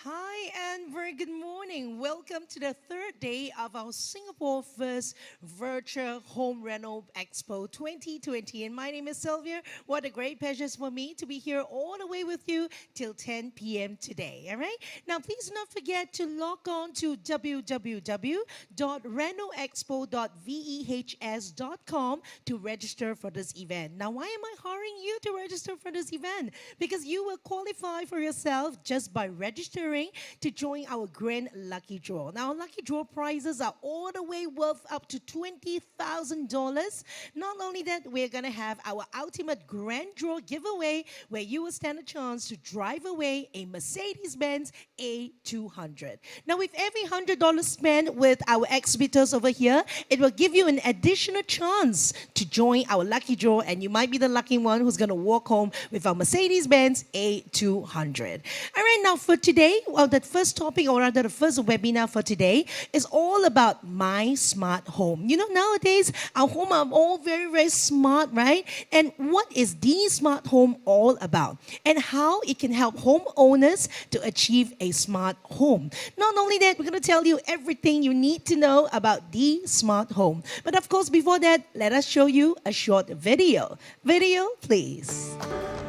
Hi and very good morning. Welcome to the third day of our Singapore First Virtual Home Reno Expo 2020. And my name is Sylvia. What a great pleasure for me to be here all the way with you till 10 p.m. today. All right. Now, please do not forget to log on to www.renoexpo.vehs.com to register for this event. Now, why am I hiring you to register for this event? Because you will qualify for yourself just by registering to join our grand lucky draw. Now, lucky draw prizes are all the way worth up to $20,000. Not only that, we're going to have our ultimate grand draw giveaway where you will stand a chance to drive away a Mercedes-Benz A200. Now, with every $100 spent with our exhibitors over here, it will give you an additional chance to join our lucky draw, and you might be the lucky one who's going to walk home with our Mercedes-Benz A200. All right, now for today, the first topic, or rather the first webinar for today, is all about my smart home. You know, nowadays, our home are all very, very smart, right? And what is the smart home all about? And how it can help homeowners to achieve a smart home. Not only that, we're going to tell you everything you need to know about the smart home. But of course, before that, let us show you a short video. Video, please.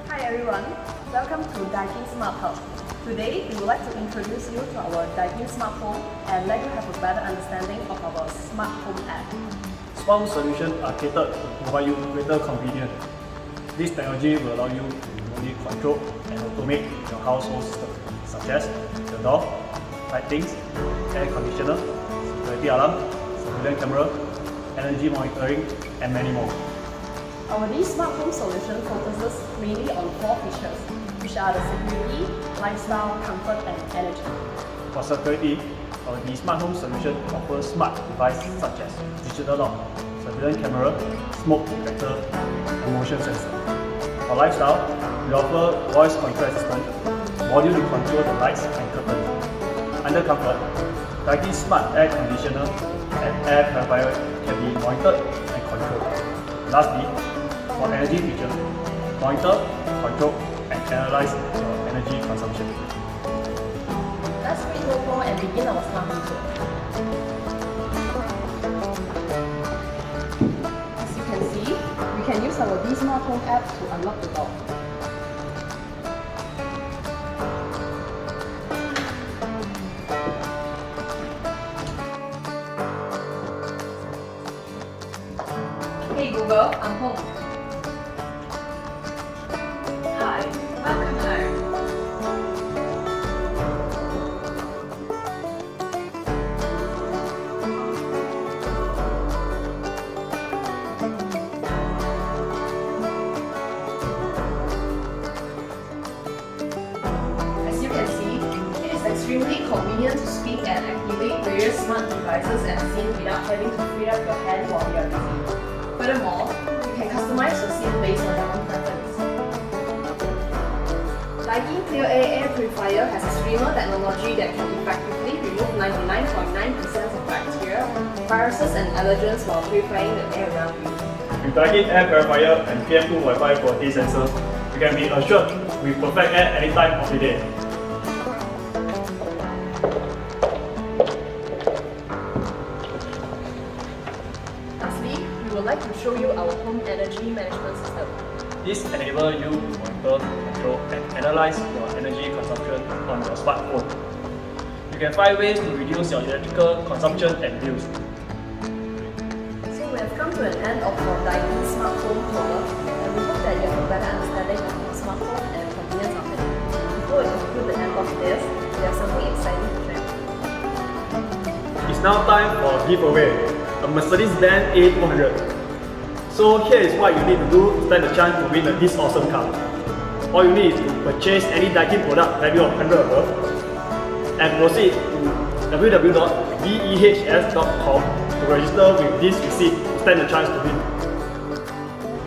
Hi everyone, welcome to Daikin Smart Home. Today, we would like to introduce you to our Daikin Smart Home and let you have a better understanding of our Smart Home app. Smart home solutions are catered to provide you greater convenience. This technology will allow you to remotely control and automate your household system, such as the door, lightings, air conditioner, security alarm, surveillance camera, energy monitoring, and many more. Our D Smart Home solution focuses mainly on four features, which are the security, lifestyle, comfort, and energy. For security, our D Smart Home solution offers smart devices such as digital lock, surveillance camera, smoke detector, and motion sensor. For lifestyle, we offer voice control assistant, module to control the lights and curtain. Under comfort, Daikin Smart Air Conditioner and Air Purifier can be monitored and controlled. Lastly, for energy feature, monitor, control, and analyze your energy consumption. Let's read more and begin our smart home tour. As you can see, we can use our D Smart Home app to unlock the door. Hey Google, I'm home. Hi, welcome home. As you can see, it is extremely convenient to speak and activate various smart devices and scenes without having to free up your hand while you are busy. Furthermore, you can customize your scene based on your own preference. Daikin Clear Air Purifier has a streamer technology that can effectively remove 99.9% of bacteria, viruses, and allergens while purifying the air around you. With Daikin Air Purifier and PM2 Wi-Fi quality sensor, you can be assured with perfect air any time of the day. Lastly, we would like to show you our home energy management system. This enables you to monitor, control, and analyze your energy consumption on your smartphone. You can find ways to reduce your electrical consumption and bills. So we have come to an end of our Daikin Smart Home tour, and we hope that you have a better understanding of our smart home and convenience of it. Before we conclude the end of this, we have something exciting to share. It's now time for a giveaway, a Mercedes-Benz A200. So here is what you need to do to stand a chance to win this awesome car. All you need is to purchase any Daikin product value of 100 above and proceed to www.vehs.com to register with this receipt to stand a chance to win.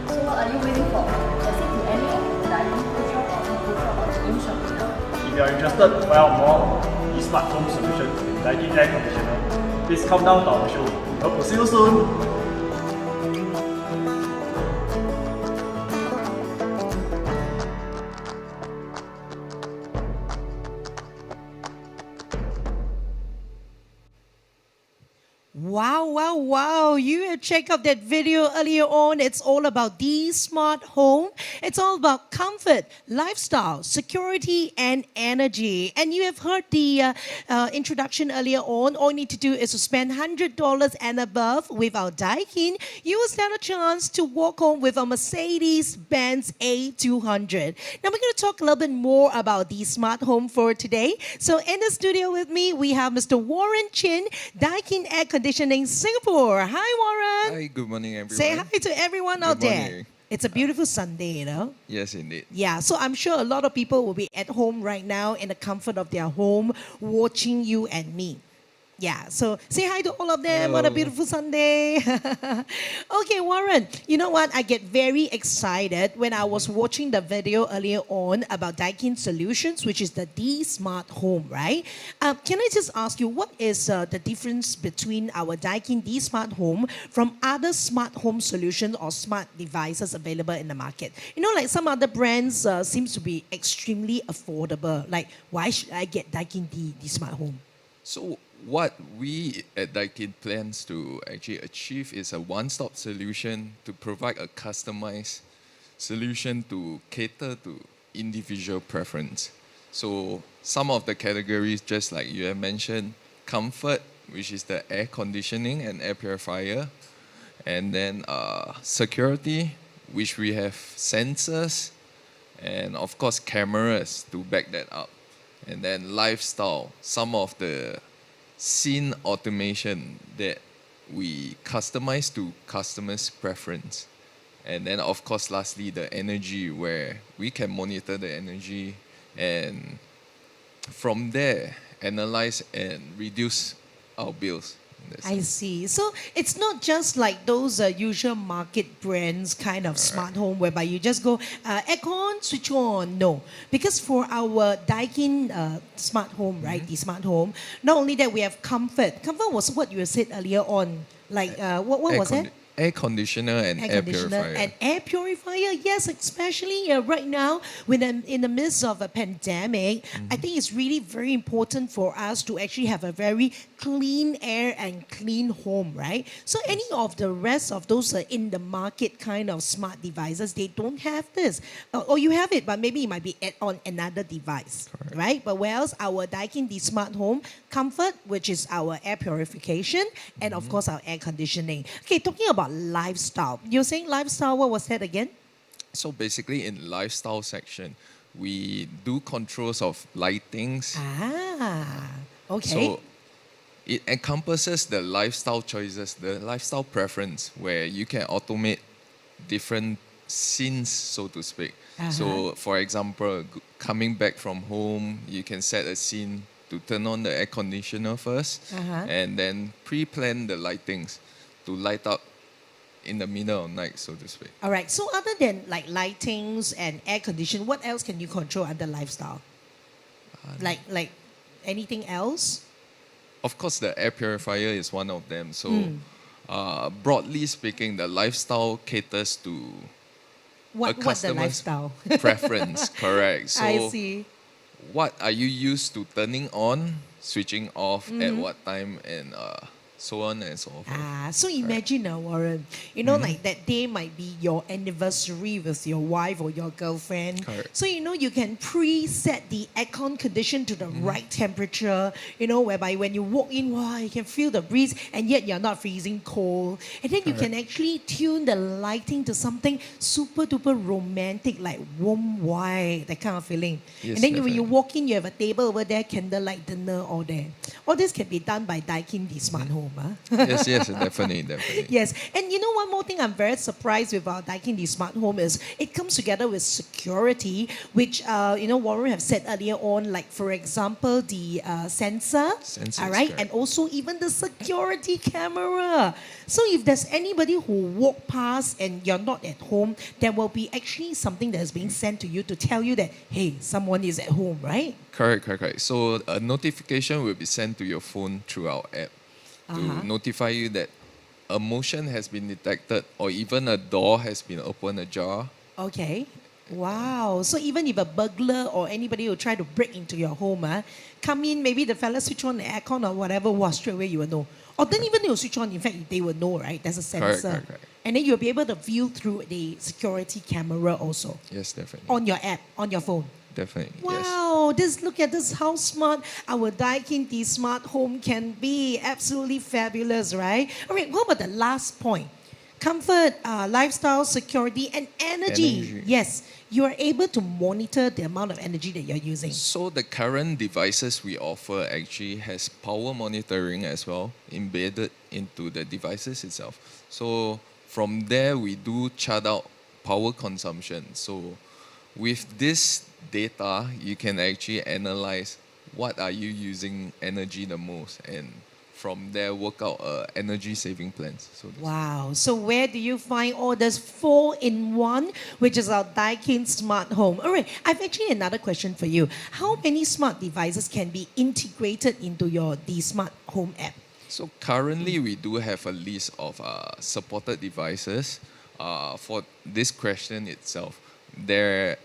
So what are you waiting for? Proceed to any of the Daikin food shop or food shop or in-shop now. If you are interested to find out more about this smart home solution with Daikin Air Conditioner, please come down to our show. Hope to see you soon. wow. You have checked out that video earlier on. It's all about the smart home. It's all about comfort, lifestyle, security, and energy. And you have heard the introduction earlier on. All you need to do is to spend $100 and above with our Daikin. You will stand a chance to walk home with a Mercedes-Benz A200. Now, we're going to talk a little bit more about the smart home for today. So, in the studio with me, we have Mr. Warren Chin, Daikin Air Conditioning Singapore. Hi, Warren. Hi, good morning, everyone. Say hi to everyone out Good there. morning. It's a beautiful Sunday, you know. Yes, indeed. Yeah, so I'm sure a lot of people will be at home right now in the comfort of their home, watching you and me. Yeah, so say hi to all of them. What a Hello. beautiful Sunday. Okay, Warren, you know what? I get very excited when I was watching the video earlier on about Daikin Solutions, which is the D Smart Home, right? Can I just ask you, what is the difference between our Daikin D Smart Home from other smart home solutions or smart devices available in the market? You know, like some other brands seems to be extremely affordable. Like, why should I get Daikin D Smart Home? So, what we at Daikin plans to actually achieve is a one-stop solution to provide a customized solution to cater to individual preference. So, some of the categories, just like you have mentioned, comfort, which is the air conditioning and air purifier, and then security, which we have sensors, and of course cameras to back that up. And then lifestyle, some of the scene automation that we customize to customers' preference. And then of course lastly the energy, where we can monitor the energy and from there analyze and reduce our bills. I see. So it's not just like those usual market brands kind of smart home whereby you just go aircon, switch on. No, because for our Daikin smart home, right, the smart home, not only that we have comfort. Comfort was what you said earlier on. Like what was it? Air conditioner and air purifier. And air purifier, yes, especially right now when I'm in the midst of a pandemic, I think it's really very important for us to actually have a very clean air and clean home, right? So any of the rest of those in the market kind of smart devices, they don't have this. Or you have it, but maybe it might be on another device, right? But whereas our Daikin the Smart Home Comfort, which is our air purification, and of course our air conditioning. Okay, talking about lifestyle. You're saying lifestyle, what was that again? So basically in lifestyle section, we do controls of lightings. Ah, okay. So it encompasses the lifestyle choices, the lifestyle preference, where you can automate different scenes, so to speak. So for example, coming back from home, you can set a scene to turn on the air conditioner first, and then pre-plan the lightings to light up in the middle of night, so to speak. All right. So other than like lightings and air condition, what else can you control under lifestyle? Like anything else? Of course, the air purifier is one of them. So broadly speaking, the lifestyle caters to What's the customer's lifestyle? preference, correct. So I see. what are you used to turning on, switching off at what time, and so on and so forth. So imagine now, Warren, you know, like that day might be your anniversary with your wife or your girlfriend. Correct. So, you know, you can preset the aircon condition to the right temperature, you know, whereby when you walk in, wow, you can feel the breeze and yet you're not freezing cold. And then you can actually tune the lighting to something super duper romantic, like warm white, that kind of feeling. Yes, and then when you definitely. walk in, you have a table over there, candlelight dinner all there. All this can be done by Daikin, the smart home. Yes, definitely. Yes, and you know one more thing I'm very surprised with our Daikin the Smart Home is it comes together with security, which you know Warren have said earlier on, like for example the sensor, Sensors, all right, correct. and also even the security camera. So if there's anybody who walk past and you're not at home, there will be actually something that is being sent to you to tell you that hey, someone is at home, right? Correct. So a notification will be sent to your phone through our app to notify you that a motion has been detected or even a door has been opened ajar. Okay. Wow. So even if a burglar or anybody will try to break into your home, come in, maybe the fella switch on the aircon or whatever, straight away you will know. Or then even you switch on, in fact, they will know, right? There's a sensor. Correct. And then you'll be able to view through the security camera also Yes, definitely. on your app, on your phone. Definitely. Yes. Wow, look at this, how smart our Daikin the smart home can be. Absolutely fabulous, right? All right, what about the last point? Comfort, lifestyle, security, and energy. Energy. Yes, you are able to monitor the amount of energy that you're using. So the current devices we offer actually has power monitoring as well embedded into the devices itself. So from there we do chart out power consumption. So with this data, you can actually analyze what are you using energy the most, and from there work out energy saving plans. So that's- Wow. So where do you find all this 4-in-1, which is our Daikin Smart Home? All right. I've actually another question for you. How many smart devices can be integrated into your the Smart Home app? So currently we do have a list of supported devices. For this question itself, there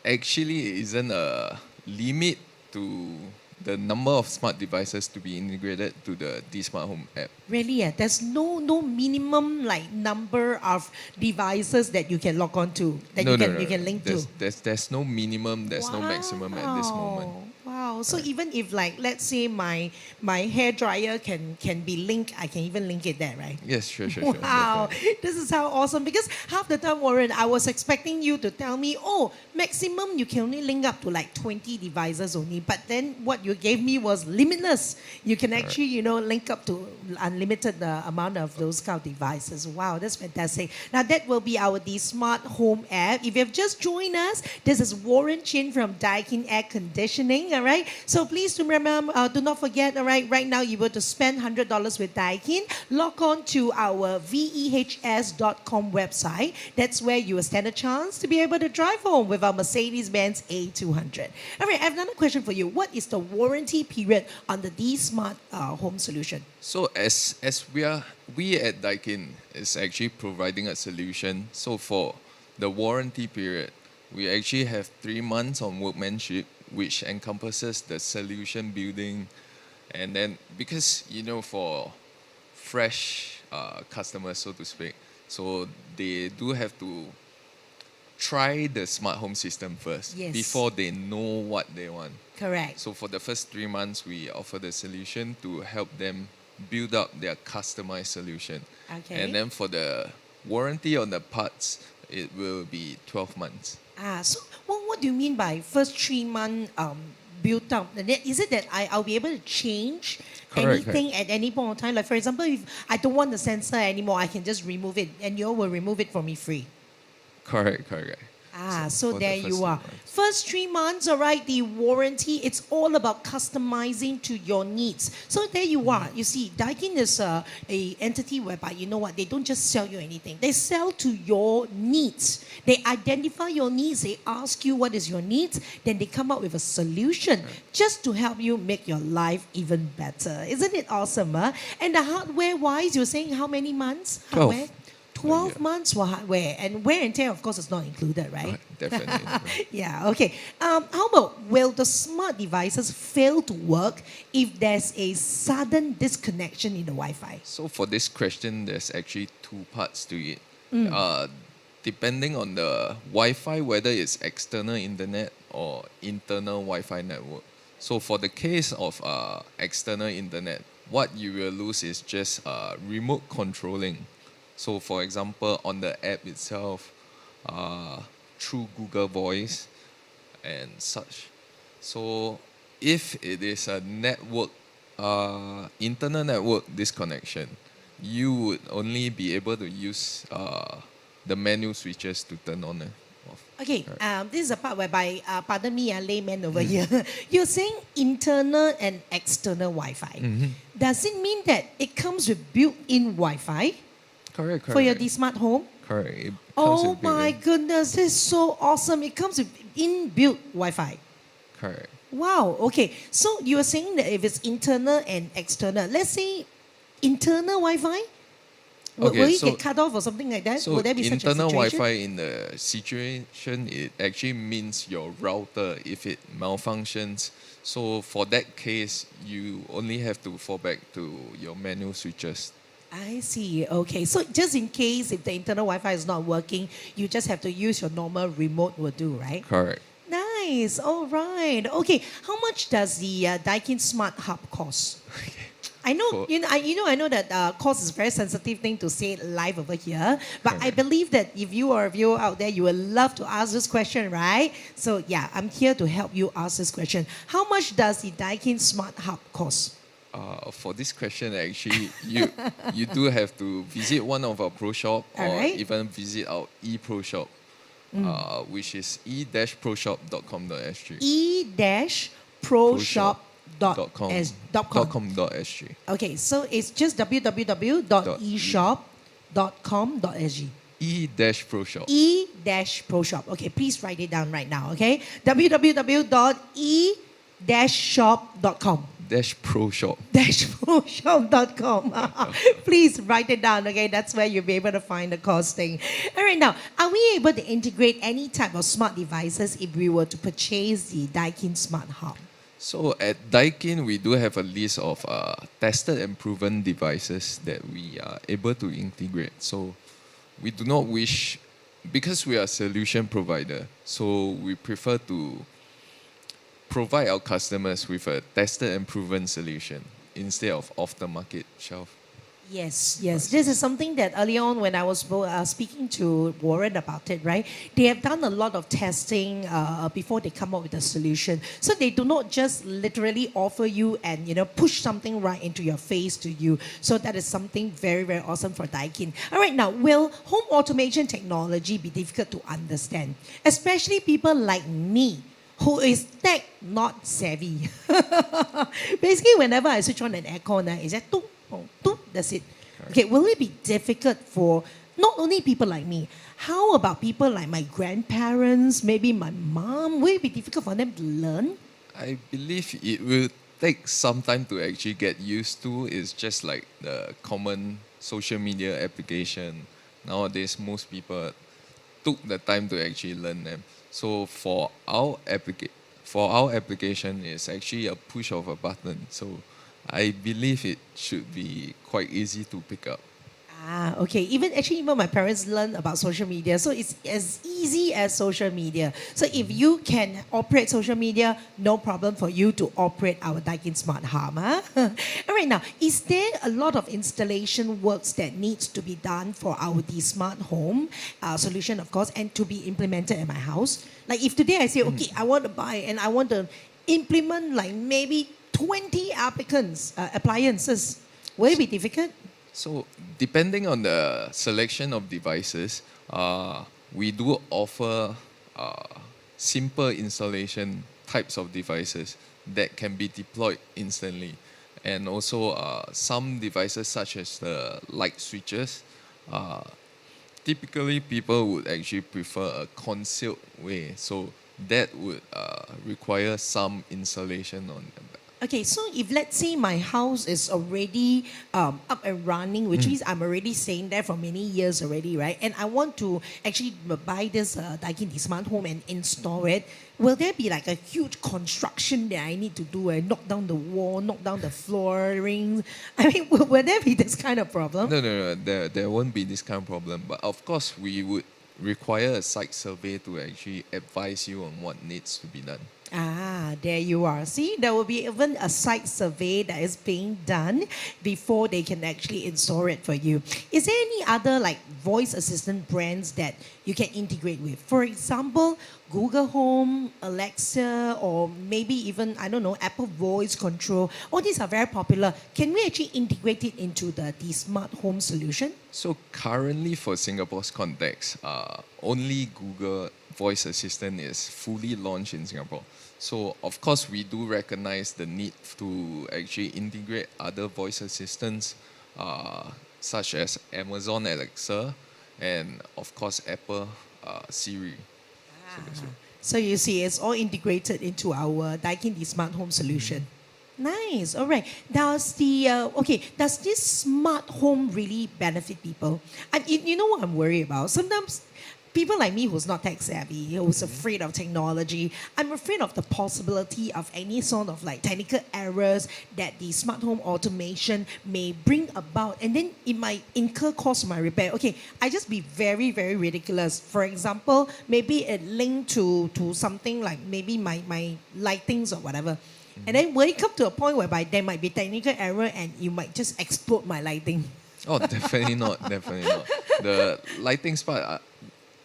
actually isn't a limit to the number of smart devices to be integrated to the Smart Home app. Really? There's no minimum like number of devices that you can log on to that you can link to. There's no minimum, there's no maximum at this moment. Wow. So even if like let's say my hair dryer can be linked, I can even link it there, right? Yes, sure. Wow, Definitely. this is how awesome. Because half the time, Warren, I was expecting you to tell me, oh, maximum you can only link up to like 20 devices only. But then what you gave me was limitless. You can actually, link up to unlimited amount of those kind of devices. Wow, that's fantastic. Now that will be our the Smart Home app. If you have just joined us, this is Warren Chin from Daikin Air Conditioning. All right. So please remember, do not forget. All right now you were to spend $100 with Daikin. Log on to our vehs.com website. That's where you will stand a chance to be able to drive home with our Mercedes-Benz A200. All right, I have another question for you. What is the warranty period on the D Smart Home solution? So as we at Daikin is actually providing a solution. So for the warranty period, we actually have 3 months on workmanship, which encompasses the solution building, and then because for fresh customers, so to speak, so they do have to try the smart home system first Yes. before they know what they want. Correct. So for the first 3 months, we offer the solution to help them build up their customized solution. Okay. And then for the warranty on the parts, it will be 12 months. So what do you mean by first 3 month built up? And then is it that I'll be able to change Correct, anything at any point in time? Like for example, if I don't want the sensor anymore, I can just remove it, and you all will remove it for me free. Correct. So for the there first you 3 are. months. First 3 months, all right, the warranty, it's all about customizing to your needs. So there you are. You see, Daikin is a entity whereby, you know what, they don't just sell you anything. They sell to your needs. They identify your needs. They ask you what is your needs. Then they come up with a solution just to help you make your life even better. Isn't it awesome? Huh? And the hardware-wise, you're saying how many months? 12. Hardware? 12 months for hardware, and wear and tear, of course, is not included, right? Definitely. Yeah, okay. How about, will the smart devices fail to work if there's a sudden disconnection in the Wi-Fi? So for this question, there's actually 2 parts to it. Depending on the Wi-Fi, whether it's external internet or internal Wi-Fi network. So for the case of external internet, what you will lose is just remote controlling. So for example, on the app itself, through Google Voice and such. So if it is a network, internal network disconnection, you would only be able to use the menu switches to turn on and off. Okay, this is a part whereby, pardon me, a layman over here. You're saying internal and external Wi-Fi. Does it mean that it comes with built-in Wi-Fi Correct. for your D-Smart Home? Correct. It comes Oh with my built-in. goodness, this is so awesome. It comes with inbuilt Wi-Fi. Correct. Wow, okay. So you were saying that if it's internal and external, let's say internal Wi-Fi, Will you so- get cut off or something like that? So Will there be such a internal situation? Wi-Fi in the situation, it actually means your router if it malfunctions. So for that case, you only have to fall back to your manual switches. I see. Okay. So just in case if the internal Wi-Fi is not working, you just have to use your normal remote will do, right? Correct. Nice. All right. Okay. How much does the Daikin Smart Hub cost? I know, For- I know that cost is a very sensitive thing to say live over here, but I believe that if you are a viewer out there, you will love to ask this question, right? So yeah, I'm here to help you ask this question. How much does the Daikin Smart Hub cost? For this question, actually, you do have to visit one of our pro shop or Alright. even visit our e-pro shop, which is e-proshop.com.sg. e-proshop.com.sg. Okay, so it's just www.eshop.com.sg. E-proshop. E-proshop. Okay, please write it down right now, okay? www.e-shop.com. Pro shop. Proshop.com. Please write it down, okay? That's where you'll be able to find the costing. All right, now, are we able to integrate any type of smart devices if we were to purchase the Daikin Smart Hub? So at Daikin, we do have a list of tested and proven devices that we are able to integrate. So we do not wish, because we are a solution provider, so we prefer to provide our customers with a tested and proven solution instead of off-the-market shelf. Yes, yes. This is something that early on when I was speaking to Warren about it, right? They have done a lot of testing before they come up with a solution. So they do not just literally offer you and, push something right into your face to you. So that is something very, very awesome for Daikin. All right, now, will home automation technology be difficult to understand? Especially people like me, who is tech not savvy. Basically, whenever I switch on an aircon, it's just toop, toop, that's it. Okay, will it be difficult for not only people like me? How about people like my grandparents, maybe my mom? Will it be difficult for them to learn? I believe it will take some time to actually get used to. It's just like the common social media application. Nowadays, most people took the time to actually learn them. So for our application, it's actually a push of a button. So I believe it should be quite easy to pick up. Ah, okay. Even my parents learn about social media, so it's as easy as social media. So if you can operate social media, no problem for you to operate our Daikin Smart Hub. Huh? All right, now is there a lot of installation works that needs to be done for our smart home solution, of course, and to be implemented in my house? Like if today I say, okay, I want to buy and I want to implement like maybe 20 appliances, will it be difficult? So depending on the selection of devices, we do offer simple installation types of devices that can be deployed instantly. And also some devices such as the light switches, typically people would actually prefer a concealed way. So that would require some installation on them. Okay, so if let's say my house is already up and running, which means I'm already staying there for many years already, right? And I want to actually buy this Daikin Smart Home and install it, will there be like a huge construction that I need to do and knock down the wall, knock down the flooring? I mean, will there be this kind of problem? No. There won't be this kind of problem. But of course, we would require a site survey to actually advise you on what needs to be done. Ah, there you are. See, there will be even a site survey that is being done before they can actually install it for you. Is there any other like voice assistant brands that you can integrate with? For example, Google Home, Alexa, or maybe even, I don't know, Apple Voice Control. All these are very popular. Can we actually integrate it into the smart home solution? So currently for Singapore's context, only Google Voice Assistant is fully launched in Singapore. So of course we do recognize the need to actually integrate other voice assistants such as Amazon Alexa and of course Apple Siri. So that's it. So you see, it's all integrated into our Daikin Smart Home solution. Nice. All right. Does this smart home really benefit people? And you know what I'm worried about? Sometimes people like me who's not tech savvy, who's afraid of technology, I'm afraid of the possibility of any sort of like technical errors that the smart home automation may bring about, and then it might incur cost for my repair. Okay, I just be very, very ridiculous. For example, maybe it linked to something like maybe my lightings or whatever. And then will it come to a point whereby there might be technical error and you might just explode my lighting? Oh, definitely not. Definitely not. The lighting part,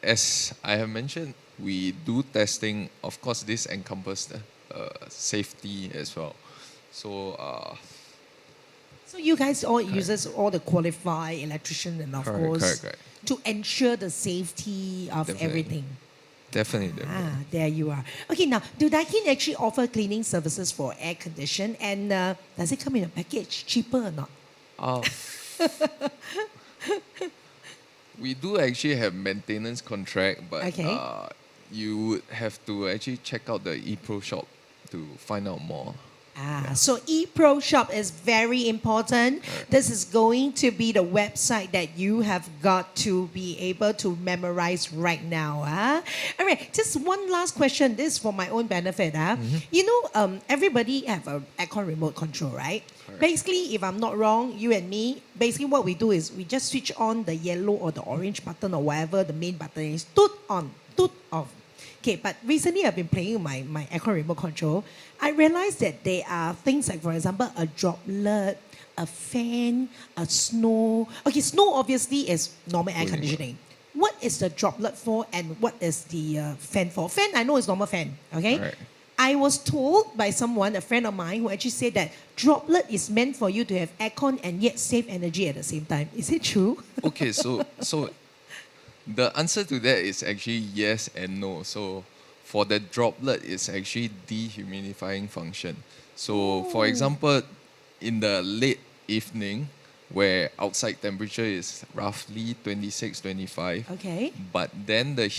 as I have mentioned, we do testing. Of course, this encompasses safety as well. So, So you guys all uses all the qualified electrician and of course correct. to ensure the safety of Definitely. everything. Definitely. There you are. Okay, now do Daikin actually offer cleaning services for air condition, and does it come in a package, cheaper or not? Uh, we do actually have maintenance contract, but Okay. you would have to actually check out the ePro shop to find out more. So ePro Shop is very important. This is going to be the website that you have got to be able to memorize right now. All right, just one last question. This is for my own benefit. You know, everybody have an aircon remote control, right? Correct. Basically, if I'm not wrong, you and me, basically what we do is we just switch on the yellow or the orange button or whatever the main button is. Toot on, toot off. Okay, but recently I've been playing with my aircon remote control. I realized that there are things like, for example, a droplet, a fan, a snow. Okay, snow obviously is normal air Cooling. conditioning. What is the droplet for and what is the fan for? Fan, I know is normal fan, okay? Right. I was told by someone, a friend of mine, who actually said that droplet is meant for you to have aircon and yet save energy at the same time. Is it true? Okay, so the answer to that is actually yes and no. So for the droplet, it's actually dehumidifying function. So for example, in the late evening, where outside temperature is roughly 26, 25, Okay. but then the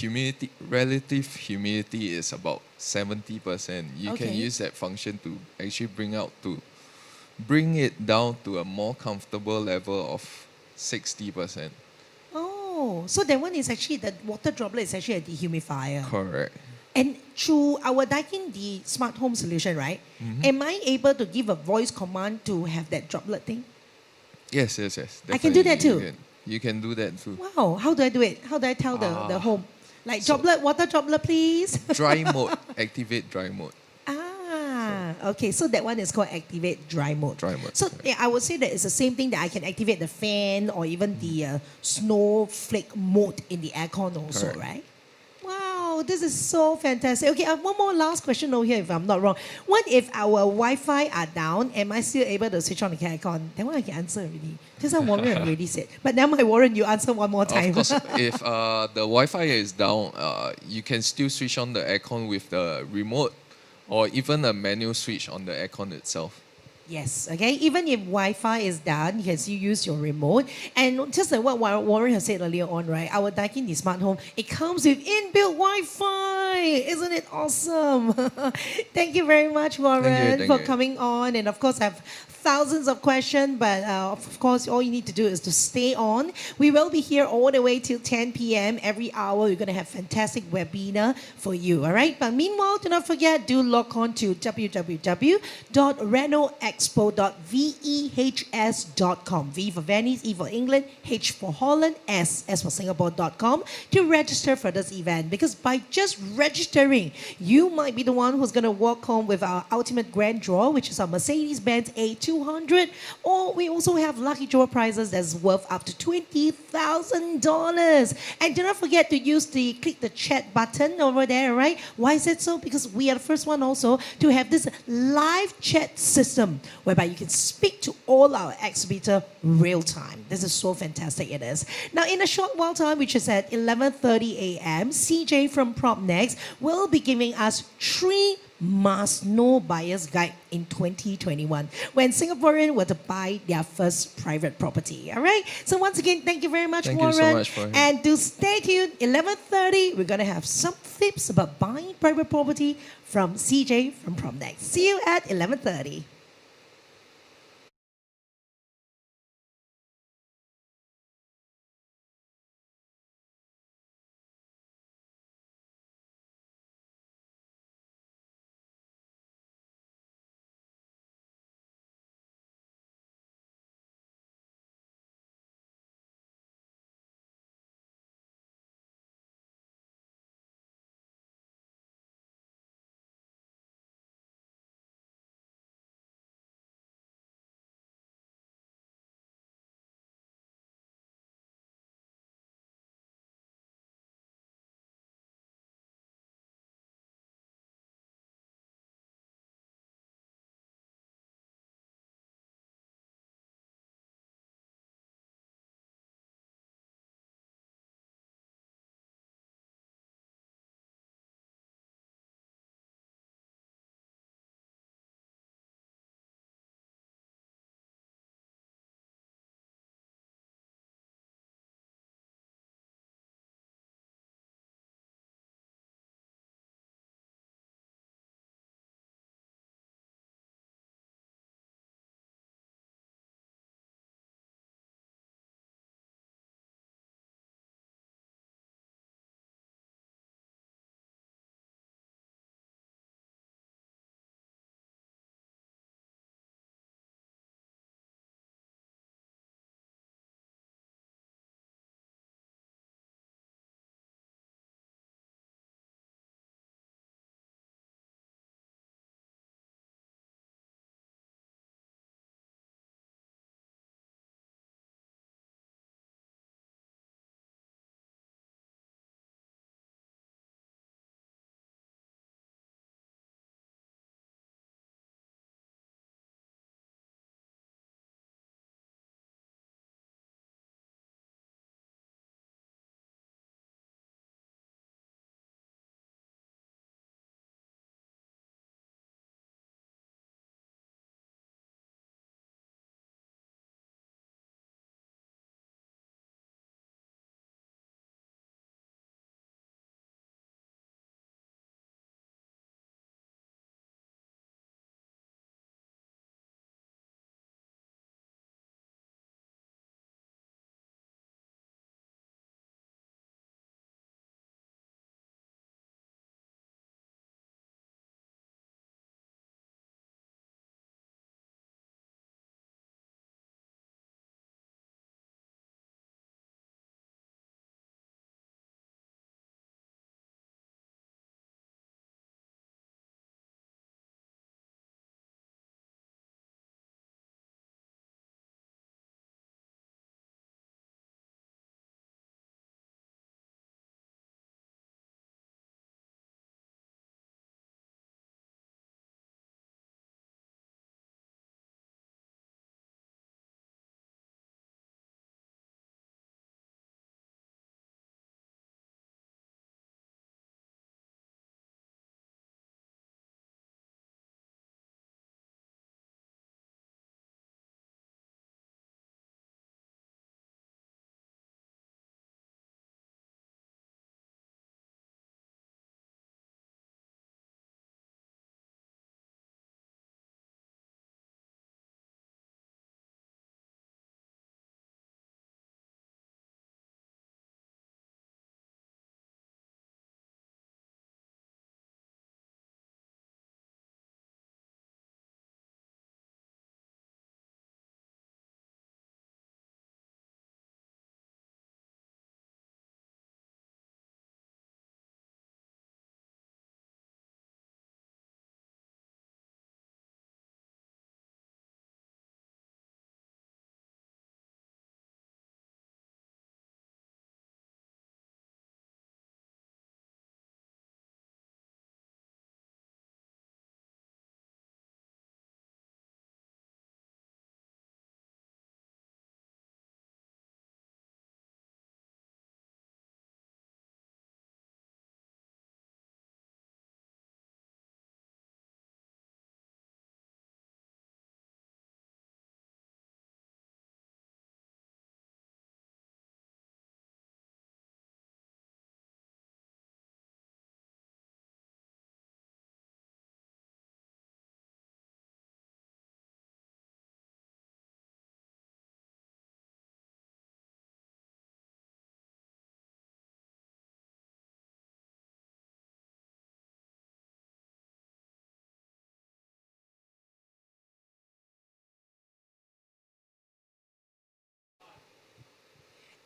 relative humidity is about 70%. You Okay. can use that function to actually bring it down to a more comfortable level of 60%. Oh, so that one is actually, the water droplet is actually a dehumidifier. Correct. And through our Daikin, the smart home solution, right? Am I able to give a voice command to have that droplet thing? Yes. I can do that definitely too? You can do that too. Wow, how do I do it? How do I tell the home? Like, droplet, water droplet, please. Dry mode. Activate dry mode. Okay, so that one is called activate dry mode. Dry mode, So correct. yeah, I would say that it's the same thing that I can activate the fan or even the snowflake mode in the aircon also, Correct. right? Wow, this is so fantastic. Okay, I have one more last question over here if I'm not wrong. What if our Wi-Fi are down? Am I still able to switch on the aircon? That one I can answer already. Just like Warren already said. But now my Warren, you answer one more time. Of course, if the Wi-Fi is down, you can still switch on the aircon with the remote or even a manual switch on the aircon itself. Yes, okay. Even if Wi-Fi is down, you can still use your remote. And just like what Warren has said earlier on, right? Our Daikin, the smart home, it comes with inbuilt Wi-Fi. Isn't it awesome? Thank you very much, Warren, Thank for you. coming on. And of course, I have thousands of questions, but of course, all you need to do is to stay on. We will be here all the way till 10 p.m. every hour. We're going to have fantastic webinar for you, all right? But meanwhile, do not forget, do log on to www.renoexpo.vehs.com. V for Venice, E for England, H for Holland, S for Singapore.com to register for this event. Because by just registering, you might be the one who's going to walk home with our ultimate grand draw, which is our Mercedes-Benz A200, or we also have lucky draw prizes that's worth up to $20,000. And do not forget to click the chat button over there, right? Why is it so? Because we are the first one also to have this live chat system whereby you can speak to all our exhibitor real time. This is so fantastic, it is. Now, in a short while time, which is at 11:30 a.m., CJ from PropNext will be giving us 3 must know buyer's guide in 2021 when Singaporeans were to buy their first private property. All right. So once again, thank you very much, Thank you Warren. so much for having me. And to stay tuned, 11:30, we're gonna have some tips about buying private property from CJ from PropNext. See you at 11:30.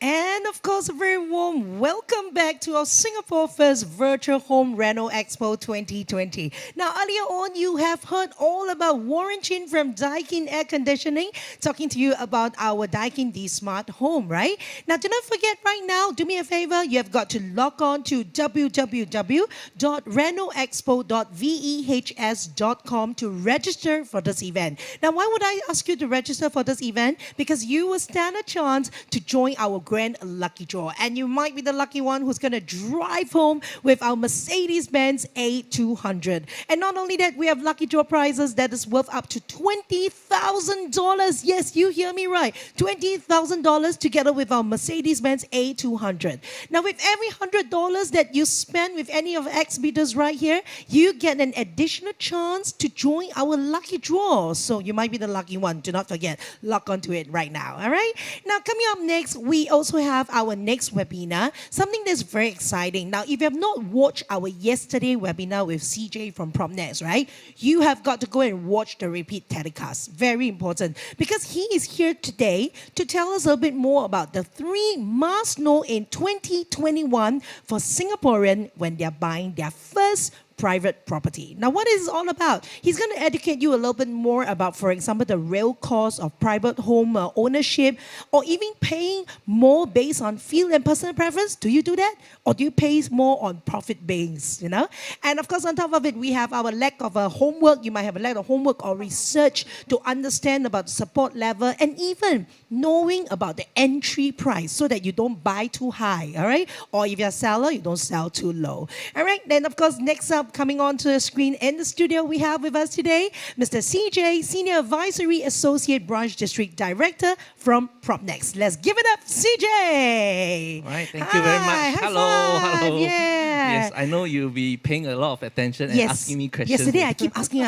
And of course, a very warm welcome back to our Singapore First Virtual Home Reno Expo 2020. Now, earlier on, you have heard all about Warren Chin from Daikin Air Conditioning talking to you about our Daikin D Smart Home, right? Now, do not forget right now, do me a favor, you have got to log on to www.renoexpo.vehs.com to register for this event. Now, why would I ask you to register for this event? Because you will stand a chance to join our grand lucky draw. And you might be the lucky one who's going to drive home with our Mercedes-Benz A200. And not only that, we have lucky draw prizes that is worth up to $20,000. Yes, you hear me right. $20,000 together with our Mercedes-Benz A200. Now, with every $100 that you spend with any of X-Beaters right here, you get an additional chance to join our lucky draw. So you might be the lucky one. Do not forget, log on to it right now. All right? Now, coming up next, we also have our next webinar, something that's very exciting. Now, if you have not watched our yesterday webinar with CJ from PropNext, right, you have got to go and watch the repeat telecast. Very important, because he is here today to tell us a bit more about the 3 must-know in 2021 for Singaporean when they're buying their first private property. Now, what is it all about? He's going to educate you a little bit more about, for example, the real cost of private home ownership, or even paying more based on feel and personal preference. Do you do that? Or do you pay more on profit base, you know? And of course, on top of it, we have our lack of homework. You might have a lack of homework or research to understand about the support level and even knowing about the entry price so that you don't buy too high, all right? Or if you're a seller, you don't sell too low. All right, then of course, next up, coming onto the screen in the studio, we have with us today Mr. CJ, Senior Advisory Associate Branch District Director from PropNext. Let's give it up, CJ. All right, thank you very much. High Hello, five. hello. Yeah. Yes, I know you'll be paying a lot of attention and asking me questions. Yesterday, I keep asking.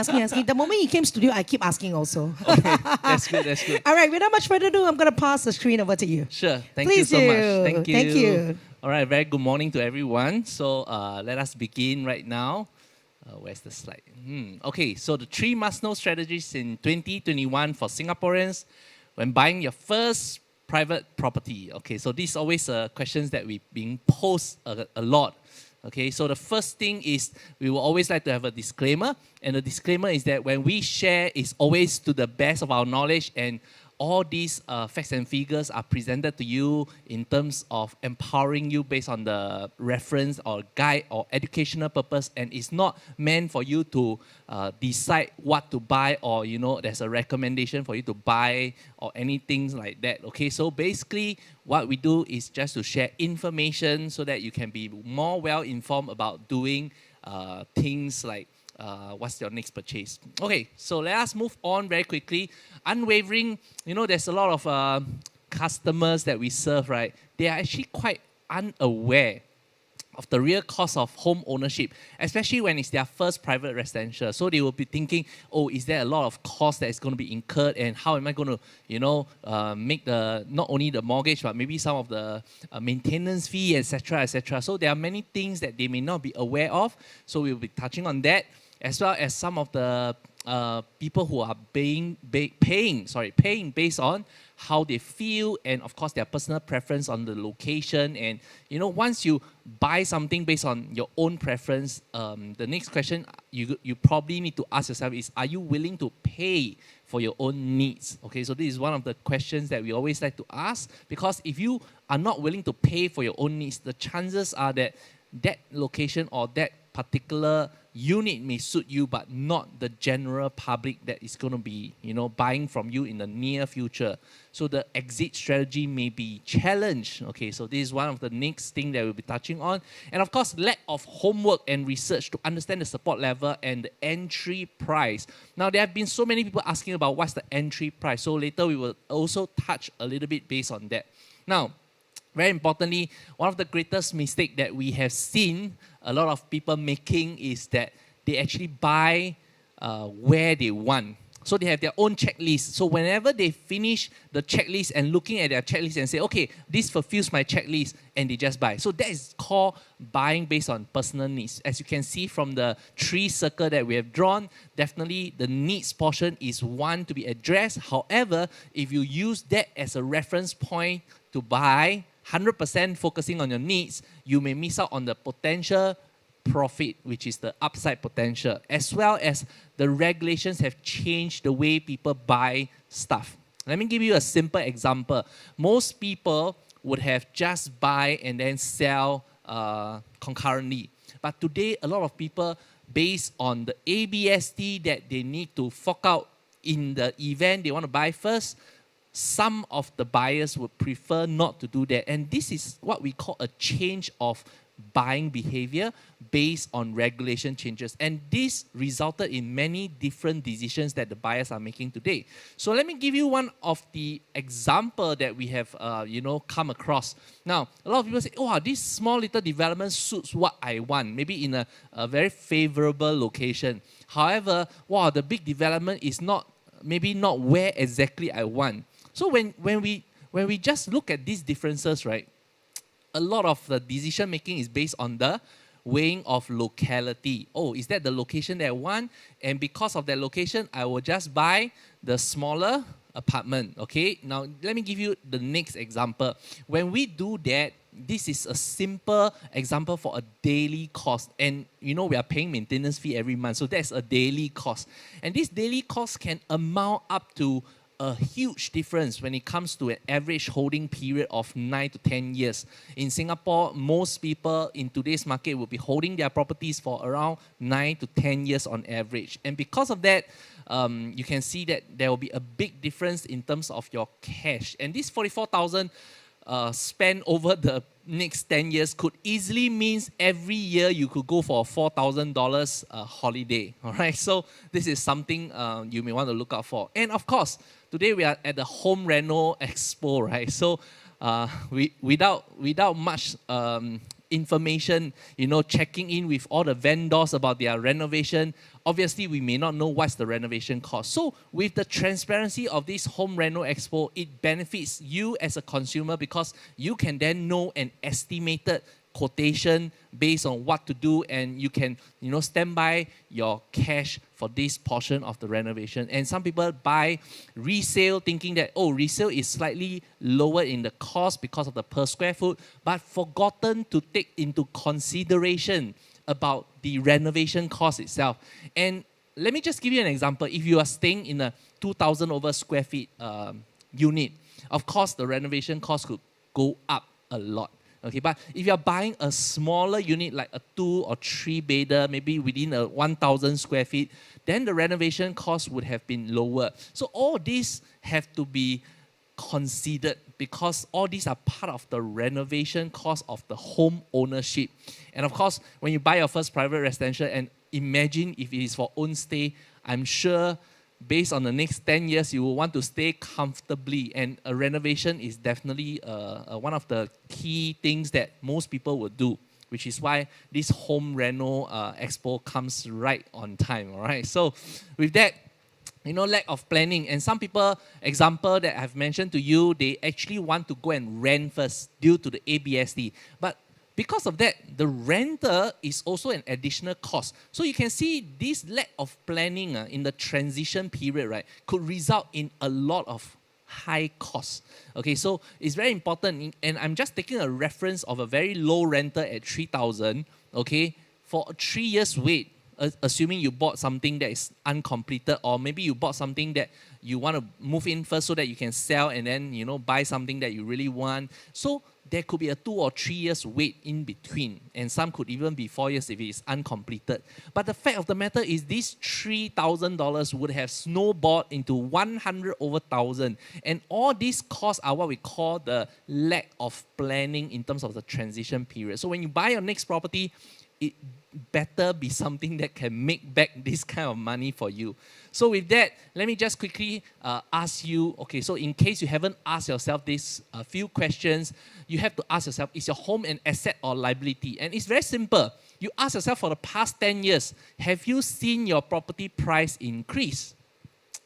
The moment he came studio, I keep asking also. Okay, that's good, that's good. All right, without much further ado, I'm going to pass the screen over to you. Sure, thank Please you so do. much. Thank you. Thank you. All right, very good morning to everyone. So let us begin right now. Where's the slide? Okay, so the 3 must-know strategies in 2021 for Singaporeans when buying your first private property. Okay, so these always questions that we've been posed a lot. Okay, so the first thing is we will always like to have a disclaimer, and the disclaimer is that when we share, it's always to the best of our knowledge, and all these facts and figures are presented to you in terms of empowering you based on the reference or guide or educational purpose, and it's not meant for you to decide what to buy, or there's a recommendation for you to buy or anything like that. Okay, so basically what we do is just to share information so that you can be more well informed about doing things like what's your next purchase. Okay, so let us move on very quickly. Unwavering, there's a lot of customers that we serve, right? They are actually quite unaware of the real cost of home ownership, especially when it's their first private residential. So they will be thinking, oh, is there a lot of cost that is going to be incurred, and how am I going to, make not only the mortgage, but maybe some of the maintenance fee, etc., etc. So there are many things that they may not be aware of. So we'll be touching on that, as well as some of the people who are paying based on how they feel, and of course their personal preference on the location. And once you buy something based on your own preference, the next question you probably need to ask yourself is, are you willing to pay for your own needs? Okay, so this is one of the questions that we always like to ask, because if you are not willing to pay for your own needs, the chances are that that location or that particular unit may suit you, but not the general public that is going to be, buying from you in the near future. So the exit strategy may be challenged. Okay, so this is one of the next thing that we'll be touching on. And of course, lack of homework and research to understand the support level and the entry price. Now, there have been so many people asking about what's the entry price. So later we will also touch a little bit based on that. Now, very importantly, one of the greatest mistakes that we have seen a lot of people making is that they actually buy where they want. So they have their own checklist. So whenever they finish the checklist and looking at their checklist and say, okay, this fulfills my checklist, and they just buy. So that is called buying based on personal needs. As you can see from the 3 circle that we have drawn, definitely the needs portion is one to be addressed. However, if you use that as a reference point to buy, 100% focusing on your needs, you may miss out on the potential profit, which is the upside potential, as well as the regulations have changed the way people buy stuff. Let me give you a simple example. Most people would have just buy and then sell concurrently. But today, a lot of people, based on the ABST that they need to fork out in the event they want to buy first, some of the buyers would prefer not to do that. And this is what we call a change of buying behavior based on regulation changes. And this resulted in many different decisions that the buyers are making today. So let me give you one of the example that we have come across. Now, a lot of people say, oh, this small little development suits what I want, maybe in a very favorable location. However, wow, the big development is maybe not where exactly I want. So when we just look at these differences, right, a lot of the decision making is based on the weighing of locality. Oh, is that the location that I want? And because of that location, I will just buy the smaller apartment. Okay, now let me give you the next example. When we do that, this is a simple example for a daily cost. And we are paying maintenance fee every month. So that's a daily cost. And this daily cost can amount up to a huge difference when it comes to an average holding period of 9 to 10 years. In Singapore, most people in today's market will be holding their properties for around 9 to 10 years on average. And because of that, you can see that there will be a big difference in terms of your cash. And this 44,000 spent over the next 10 years could easily means every year you could go for a $4,000 holiday. All right, so this is something you may want to look out for. And of course, today we are at the Home Reno Expo, right? So without much information, checking in with all the vendors about their renovation, obviously we may not know what's the renovation cost. So with the transparency of this Home Reno Expo, it benefits you as a consumer because you can then know an estimated quotation based on what to do, and you can stand by your cash for this portion of the renovation. And some people buy resale thinking that resale is slightly lower in the cost because of the per square foot, but forgotten to take into consideration about the renovation cost itself. And let me just give you an example. If you are staying in a 2,000 over square feet unit, of course the renovation cost could go up a lot. Okay, but if you're buying a smaller unit like a 2 or 3 bedder, maybe within a 1,000 square feet, then the renovation cost would have been lower. So all these have to be considered because all these are part of the renovation cost of the home ownership. And of course, when you buy your first private residential, and imagine if it is for own stay, I'm sure based on the next 10 years, you will want to stay comfortably. And a renovation is definitely one of the key things that most people will do, which is why this Home Reno Expo comes right on time, all right? So with that, lack of planning. And some people, example that I've mentioned to you, they actually want to go and rent first due to the ABSD. But because of that, the renter is also an additional cost. So you can see this lack of planning in the transition period, right, could result in a lot of high costs. Okay, so it's very important. And I'm just taking a reference of a very low renter at 3,000, okay, for a 3 years wait, assuming you bought something that is uncompleted, or maybe you bought something that you want to move in first so that you can sell and then, buy something that you really want. So there could be a 2 or 3 years wait in between, and some could even be 4 years if it is uncompleted. But the fact of the matter is this $3,000 would have snowballed into 100 over 1,000. And all these costs are what we call the lack of planning in terms of the transition period. So when you buy your next property, it better be something that can make back this kind of money for you. So with that, let me just quickly ask you, okay, so in case you haven't asked yourself these few questions, you have to ask yourself, is your home an asset or liability? And it's very simple. You ask yourself for the past 10 years, have you seen your property price increase?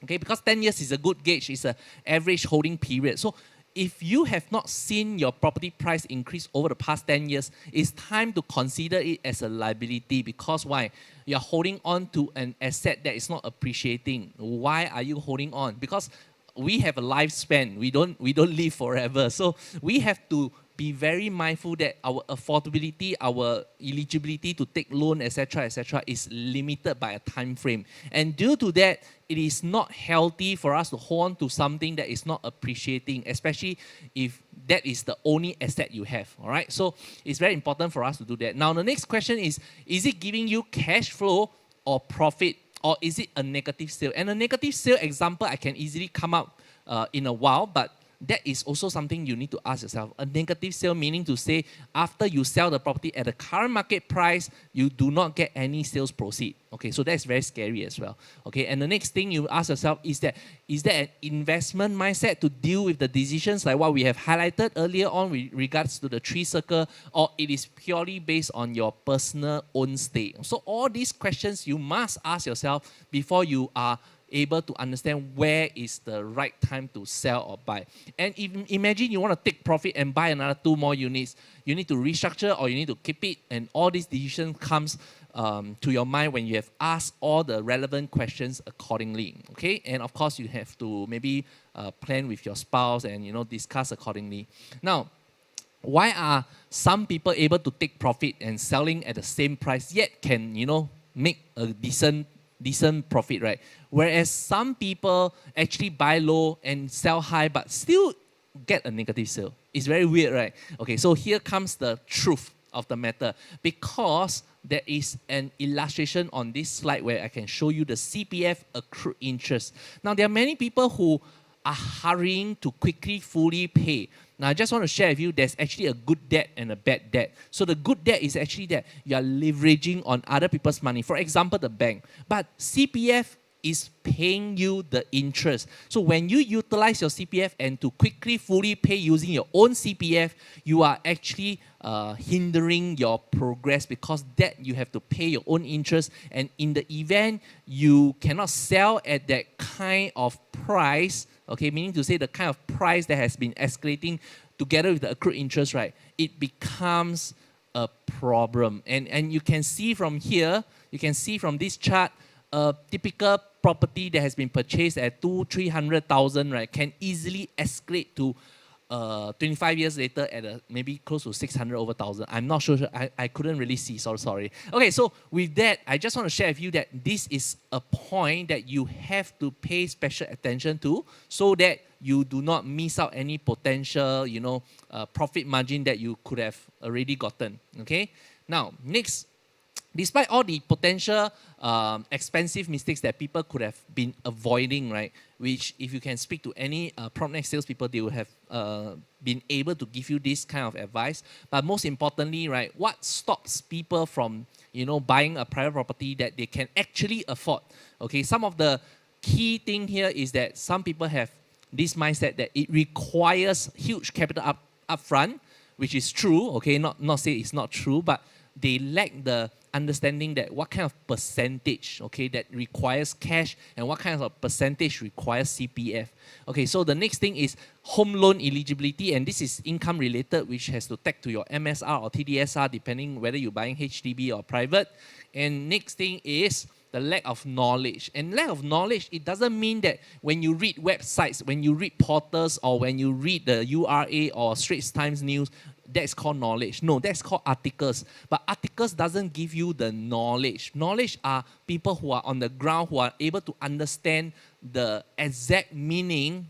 Okay, because 10 years is a good gauge, it's an average holding period. So if you have not seen your property price increase over the past 10 years, it's time to consider it as a liability. Because why? You're holding on to an asset that is not appreciating. Why are you holding on? Because we have a lifespan. We don't live forever. So we have to be very mindful that our affordability, our eligibility to take loan, etc., is limited by a time frame. And due to that, it is not healthy for us to hold on to something that is not appreciating, especially if that is the only asset you have. All right. So it's very important for us to do that. Now, the next question is it giving you cash flow or profit, or is it a negative sale? And a negative sale example I can easily come up in a while, but that is also something you need to ask yourself. A negative sale meaning to say after you sell the property at the current market price, you do not get any sales proceed. Okay, so that's very scary as well. Okay, and the next thing you ask yourself is that an investment mindset to deal with the decisions like what we have highlighted earlier on with regards to the 3 circle, or it is purely based on your personal own stake? So all these questions you must ask yourself before you are able to understand where is the right time to sell or buy. And if, imagine you want to take profit and buy another 2 more units, you need to restructure or you need to keep it, and all these decisions comes to your mind when you have asked all the relevant questions accordingly. Okay, and of course you have to maybe plan with your spouse and discuss accordingly. Now, why are some people able to take profit and selling at the same price yet can make a decent profit, right? Whereas some people actually buy low and sell high but still get a negative sale. It's very weird, right? Okay, so here comes the truth of the matter, because there is an illustration on this slide where I can show you the CPF accrued interest. Now, there are many people who are hurrying to quickly fully pay. Now, I just want to share with you there's actually a good debt and a bad debt. So the good debt is actually that you are leveraging on other people's money. For example, the bank. But CPF is paying you the interest. So when you utilize your CPF and to quickly fully pay using your own CPF, you are actually hindering your progress, because that you have to pay your own interest. And in the event you cannot sell at that kind of price, okay, meaning to say the kind of price that has been escalating together with the accrued interest, right, it becomes a problem. And you can see from here, you can see from this chart, a typical property that has been purchased at 200,000-300,000, right, can easily escalate to 25 years later at maybe close to 600,000. I'm not sure. I couldn't really see. Sorry. Okay, so with that, I just want to share with you that this is a point that you have to pay special attention to, so that you do not miss out any potential, profit margin that you could have already gotten. Okay. Now, next. Despite all the potential expensive mistakes that people could have been avoiding, right, which if you can speak to any PropNext salespeople, they would have been able to give you this kind of advice. But most importantly, right, what stops people from, buying a private property that they can actually afford? Okay, some of the key thing here is that some people have this mindset that it requires huge capital upfront, which is true. Okay, not say it's not true, but they lack the understanding that what kind of percentage, okay, that requires cash and what kind of percentage requires CPF. Okay, so the next thing is home loan eligibility, and this is income related, which has to tag to your MSR or TDSR, depending whether you're buying HDB or private. And next thing is the lack of knowledge. And lack of knowledge, it doesn't mean that when you read websites, when you read portals, or when you read the URA or Straits Times News, that's called knowledge. No, that's called articles. But articles doesn't give you the knowledge. Knowledge are people who are on the ground, who are able to understand the exact meaning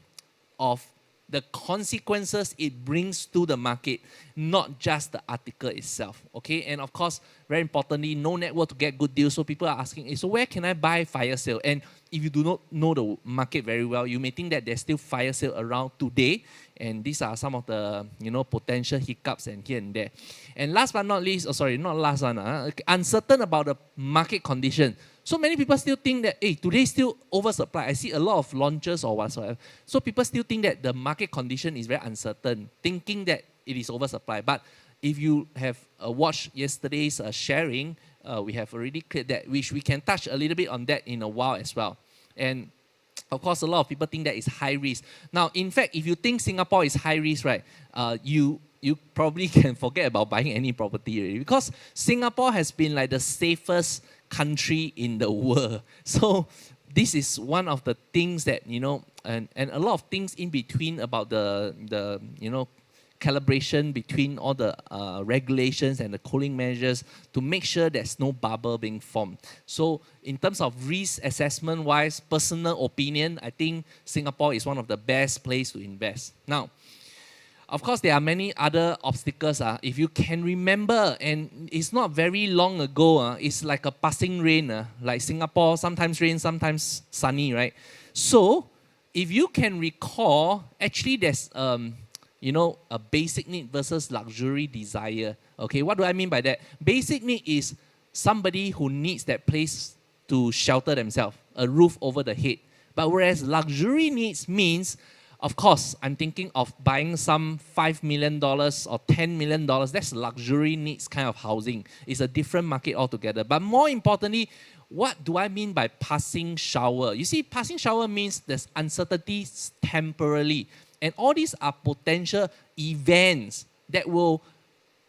of the consequences it brings to the market, not just the article itself. Okay, and of course, very importantly, no network to get good deals. So people are asking, hey, so where can I buy fire sale? And if you do not know the market very well, you may think that there's still fire sale around today. And these are some of the potential hiccups and here and there. And last but not least, not last one, uncertain about the market condition. So many people still think that, hey, today still oversupply. I see a lot of launches or whatsoever. So people still think that the market condition is very uncertain, thinking that it is oversupply. But if you have watched yesterday's sharing, we have already cleared that, which we can touch a little bit on that in a while as well. And of course, a lot of people think that it's high risk. Now, in fact, if you think Singapore is high risk, right, you probably can forget about buying any property already, because Singapore has been like the safest country in the world. So this is one of the things that, and a lot of things in between about the calibration between all the regulations and the cooling measures to make sure there's no bubble being formed. So in terms of risk assessment wise, personal opinion, I think Singapore is one of the best places to invest. Now, of course, there are many other obstacles. If you can remember, and it's not very long ago, it's like a passing rain. Like Singapore, sometimes rain, sometimes sunny, right? So, if you can recall, actually there's, a basic need versus luxury desire. Okay, what do I mean by that? Basic need is somebody who needs that place to shelter themselves, a roof over the head. But whereas luxury needs means, of course, I'm thinking of buying some $5 million or $10 million. That's luxury needs kind of housing. It's a different market altogether. But more importantly, what do I mean by passing shower? You see, passing shower means there's uncertainty temporarily. And all these are potential events that will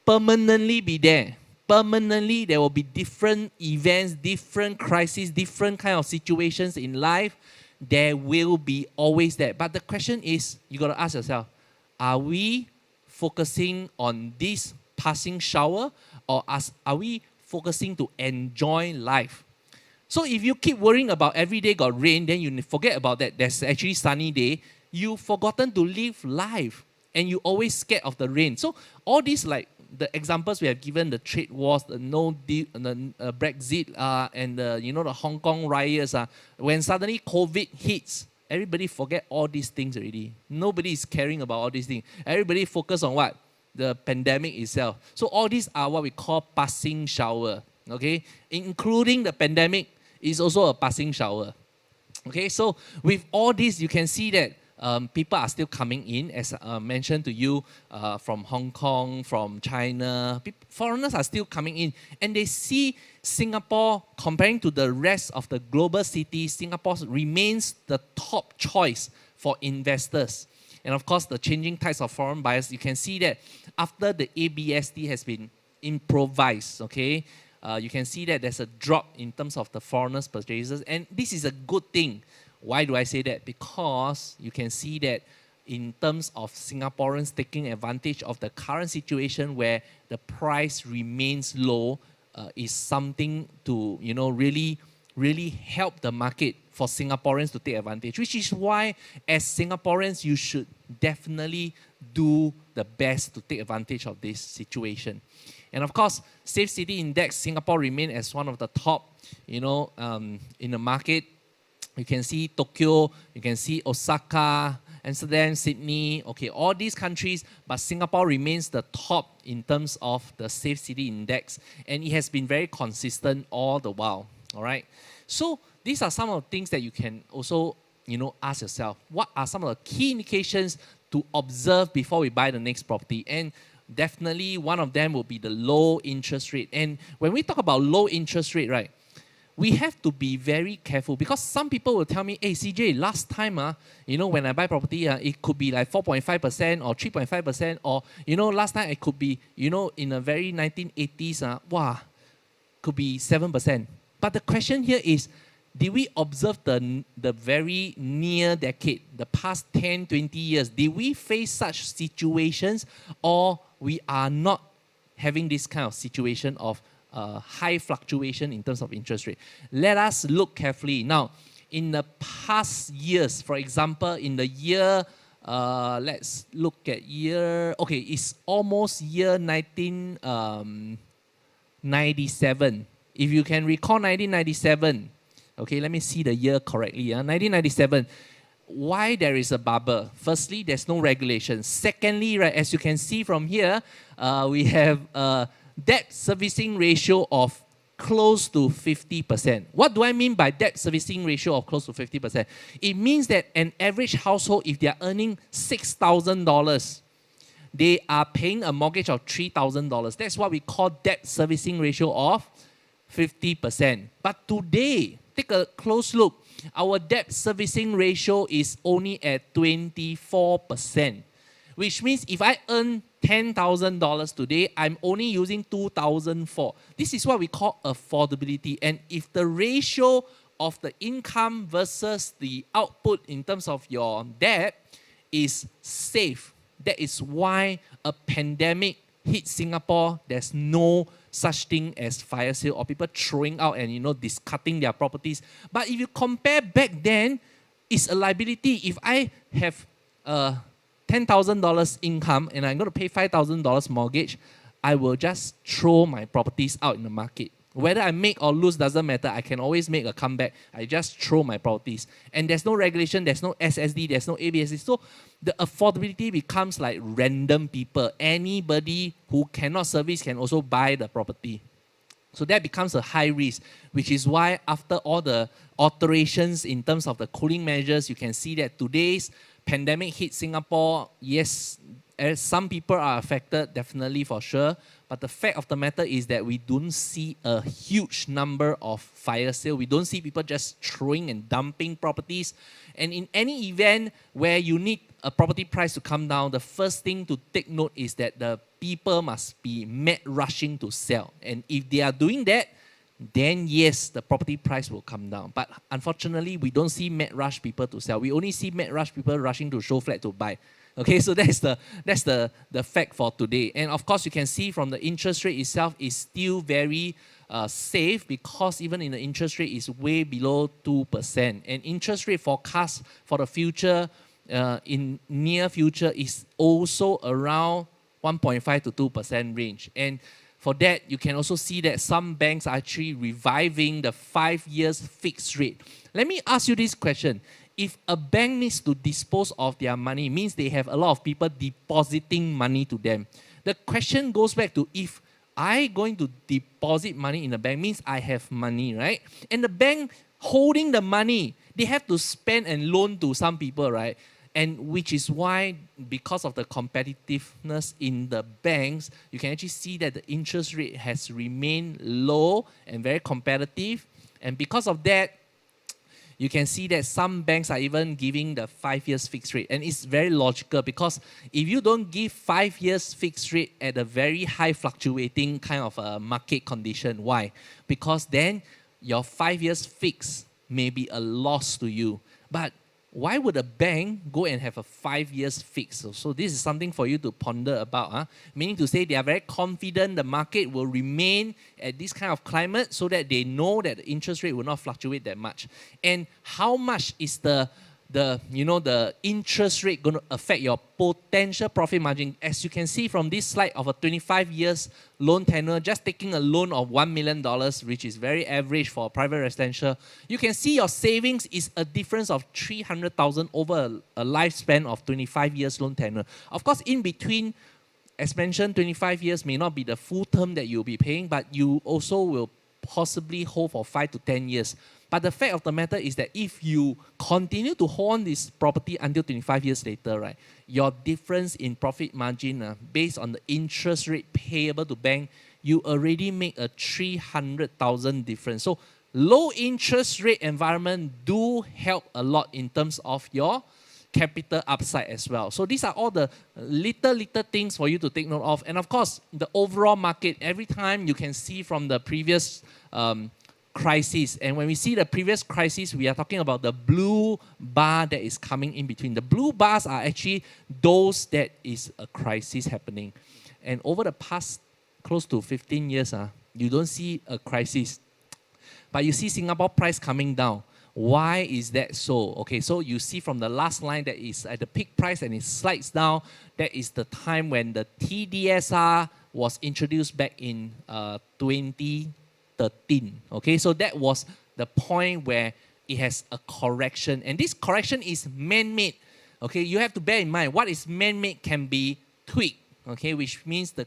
permanently be there. Permanently, there will be different events, different crises, different kind of situations in life. There will be always that. But the question is, you got to ask yourself, are we focusing on this passing shower, or are we focusing to enjoy life? So if you keep worrying about every day got rain, then you forget about that there's actually sunny day, you've forgotten to live life, and you always scared of the rain. So all these, like the examples we have given, the trade wars, the no deal, the Brexit, and the Hong Kong riots, when suddenly COVID hits, everybody forget all these things already. Nobody is caring about all these things. Everybody focus on what? The pandemic itself. So all these are what we call passing shower. Okay, including the pandemic is also a passing shower. Okay, so with all this, you can see that people are still coming in, as mentioned to you, from Hong Kong, from China. Foreigners are still coming in, and they see Singapore, comparing to the rest of the global cities, Singapore remains the top choice for investors. And of course, the changing types of foreign buyers, you can see that after the ABSD has been improvised, okay, you can see that there's a drop in terms of the foreigners' purchases, and this is a good thing. Why do I say that? Because you can see that in terms of Singaporeans taking advantage of the current situation where the price remains low, is something to really help the market for Singaporeans to take advantage. Which is why, as Singaporeans, you should definitely do the best to take advantage of this situation. And of course, Safe City Index, Singapore remains as one of the top, in the market. You can see Tokyo, you can see Osaka, Amsterdam, Sydney, okay, all these countries, but Singapore remains the top in terms of the Safe City Index, and it has been very consistent all the while, all right? So these are some of the things that you can also, ask yourself, what are some of the key indications to observe before we buy the next property? And definitely one of them will be the low interest rate. And when we talk about low interest rate, right, we have to be very careful, because some people will tell me, hey, CJ, last time, when I buy property, it could be like 4.5% or 3.5%, or, last time it could be, in a very 1980s, could be 7%. But the question here is, did we observe the very near decade, the past 10, 20 years? Did we face such situations, or we are not having this kind of situation of high fluctuation in terms of interest rate? Let us look carefully. Now, in the past years, for example, in the year, let's look at year, okay, it's almost year 1997. If you can recall 1997, okay, let me see the year correctly. 1997, why there is a bubble? Firstly, there's no regulation. Secondly, right, as you can see from here, we have debt servicing ratio of close to 50%. What do I mean by debt servicing ratio of close to 50%? It means that an average household, if they are earning $6,000, they are paying a mortgage of $3,000. That's what we call debt servicing ratio of 50%. But today, take a close look. Our debt servicing ratio is only at 24%, which means if I earn $10,000 today, I'm only using $2,004. This is what we call affordability. And if the ratio of the income versus the output in terms of your debt is safe, That is why a pandemic hit Singapore. There's no such thing as fire sale or people throwing out and discarding their properties. But if you compare back then, it's a liability. If I have $10,000 income and I'm going to pay $5,000 mortgage, I will just throw my properties out in the market. Whether I make or lose doesn't matter. I can always make a comeback. I just throw my properties. And there's no regulation, there's no SSD, there's no ABSD. So the affordability becomes like random people. Anybody who cannot service can also buy the property. So that becomes a high risk, which is why after all the alterations in terms of the cooling measures, you can see that today's pandemic hit Singapore. Yes, some people are affected, definitely for sure. But the fact of the matter is that we don't see a huge number of fire sale. We don't see people just throwing and dumping properties. And in any event where you need a property price to come down, the first thing to take note is that the people must be mad rushing to sell. And if they are doing that, then yes, the property price will come down. But unfortunately, we don't see mad rush people to sell. We only see mad rush people rushing to show flat to buy. Okay, so that's the fact for today. And of course, you can see from the interest rate itself is still very safe, because even in the interest rate is way below 2%. And interest rate forecast for the future, in near future, is also around 1.5 to 2% range. And for that, you can also see that some banks are actually reviving the 5 years fixed rate. Let me ask you this question. If a bank needs to dispose of their money, means they have a lot of people depositing money to them. The question goes back to, if I going to deposit money in the bank, means I have money, right? And the bank holding the money, they have to spend and loan to some people, right? And which is why, because of the competitiveness in the banks, you can actually see that the interest rate has remained low and very competitive. And because of that, you can see that some banks are even giving the 5 years fixed rate. And it's very logical, because if you don't give 5 years fixed rate at a very high fluctuating kind of a market condition, why? Because then your 5 years fixed may be a loss to you. But why would a bank go and have a 5 years fix? So this is something for you to ponder about. Meaning to say, they are very confident the market will remain at this kind of climate, so that they know that the interest rate will not fluctuate that much. And how much is the interest rate going to affect your potential profit margin? As you can see from this slide of a 25 years loan tenure, just taking a loan of $1 million, which is very average for private residential, you can see your savings is a difference of $300,000 over a lifespan of 25 years loan tenure. Of course, in between, as mentioned, 25 years may not be the full term that you'll be paying, but you also will possibly hold for 5 to 10 years. But the fact of the matter is that if you continue to hold on this property until 25 years later, right, your difference in profit margin based on the interest rate payable to bank, you already make a 300,000 difference. So low interest rate environment do help a lot in terms of your capital upside as well. So these are all the little things for you to take note of. And of course, the overall market, every time you can see from the previous crisis. And when we see the previous crisis, we are talking about the blue bar that is coming in between. The blue bars are actually those that is a crisis happening. And over the past close to 15 years, you don't see a crisis. But you see Singapore price coming down. Why is that so? Okay, so you see from the last line that is at the peak price and it slides down. That is the time when the TDSR was introduced back in 2013. Okay, so that was the point where it has a correction, and this correction is man-made. Okay, you have to bear in mind what is man-made can be tweaked. Okay, which means the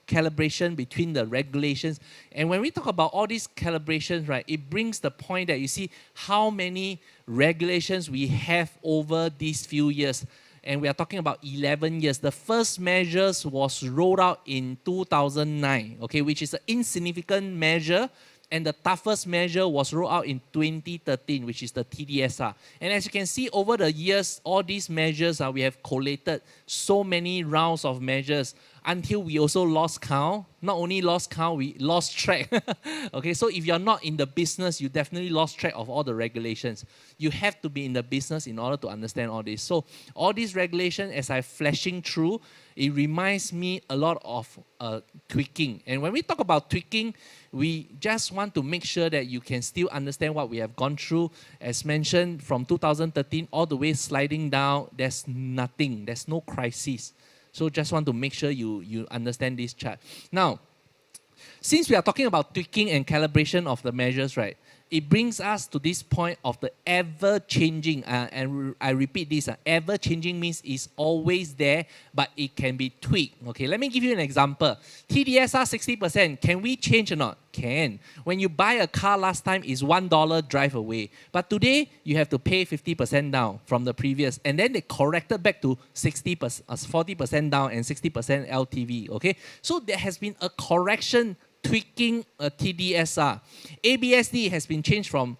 calibration between the regulations. And when we talk about all these calibrations, right, it brings the point that you see how many regulations we have over these few years. And we are talking about 11 years. The first measures was rolled out in 2009, okay, which is an insignificant measure. And the toughest measure was rolled out in 2013, which is the TDSR. And as you can see, over the years, all these measures, we have collated so many rounds of measures. until we also lost count. Not only lost count, we lost track. Okay, so if you're not in the business, you definitely lost track of all the regulations. You have to be in the business in order to understand all this. So all these regulations, as I'm flashing through, it reminds me a lot of tweaking. And when we talk about tweaking, we just want to make sure that you can still understand what we have gone through. As mentioned, from 2013 all the way sliding down, there's nothing, there's no crisis. So just want to make sure you understand this chart. Now, since we are talking about tweaking and calibration of the measures, right, it brings us to this point of the ever-changing, and I repeat this, ever-changing means it's always there, but it can be tweaked. Okay, let me give you an example. TDSR 60%, can we change or not? Can. When you buy a car last time, it's $1 drive away. But today, you have to pay 50% down from the previous. And then they corrected back to 60%, 40% down and 60% LTV. Okay, so there has been a correction tweaking a TDSR. ABSD has been changed from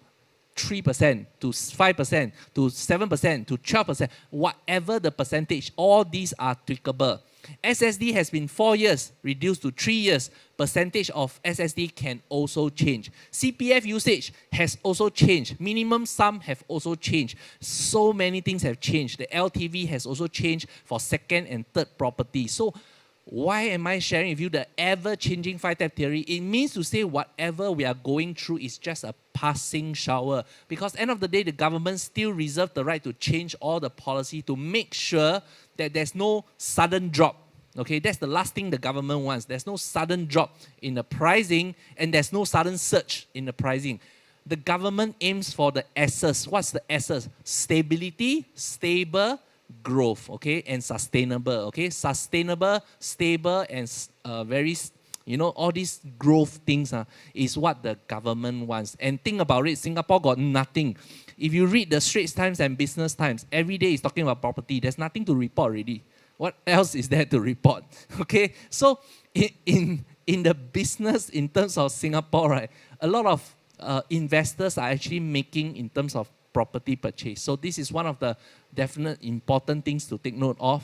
3% to 5% to 7% to 12%. Whatever the percentage, all these are tweakable. SSD has been 4 years, reduced to 3 years. Percentage of SSD can also change. CPF usage has also changed. Minimum sum have also changed. So many things have changed. The LTV has also changed for second and third property. So why am I sharing with you the ever-changing 5-step theory? It means to say whatever we are going through is just a passing shower. Because end of the day, the government still reserves the right to change all the policy to make sure that there's no sudden drop. Okay, that's the last thing the government wants. There's no sudden drop in the pricing and there's no sudden surge in the pricing. The government aims for the S's. What's the S's? Stability, stable, growth, okay, and sustainable, okay, sustainable, stable, and very, all these growth things is what the government wants. And think about it, Singapore got nothing. If you read the Straits Times and Business Times, every day is talking about property. There's nothing to report already. What else is there to report? Okay, so in the business, in terms of Singapore, right, a lot of investors are actually making in terms of property purchase. So this is one of the definite important things to take note of.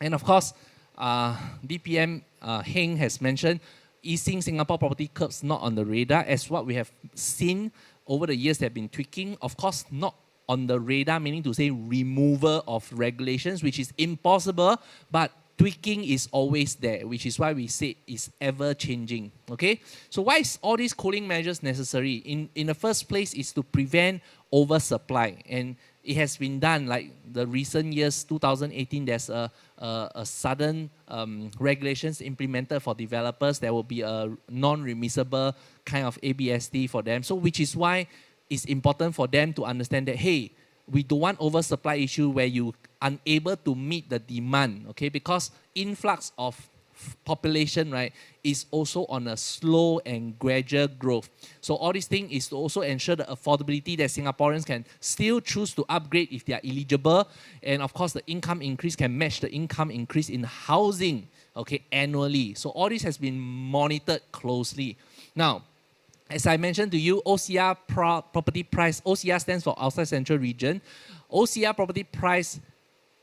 And of course, DPM Heng has mentioned easing Singapore property curbs not on the radar, as what we have seen over the years. They've been tweaking. Of course, not on the radar, meaning to say removal of regulations, which is impossible, but tweaking is always there, which is why we say it's ever changing. Okay, so why is all these cooling measures necessary? In the first place, is to prevent oversupply, and it has been done. Like the recent years, 2018, there's a sudden regulations implemented for developers. There will be a non-remissible kind of ABSD for them. So which is why it's important for them to understand that, hey, we don't want oversupply issue where you unable to meet the demand, okay? Because influx of population, right, is also on a slow and gradual growth. So all these things is to also ensure the affordability that Singaporeans can still choose to upgrade if they are eligible. And of course, the income increase can match the income increase in housing, okay, annually. So all this has been monitored closely. Now, as I mentioned to you, OCR property price, OCR stands for Outside Central Region. OCR property price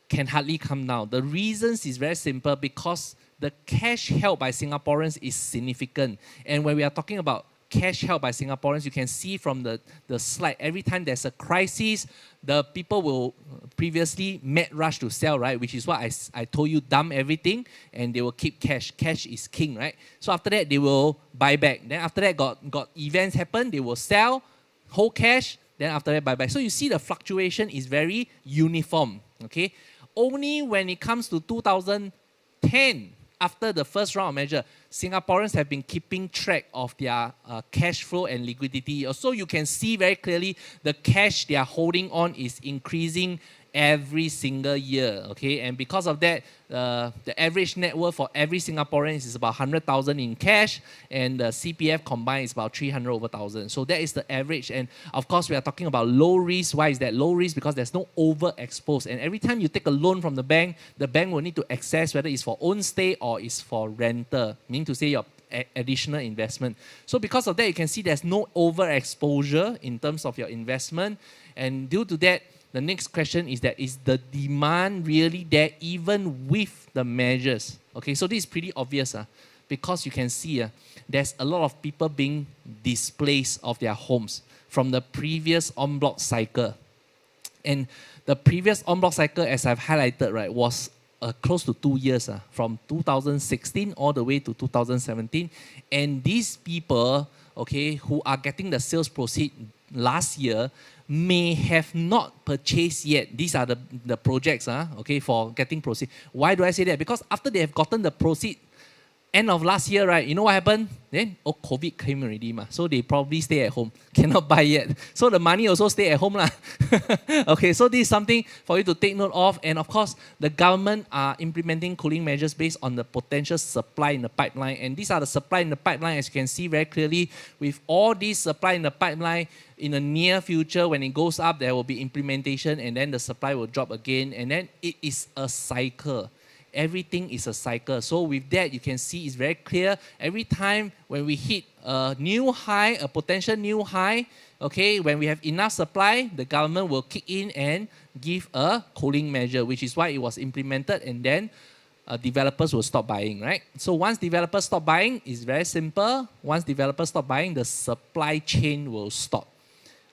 can hardly come down. The reasons is very simple, because the cash held by Singaporeans is significant. And when we are talking about cash held by Singaporeans, you can see from the slide, every time there's a crisis, the people will previously mad rush to sell, right? Which is what I told you, dump everything and they will keep cash. Cash is king, right? So after that, they will buy back. Then after that, got events happen, they will sell, hold cash, then after that, buy back. So you see the fluctuation is very uniform, okay? Only when it comes to 2010, after the first round of measure, Singaporeans have been keeping track of their cash flow and liquidity. So you can see very clearly the cash they are holding on is increasing every single year, okay? And because of that, the average net worth for every Singaporean is about 100,000 in cash, and the CPF combined is about 300 over 1,000. So that is the average. And of course, we are talking about low risk. Why is that low risk? Because there's no overexposed. And every time you take a loan from the bank will need to assess whether it's for own stay or it's for rental, meaning to say your additional investment. So because of that, you can see there's no overexposure in terms of your investment. And due to that, the next question is that, is the demand really there even with the measures? Okay, so this is pretty obvious because you can see there's a lot of people being displaced of their homes from the previous en bloc cycle. And the previous en bloc cycle, as I've highlighted, right, was close to 2 years, from 2016 all the way to 2017. And these people, okay, who are getting the sales proceed last year may have not purchased yet. These are the projects, okay, for getting proceed. Why do I say that? Because after they have gotten the proceed, end of last year, right, you know what happened? Then, COVID came already, so they probably stay at home, cannot buy yet. So the money also stay at home. Okay, so this is something for you to take note of. And of course, the government are implementing cooling measures based on the potential supply in the pipeline. And these are the supply in the pipeline, as you can see very clearly. With all this supply in the pipeline, in the near future, when it goes up, there will be implementation, and then the supply will drop again. And then it is a cycle. Everything is a cycle. So with that, you can see it's very clear. Every time when we hit a new high, a potential new high, okay, when we have enough supply, the government will kick in and give a cooling measure, which is why it was implemented, and then developers will stop buying, right? So once developers stop buying, it's very simple. Once developers stop buying, the supply chain will stop.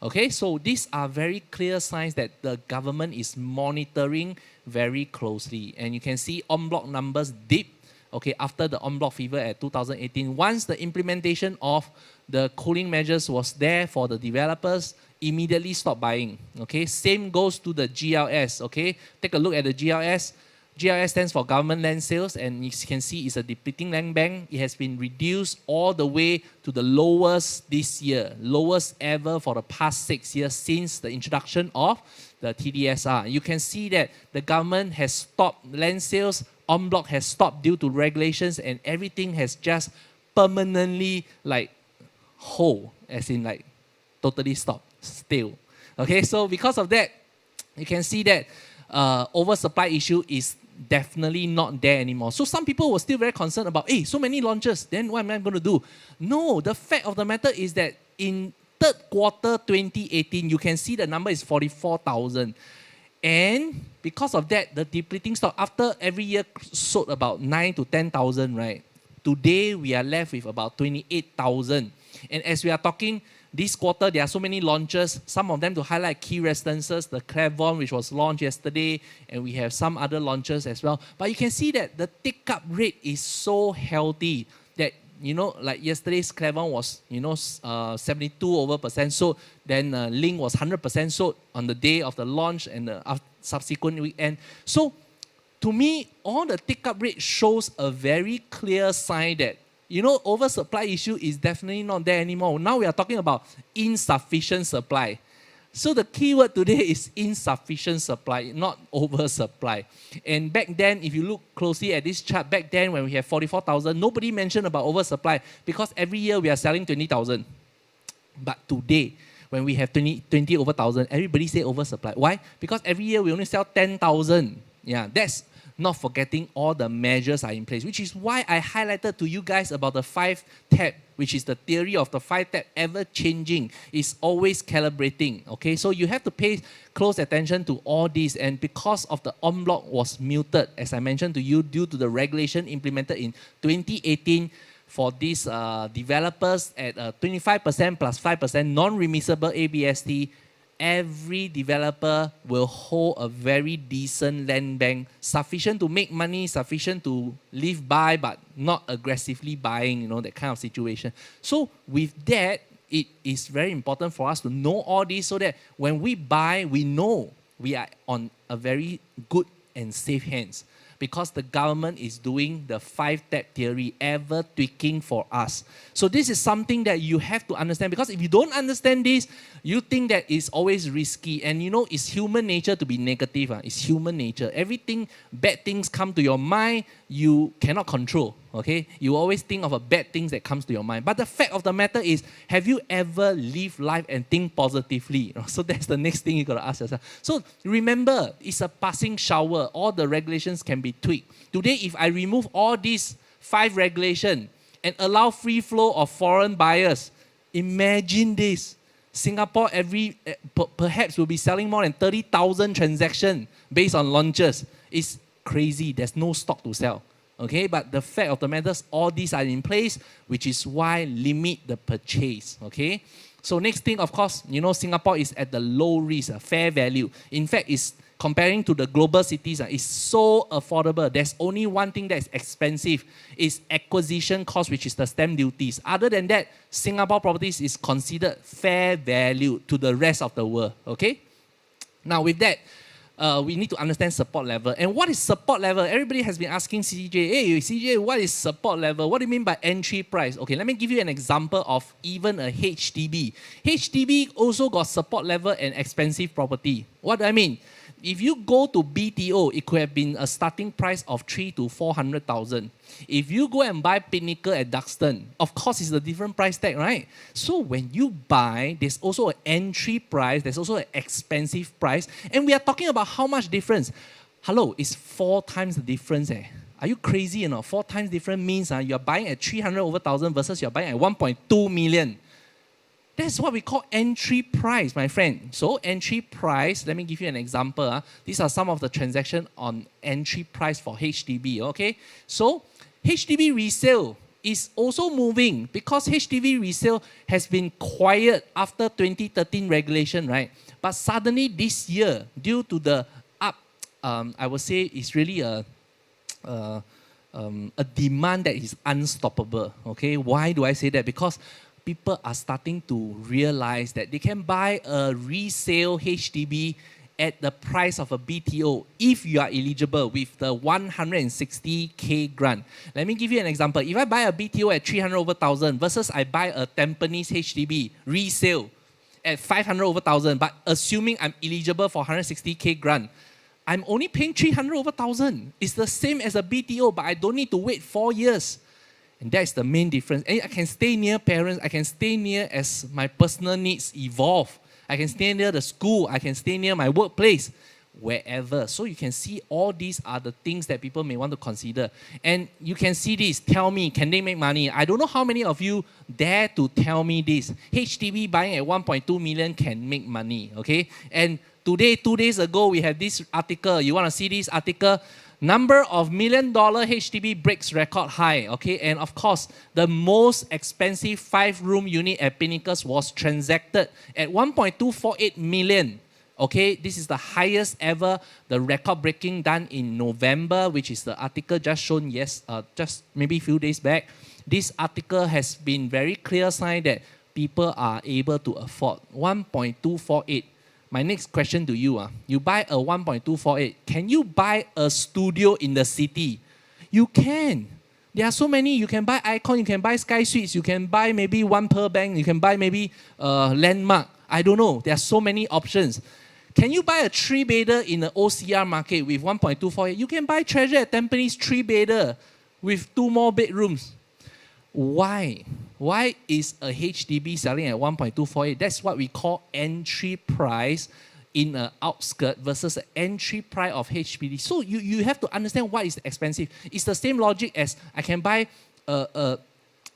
Okay, so these are very clear signs that the government is monitoring very closely. And you can see en bloc numbers dip, okay, after the en bloc fever at 2018. Once the implementation of the cooling measures was there for the developers, immediately stop buying. Okay, same goes to the GLS. Okay, take a look at the GLS. GLS stands for Government Land Sales, and you can see it's a depleting land bank. It has been reduced all the way to the lowest this year, lowest ever for the past 6 years since the introduction of the TDSR. You can see that the government has stopped land sales, en bloc has stopped due to regulations, and everything has just permanently whole, as in totally stopped, still. Okay, so because of that, you can see that oversupply issue is definitely not there anymore. So some people were still very concerned about, hey, so many launches, then what am I going to do? No, the fact of the matter is that in third quarter 2018, you can see the number is 44,000. And because of that, the depleting stock, after every year sold about 9 to 10,000, right? Today, we are left with about 28,000. And as we are talking, this quarter, there are so many launches, some of them to highlight key residences, the Clairvaunt, which was launched yesterday, and we have some other launches as well. But you can see that the take-up rate is so healthy that, like yesterday's Clairvaunt was, 72% sold, then Link was 100% sold on the day of the launch and the subsequent weekend. So, to me, all the take-up rate shows a very clear sign that oversupply issue is definitely not there anymore. Now we are talking about insufficient supply. So the key word today is insufficient supply, not oversupply. And back then, if you look closely at this chart, back then when we have 44,000, nobody mentioned about oversupply because every year we are selling 20,000. But today, when we have 20 over 1,000, everybody say oversupply. Why? Because every year we only sell 10,000. Yeah, that's not forgetting all the measures are in place, which is why I highlighted to you guys about the 5-tab, which is the theory of the 5-tab ever changing, is always calibrating. Okay, so you have to pay close attention to all this, and because of the en bloc was muted, as I mentioned to you, due to the regulation implemented in 2018 for these developers at 25% plus 5% non-remissible ABST, every developer will hold a very decent land bank, sufficient to make money, sufficient to live by, but not aggressively buying, that kind of situation. So with that, it is very important for us to know all this so that when we buy, we know we are on a very good and safe hands, because the government is doing the 5-tab theory, ever tweaking for us. So this is something that you have to understand, because if you don't understand this, you think that it's always risky. And it's human nature to be negative. It's human nature. Everything, bad things come to your mind, you cannot control. Okay? You always think of a bad things that comes to your mind. But the fact of the matter is, have you ever lived life and think positively? So that's the next thing you got to ask yourself. So remember, it's a passing shower. All the regulations can be tweaked. Today, if I remove all these 5 regulations and allow free flow of foreign buyers, imagine this. Singapore perhaps will be selling more than 30,000 transactions based on launches. It's crazy. There's no stock to sell. Okay, but the fact of the matter is all these are in place, which is why limit the purchase. Okay, so next thing, of course, you know, Singapore is at the low risk, fair value. In fact, it's comparing to the global cities, it's so affordable. There's only one thing that is expensive, is acquisition cost, which is the stamp duties. Other than that, Singapore properties is considered fair value to the rest of the world. Okay, now with that, we need to understand support level. And what is support level? Everybody has been asking CJ, hey, CJ, what is support level? What do you mean by entry price? Okay, let me give you an example of even a HDB. HDB also got support level and expensive property. What do I mean? If you go to BTO, it could have been a starting price of 300,000 to 400,000. If you go and buy Pinnacle at Duxton, of course it's a different price tag, right? So when you buy, there's also an entry price, there's also an expensive price, and we are talking about how much difference? Hello, it's 4 times the difference. Are you crazy? You know, 4 times difference means you're buying at 300,000 versus you're buying at 1.2 million. That's what we call entry price, my friend. So entry price, let me give you an example. These are some of the transactions on entry price for HDB, okay? So HDB resale is also moving because HDB resale has been quiet after 2013 regulation, right? But suddenly this year, due to the I would say it's really a demand that is unstoppable, okay? Why do I say that? Because people are starting to realize that they can buy a resale HDB at the price of a BTO if you are eligible with the 160K grant. Let me give you an example. If I buy a BTO at 300,000 versus I buy a Tampines HDB resale at 500,000, but assuming I'm eligible for 160K grant, I'm only paying 300,000. It's the same as a BTO, but I don't need to wait 4 years. And that's the main difference. And I can stay near parents. I can stay near as my personal needs evolve. I can stay near the school. I can stay near my workplace, wherever. So you can see all these are the things that people may want to consider. And you can see this. Tell me, can they make money? I don't know how many of you dare to tell me this. HDB buying at 1.2 million can make money, okay? And today, 2 days ago, we have this article. You want to see this article? Number of $1 million HDB breaks record high, okay? And of course, the most expensive 5-room unit at Pinnacles was transacted at 1.248 million. Okay, this is the highest ever, the record breaking done in November, which is the article just shown just maybe a few days back. This article has been very clear sign that people are able to afford 1.248. My next question to you, you buy a 1.248, can you buy a studio in the city? You can. There are so many. You can buy Icon, you can buy Sky Suites, you can buy maybe One Pearl Bank, you can buy maybe Landmark. I don't know. There are so many options. Can you buy a 3-bedder in the OCR market with 1.248? You can buy Treasure at Tampines 3-bedder with 2 more bedrooms. Why? Why is a HDB selling at 1.248? That's what we call entry price in an outskirt versus an entry price of HDB. So you have to understand what is expensive. It's the same logic as I can buy a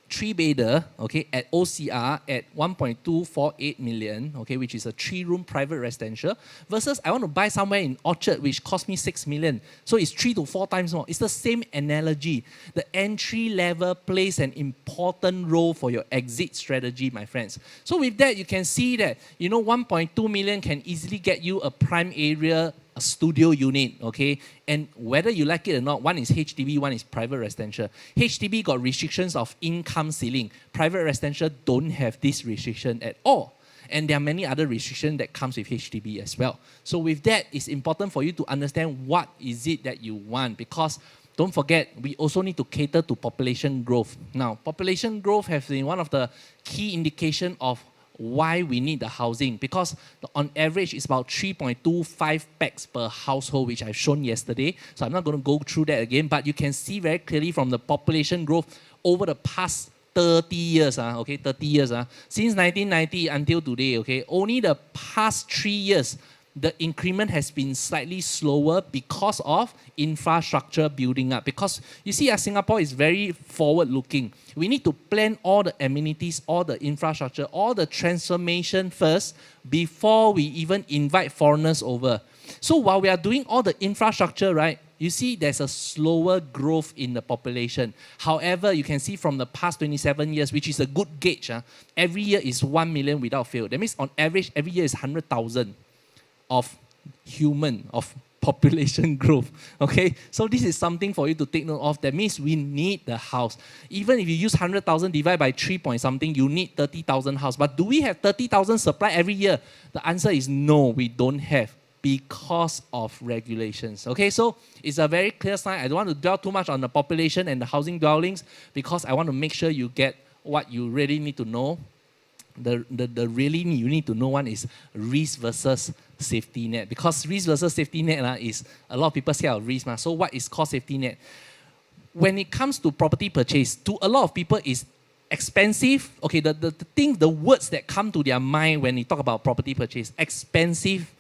3-bedder, okay, at OCR at 1.248 million, okay, which is a 3-room private residential, versus I want to buy somewhere in Orchard, which cost me 6 million. So it's 3 to 4 times more. It's the same analogy. The entry level plays an important role for your exit strategy, my friends. So with that, you can see that, 1.2 million can easily get you a prime area, a studio unit, okay? And whether you like it or not, one is HDB, one is private residential. HDB got restrictions of income ceiling. Private residential don't have this restriction at all. And there are many other restrictions that comes with HDB as well. So with that, it's important for you to understand what is it that you want, because don't forget, we also need to cater to population growth. Now, population growth has been one of the key indications of why we need the housing, because on average it's about 3.25 packs per household, which I've shown yesterday. So I'm not going to go through that again, but you can see very clearly from the population growth over the past 30 years, 30 years, since 1990 until today, okay, only the past 3 years, the increment has been slightly slower because of infrastructure building up. Because you see, Singapore is very forward-looking. We need to plan all the amenities, all the infrastructure, all the transformation first before we even invite foreigners over. So while we are doing all the infrastructure, right, you see there's a slower growth in the population. However, you can see from the past 27 years, which is a good gauge, every year is 1 million without fail. That means on average, every year is 100,000 of population growth. Okay, so this is something for you to take note of. That means we need the house. Even if you use 100,000 divided by 3 point something, you need 30,000 house. But do we have 30,000 supply every year? The answer is no, we don't have, because of regulations. Okay, so it's a very clear sign. I don't want to dwell too much on the population and the housing dwellings, because I want to make sure you get what you really need to know. The really you need to know one is risk versus safety net, because risk versus safety net is a lot of people say risk. So what is called safety net? When it comes to property purchase, to a lot of people is expensive. Okay, the words that come to their mind when you talk about property purchase: expensive,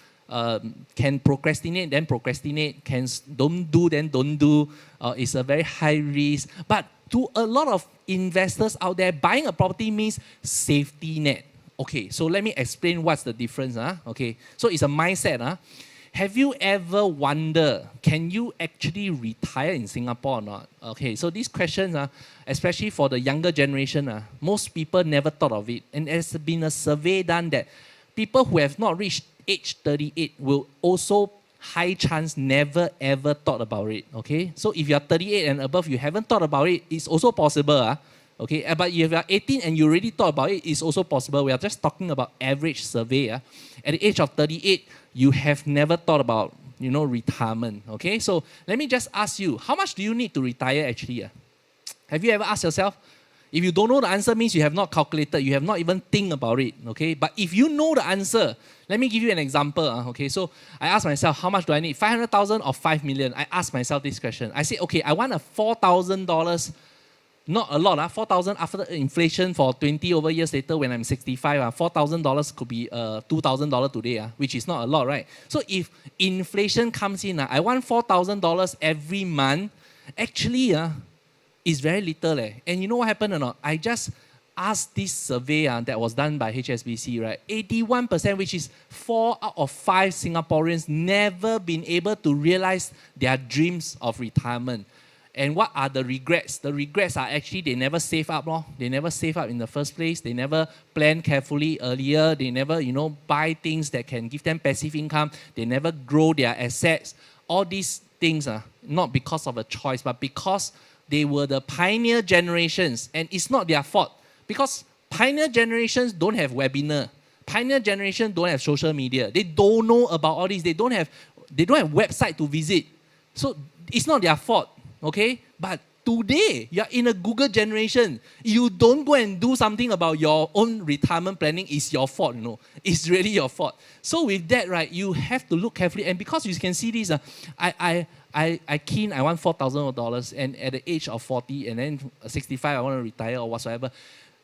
can procrastinate, then procrastinate, can don't do, then don't do. It's a very high risk. But to a lot of investors out there, buying a property means safety net. Okay, so let me explain what's the difference. Okay, so it's a mindset. Have you ever wondered, can you actually retire in Singapore or not? Okay, so these questions, especially for the younger generation, most people never thought of it. And there's been a survey done that people who have not reached age 38 will also high chance never ever thought about it. Okay, so if you're 38 and above, you haven't thought about it, it's also possible. Okay, but if you're 18 and you already thought about it, it's also possible. We are just talking about average survey. At the age of 38, you have never thought about, retirement. Okay, so let me just ask you, how much do you need to retire actually? Have you ever asked yourself? If you don't know the answer, means you have not calculated, you have not even think about it. Okay, but if you know the answer, let me give you an example. Okay, so I ask myself, how much do I need? 500,000 or 5 million? I ask myself this question. I say, okay, I want a $4,000. Not a lot, 4,000 after inflation for 20 over years later when I'm 65, $4,000 could be $2,000 today, which is not a lot, right? So if inflation comes in, I want $4,000 every month, actually, it's very little. And you know what happened or not? I just asked this survey that was done by HSBC, right? 81%, which is 4 out of 5 Singaporeans, never been able to realize their dreams of retirement. And what are the regrets? The regrets are actually they never save up. They never save up in the first place. They never plan carefully earlier. They never, buy things that can give them passive income. They never grow their assets. All these things are not because of a choice, but because they were the pioneer generations. And it's not their fault. Because pioneer generations don't have webinar. Pioneer generation don't have social media. They don't know about all this. They don't have website to visit. So it's not their fault. Okay, but today you're in a Google generation. You don't go and do something about your own retirement planning. It's your fault, It's really your fault. So with that, right, you have to look carefully. And because you can see this, I want $4,000, and at the age of 40 and then 65, I want to retire or whatsoever.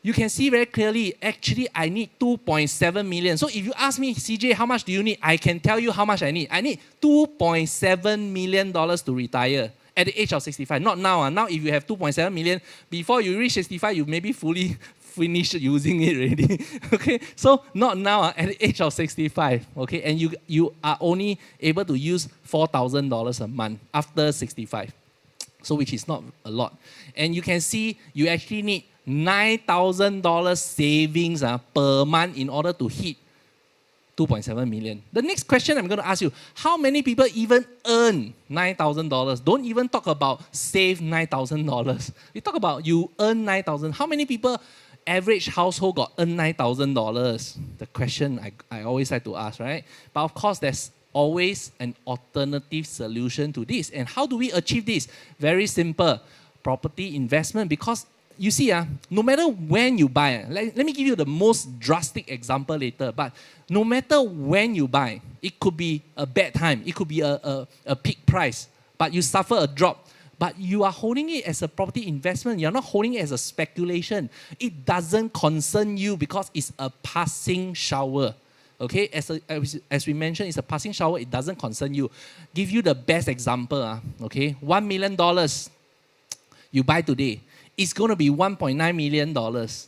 You can see very clearly, actually, I need 2.7 million. So if you ask me, CJ, how much do you need? I can tell you how much I need. I need $2.7 million to retire. At the age of 65, not now. Now, if you have 2.7 million, before you reach 65, you maybe fully finished using it already. Okay, so not now. At the age of 65, okay, and you are only able to use $4,000 a month after 65, so which is not a lot. And you can see you actually need $9,000 savings per month in order to hit 2.7 million. The next question I'm going to ask you, how many people even earn $9,000? Don't even talk about save $9,000. We talk about you earn $9,000. How many people, average household, got earn $9,000? The question I always like to ask, right? But of course, there's always an alternative solution to this. And how do we achieve this? Very simple. Property investment, because you see, no matter when you buy, let me give you the most drastic example later, but no matter when you buy, it could be a bad time, it could be a peak price, but you suffer a drop. But you are holding it as a property investment. You're not holding it as a speculation. It doesn't concern you because it's a passing shower. Okay, as we mentioned, it's a passing shower. It doesn't concern you. Give you the best example. Okay, $1 million you buy today. It's going to be $1.9 million.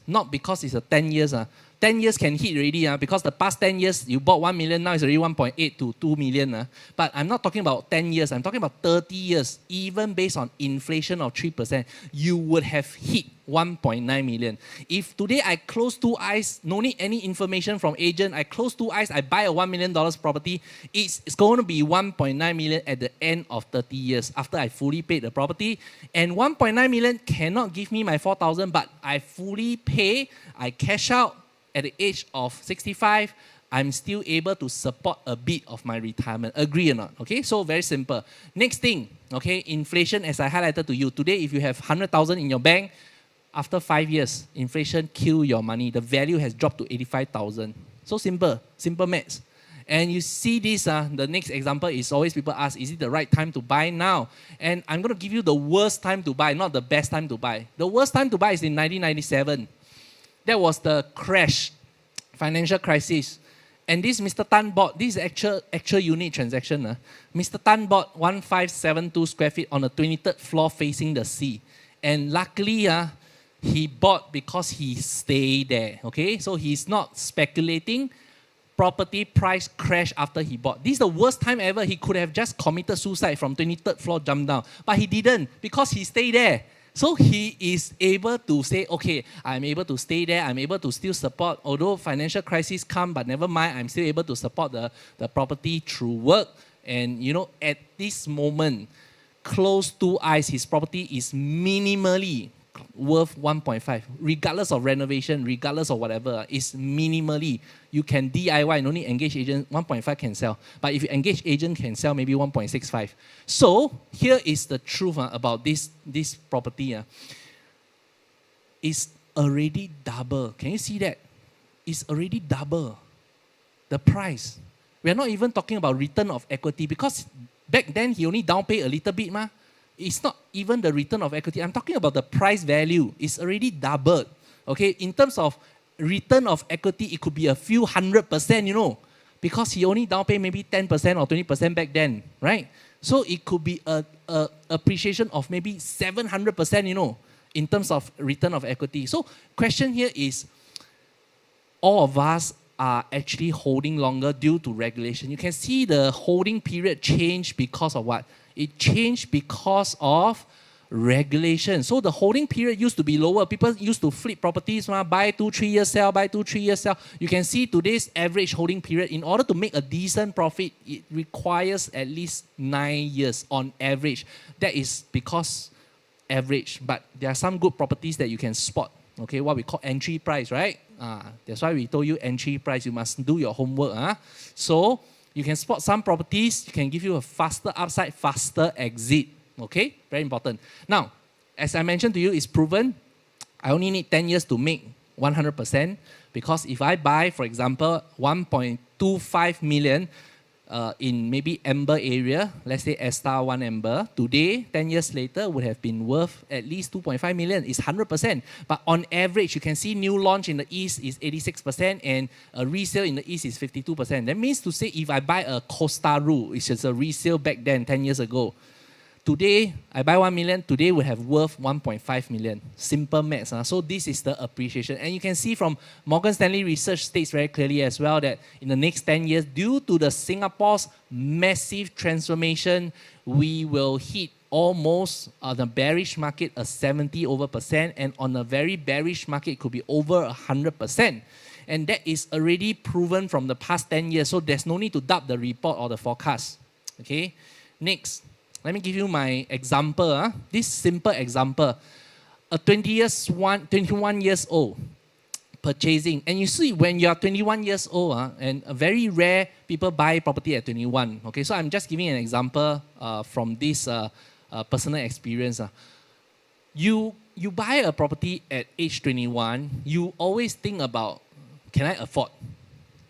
Not because it's a 10 years. 10 years can hit already, because the past 10 years, you bought 1 million, now it's already 1.8 to 2 million. But I'm not talking about 10 years, I'm talking about 30 years. Even based on inflation of 3%, you would have hit 1.9 million. If today I close two eyes, no need any information from agent, I close two eyes, I buy a $1 million property, it's going to be 1.9 million at the end of 30 years after I fully paid the property. And 1.9 million cannot give me my 4,000, but I fully pay, I cash out at the age of 65, I'm still able to support a bit of my retirement. Agree or not? Okay, so very simple. Next thing, okay, inflation, as I highlighted to you. Today, if you have 100,000 in your bank, after 5 years, inflation kill your money. The value has dropped to 85,000. So simple maths. And you see this, the next example is always people ask, is it the right time to buy now? And I'm going to give you the worst time to buy, not the best time to buy. The worst time to buy is in 1997. That was the crash, financial crisis. And this Mr. Tan bought, this is actual unit transaction. Mr. Tan bought 1572 square feet on the 23rd floor facing the sea. And luckily, he bought because he stayed there. Okay, so he's not speculating. Property price crashed after he bought. This is the worst time ever. He could have just committed suicide from 23rd floor, jumped down. But he didn't because he stayed there. So he is able to say, okay, I'm able to stay there. I'm able to still support, although financial crisis come, but never mind, I'm still able to support the property through work. And you know, at this moment, close two eyes, his property is minimally worth 1.5, regardless of renovation, regardless of whatever, is minimally. You can DIY, no need engage agent, 1.5 can sell. But if you engage agent, can sell maybe 1.65. So here is the truth about this property. It's already double. Can you see that? It's already double the price. We are not even talking about return of equity because back then he only down pay a little bit. It's not even the return of equity. I'm talking about the price value. It's already doubled. Okay, in terms of return of equity, it could be a few 100%, you know, because he only down pay maybe 10% or 20% back then, right? So it could be a appreciation of maybe 700%, you know, in terms of return of equity. So question here is, all of us are actually holding longer due to regulation. You can see the holding period change because of what? It changed because of regulation. So the holding period used to be lower. People used to flip properties, buy 2-3 years, sell, buy 2-3 years, sell. You can see today's average holding period, in order to make a decent profit, it requires at least 9 years on average. That is because average, but there are some good properties that you can spot. Okay, what we call entry price, right? That's why we told you entry price. You must do your homework. So you can spot some properties. You can give you a faster upside, faster exit. Okay, very important. Now, as I mentioned to you, it's proven. I only need 10 years to make 100%, because if I buy, for example, 1.25 million in maybe Amber area, let's say Star 1 Amber, today, 10 years later, would have been worth at least 2.5 million. It's 100%. But on average, you can see new launch in the East is 86% and a resale in the East is 52%. That means to say if I buy a Costa Ru, which is a resale back then, 10 years ago, today, I buy 1 million, today would have worth 1.5 million. Simple maths. So this is the appreciation. And you can see from Morgan Stanley research states very clearly as well that in the next 10 years, due to the Singapore's massive transformation, we will hit almost on the bearish market a 70% and on a very bearish market, it could be over 100%. And that is already proven from the past 10 years. So there's no need to doubt the report or the forecast. Okay, next. Let me give you my example. This simple example. A 21 years old purchasing. And you see, when you are 21 years old, and very rare people buy property at 21. Okay, so I'm just giving an example from this personal experience. You buy a property at age 21, you always think about, can I afford?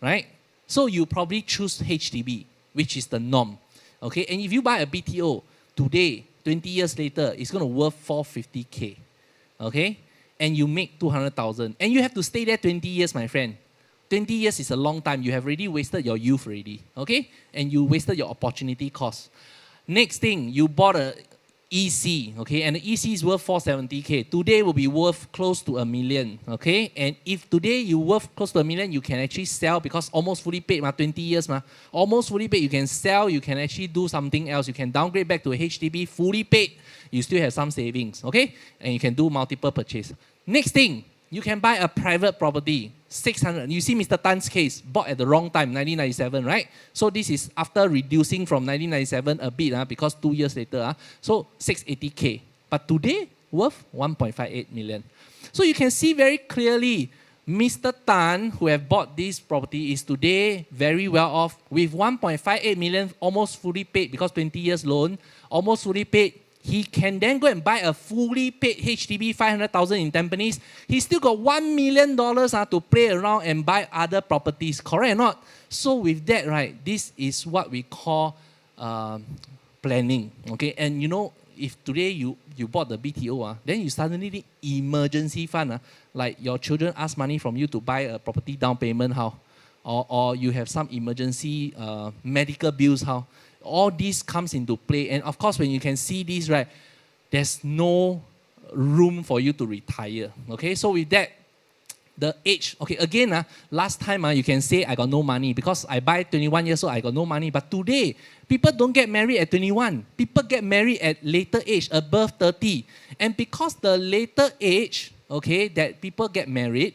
Right? So you probably choose HDB, which is the norm. Okay, and if you buy a BTO today, 20 years later, it's going to worth 450K. Okay, and you make 200,000, and you have to stay there 20 years, my friend. 20 years is a long time. You have already wasted your youth already. Okay, and you wasted your opportunity cost. Next thing, you bought EC, okay, and the EC is worth 470K. Today will be worth close to $1 million, okay? And if today you worth close to $1 million, you can actually sell because almost fully paid, 20 years, almost fully paid, you can sell, you can actually do something else. You can downgrade back to a HDB, fully paid, you still have some savings, okay? And you can do multiple purchase. Next thing, you can buy a private property, 600. You see Mr. Tan's case, bought at the wrong time, 1997, right? So this is after reducing from 1997 a bit because 2 years later. So 680K. But today, worth 1.58 million. So you can see very clearly, Mr. Tan, who have bought this property, is today very well off with 1.58 million, almost fully paid because 20 years loan, almost fully paid. He can then go and buy a fully paid HDB 500,000 in Tampines. He still got $1 million to play around and buy other properties. Correct or not? So with that, right, this is what we call planning. Okay, and you know, if today you bought the BTO, then you suddenly need emergency fund. Like your children ask money from you to buy a property down payment, how? Or you have some emergency medical bills, how? All this comes into play. And of course, when you can see this, right, there's no room for you to retire. Okay, so with that, the age, okay, again, last time you can say I got no money because I buy 21 years old, I got no money. But today, people don't get married at 21. People get married at later age, above 30. And because the later age, okay, that people get married,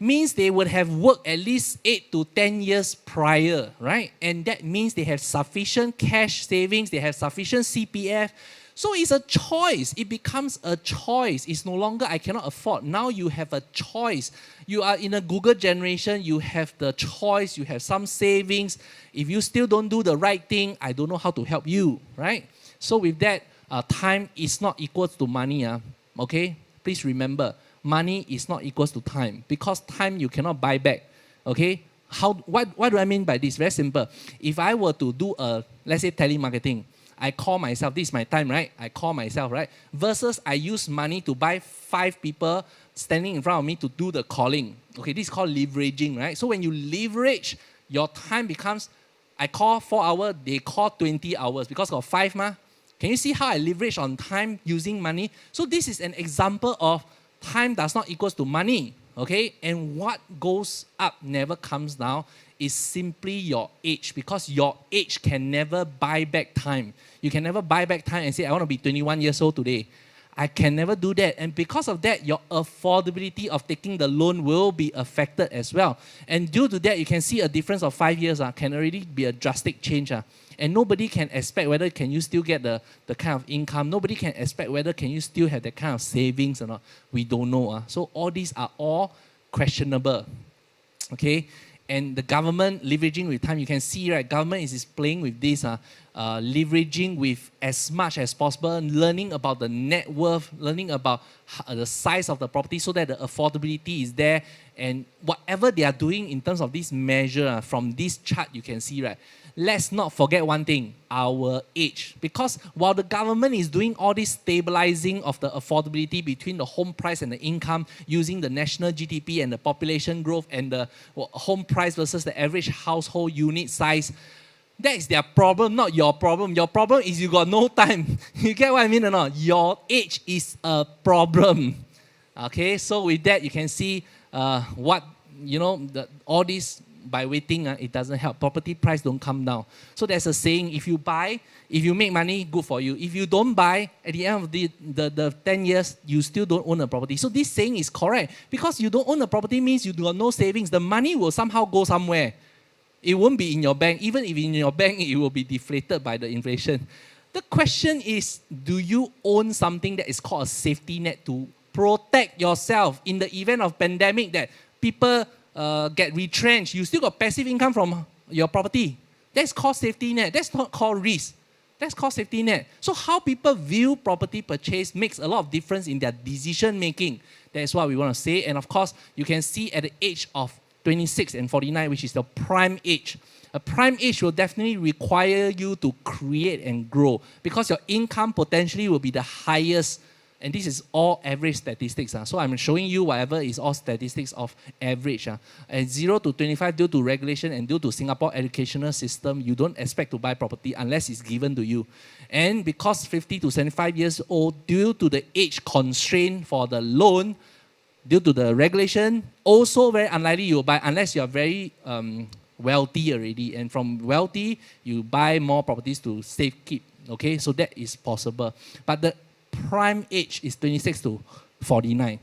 means they would have worked at least 8 to 10 years prior, right? And that means they have sufficient cash savings, they have sufficient CPF. So it's a choice. It becomes a choice. It's no longer I cannot afford. Now you have a choice. You are in a Google generation, you have the choice, you have some savings. If you still don't do the right thing, I don't know how to help you, right? So with that, time is not equal to money, okay? Please remember, money is not equal to time because time you cannot buy back, okay? What do I mean by this? Very simple. If I were to do let's say telemarketing, I call myself, this is my time, right? I call myself, right? Versus I use money to buy 5 people standing in front of me to do the calling. Okay, this is called leveraging, right? So when you leverage, your time becomes, I call 4 hours, they call 20 hours because got 5 Can you see how I leverage on time using money? So this is an example of time does not equal to money, okay? And what goes up never comes down is simply your age because your age can never buy back time. You can never buy back time and say, I want to be 21 years old today. I can never do that. And because of that, your affordability of taking the loan will be affected as well. And due to that, you can see a difference of 5 years can already be a drastic change. And nobody can expect whether can you still get the kind of income. Nobody can expect whether can you still have that kind of savings or not. We don't know. So all these are all questionable. Okay? And the government leveraging with time, you can see, right, government is playing with this, leveraging with as much as possible, learning about the net worth, learning about the size of the property so that the affordability is there. And whatever they are doing in terms of this measure, from this chart you can see, right, let's not forget one thing, our age. Because while the government is doing all this stabilizing of the affordability between the home price and the income using the national GDP and the population growth and the home price versus the average household unit size, that is their problem, not your problem. Your problem is you got no time. You get what I mean or not? Your age is a problem. Okay, so with that, you can see all this. By waiting, it doesn't help. Property price don't come down. So there's a saying, if you buy, if you make money, good for you. If you don't buy, at the end of the 10 years, you still don't own a property. So this saying is correct. Because you don't own a property means you got no savings. The money will somehow go somewhere. It won't be in your bank. Even if in your bank, it will be deflated by the inflation. The question is, do you own something that is called a safety net to protect yourself in the event of pandemic that people get retrenched, you still got passive income from your property. That's called safety net. That's not called risk. That's called safety net. So how people view property purchase makes a lot of difference in their decision making. That's what we want to say. And of course, you can see at the age of 26 and 49, which is the prime age. A prime age will definitely require you to create and grow because your income potentially will be the highest And this is all average statistics. So I'm showing you whatever is all statistics of average. And 0 to 25, due to regulation and due to Singapore educational system, you don't expect to buy property unless it's given to you. And because 50 to 75 years old, due to the age constraint for the loan, due to the regulation, also very unlikely you'll buy unless you're very wealthy already. And from wealthy, you buy more properties to save keep. Okay, so that is possible. But the prime age is 26 to 49.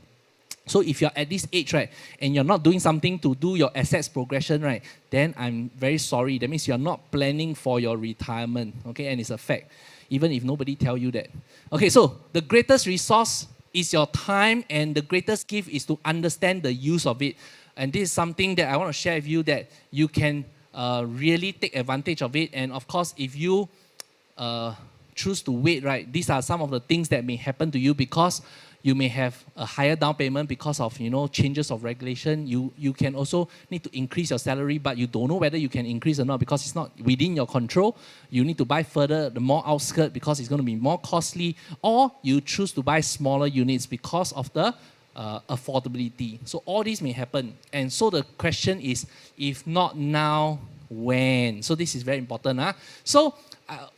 So if you're at this age, right, and you're not doing something to do your assets progression, right, then I'm very sorry. That means you're not planning for your retirement, okay, and it's a fact, even if nobody tell you that. Okay, so the greatest resource is your time, and the greatest gift is to understand the use of it. And this is something that I want to share with you that you can really take advantage of it. And of course, if you choose to wait, right, these are some of the things that may happen to you because you may have a higher down payment because of, changes of regulation. You can also need to increase your salary, but you don't know whether you can increase or not because it's not within your control. You need to buy further, the more outskirts because it's going to be more costly, or you choose to buy smaller units because of the affordability. So all these may happen. And so the question is, if not now, when? So this is very important. So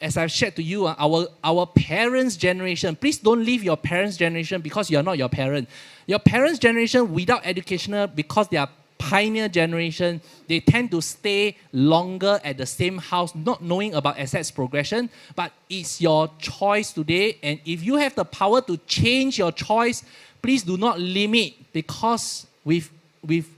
as I've shared to you, our parents' generation, please don't leave your parents' generation because you're not your parent. Your parents' generation without educational, because they are pioneer generation, they tend to stay longer at the same house, not knowing about assets progression, but it's your choice today. And if you have the power to change your choice, please do not limit, because with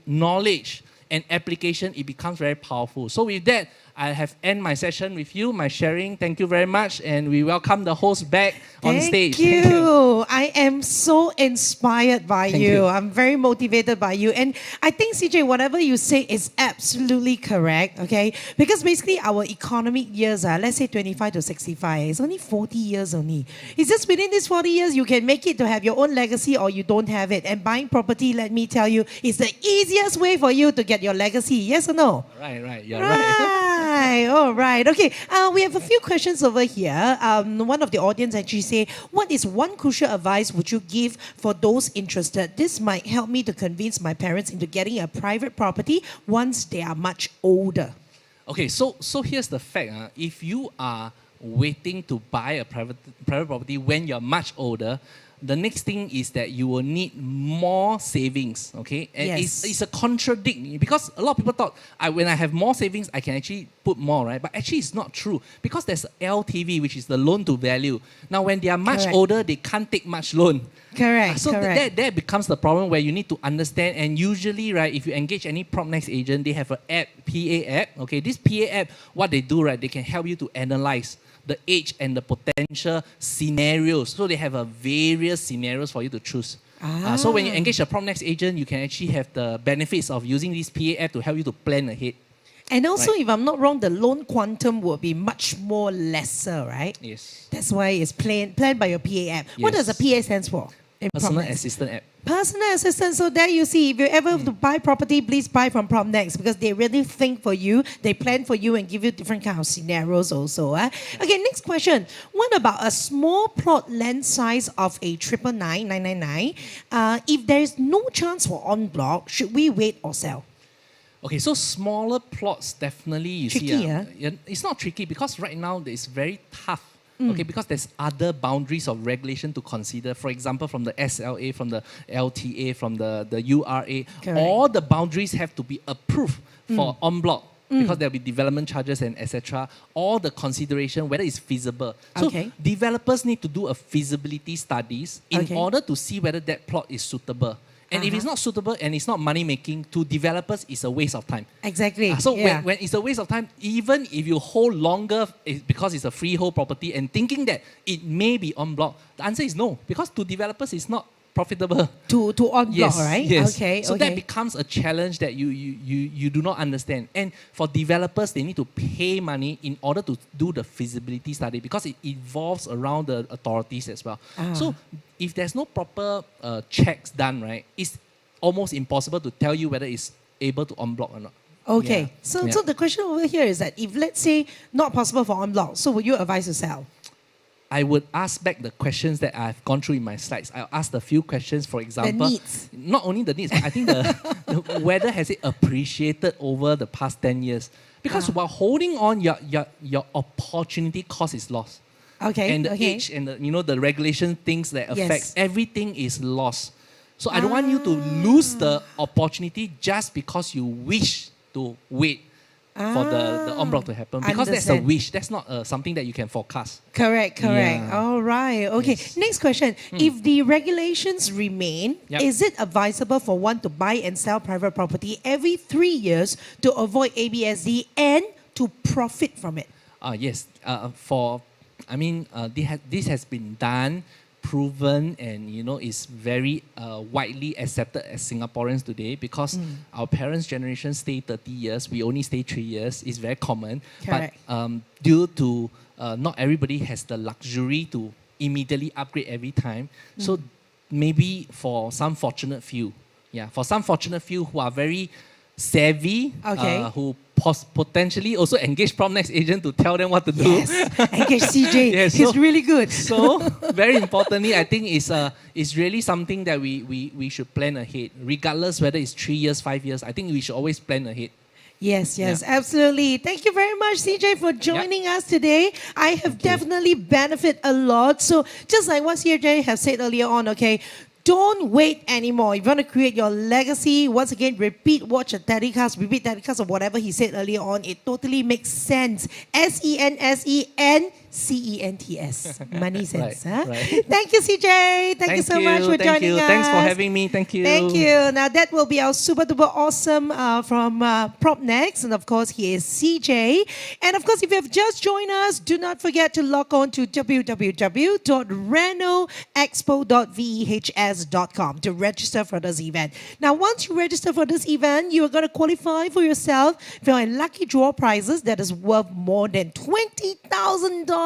knowledge and application, it becomes very powerful. So with that, I have end my session with you, my sharing. Thank you very much. And we welcome the host back on stage. Thank you. I am so inspired by you. I'm very motivated by you. And I think, CJ, whatever you say is absolutely correct, okay? Because basically our economic years are, let's say 25 to 65. It's only 40 years only. It's just within these 40 years, you can make it to have your own legacy or you don't have it. And buying property, let me tell you, is the easiest way for you to get your legacy. Yes or no? Right. You're right. All right. Okay. We have a few questions over here. One of the audience actually say, what is one crucial advice would you give for those interested? This might help me to convince my parents into getting a private property once they are much older. Okay, so here's the fact. If you are waiting to buy a private property when you're much older, the next thing is that you will need more savings, okay? And Yes. it's a contradict, because a lot of people thought, when I have more savings, I can actually put more, right? But actually, it's not true, because there's LTV, which is the loan to value. Now, when they are much Correct. older, they can't take much loan. Correct. So correct. that becomes the problem where you need to understand. And usually, right, if you engage any PropNext agent, they have an app, PA app. Okay, this PA app, what they do, right, they can help you to analyze the age and the potential scenarios. So they have various scenarios for you to choose. So when you engage a PropNext agent, you can actually have the benefits of using this PA app to help you to plan ahead. And also, Right. if I'm not wrong, the loan quantum will be much more lesser, right? Yes. That's why it's planned by your PA app. What does Yes. a PA stands for? in Personal PropNext? assistant app. Personal assistant. So there you see, if you ever have to buy property, please buy from PropNext because they really think for you, they plan for you and give you different kind of scenarios also. Okay, next question. What about a small plot land size of a 999? If there is no chance for en bloc, should we wait or sell? Okay, so smaller plots definitely you Tricky, see. yeah? It's not tricky because right now it's very tough. Okay, because there's other boundaries of regulation to consider. For example, from the SLA, from the LTA, from the URA, Correct. all the boundaries have to be approved for en bloc. Because there'll be development charges and etc. All the consideration whether it's feasible. So Okay. developers need to do a feasibility studies in Okay. order to see whether that plot is suitable. And if it's not suitable and it's not money making, to developers, it's a waste of time. Exactly. So yeah. when it's a waste of time, even if you hold longer because it's a freehold property and thinking that it may be en bloc, the answer is no. Because to developers, it's not profitable. to en bloc, Yes, right? yes. Okay. So okay. that becomes a challenge that you do not understand. And for developers, they need to pay money in order to do the feasibility study because it involves around the authorities as well. So if there's no proper checks done, right, it's almost impossible to tell you whether it's able to en bloc or not. Okay. Yeah. So, Yeah. so the question over here is that if let's say not possible for en bloc, so would you advise to sell? I would ask back the questions that I've gone through in my slides. I'll ask a few questions, for example. needs. Not only the needs, but I think whether has it appreciated over the past 10 years. Because while holding on, your opportunity cost is lost. Okay. And the okay. age and the regulation things that affects Yes. everything is lost. So I don't want you to lose the opportunity just because you wish to wait for the en bloc to happen. Because that's a Understand. wish. That's not something that you can forecast. Correct. Yeah. All right. Okay. Yes. Next question. If the regulations remain, Yep. is it advisable for one to buy and sell private property every 3 years to avoid ABSD and to profit from it? Yes. This has been done, proven, and is very widely accepted as Singaporeans today because our parents' generation stay 30 years, we only stay 3 years. It's very common. Correct. But due to not everybody has the luxury to immediately upgrade every time, so maybe for some fortunate few, who are very savvy, Okay. who potentially also engage PropNext agent to tell them what to do. Yes. Engage CJ. Yes, He's so- really good. So very importantly, I think it's really something that we should plan ahead, regardless whether it's 3 years, 5 years. I think we should always plan ahead. Yes, Yeah. absolutely. Thank you very much, CJ, for joining us today. I have definitely benefit a lot. So just like what CJ have said earlier on, okay, don't wait anymore. If you want to create your legacy, once again, watch a telecast, repeat telecast of whatever he said earlier on. It totally makes sense. SENSENCENTS. Money sense. Right, Huh? right. Thank you, CJ. Thank you so much for thank joining you. us. Thanks for having me. Thank you. Thank you. Now that will be our super duper awesome from PropNext, and of course he is CJ. And of course, if you have just joined us, do not forget to log on to www.renoexpo.vehs.com to register for this event. Now, once you register for this event, you are going to qualify for yourself for a lucky draw prizes that is worth more than $20,000.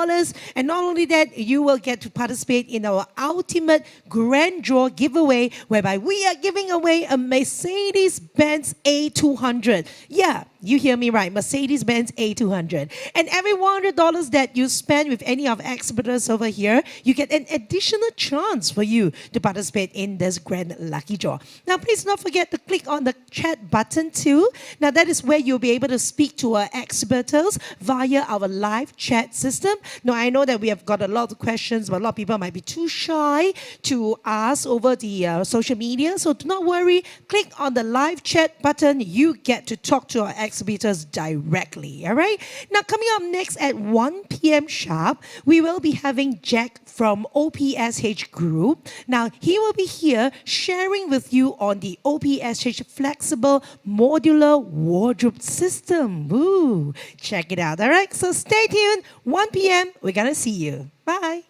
And not only that, you will get to participate in our ultimate grand draw giveaway, whereby we are giving away a Mercedes-Benz A200. Yeah, you hear me right, Mercedes-Benz A200. And every $100 that you spend with any of our exhibitors over here, you get an additional chance for you to participate in this grand lucky draw. Now, please don't forget to click on the chat button too. Now, that is where you'll be able to speak to our exhibitors via our live chat system. Now, I know that we have got a lot of questions, but a lot of people might be too shy to ask over the social media. So do not worry. Click on the live chat button. You get to talk to our exhibitors directly. All right? Now, coming up next at 1 p.m. sharp, we will be having Jack from OPSH Group. Now, he will be here sharing with you on the OPSH flexible modular wardrobe system. Woo! Check it out. All right? So stay tuned. 1 p.m. We're going to see you. Bye.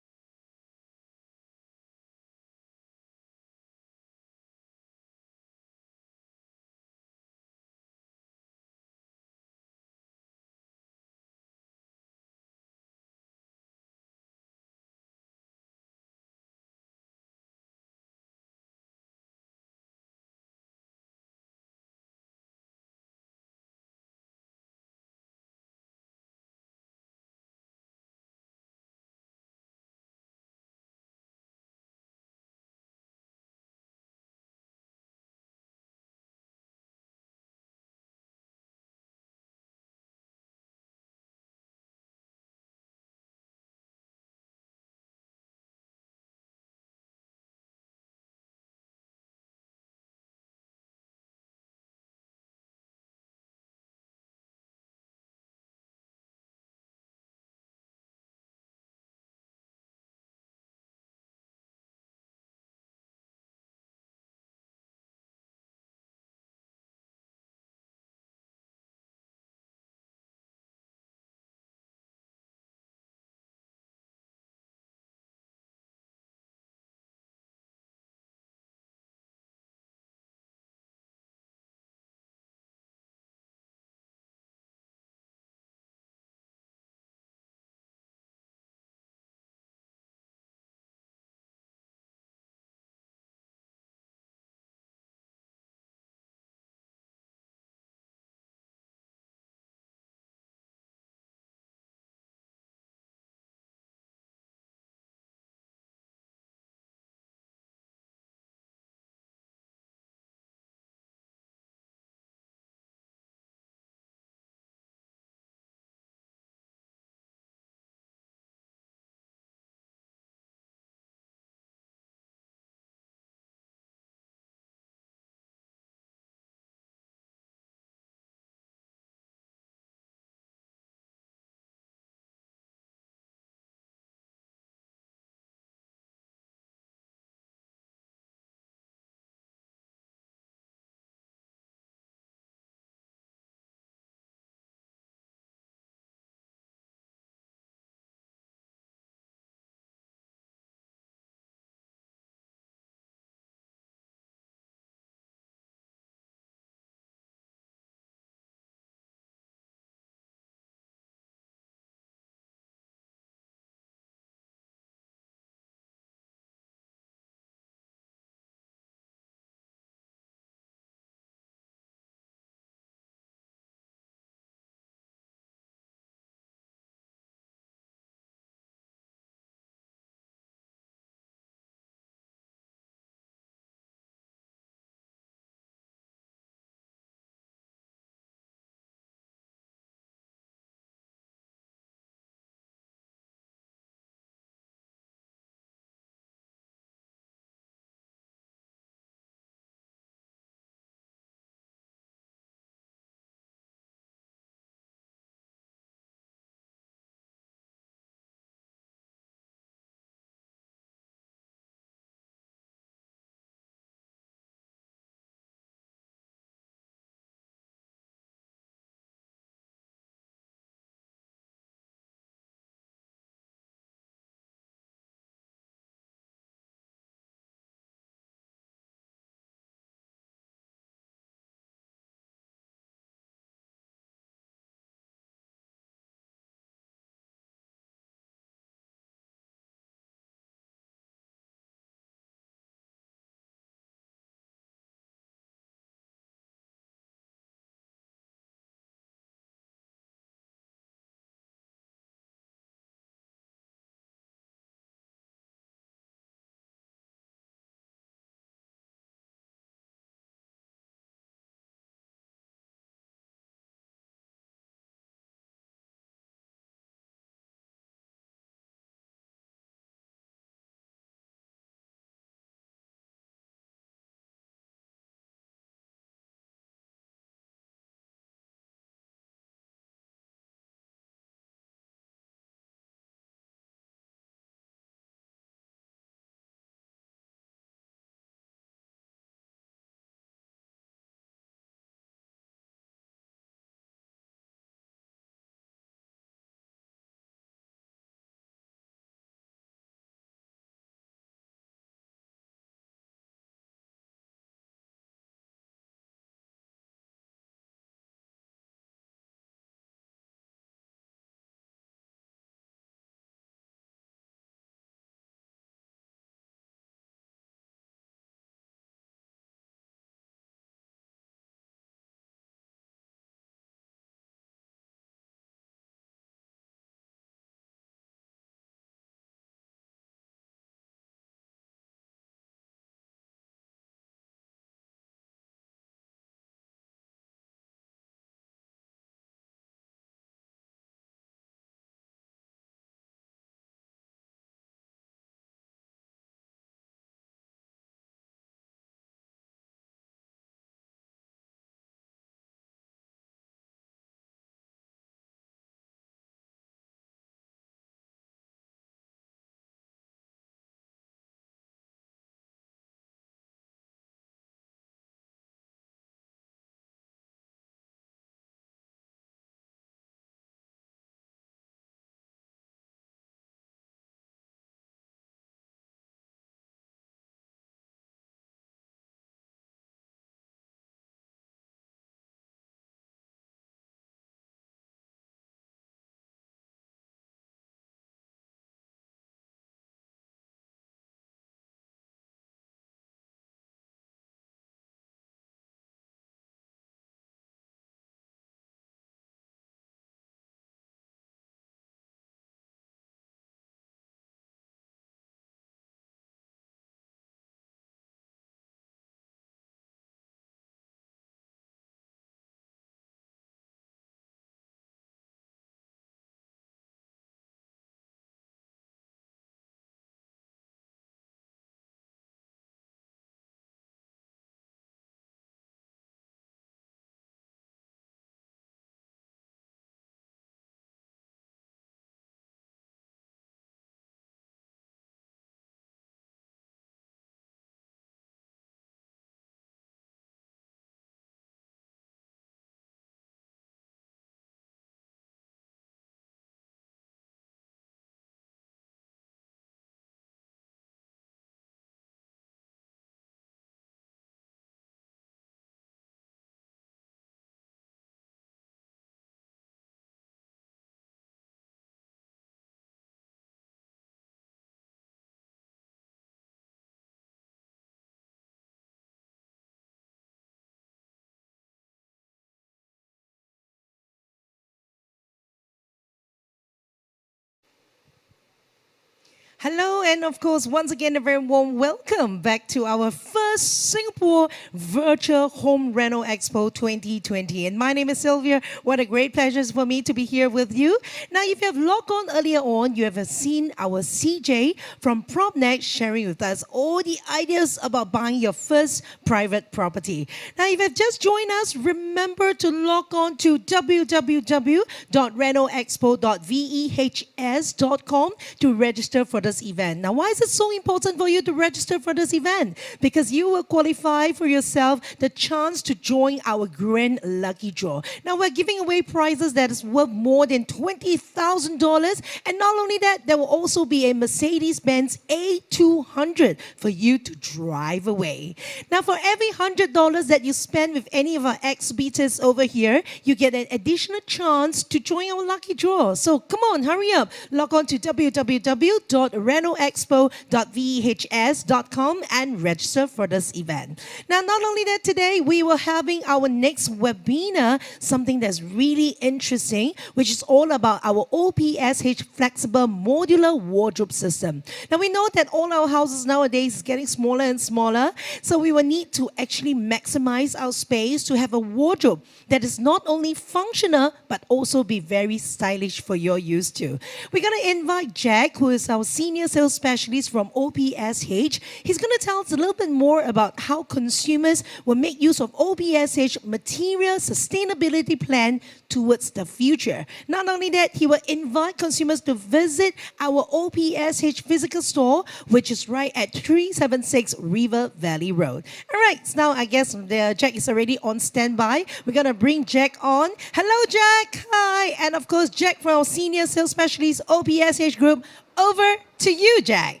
Hello, and of course, once again, a very warm welcome back to our first Singapore Virtual Home Reno Expo 2020. And my name is Sylvia. What a great pleasure for me to be here with you. Now, if you have logged on earlier on, you have seen our CJ from PropNet sharing with us all the ideas about buying your first private property. Now, if you have just joined us, remember to log on to www.renoexpo.vehs.com to register for this event. Now, why is it so important for you to register for this event? Because you will qualify for yourself the chance to join our grand lucky draw. Now, we're giving away prizes that is worth more than $20,000. And not only that, there will also be a Mercedes-Benz A200 for you to drive away. Now, for every $100 that you spend with any of our exhibitors over here, you get an additional chance to join our lucky draw. So come on, hurry up. Log on to www.renoexpo.vehs.com and register for this event. Now, not only that, today we will having our next webinar, something that's really interesting, which is all about our OPSH flexible modular wardrobe system. Now, we know that all our houses nowadays is getting smaller and smaller, so we will need to actually maximize our space to have a wardrobe that is not only functional but also be very stylish for your use too. We're going to invite Jack, who is our senior sales specialist from OPSH. He's going to tell us a little bit more about how consumers will make use of OPSH material sustainability plan towards the future. Not only that, he will invite consumers to visit our OPSH physical store, which is right at 376 River Valley Road. All right, so now I guess Jack is already on standby. We're going to bring Jack on. Hello, Jack. Hi. And of course, Jack from our senior sales specialist, OPSH Group. Over to you, Jack.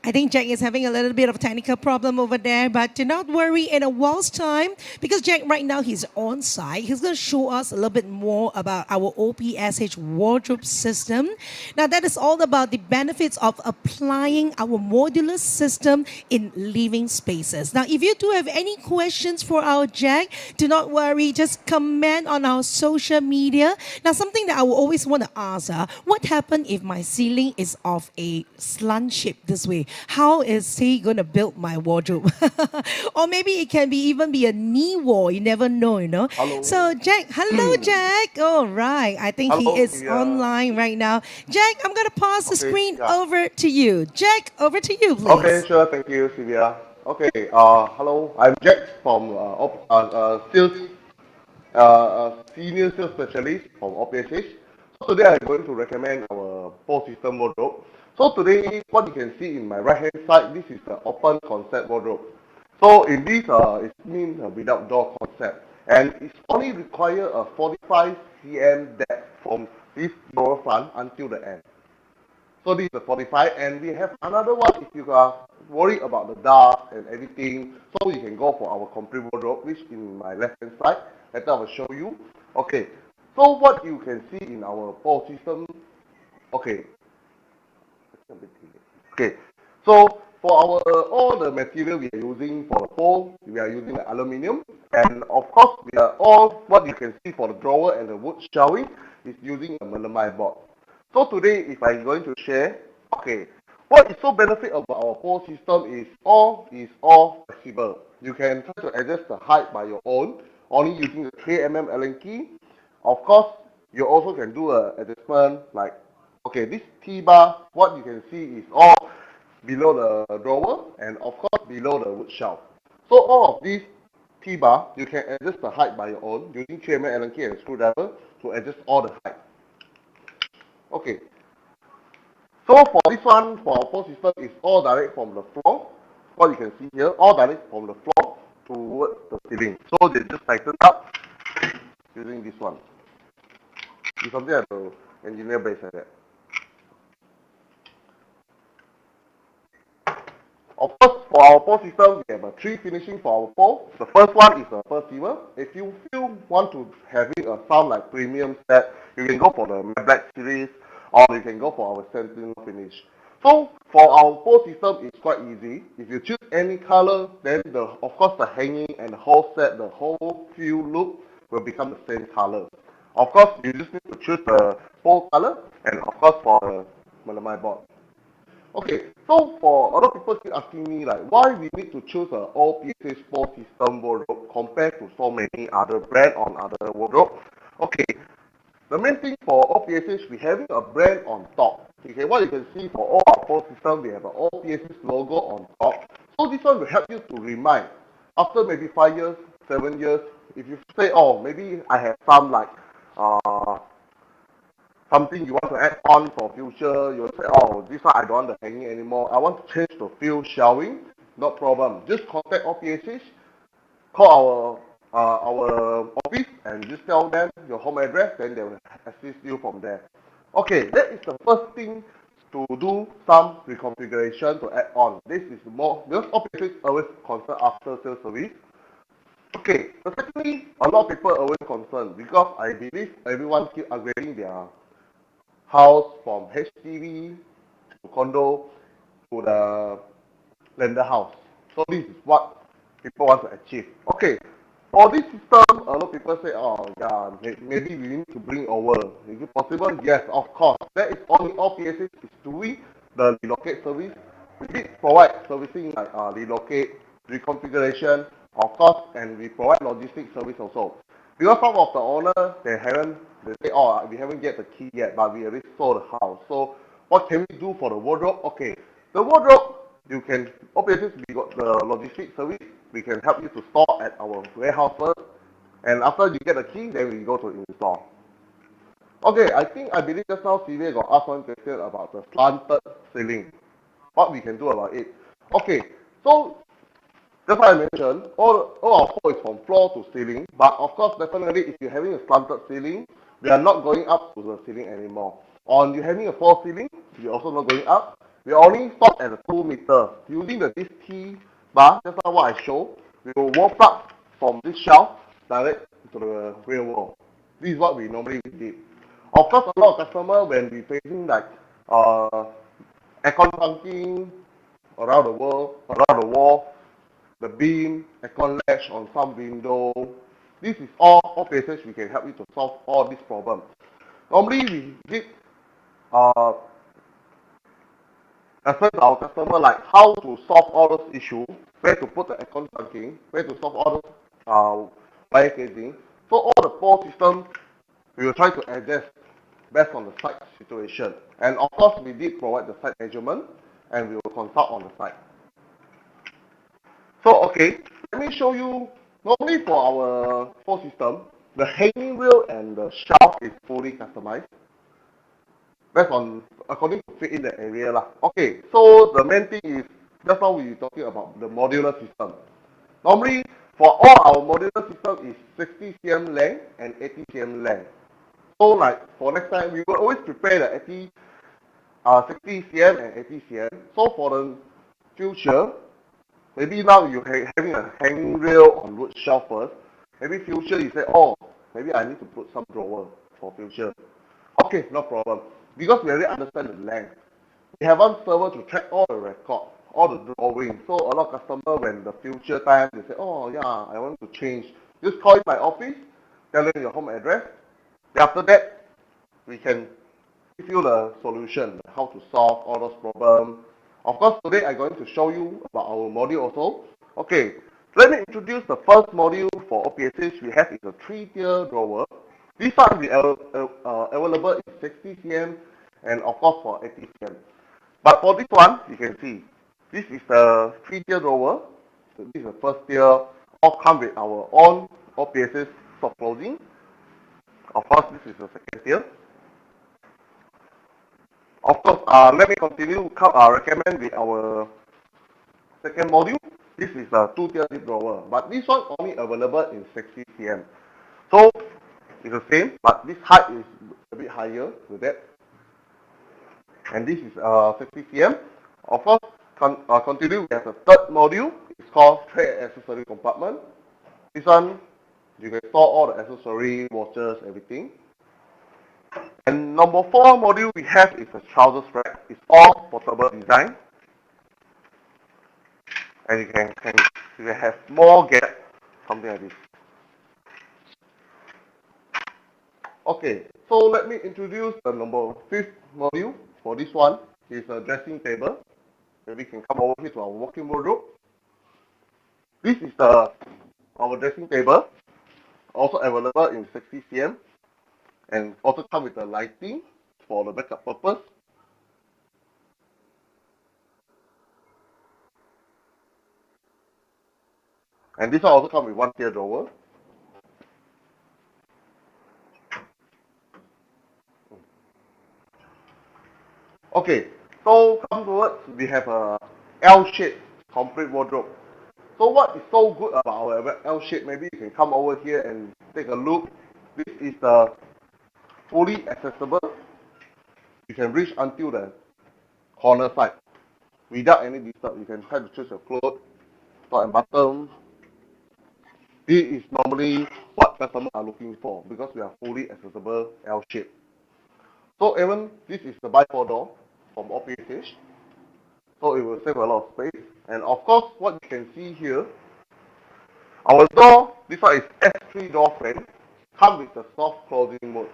I think Jack is having a little bit of a technical problem over there, but do not worry, in a while's time, because Jack right now he's on site, he's going to show us a little bit more about our OPSH wardrobe system. Now that is all about the benefits of applying our modular system in living spaces. Now if you do have any questions for our Jack, do not worry, just comment on our social media. Now something that I will always want to ask, what happens if my ceiling is of a slant shape this way? How is he going to build my wardrobe? Or maybe it can be even be a knee wall. You never know, you know. Hello. So Jack, hello Jack. All right. I think Hello, he is yeah. online right now. Jack, I'm going to pass the Okay, screen yeah. over to you. Jack, over to you, please. Okay, sure. Thank you, Sylvia. Okay. Hello. I'm Jack from senior sales specialist from OPSH. So today I'm going to recommend our pole system wardrobe. So today, what you can see in my right hand side, this is the open concept wardrobe. So in this, it means without door concept, and it's only require a 45 cm depth from this door front until the end. So this is the 45, and we have another one if you are worried about the dust and everything. So you can go for our complete wardrobe, which in my left hand side. Later I will show you. Okay. So what you can see in our pole system. Okay. Okay. So for our all the material we are using for the pole, we are using the aluminium, and of course we are all what you can see for the drawer and the wood shelving is using a melamine board. So today, if I'm going to share, okay, what is so benefit about our pole system is all flexible. You can try to adjust the height by your own, only using the 3mm Allen key. Of course, you also can do a adjustment like, okay, this T-bar, what you can see is all below the drawer and of course below the wood shelf. So all of these T-bar, you can adjust the height by your own using 3mm Allen key and screwdriver to adjust all the height. Okay. So for this one, for our pole system, it's all direct from the floor. What you can see here, all direct from the floor towards the ceiling. So they just tighten up using this one. It's something like the engineer base like that. Of course, for our pole system, we have 3 finishing for our pole. The first one is a perceiver. If you want to having a sound like premium set, you can go for the Black series, or you can go for our Sentinel finish. So for our pole system, it's quite easy. If you choose any color, then of course the hanging and the whole set, the whole feel look will become the same color. Of course, you just need to choose the pole color and of course for the melamine board. Okay, so for a lot of people keep asking me like why we need to choose a all PSA sport system wardrobe compared to so many other brand on other wardrobe. Okay, the main thing for all PSH we having a brand on top. Okay, what you can see for all our four systems we have an all PSH logo on top. So this one will help you to remind after maybe 5 years, 7 years, if you say oh maybe I have some like uh something you want to add on for future, you'll say, oh, this one I don't want the hanging anymore. I want to change to field shelving. No problem. Just contact OPSH, call our office and just tell them your home address, then they will assist you from there. Okay, that is the first thing to do some reconfiguration to add on. This is more because OPSH always concerned after sales service. Okay, the secondly, a lot of people are always concerned because I believe everyone keep upgrading their house from HDB to condo to the lender house. So this is what people want to achieve. Okay, for this system, a lot of people say, oh yeah, maybe we need to bring over. Is it possible? Yes, of course. That is only all PSA is doing the relocate service. We did provide servicing like relocate, reconfiguration, of course, and we provide logistics service also. Because some of the owner, they say, oh, we haven't get the key yet, but we already sold the house. So what can we do for the wardrobe? Okay, the wardrobe, you can, obviously we got the logistics service, we can help you to store at our warehouse first, and after you get the key, then we go to install. Okay, I believe just now Sylvia got asked one question about the slanted ceiling. What we can do about it. Okay, so that's why I mentioned, all our floor is from floor to ceiling, but of course, definitely, if you're having a slanted ceiling, we are not going up to the ceiling anymore. On you having a false ceiling, we're also not going up. We only stop at the 2 meter. Using this T bar, just like what I showed, we will wall plug from this shelf direct to the real wall. This is what we normally did. Of course, a lot of customers, when we facing like uh, aircon trunking around the world, around the wall, the beam, aircon latch on some window. This is all places we can help you to solve all these problems. Normally we did uh, explain to our customer like how to solve all those issues, where to put the aircon trunking, where to solve all those wire casing. So all the four systems we will try to adjust based on the site situation. And of course we did provide the site measurement and we will consult on the site. So, okay, let me show you, normally for our full system, the hanging wheel and the shelf is fully customized. Based on, according to fit in the area lah. Okay, so the main thing is, just now we were talking about the modular system. Normally, for all our modular system is 60 cm length and 80 cm length. So like, for next time, we will always prepare the 60 cm and 80 cm. So for the future, maybe now you having a hanging rail on wood shelf first. Maybe future you say, oh, maybe I need to put some drawer for future. Okay, no problem. Because we already understand the length. We have one server to track all the record, all the drawing. So a lot of customer when the future time they say, oh yeah, I want to change. Just call in my office, tell them your home address. Then after that, we can give you the solution, how to solve all those problems. Of course, today I'm going to show you about our module also. Okay, let me introduce the first module for OPSH. We have is a 3-tier drawer. This one is available in 60 cm and of course for 80 cm. But for this one, you can see, this is the 3-tier drawer. So this is the first tier. All come with our own OPSH soft closing. Of course, this is the second tier. Of course, let me continue recommend with our second module. This is a 2-tier zip drawer, but this one only available in 60 cm. So it's the same, but this height is a bit higher with that. And this is 60 cm. Of course, continue with the third module. It's called tray accessory compartment. This one, you can store all the accessory, watches, everything. And number 4 module we have is a trouser strap. It's all portable design. And you can have more gap, something like this. Okay, so let me introduce the number fifth module. For this one is a dressing table. Maybe you can come over here to our walking wardrobe. This is our dressing table, also available in 60 cm, and also come with the lighting for the backup purpose. And this one also come with one tier drawer. Okay, so come towards, we have a L-shaped complete wardrobe. So what is so good about our L-shape? Maybe you can come over here and take a look. This is fully accessible. You can reach until the corner side without any disturb. You can try to choose your clothes, top and bottom. This is normally what customers are looking for because we are fully accessible L-shape. So even this is the by 4 door from OPSH. So it will save a lot of space. And of course, what you can see here, our door, this one is S3 door frame, come with the soft closing mode.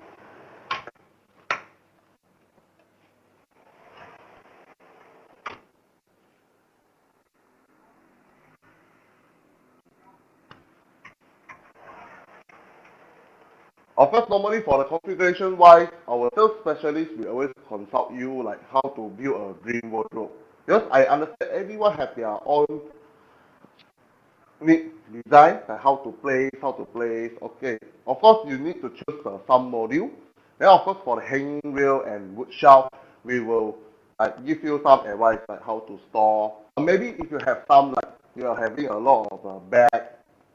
Of course, normally for the configuration wise, our sales specialist will always consult you like how to build a dream wardrobe. Because I understand everyone have their own need design, like how to place. Okay, of course you need to choose some module. Then of course for the hanging rail and wood shelf, we will like give you some advice like how to store. Or maybe if you have some like you are having a lot of bag,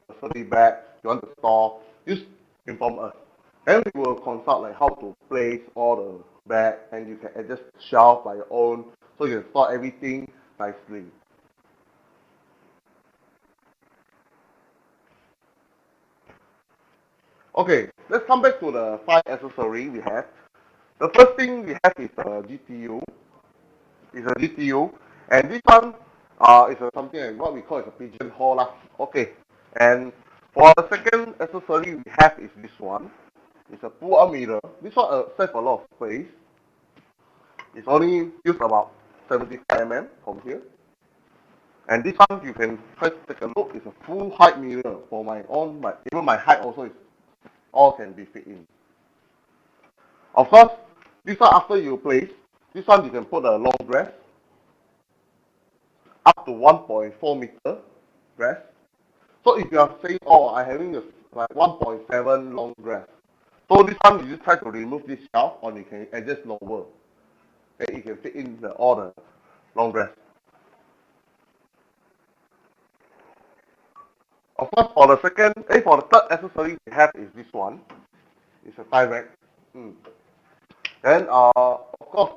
grocery bag you want to store, just inform us. Then we will consult like how to place all the bag and you can adjust shelf by your own so you can store everything nicely. Okay, let's come back to the 5 accessory we have. The first thing we have is a GTU. It's a GTU, and this one is something like what we call is a pigeon hole lah. Okay, and for the second accessory we have is this one. It's a pull-out mirror. This one saves a lot of space. It's only used about 75 mm from here. And this one you can try to take a look. It's a full height mirror for my own, even my height also is all can be fit in. Of course, this one after you place, this one you can put a long dress up to 1.4 meter dress. So if you are saying, oh, I having a like 1.7 long dress, so this one you just try to remove this shelf or you can adjust lower. Then you can fit in all the long dress. Of course, for the third accessory we have is this one. It's a tie rack. Then, of course,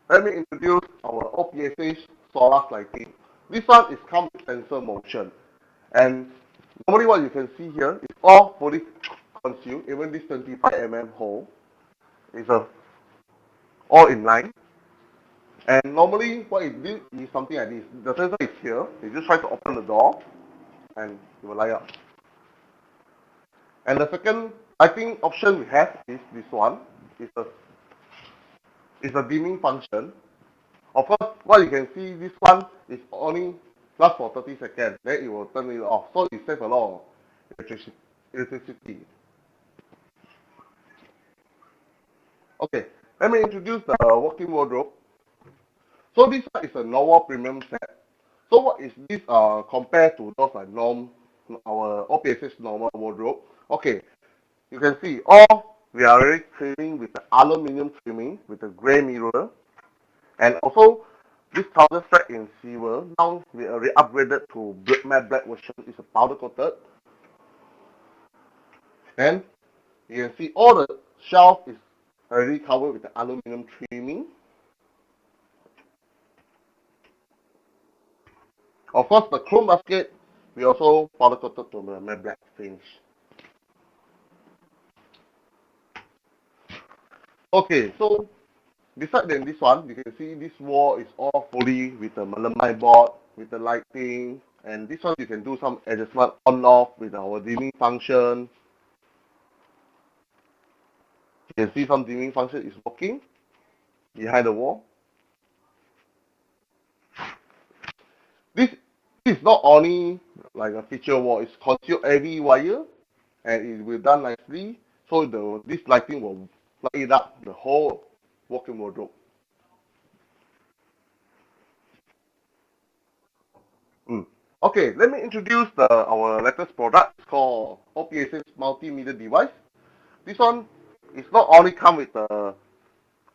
let me introduce our OPSH solar lighting. This one is come with sensor motion. And normally what you can see here is all fully concealed, even this 25 mm hole is all in line. And normally what it did is something like this. The sensor is here. You just try to open the door and it will light up. And the second lighting option we have is this one. It's a dimming function. Of course, what you can see, this one is only last for 30 seconds. Then it will turn it off. So it saves a lot of electricity. Okay, let me introduce the walk-in wardrobe. So this one is a normal premium set. So what is this compared to those like our OPS's normal wardrobe? Okay, you can see all we are already trimming with the aluminum trimming with the gray mirror, and also this trouser strap in silver. Now we already upgraded to matte black version. It's a powder coated. And you can see all the shelf is already covered with the aluminum trimming. Of course, the chrome basket we also powder coated to the matte black finish. Okay, so beside than this one, you can see this wall is all fully with the melamine board, with the lighting, and this one you can do some adjustment on off with our dimming function. can see some dimming function is working behind the wall. This is not only like a feature wall, it's concealed every wire and it will done nicely. So this lighting will light up the whole walk-in wardrobe. Mm. Okay, let me introduce our latest product. It's called OPS's multimedia device. This one is not only come with the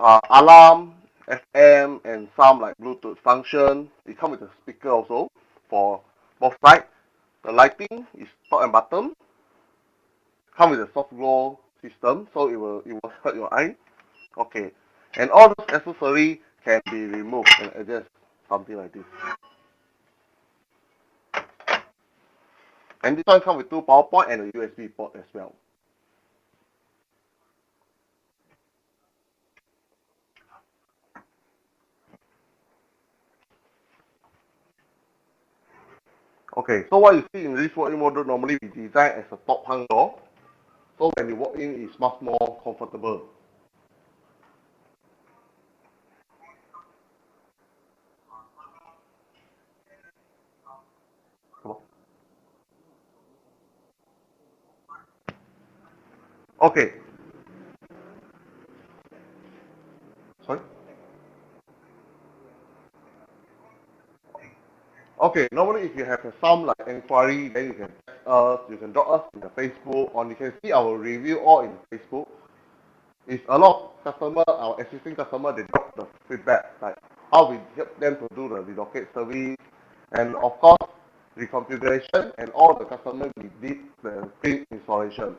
alarm, FM, and some like Bluetooth function. It comes with a speaker also for both sides. The lighting is top and bottom. Come with a soft glow system, so it will hurt your eye. Okay, and all those accessories can be removed and adjust something like this. And this one comes with two power point and a USB port as well. Okay, so what you see in this walk-in wardrobe normally we design as a top hung door. So when you walk in, it's much more comfortable. Okay, sorry. Okay, normally if you have some like inquiry, then you can text us, you can drop us in the Facebook, or you can see our review all in Facebook. It's a lot of customer, our existing customer, they drop the feedback, like how we help them to do the relocate service, and of course, reconfiguration, and all the customer we did the free installation.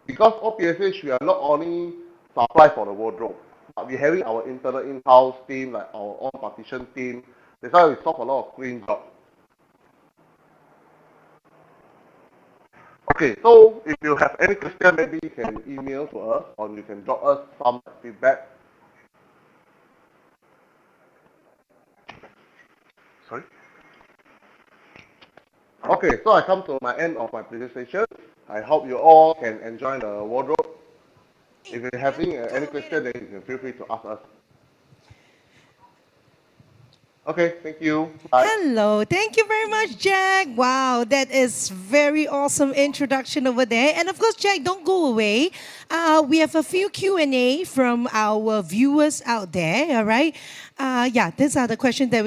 Because OPSH, we are not only supply for the wardrobe, but we're having our internal in-house team, like our own partition team. That's why we solve a lot of clean job. Okay, so if you have any question, maybe you can email to us or you can drop us some feedback. Sorry? Okay, so I come to my end of my presentation. I hope you all can enjoy the wardrobe. If you're having any question, then you can feel free to ask us. Okay, thank you. Bye. Hello, thank you very much, Jack. Wow, that is very awesome introduction over there. And of course, Jack, don't go away. We have a few Q&A from our viewers out there. All right. Yeah, these are the questions that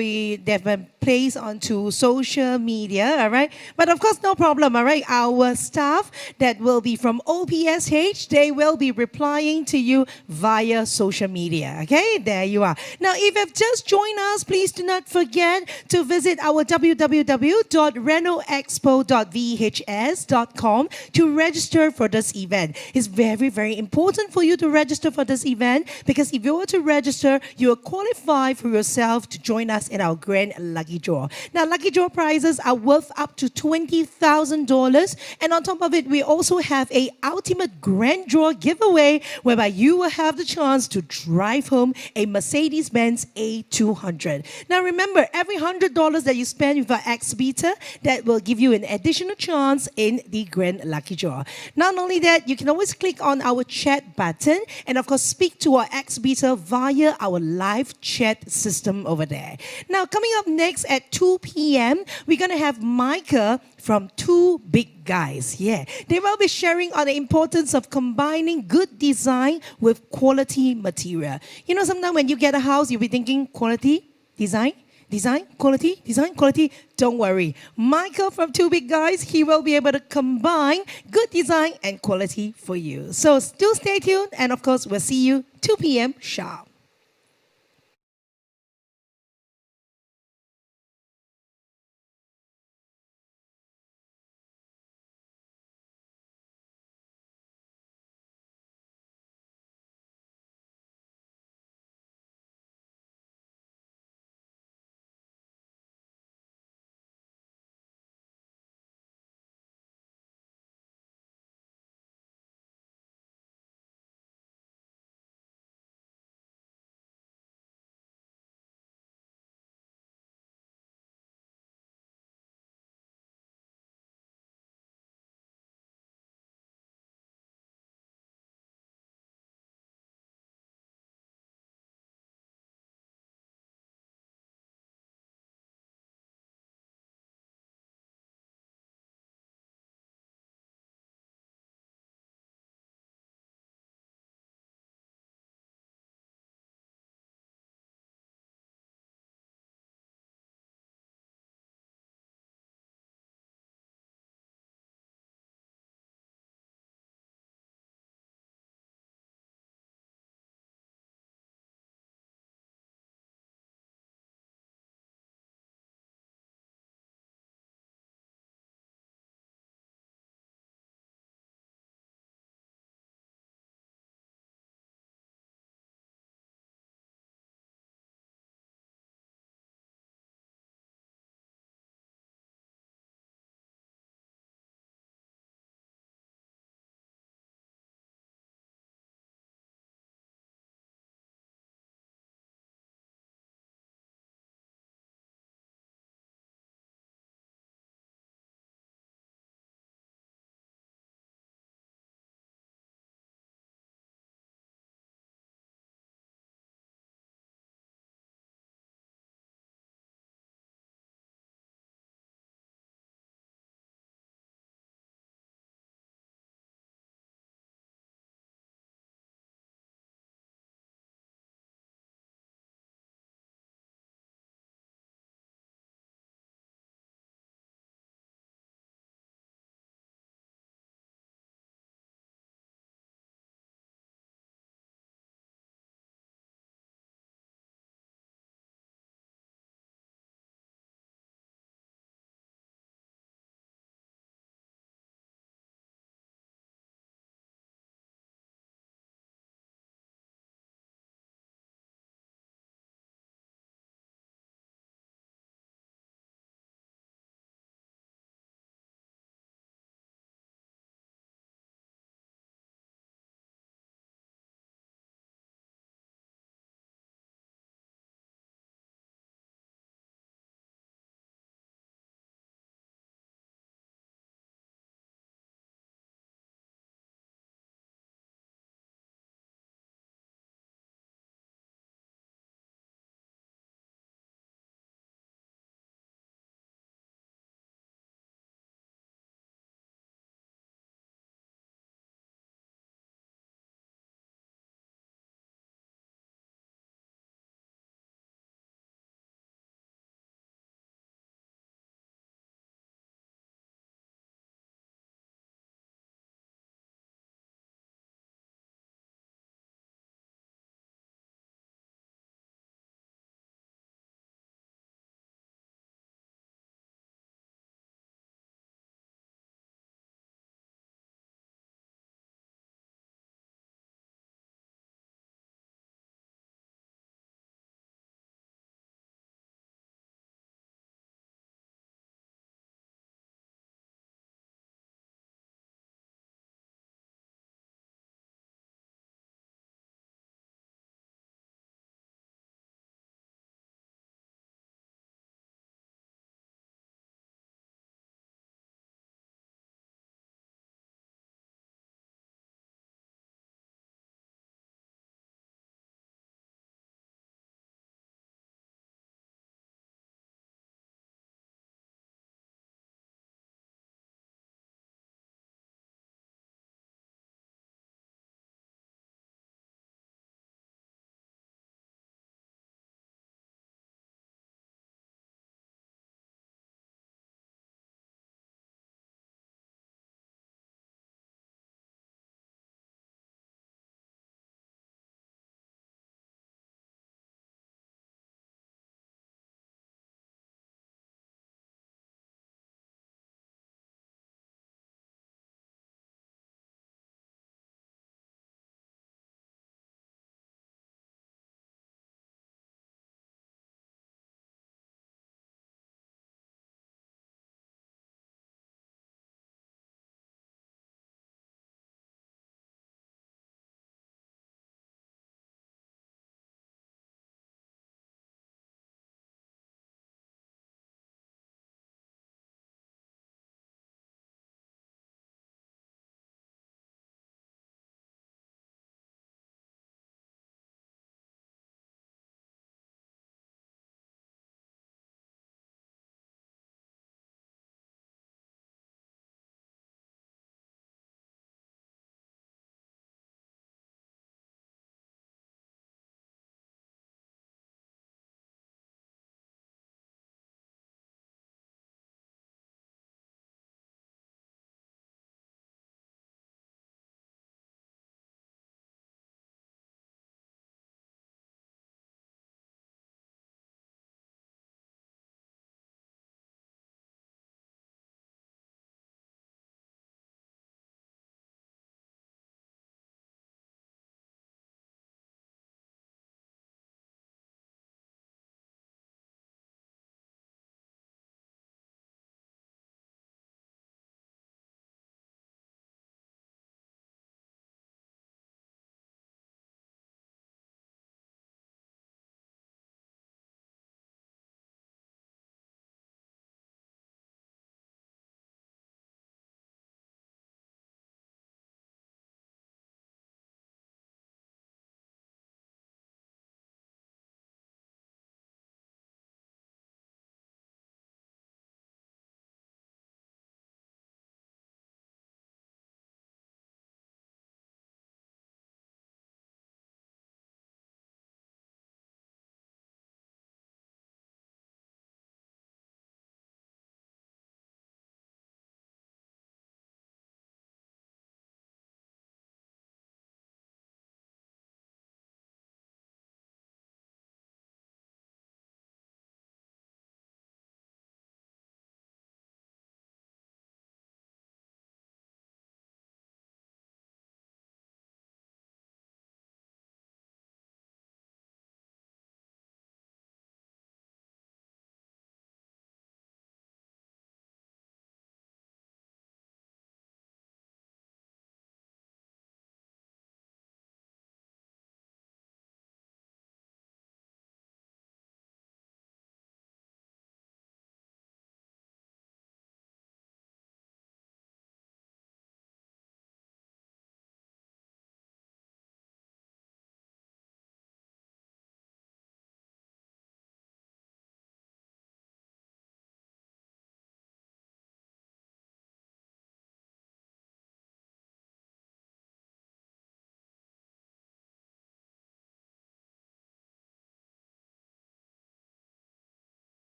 have been placed onto social media. All right. But of course, no problem. All right. Our staff that will be from OPSH, they will be replying to you via social media. Okay, there you are. Now, if you've just joined us, please do not forget to visit our www.renoexpo.vhs.com to register for this event. It's very, very important for you to register for this event because if you were to register, you will qualify for yourself to join us in our grand lucky draw. Now, lucky draw prizes are worth up to $20,000, and on top of it, we also have a ultimate grand draw giveaway whereby you will have the chance to drive home a Mercedes-Benz A200. Now, remember, every $100 that you spend with our X-Beta, that will give you an additional chance in the grand lucky draw. Not only that, you can always click on our chat button and, of course, speak to our X-Beta via our live chat system over there. Now, coming up next at 2 p.m., we're going to have Micah from Two Big Guys. Yeah, they will be sharing on the importance of combining good design with quality material. You know, sometimes when you get a house, you'll be thinking quality, design, quality, design, quality. Don't worry. Michael from Two Big Guys, he will be able to combine good design and quality for you. So still stay tuned, and of course, we'll see you 2 p.m. sharp.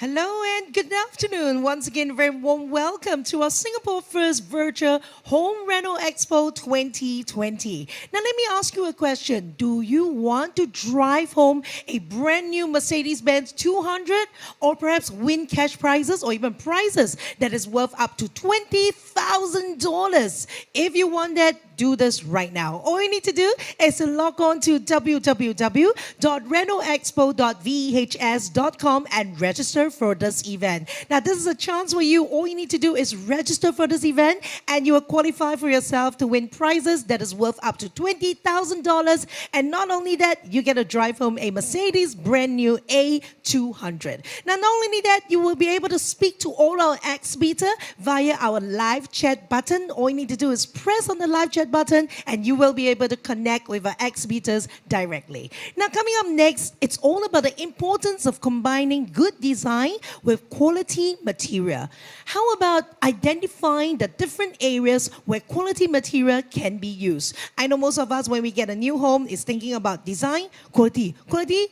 Hello and good afternoon. Once again, very warm welcome to our Singapore First Virtual Home Reno Expo 2020. Now, let me ask you a question. Do you want to drive home a brand new Mercedes-Benz 200 or perhaps win cash prizes or even prizes that is worth up to $20,000? If you want that, do this right now. All you need to do is to log on to www.renoexpo.vehs.com and register for this event. Now, this is a chance for you. All you need to do is register for this event and you will qualify for yourself to win prizes that is worth up to $20,000. And not only that, you get to drive home a Mercedes brand new A200. Now, not only that, you will be able to speak to all our ex-beta via our live chat button. All you need to do is press on the live chat button and you will be able to connect with our ex-beaters directly. Now, coming up next, it's all about the importance of combining good design with quality material. How about identifying the different areas where quality material can be used? I know most of us, when we get a new home, is thinking about design, quality,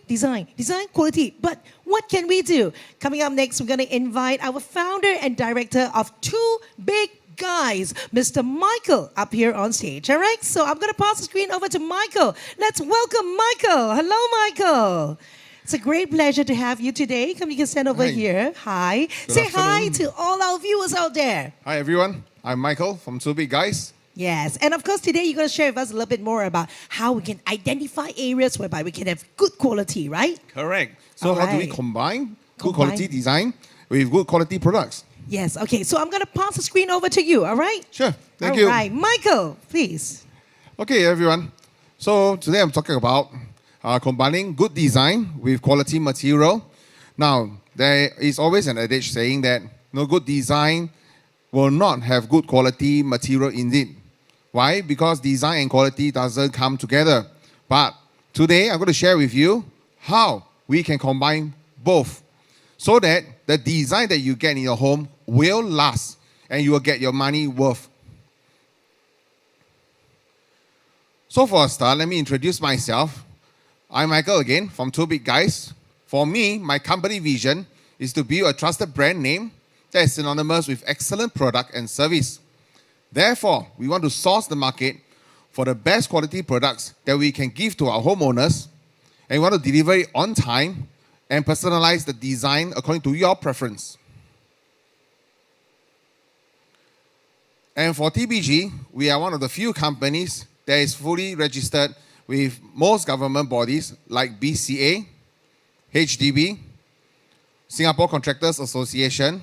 design, quality. But what can we do? Coming up next, we're going to invite our founder and director of Two Big Guys, Mr. Michael, up here on stage. All right, so I'm going to pass the screen over to Michael. Let's welcome Michael. Hello, Michael. It's a great pleasure to have you today. Come, you can stand over here. Hi. Say hi to all our viewers out there. Hi everyone, I'm Michael from Two Big Guys. Yes, and of course today you're going to share with us a little bit more about how we can identify areas whereby we can have good quality, right? Correct. So All how do we right. combine good Combine. quality design with good quality products? Yes, okay, so I'm going to pass the screen over to you, all right? Sure, thank you. All right, Michael, please. Okay everyone, so today I'm talking about combining good design with quality material. Now, there is always an adage saying that no good design will not have good quality material indeed. Why? Because design and quality doesn't come together. But today I'm going to share with you how we can combine both so that the design that you get in your home will last and you will get your money worth. So for a start, let me introduce myself. I'm Michael again from Two Big Guys. For me, my company vision is to build a trusted brand name that is synonymous with excellent product and service. Therefore, we want to source the market for the best quality products that we can give to our homeowners, and we want to deliver it on time and personalize the design according to your preference. And for TBG, we are one of the few companies that is fully registered with most government bodies like BCA, HDB, Singapore Contractors Association,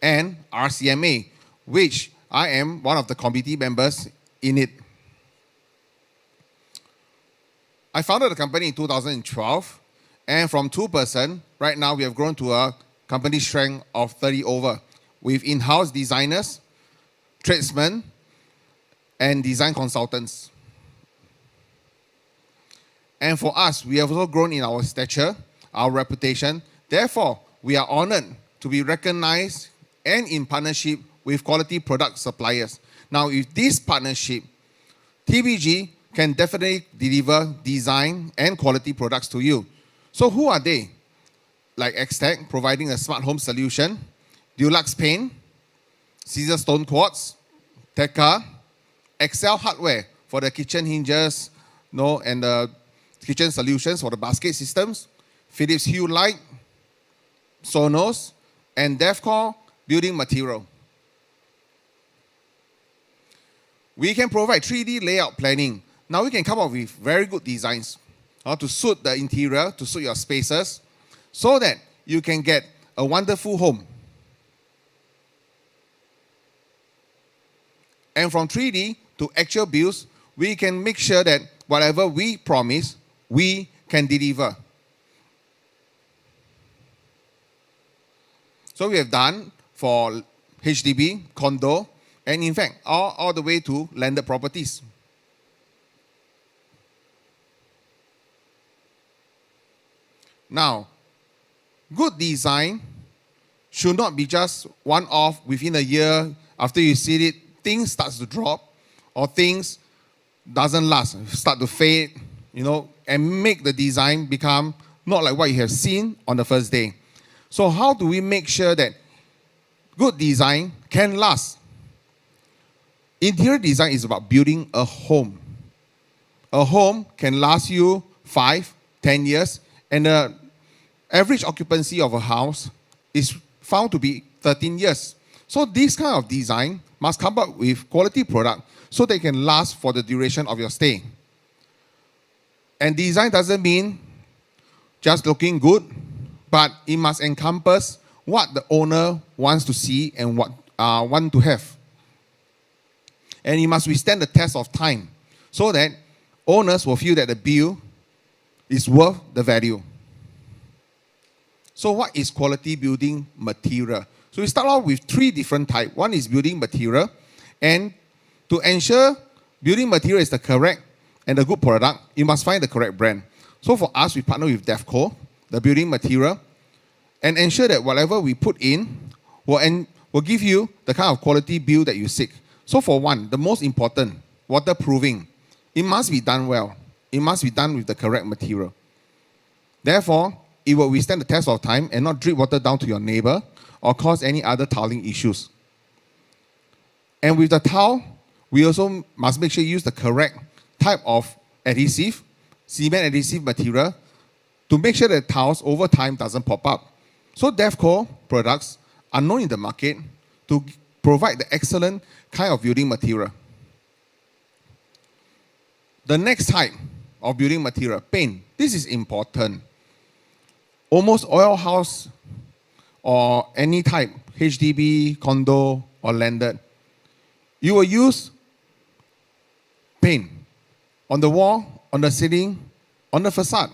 and RCMA, which I am one of the committee members in it. I founded the company in 2012, and from 2%, right now we have grown to a company strength of 30 over, with in-house designers, tradesmen, and design consultants. And for us, we have also grown in our stature, our reputation. Therefore, we are honored to be recognized and in partnership with quality product suppliers. Now, with this partnership, TBG can definitely deliver design and quality products to you. So who are they? Like Xtech, providing a smart home solution, Dulux Paint, Caesar Stone Quartz, Tekka, Excel Hardware for the kitchen hinges, and the kitchen solutions for the basket systems, Philips Hue Light, Sonos, and Devcore building material. We can provide 3D layout planning. Now we can come up with very good designs to suit the interior, to suit your spaces, so that you can get a wonderful home. And from 3D to actual builds, we can make sure that whatever we promise, we can deliver. So we have done for HDB, condo, and in fact, all the way to landed properties. Now, good design should not be just one-off within a year. After you see it, things start to drop or things doesn't last, start to fade, and make the design become not like what you have seen on the first day. So how do we make sure that good design can last? Interior design is about building a home. A home can last you 5, 10 years, and the average occupancy of a house is found to be 13 years. So this kind of design must come up with quality product so they can last for the duration of your stay. And design doesn't mean just looking good, but it must encompass what the owner wants to see and what want to have. And it must withstand the test of time so that owners will feel that the bill is worth the value. So what is quality building material? So we start off with 3 different types. One is building material. And to ensure building material is the correct and the good product, you must find the correct brand. So for us, we partner with Defco, the building material, and ensure that whatever we put in will give you the kind of quality build that you seek. So for one, the most important, waterproofing. It must be done well. It must be done with the correct material. Therefore, it will withstand the test of time and not drip water down to your neighbor or cause any other tiling issues. And with the tile, we also must make sure you use the correct type of adhesive, cement adhesive material, to make sure that tiles over time doesn't pop up. So Defco products are known in the market to provide the excellent kind of building material. The next type of building material, paint. This is important. Almost all house or any type, HDB, condo, or landed, you will use paint on the wall, on the ceiling, on the facade.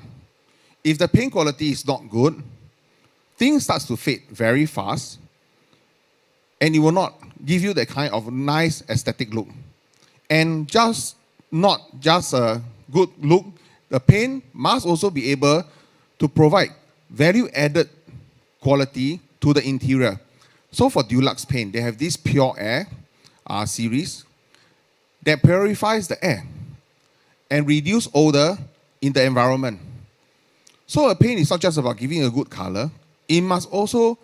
If the paint quality is not good, things start to fade very fast, and it will not give you that kind of nice aesthetic look. And not just a good look, the paint must also be able to provide value-added quality to the interior. So for Dulux paint, they have this Pure Air series that purifies the air and reduce odor in the environment. So a paint is not just about giving a good color, it must also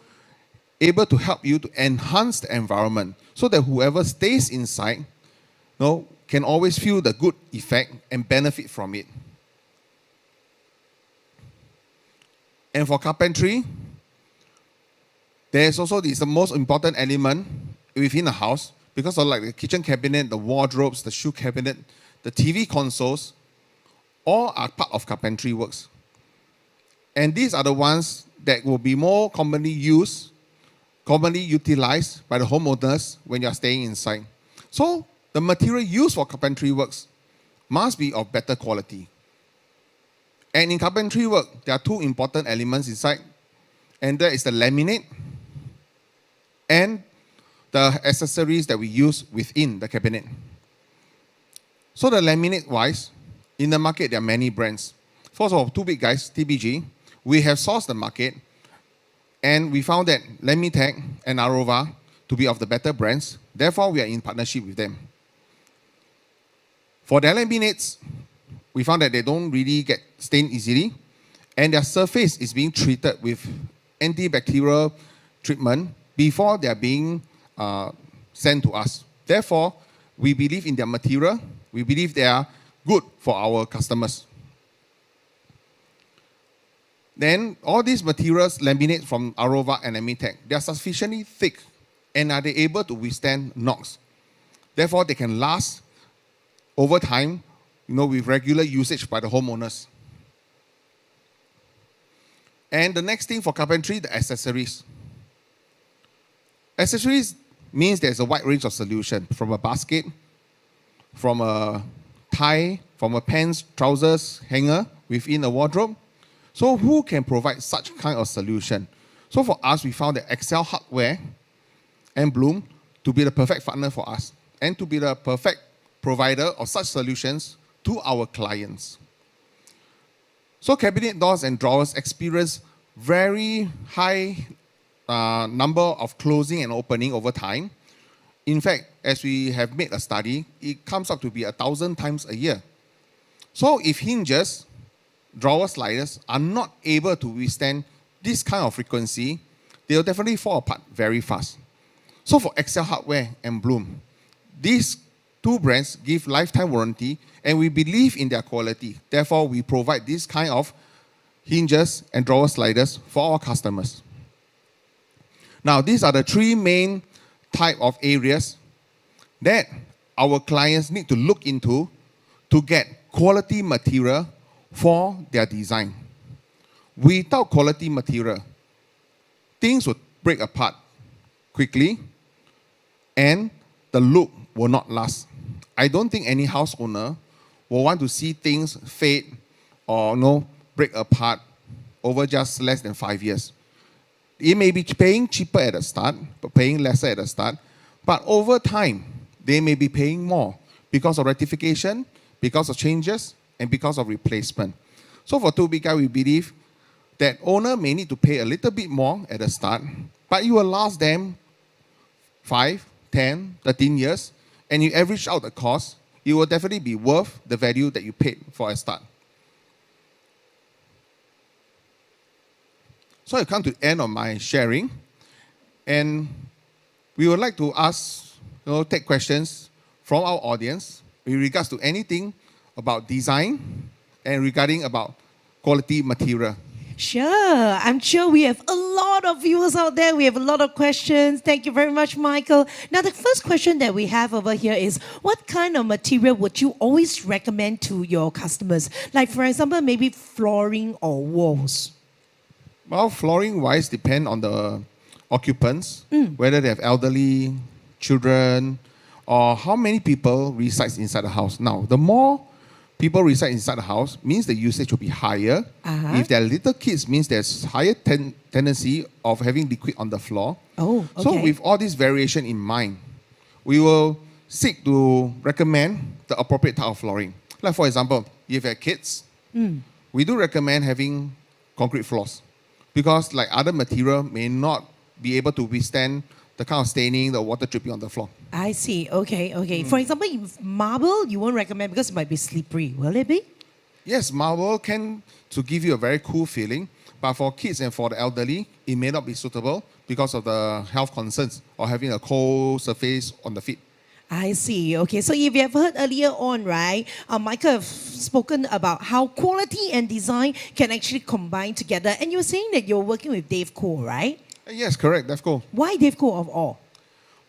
able to help you to enhance the environment so that whoever stays inside can always feel the good effect and benefit from it. And for carpentry, there's also the most important element within a house, because of like the kitchen cabinet, the wardrobes, the shoe cabinet, the TV consoles, all are part of carpentry works. And these are the ones that will be more commonly utilized by the homeowners when you are staying inside. So the material used for carpentry works must be of better quality. And in carpentry work, there are 2 important elements inside, and that is the laminate and the accessories that we use within the cabinet. So the laminate-wise, in the market, there are many brands. First of all, 2 big guys, TBG, we have sourced the market, and we found that Lamitech and Arova to be of the better brands. Therefore, we are in partnership with them. For their laminates, we found that they don't really get stained easily, and their surface is being treated with antibacterial treatment before they are being sent to us. Therefore, we believe in their material. We believe they are good for our customers. Then all these materials laminate from Arova and Lamitech, they are sufficiently thick and are they able to withstand knocks. Therefore, they can last over time, with regular usage by the homeowners. And the next thing for carpentry, the accessories. Accessories means there's a wide range of solution, from a basket, from a tie, from a pants, trousers, hanger within a wardrobe. So who can provide such kind of solution? So for us, we found that Excel Hardware and Bloom to be the perfect partner for us and to be the perfect provider of such solutions to our clients. So cabinet doors and drawers experience very high number of closing and opening over time. In fact, as we have made a study, it comes up to be 1,000 times a year. So if hinges, drawer sliders are not able to withstand this kind of frequency, they'll definitely fall apart very fast. So for Excel Hardware and Bloom, these two brands give lifetime warranty, and we believe in their quality. Therefore, we provide this kind of hinges and drawer sliders for our customers. Now, these are the three main type of areas that our clients need to look into to get quality material for their design. Without quality material, things would break apart quickly and the look will not last. I don't think any house owner will want to see things fade or break apart over just less than 5 years. It may be paying cheaper at the start, but paying lesser at the start. But over time, they may be paying more because of rectification, because of changes, and because of replacement. So for 2BGuy, we believe that owner may need to pay a little bit more at the start, but you will last them 5, 10, 13 years, and you average out the cost, it will definitely be worth the value that you paid for a start. So I come to the end of my sharing, and we would like to take questions from our audience in regards to anything about design and regarding about quality material. Sure. I'm sure we have a lot of viewers out there. We have a lot of questions. Thank you very much, Michael. Now, the first question that we have over here is, what kind of material would you always recommend to your customers? Like, for example, maybe flooring or walls. Well, flooring-wise, depend on the occupants, whether they have elderly, children, or how many people reside inside the house. Now, the more people reside inside the house means the usage will be higher. If they're little kids, means there's higher tendency of having liquid on the floor. Oh, okay. So with all this variation in mind, we will seek to recommend the appropriate type of flooring. Like for example, if you have kids, we do recommend having concrete floors because like other material may not be able to withstand the kind of staining, the water dripping on the floor. I see. Okay. For example, if marble, you won't recommend because it might be slippery. Will it be? Yes, marble can to give you a very cool feeling, but for kids and for the elderly, it may not be suitable because of the health concerns or having a cold surface on the feet. I see. Okay, so if you have heard earlier on, right, Michael have spoken about how quality and design can actually combine together. And you were saying that you're working with Dave Cole, right? Yes, correct, DevCo. Why Dave Cole of all?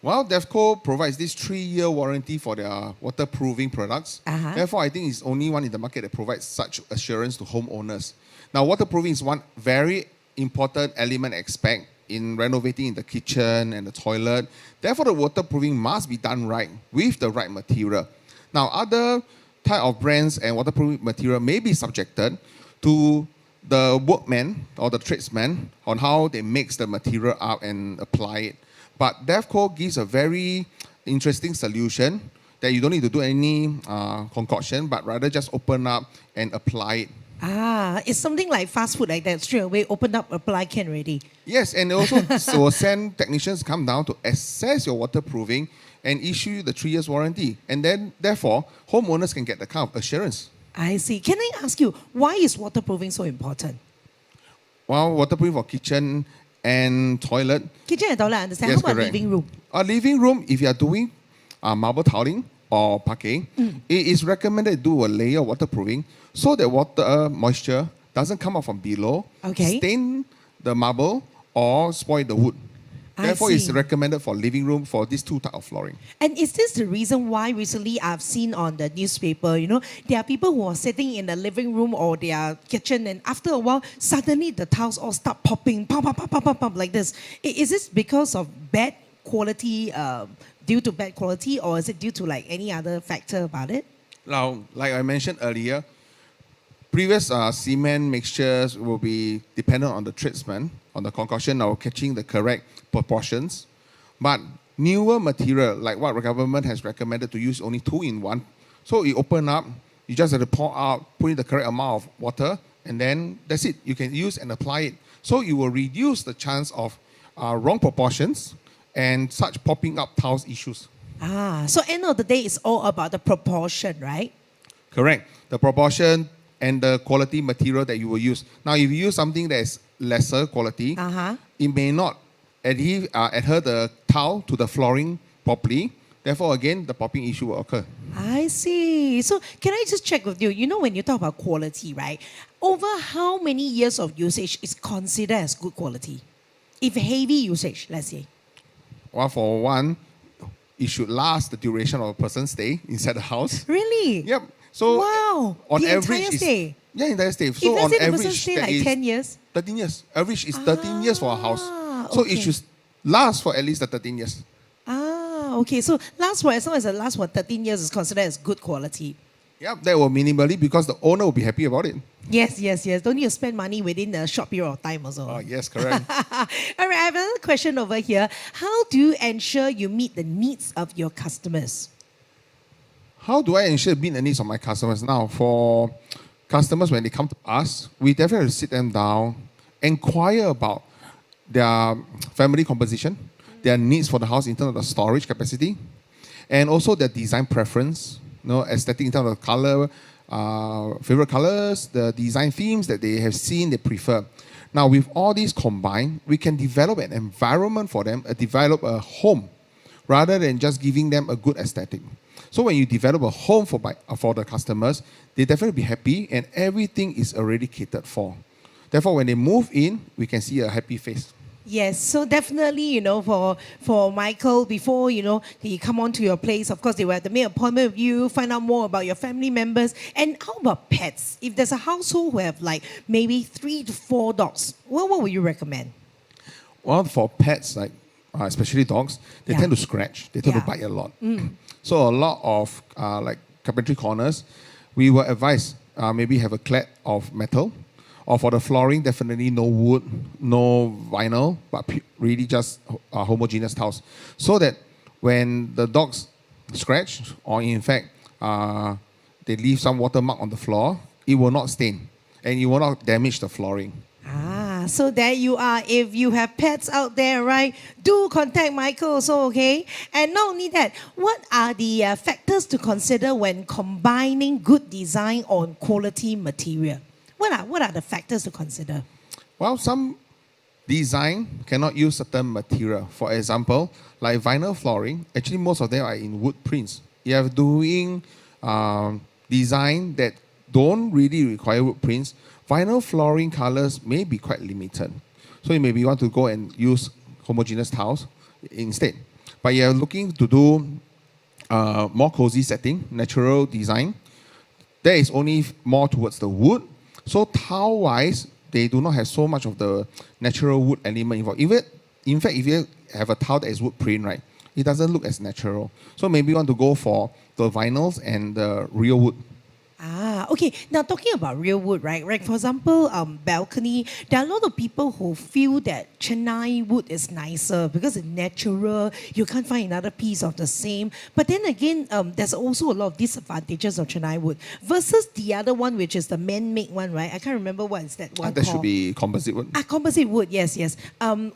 Well, DevCo provides this 3-year warranty for their waterproofing products. Therefore, I think it's only one in the market that provides such assurance to homeowners. Now, waterproofing is one very important element aspect in renovating in the kitchen and the toilet. Therefore, the waterproofing must be done right with the right material. Now, other type of brands and waterproofing material may be subjected to the workman or the tradesman on how they mix the material up and apply it. But DevCo gives a very interesting solution that you don't need to do any concoction, but rather just open up and apply it. It's something like fast food like that. Straight away, open up, apply, can already. Yes, and also will send technicians come down to assess your waterproofing and issue you the 3 years warranty. And then, therefore, homeowners can get the kind of assurance. I see. Can I ask you, why is waterproofing so important? Well, waterproofing for kitchen and toilet. Kitchen and toilet, I understand. Yes, How about correct. living room? A living room, if you are doing marble tiling or parquet, it is recommended to do a layer of waterproofing so that water moisture doesn't come out from below, stain the marble or spoil the wood. Therefore, it's recommended for living room for these two type of flooring. And is this the reason why recently I've seen on the newspaper, there are people who are sitting in the living room or their kitchen, and after a while, suddenly the tiles all start popping, pop, pop, pop, pop, pop, pop, like this. Is this because of bad quality, due to bad quality, or is it due to like any other factor about it? Now, like I mentioned earlier, previous cement mixtures will be dependent on the tradesman, on the concoction or catching the correct proportions. But newer material, like what the government has recommended to use only 2-in-1. So you open up, you just have to pour out, put in the correct amount of water, and then that's it. You can use and apply it. So you will reduce the chance of wrong proportions and such popping up tiles issues. So end of the day, it's all about the proportion, right? Correct. The proportion and the quality material that you will use. Now, if you use something that is lesser quality, it may not adhere the tile to the flooring properly. Therefore, again, the popping issue will occur. I see. So can I just check with you? You know, when you talk about quality, right? Over how many years of usage is considered as good quality? If heavy usage, let's say. Well, for one, it should last the duration of a person's stay inside the house. Really? Yep. So wow. on The average, entire stay? Yeah, entire stay. If So let's on say the person average, stay that like is 10 years? 13 years. Average is 13 years for a house. So okay. it should last for at least the 13 years. Okay. So last for as long as it lasts for 13 years is considered as good quality. Yep, that will minimally because the owner will be happy about it. Yes. Don't need to spend money within a short period of time also. Oh, yes, correct. All right, I have another question over here. How do you ensure you meet the needs of your customers? How do I ensure meet the needs of my customers? Now, for customers, when they come to us, we definitely sit them down, inquire about their family composition, their needs for the house in terms of the storage capacity, and also their design preference, aesthetic in terms of color, favorite colors, the design themes that they have seen, they prefer. Now, with all these combined, we can develop an environment for them, develop a home, rather than just giving them a good aesthetic. So when you develop a home for the customers, they definitely be happy and everything is already catered for. Therefore, when they move in, we can see a happy face. Yes, so definitely, for Michael, before, he come on to your place, of course, they will have to make an appointment with you, find out more about your family members. And how about pets? If there's a household who have like maybe 3 to 4 dogs, what would you recommend? Well, for pets, like especially dogs, they tend to scratch. They tend to bite a lot. So a lot of like carpentry corners, we will advise maybe have a clad of metal. Or for the flooring, definitely no wood, no vinyl, but really just homogeneous tiles. So that when the dogs scratch, or in fact, they leave some watermark on the floor, it will not stain and it will not damage the flooring. So there you are. If you have pets out there, right, do contact Michael also, okay? And not only that, what are the factors to consider when combining good design on quality material? What are the factors to consider? Well, some design cannot use certain material. For example, like vinyl flooring, actually most of them are in wood prints. You are doing design that don't really require wood prints. Vinyl flooring colors may be quite limited. So you maybe want to go and use homogeneous tiles instead. But you're looking to do more cozy setting, natural design. There is only more towards the wood. So tile-wise, they do not have so much of the natural wood element involved. In fact, if you have a tile that is wood print, right, it doesn't look as natural. So maybe you want to go for the vinyls and the real wood. Okay. Now, talking about real wood, right? For example, balcony, there are a lot of people who feel that Chennai wood is nicer because it's natural. You can't find another piece of the same. But then again, there's also a lot of disadvantages of Chennai wood versus the other one, which is the man-made one, right? I can't remember what is that one That called. should be composite wood. Composite wood, yes.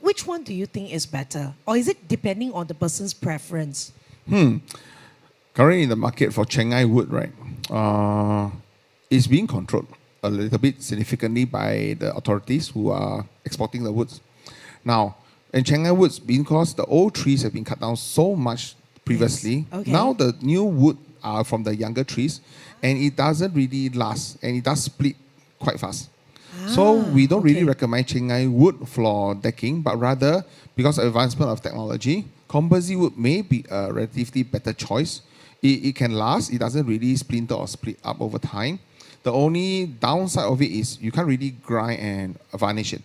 Which one do you think is better? Or is it depending on the person's preference? Currently in the market for Chennai wood, right, it's being controlled a little bit significantly by the authorities who are exporting the woods. Now, in Chennai woods, because the old trees have been cut down so much previously, Yes. Okay. now the new wood are from the younger trees, and it doesn't really last, and it does split quite fast. So we don't really recommend Chennai wood floor decking, but rather, because of advancement of technology, composite wood may be a relatively better choice. It can last, it doesn't really splinter or split up over time. The only downside of it is you can't really grind and varnish it,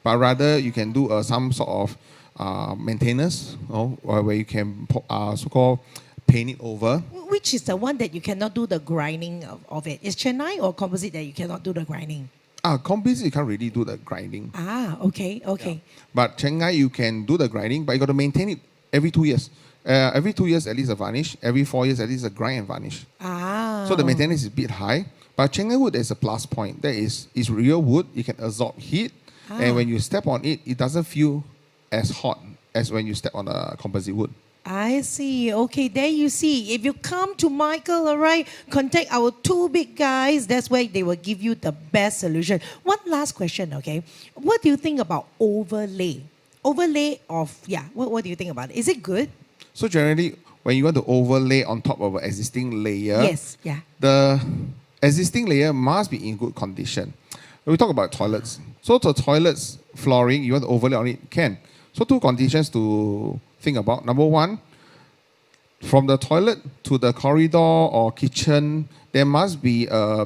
but rather you can do some sort of maintenance, where you can so-called paint it over. Which is the one that you cannot do the grinding of it? Is Chennai or composite that you cannot do the grinding? Composite you can't really do the grinding. Okay. Yeah. But Chennai you can do the grinding, but you got to maintain it every 2 years. Every 2 years at least a varnish, every 4 years at least a grind and varnish. So the maintenance is a bit high. But Chennai wood is a plus point. That is real wood. It can absorb heat. And when you step on it, it doesn't feel as hot as when you step on a composite wood. I see. Okay, there you see. If you come to Michael, all right, contact our two big guys. That's where they will give you the best solution. One last question, okay? What do you think about overlay? Overlay of, yeah, what do you think about it? Is it good? So generally, when you want to overlay on top of an existing layer, Yes, yeah. the existing layer must be in good condition. When we talk about toilets, so the toilets flooring, you want to overlay on it, can. So two conditions to think about. Number one, from the toilet to the corridor or kitchen, there must be a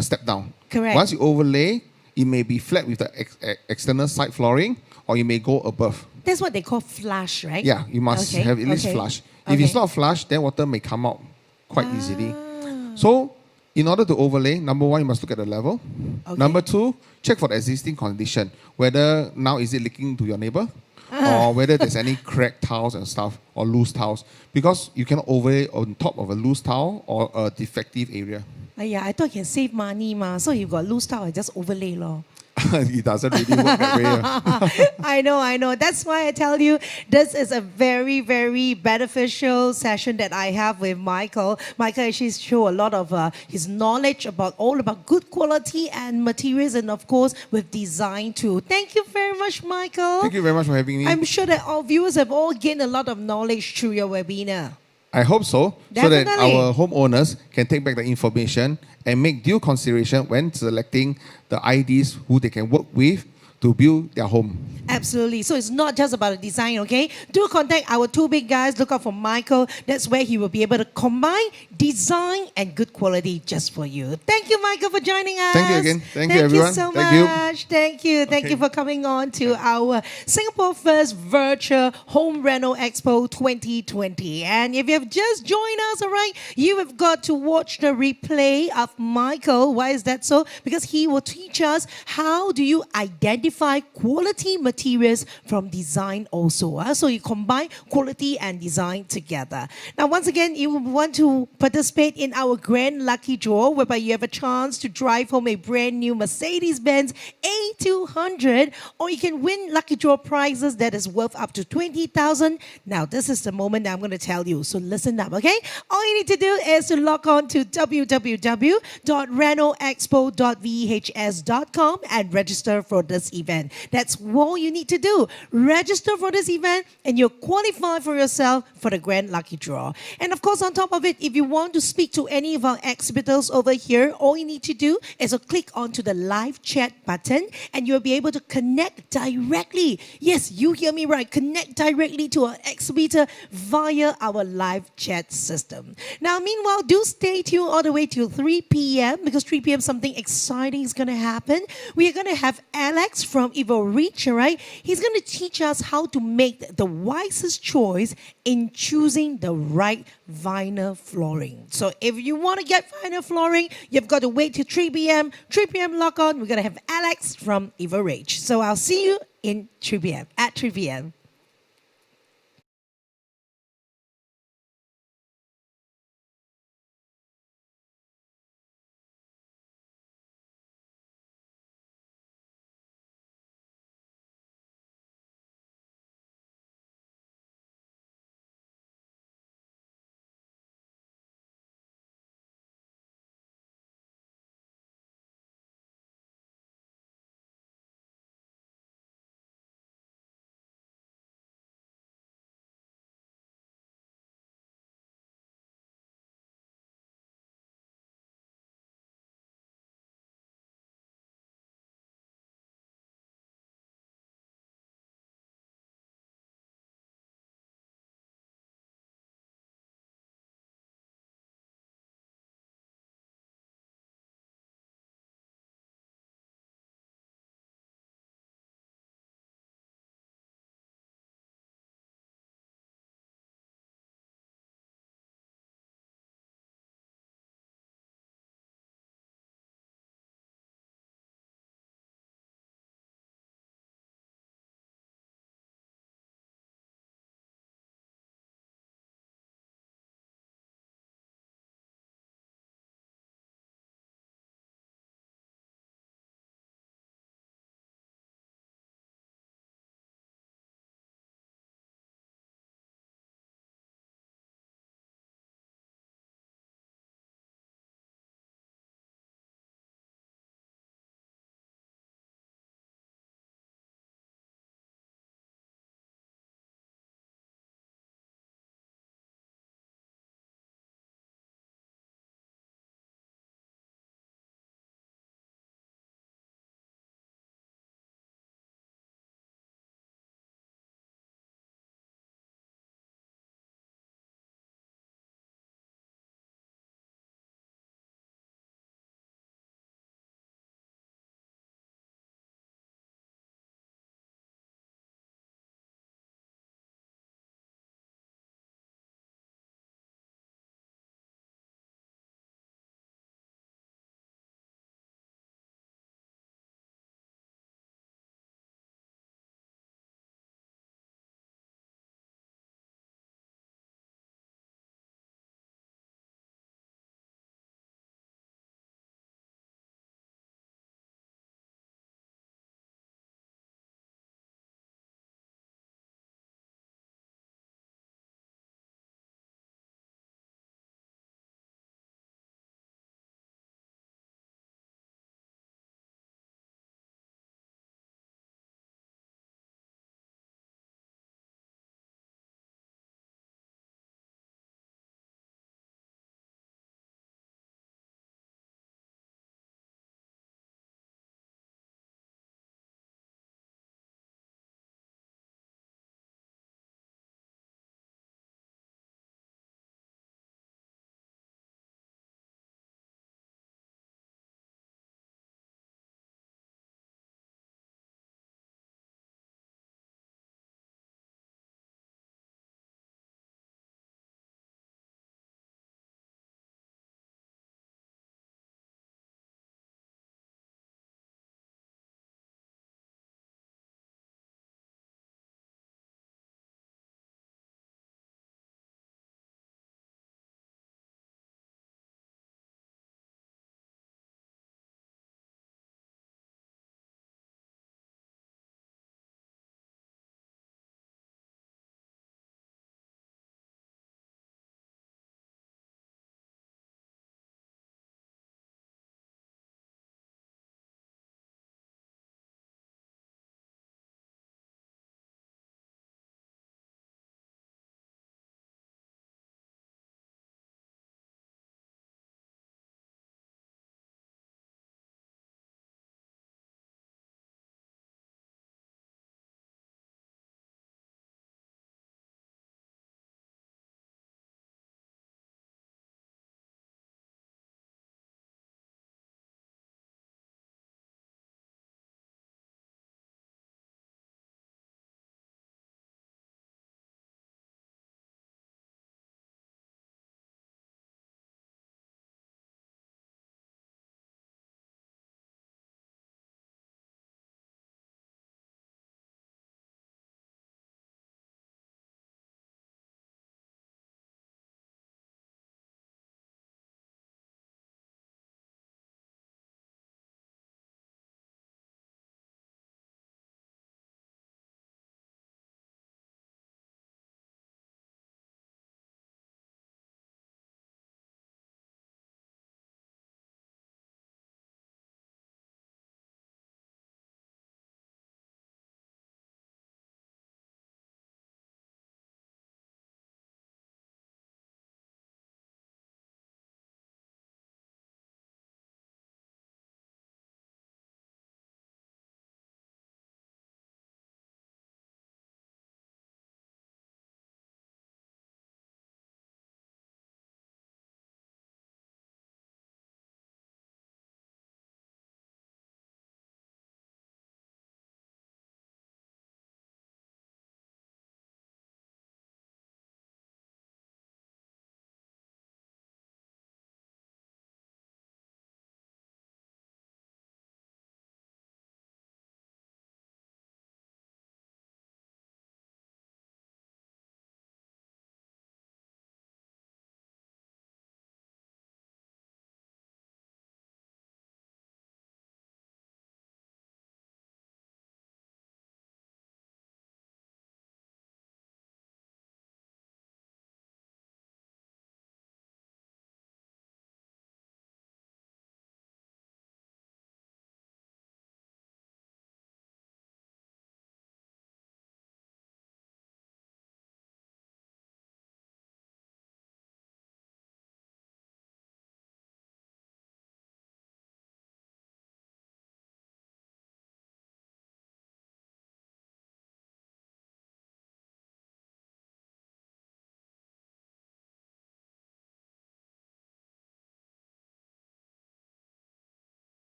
step down. Correct. Once you overlay, it may be flat with the external side flooring, or you may go above. That's what they call flush, right? Yeah, you must Okay, have at least okay, flush. If it's okay. not flush, then water may come out quite easily. Ah. So, in order to overlay, number one, you must look at the level. Okay. Number two, check for the existing condition. Whether now is it leaking to your neighbor, Ah. or whether there's any cracked tiles and stuff, or loose tiles. Because you cannot overlay on top of a loose tile or a defective area. Yeah, I thought you can save money, ma. So you got loose towel, I just overlay, lor. It doesn't really work that way. I know. That's why I tell you this is a very, very beneficial session that I have with Michael. Michael actually show a lot of his knowledge about all about good quality and materials, and of course with design too. Thank you very much, Michael. Thank you very much for having me. I'm sure that our viewers have all gained a lot of knowledge through your webinar. I hope so, so that Definitely. our homeowners can take back the information and make due consideration when selecting the IDs who they can work with to build their home. Absolutely. So it's not just about the design, okay? Do contact our two big guys. Look out for Michael. That's where he will be able to combine design and good quality just for you. Thank you, Michael, for joining us. Thank you again. Thank you, everyone. So Thank you. much. Thank you. Thank you for coming on to our Singapore First Virtual Home Reno Expo 2020. And if you have just joined us, all right, you have got to watch the replay of Michael. Why is that so? Because he will teach us how do you identify quality materials from design also. So you combine quality and design together. Now, once again, you want to participate in our grand lucky draw, whereby you have a chance to drive home a brand new Mercedes-Benz A200, or you can win lucky draw prizes that is worth up to 20,000. Now, this is the moment that I'm going to tell you. So listen up, okay? All you need to do is to log on to www.renoexpo.vhs.com and register for this event. That's all you need to do. Register for this event and you'll qualify for yourself for the grand lucky draw. And of course, on top of it, if you want to speak to any of our exhibitors over here, all you need to do is to click onto the live chat button and you'll be able to connect directly. Yes, you hear me right. Connect directly to our exhibitor via our live chat system. Now, meanwhile, do stay tuned all the way till 3 p.m. because 3 p.m. something exciting is going to happen. We are going to have Alex from Evo Reach, all right? He's going to teach us how to make the wisest choice in choosing the right vinyl flooring. So if you want to get vinyl flooring, you've got to wait till 3 p.m. 3 p.m. log on. We're going to have Alex from Evo Reach. So I'll see you in 3 p.m. at 3 p.m.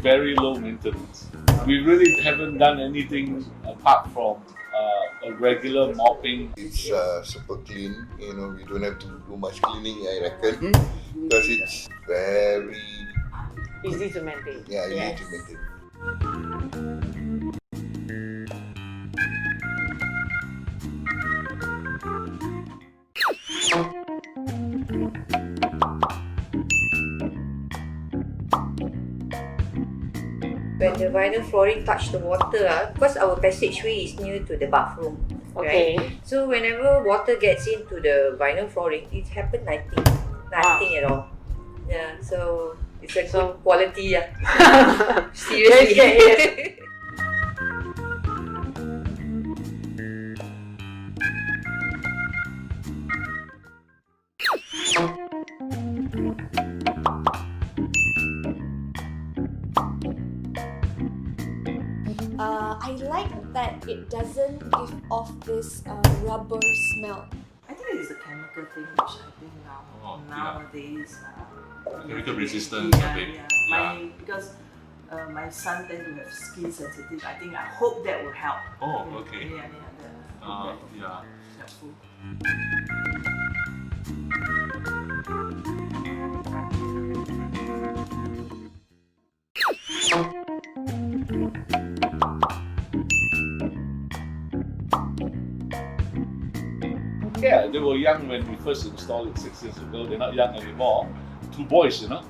very low maintenance. We really haven't done anything apart from a regular mopping. It's super clean, you know, we don't have to do much cleaning, I reckon, because it's very Easy to maintain. easy Yes. to maintain. When the vinyl flooring touch the water, because our passageway is near to the bathroom, Okay. right? So whenever water gets into the vinyl flooring, it happened nothing at all. Yeah, so it's a good quality. Seriously. Yes. I like that it doesn't give off this rubber smell. I think it's a chemical thing, which I think nowadays. Chemical resistance, I think. Because my son tend to have skin sensitive. I think I hope that will help. Oh, okay. That will be Yeah. helpful. Yeah, they were young when we first installed it 6 years ago. They're not young anymore. Two boys, you know.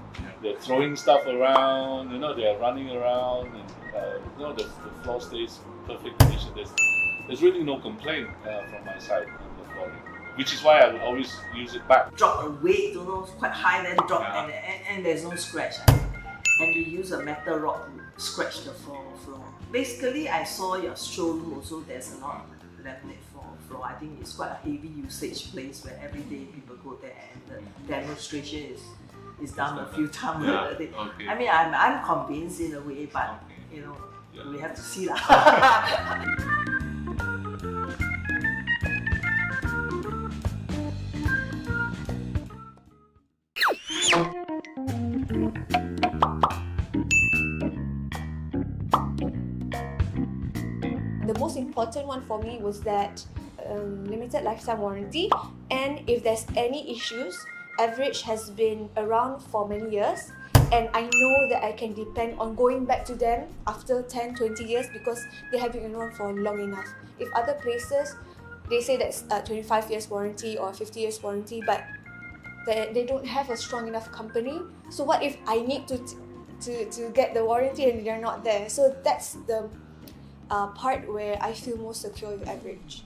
They're throwing stuff around, you know, they're running around, and you know, the floor stays perfect condition. There's really no complaint from my side on the flooring, which is why I will always use it back. Drop a weight, don't know, quite high, then drop, and there's no scratch. And we use a metal rod to scratch the floor. Basically, I saw your showroom also. There's a lot of laminate floor. I think it's quite a heavy usage place where every day people go there, and the demonstration is done a few times a day. Okay. I mean, I'm convinced in a way, but you know, we have to see lah. The most important one for me was that limited lifetime warranty, and if there's any issues, average has been around for many years, and I know that I can depend on going back to them after 10, 20 years because they have been around for long enough. If other places, they say that's 25 years warranty or 50 years warranty, but they don't have a strong enough company. So what if I need to get the warranty and they're not there? So that's the part where I feel most secure with average.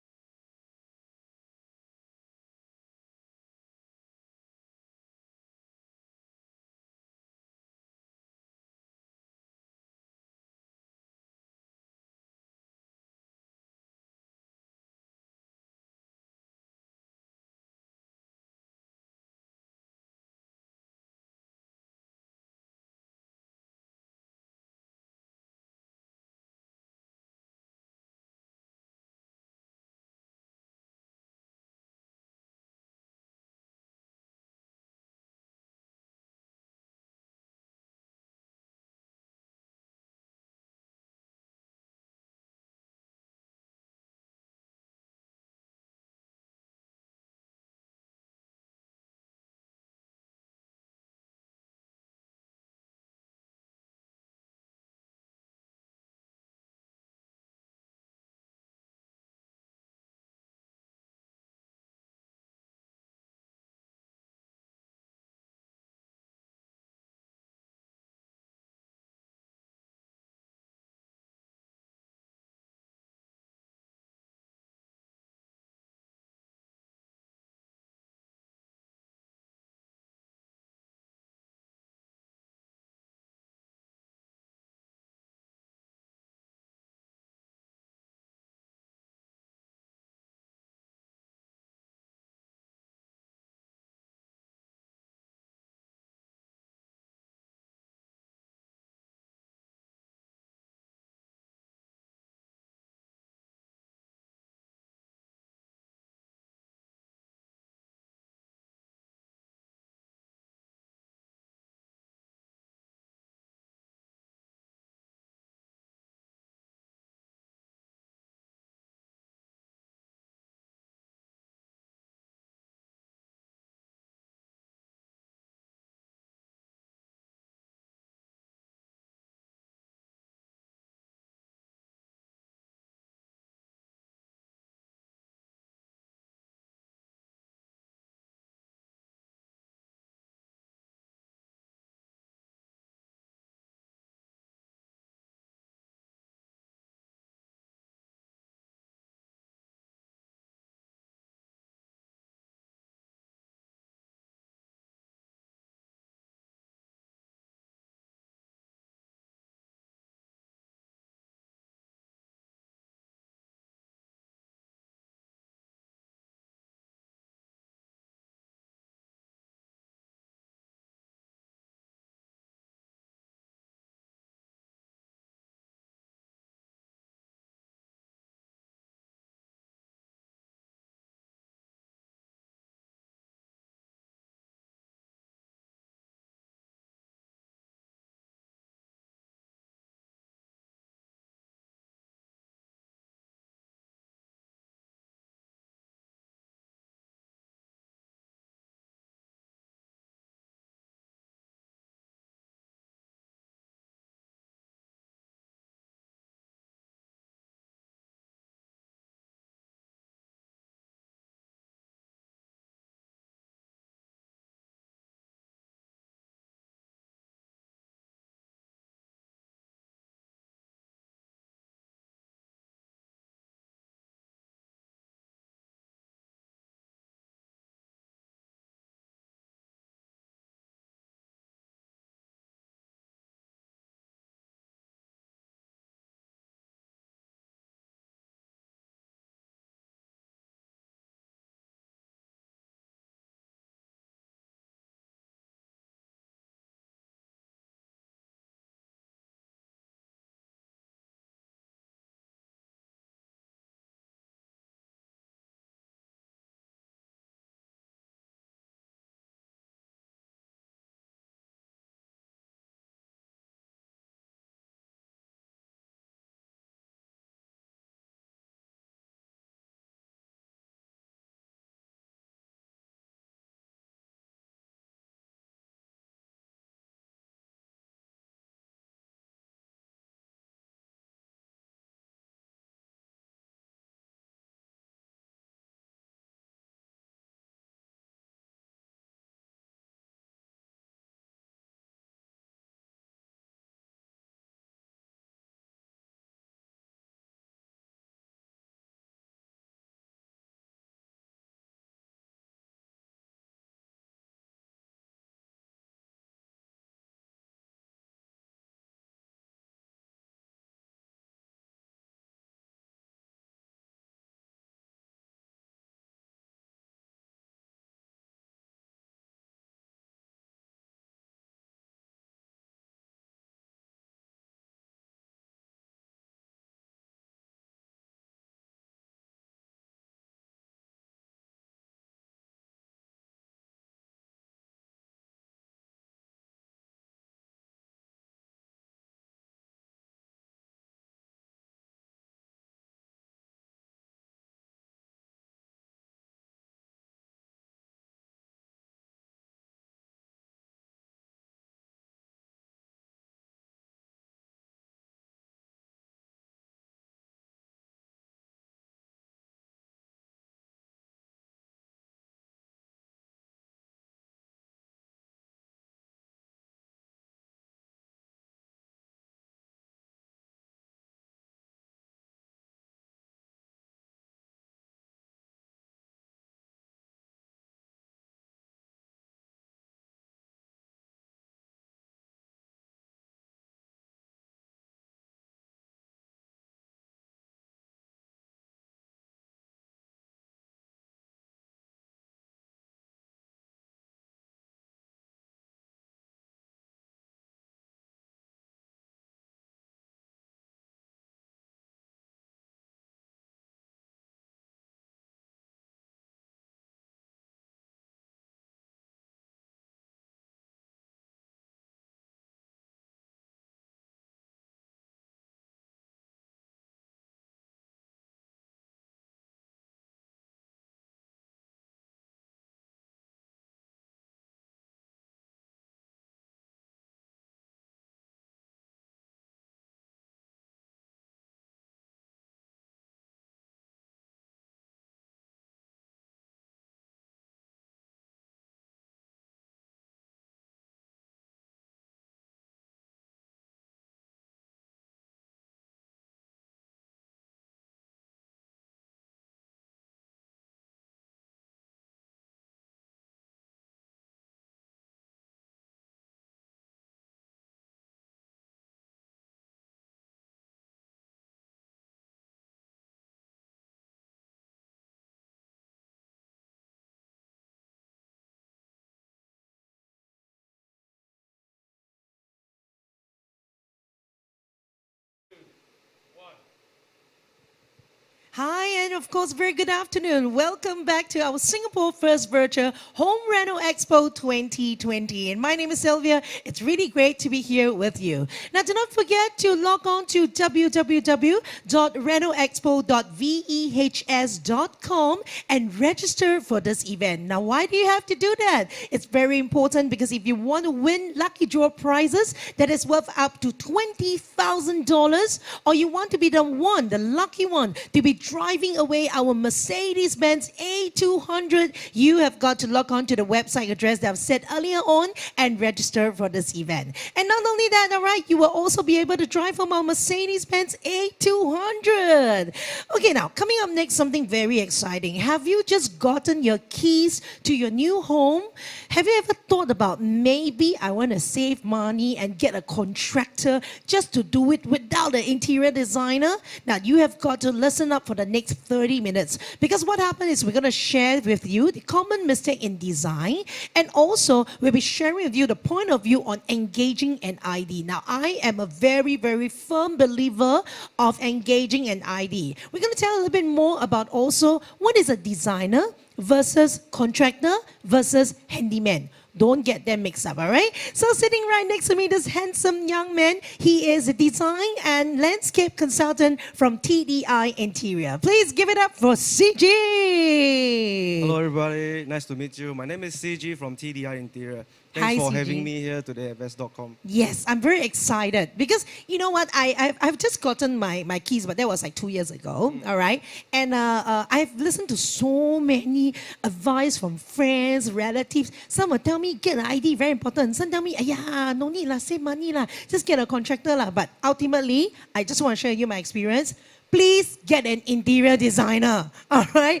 Hi, and of course, very good afternoon. Welcome back to our Singapore First Virtual Home Reno Expo 2020. And my name is Sylvia. It's really great to be here with you. Now, do not forget to log on to www.renoexpo.vehs.com and register for this event. Now, why do you have to do that? It's very important because if you want to win lucky draw prizes that is worth up to $20,000, or you want to be the lucky one, to be driving away our Mercedes-Benz A200, you have got to log on to the website address that I've said earlier on and register for this event. And not only that, all right, you will also be able to drive from our Mercedes-Benz A200. Okay, now, coming up next, something very exciting. Have you just gotten your keys to your new home? Have you ever thought about maybe I want to save money and get a contractor just to do it without an interior designer? Now, you have got to listen up for the next 30 minutes, because what happened is we're going to share with you the common mistake in design, and also we'll be sharing with you the point of view on engaging an ID. Now, I am a very, very firm believer of engaging an ID. We're going to tell a little bit more about also what is a designer versus contractor versus handyman. Don't get them mixed up, all right? So sitting right next to me, this handsome young man, he is a design and landscape consultant from TDI Interior. Please give it up for CG. Hello everybody, nice to meet you. My name is CG from TDI Interior. Thanks Hi, for CG. having me here today at Best.com. Yes, I'm very excited because you know what? I've just gotten my keys, but that was like 2 years ago, all right? And I've listened to so many advice from friends, relatives. Some will tell me, get an ID, very important. Some tell me, yeah, no need lah, save money lah, just get a contractor lah. But ultimately, I just want to share you my experience. Please get an interior designer, all right?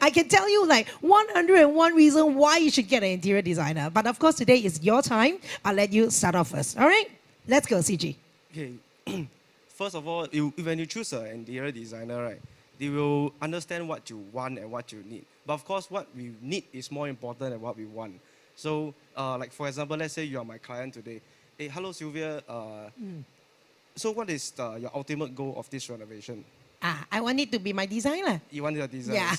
I can tell you like 101 reasons why you should get an interior designer. But of course, today is your time. I'll let you start off first, all right? Let's go, CG. Okay, first of all, when you choose an interior designer, right, they will understand what you want and what you need. But of course, what we need is more important than what we want. So, like for example, let's say you are my client today. Hey, hello Sylvia, so what is your ultimate goal of this renovation? I want it to be my design lah. You want your design. Yeah.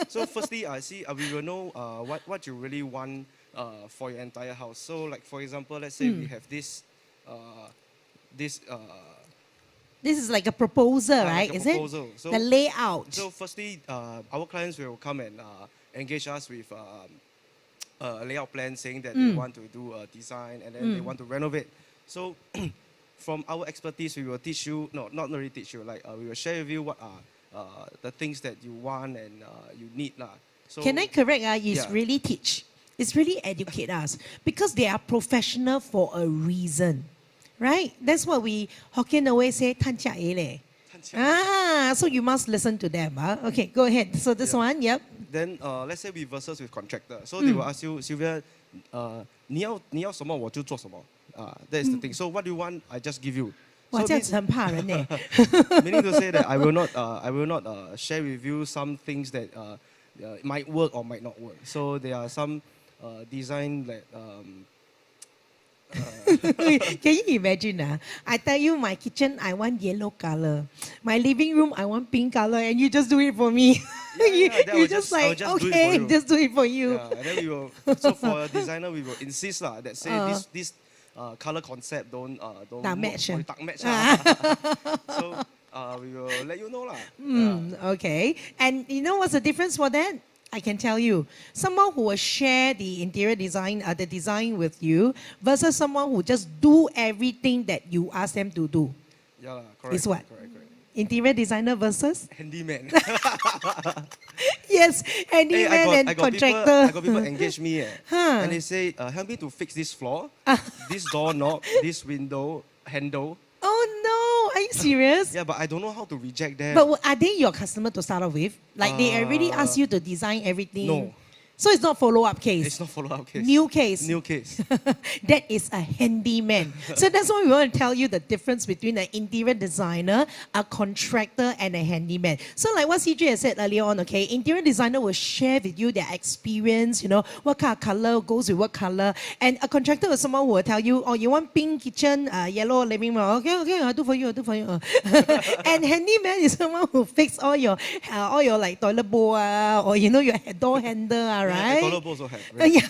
So firstly, we will know what you really want for your entire house. So like for example, let's say we have this This is like a proposal, right? like a Is proposal. it? So, the layout. So firstly, our clients will come and engage us with a layout plan saying that they want to do a design and then they want to renovate. So from our expertise, we will teach you, no, not really teach you, like we will share with you what are the things that you want and you need. So, Can I correct? It's yeah. really teach. It's really educate us because they are professional for a reason, right? That's what we Hokkien always say, "Tan chia e le." So you must listen to them. Okay, go ahead. So this one, yep. Then let's say we versus with contractor. So they will ask you, Sylvia, 你要什么我就做什么. That is the thing. So what do you want? I just give you. 哇， So 这样子很怕人呢。 meaning to say that I will not share with you some things that might work or might not work. So there are some design that Can you imagine? I tell you, my kitchen, I want yellow color. My living room, I want pink color, and you just do it for me. that you will just I will like, just do it for okay, you. just do it for you. Yeah, and then we will. So for a designer, we will insist that say this color concept don't Tak match, work, tak match. So we will let you know lah. Okay. And you know what's the difference for that? I can tell you. Someone who will share the interior design, the design with you, versus someone who just do everything that you ask them to do. Yeah, correct. Is what? Correct. Interior designer versus? Handyman. Yes, handyman and contractor. I got people engage me, and they say, help me to fix this floor, this doorknob, this window handle. Oh no, are you serious? Yeah, but I don't know how to reject them. But are they your customer to start off with? Like they already asked you to design everything? No. So it's not follow-up case. It's not follow-up case. New case. New case. That is a handyman. So that's why we want to tell you the difference between an interior designer, a contractor, and a handyman. So like what CJ has said earlier on, okay, interior designer will share with you their experience, you know, what kind of color goes with what color. And a contractor is someone who will tell you, oh, you want pink kitchen, yellow living room. Okay, I'll do for you. And handyman is someone who fix all your like toilet bowl or you know your door handle, right? Toilet bowl also have. Right? Yeah.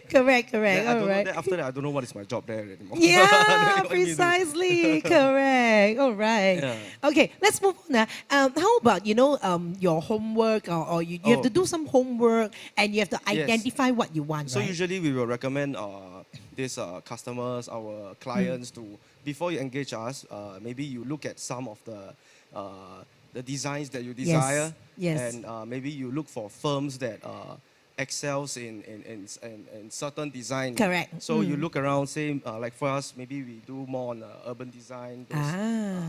Correct. Then All right. after that, I don't know what is my job there anymore. Yeah, precisely. Correct. All right. Yeah. Okay, let's move on now. How about, you know, your homework or you have to do some homework and you have to identify what you want, So right? usually we will recommend these customers, our clients to, before you engage us, maybe you look at some of the designs that you desire. Yes. And maybe you look for firms that excels in certain design. Correct. So you look around, say, like for us, maybe we do more on urban design.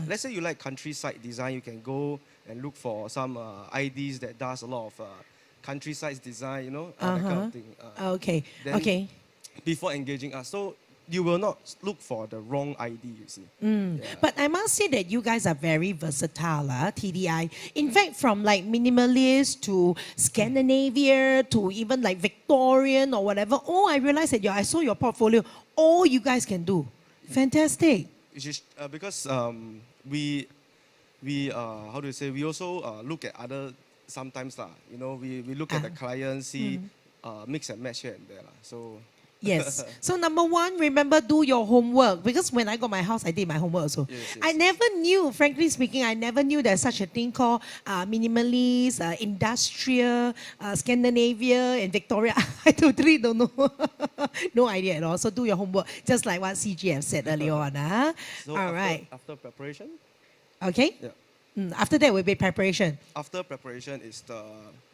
Let's say you like countryside design, you can go and look for some IDs that does a lot of countryside design, you know, that kind of thing. Okay. Then Okay. Before engaging us. So you will not look for the wrong ID, you see. But I must say that you guys are very versatile, TDI. In fact, from like minimalist to Scandinavia to even like Victorian or whatever. Oh, I realized that I saw your portfolio. All you guys can do. Fantastic. Which is because we how do you say, we also look at other sometimes you know, we look at the client, see mix and match here and there so. Yes. So number one, remember, do your homework. Because when I got my house, I did my homework also. Yes. I never knew, frankly speaking, I never knew there's such a thing called minimalist, industrial, Scandinavia, and Victoria. I totally don't know. No idea at all. So do your homework, just like what CG have said earlier on. So all right. After preparation? Okay. Yeah. After that will be preparation. After preparation is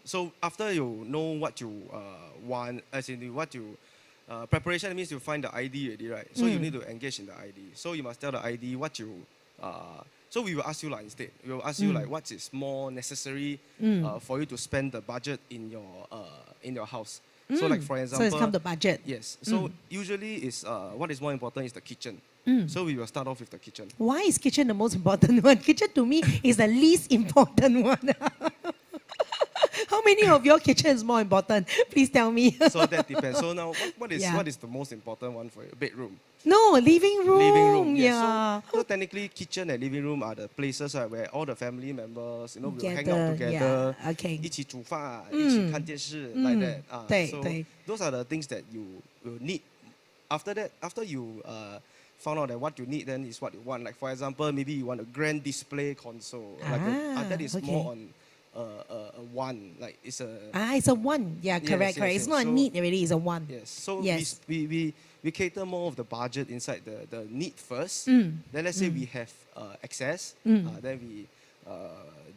so after you know what you want, as in what you, preparation means you find the ID already, right? So you need to engage in the ID. So you must tell the ID what you, so we will ask you instead. We will ask you what is more necessary for you to spend the budget in your house. So like for example. So it's come to budget. Yes. So usually is what is more important is the kitchen. So we will start off with the kitchen. Why is kitchen the most important one? Kitchen to me is the least important one. How many of your kitchen is more important? Please tell me. So that depends. So now, what is the most important one for you? Bedroom. No, living room. Living room. Yes. Yeah. So technically, kitchen and living room are the places where all the family members, you know, will hang Together, out together. yeah, okay. 一起煮饭，一起看电视 like that. 对， so 对。 those are the things that you will need. After that, after you found out that what you need, then is what you want. Like for example, maybe you want a grand display console. That is more on a one. Like it's a. It's a one. Yeah, correct. It's not a need already. It's a one. Yes. So yes. we cater more of the budget inside the need first. Then let's say we have excess. Then we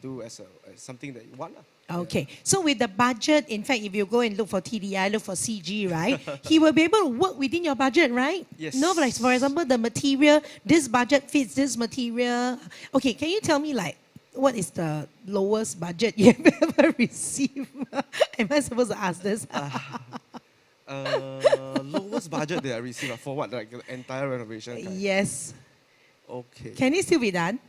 do as something that you want. Okay, so with the budget, in fact, if you go and look for TDI, look for CG, right? He will be able to work within your budget, right? Yes. No, like for example, the material, this budget fits this material. Okay, can you tell me like, what is the lowest budget you have ever received? Am I supposed to ask this? Lowest budget that I received for what, like the entire renovation? Yes. Okay. Can it still be done?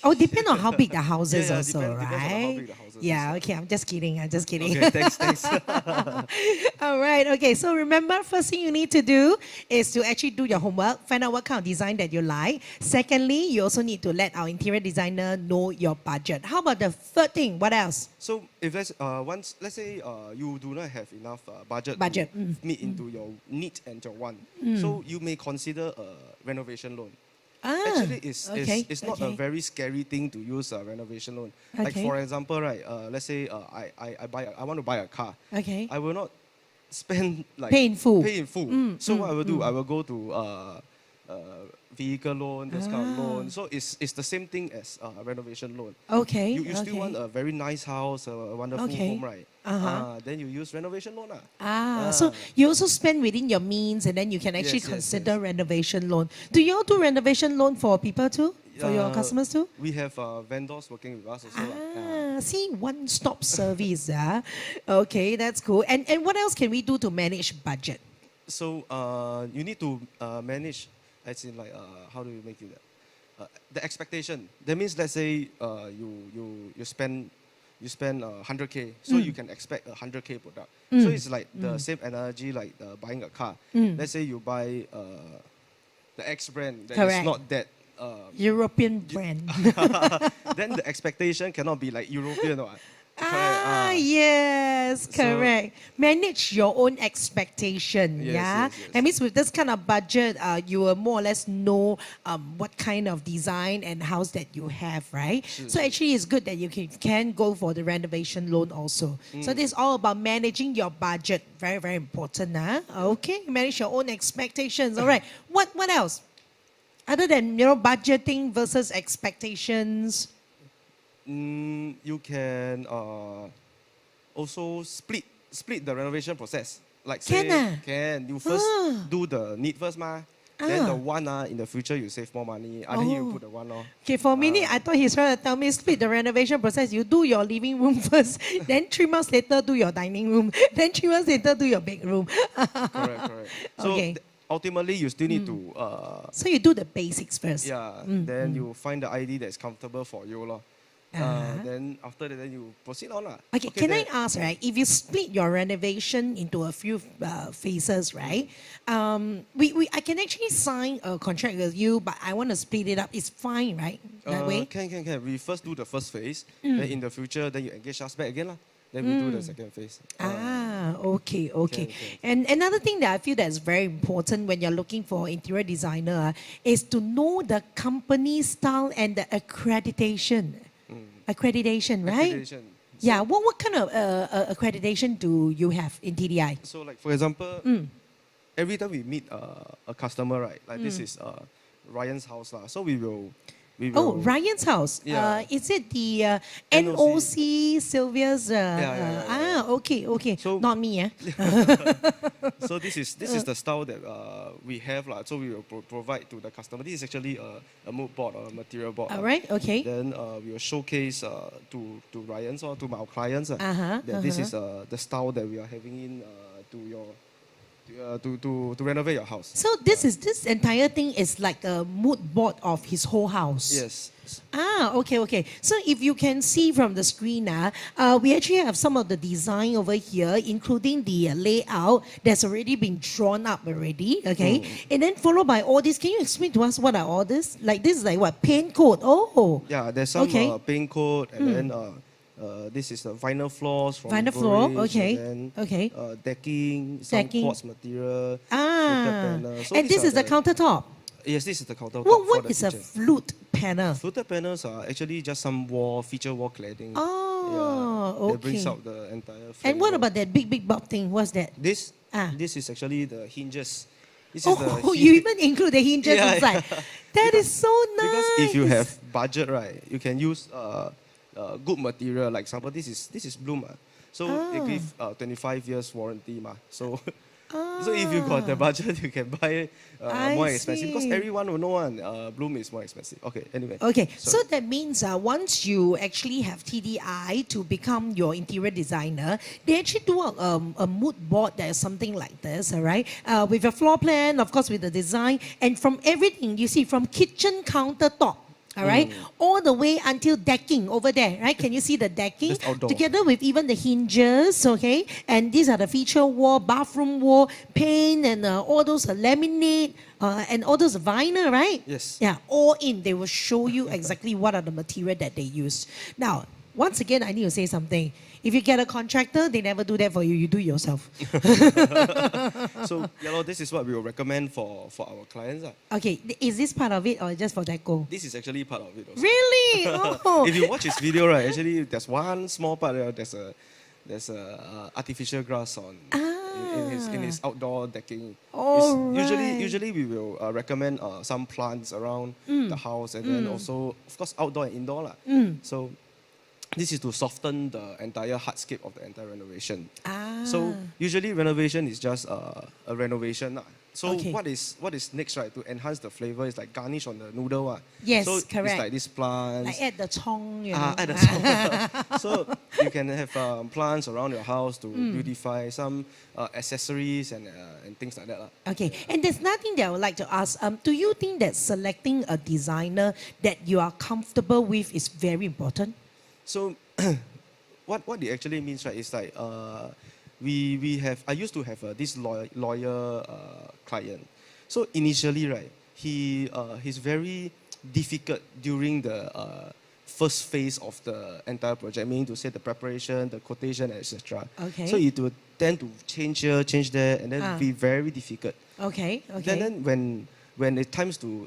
Oh, depend on how big the house is also, depends on how right? big the house is. Yeah, okay, I'm just kidding. Okay, thanks. All right, okay, so remember, first thing you need to do is to actually do your homework, find out what kind of design that you like. Secondly, you also need to let our interior designer know your budget. How about the third thing? What else? So if let's say you do not have enough budget to meet into your need and your want, so you may consider a renovation loan. Actually, it's not a very scary thing to use a renovation loan. Like for example, right? Let's say I want to buy a car. Okay. I will not spend like pay in full. So what I will do, I will go to vehicle loan, this kind of loan. So it's the same thing as a renovation loan. Okay. You still want a very nice house, a wonderful home, right? Then you use renovation loan. So you also spend within your means and then you can actually consider renovation loan. Do you all do renovation loan for people too? for your customers too? We have vendors working with us also. See, one-stop service. Okay, that's cool. And what else can we do to manage budget? So you need to manage, as in like, how do you make it? The expectation. That means, let's say you spend 100K, so you can expect a 100K product. So it's like the same analogy like buying a car. Let's say you buy the X brand that is not that European brand. then the expectation cannot be like European. Yes, correct. Manage your own expectation. Yes, Yeah, yes, yes. that means with this kind of budget, you will more or less know what kind of design and house that you have, right? So actually, it's good that you can go for the renovation loan also. So this is all about managing your budget. Very, very important. Okay, manage your own expectations. All right. What else? Other than budgeting versus expectations. You can also split the renovation process. Like say, can you first do the need first, then the one in the future you save more money. Then you put the one on. Okay, for a minute, I thought he's trying to tell me split the renovation process. You do your living room first, then 3 months later do your dining room, then 3 months later do your bedroom. Correct. So ultimately, you still need to. So you do the basics first. Yeah. Then you find the ID that's comfortable for you, then after that, then you proceed on. Okay, can I ask, right? If you split your renovation into a few phases, right? I can actually sign a contract with you, but I want to split it up. It's fine, right? That way. Can. We first do the first phase. Then in the future, then you engage us back again, Then we do the second phase. Okay. And another thing that I feel that's very important when you're looking for interior designer is to know the company style and the accreditation. Accreditation, right? Accreditation. Yeah. What kind of accreditation do you have in TDI? So, like for example, every time we meet a customer, right? Like this is Ryan's house, so we will. Oh, Ryan's house. Yeah. Is it the NOC Sylvia's? Okay. So, not me, So this is the style that we have, so we will provide to the customer. This is actually a mood board or a material board. All right. Okay. Then we will showcase to Ryan's or to our clients that this is the style that we are having in to your. To renovate your house. So this entire thing is like a mood board of his whole house. Yes. Okay. So if you can see from the screen we actually have some of the design over here, including the layout that's already been drawn up already. Okay, and then followed by all this. Can you explain to us what are all this? Like this is like what, paint coat? Oh. Yeah, there's some paint coat, and then. This is the vinyl floors from vinyl floor, okay. And then, okay. Decking, some quartz material. So and this is the countertop. Yes, this is the countertop. What is a flute panel? Fluted panels are actually just some feature wall cladding. Okay. That brings out the entire. And what about that big bob thing? What's that? This is actually the hinges. This is you even include the hinges inside. That is so nice. Because if you have budget, right, you can use good material. Like example, this is Bloom. So it gives 25 years warranty. So if you got the budget, you can buy more expensive. Because everyone will know Bloom is more expensive. Okay, anyway. Okay, so that means once you actually have TDI to become your interior designer, they actually do a mood board that is something like this, all right? With a floor plan, of course, with the design, and from everything, you see, from kitchen countertop, all right, all the way until decking over there, right? Can you see the decking? Together with even the hinges, okay? And these are the feature wall, bathroom wall, paint, and all those laminate, and all those vinyl, right? Yes. Yeah, all in. They will show you exactly what are the material that they use. Now, once again, I need to say something. If you get a contractor, they never do that for you. You do it yourself. So, this is what we will recommend for our clients. Okay, is this part of it or just for deco? This is actually part of it also. Really? Oh. If you watch his video, right, actually there's one small part. There's a artificial grass on in his outdoor decking. Usually we will recommend some plants around the house, and then also of course outdoor and indoor. So this is to soften the entire hardscape of the entire renovation. So usually renovation is just a renovation. So Okay. what is next, right? To enhance the flavor is like garnish on the noodle. Yes, so correct. It's like these plants. Like add the chong, you know. Add the song. So you can have plants around your house to beautify some accessories and things like that. Okay, and there's nothing that I would like to ask. Do you think that selecting a designer that you are comfortable with is very important? So what it actually means, right, is like I used to have this lawyer client. So initially, right, he's very difficult during the first phase of the entire project, meaning to say the preparation, the quotation, etc. Okay. So it would tend to change here, change there, and then be very difficult. Okay, okay. Then when it comes to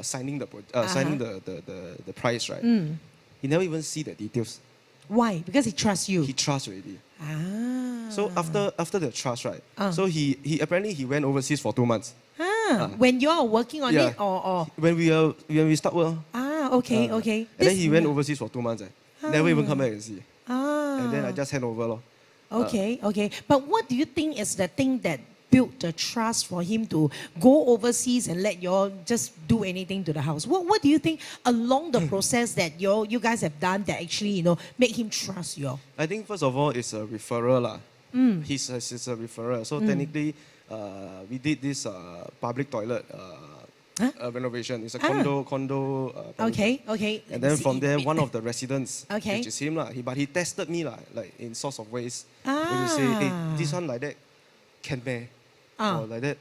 signing signing the price, right, he never even see the details. Why? Because he trusts you. He trusts already. Ah. So after the trust, right? So he apparently he went overseas for 2 months. When you are working on it, or when we start work. okay, okay. And then he went overseas for 2 months. Never even come back and see. Ah. And then I just hand over. Okay, okay. But what do you think is the thing that built the trust for him to go overseas and let you all just do anything to the house? What do you think along the process that you guys have done that actually, make him trust you all? I think first of all, it's a referral. He's a referral. So technically, we did this public toilet renovation. It's a condo. Okay, okay. And then from there, one of the residents, Okay. which is him, but he tested me like in sorts of ways. When you say, hey, this one like that can bear. Or like that.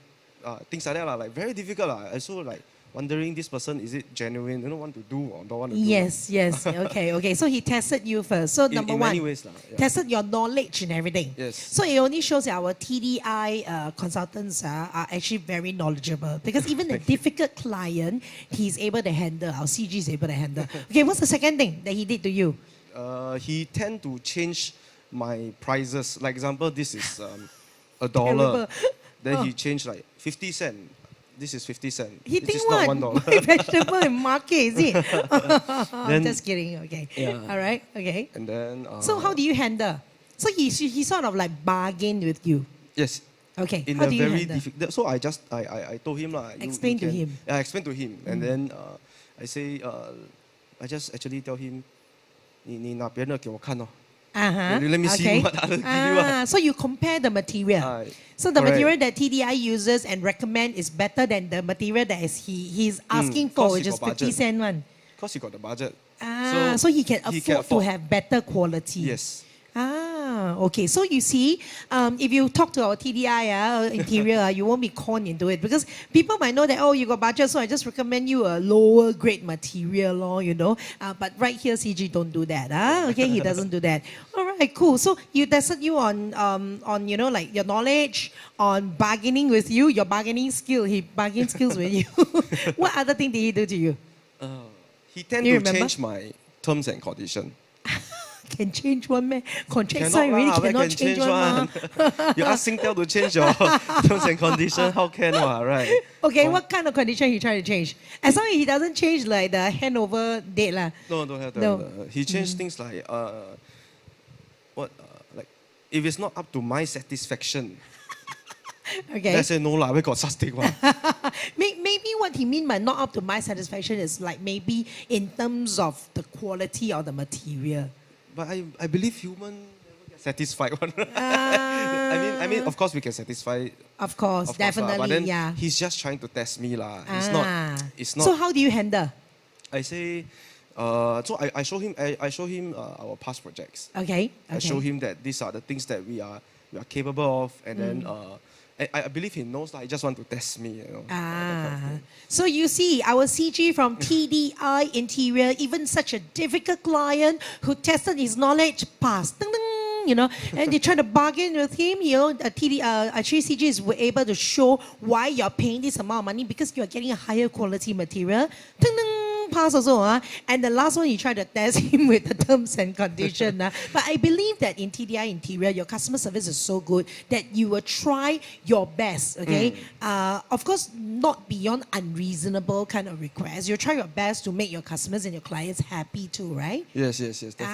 Things like that, like very difficult. I also like wondering this person, is it genuine? Want to do or don't want to do? Yes, yes. Okay, okay. So he tested you first. So number in one, many ways, yeah. tested your knowledge and everything. Yes. So it only shows that our TDI consultants are actually very knowledgeable, because even a difficult client, he's able to handle. Our CG is able to handle. Okay, what's the second thing that he did to you? He tend to change my prices. Like example, this is $1. Terrible. Then he changed like 50 cents. This is 50 cents. He This think is what? not $1. Buy vegetable in market, is it? Then- Just kidding. Okay. Yeah. All right. Okay. And then So how do you handle? So he sort of like bargained with you. yes. Okay. In how a do you very handle? difficult. So I told him Explain to him. Yeah, I explained to him, and then I say I just actually tell him, 你拿别人的给我看哦。Uh-huh. Let me see Okay. what other give you. So you compare the material. So the correct. material that TDI uses and recommend is better than the material that he's asking for, cause which he is got 50 budget. cent one. Because he got the budget. So he can afford to have better quality. Yes. Okay. So you see, if you talk to our TDI interior, you won't be conned into it, because people might know that, oh, you got budget, so I just recommend you a lower grade material, But right here, CG don't do that. Okay, he doesn't do that. All right, cool. So you tested you on like your knowledge, on bargaining with you, your bargaining skill. He bargained skills with you. What other thing did he do to you? He tend You to remember? change my terms and conditions. Can change one man. Contract Cannot sign really lah, where cannot can change change one. Ma. You ask Singtel to change your terms and conditions, how can right? Okay, what kind of condition he trying to change? As long as he doesn't change like the handover date lah. No, don't have that. No. He changed things like like if it's not up to my satisfaction. Okay. Let's say no lah, we got such thing one. Maybe what he mean by not up to my satisfaction is like maybe in terms of the quality of the material. But I believe human never get satisfied one. I mean, of course we can satisfy. Of course, definitely, but then yeah. he's just trying to test me lah. It's not. So how do you handle? I say, so I show him our past projects. Okay. I show him that these are the things that we are capable of, and then I believe he knows that. He just want to test me, So you see, our CG from TDI Interior, even such a difficult client who tested his knowledge, passed. Ding, ding, and they try to bargain with him. Actually CG is able to show why you're paying this amount of money, because you're getting a higher quality material. Ding, ding, pass also. And the last one, you try to test him with the terms and conditions. But I believe that in TDI Interior, your customer service is so good that you will try your best, okay? Of course, not beyond unreasonable kind of requests. You try your best to make your customers and your clients happy too, right? Yes, definitely.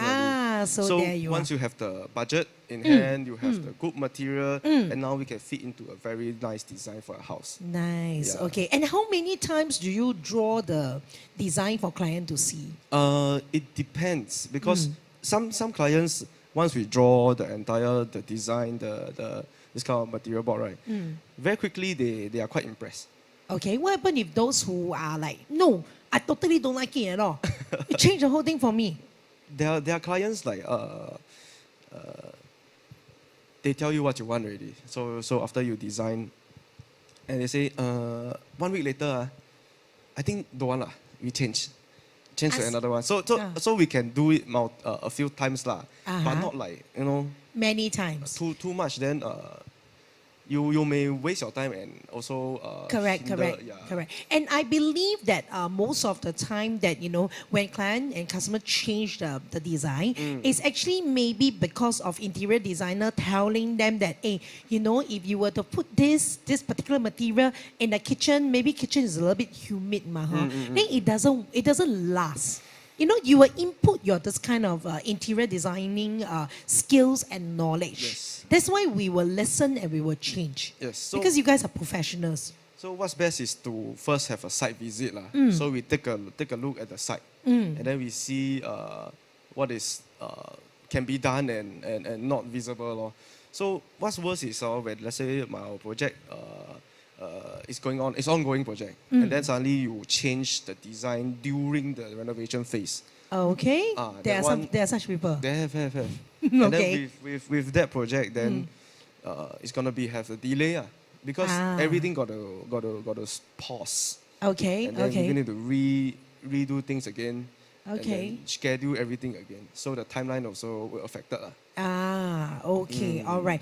so there you once are. you have the budget in hand, you have the good material, and now we can fit into a very nice design for a house. Nice. Yeah. Okay. And how many times do you draw the design for client to see? It depends because some clients, once we draw the entire design, this kind of material board, right? Very quickly they are quite impressed. Okay. What happens if those who are like, no, I totally don't like it at all. You change the whole thing for me. There are clients like they tell you what you want already. So after you design, and they say 1 week later, I think don't want lah. We change to another one. So we can do it a few times lah, but not like Many times. too much. Then you may waste your time and also Correct. hinder, yeah. Correct. And I believe that most of the time that, when client and customer change the design, it's actually maybe because of interior designer telling them that, hey, if you were to put this particular material in the kitchen, maybe kitchen is a little bit humid, then it doesn't last. You will input this kind of interior designing skills and knowledge. Yes. That's why we will listen and we will change. Yes. Because you guys are professionals. So what's best is to first have a site visit lah. So we take a look at the site, and then we see what is can be done and not visible lor. So what's worse is when let's say my project is going on, it's ongoing project, and then suddenly you change the design during the renovation phase. Okay. There are such people. They have. Okay. And then with that project, then it's gonna have a delay because everything got to pause. Okay. And then Okay. we need to redo things again. Okay. And then schedule everything again. So the timeline also will affected. Okay. All right.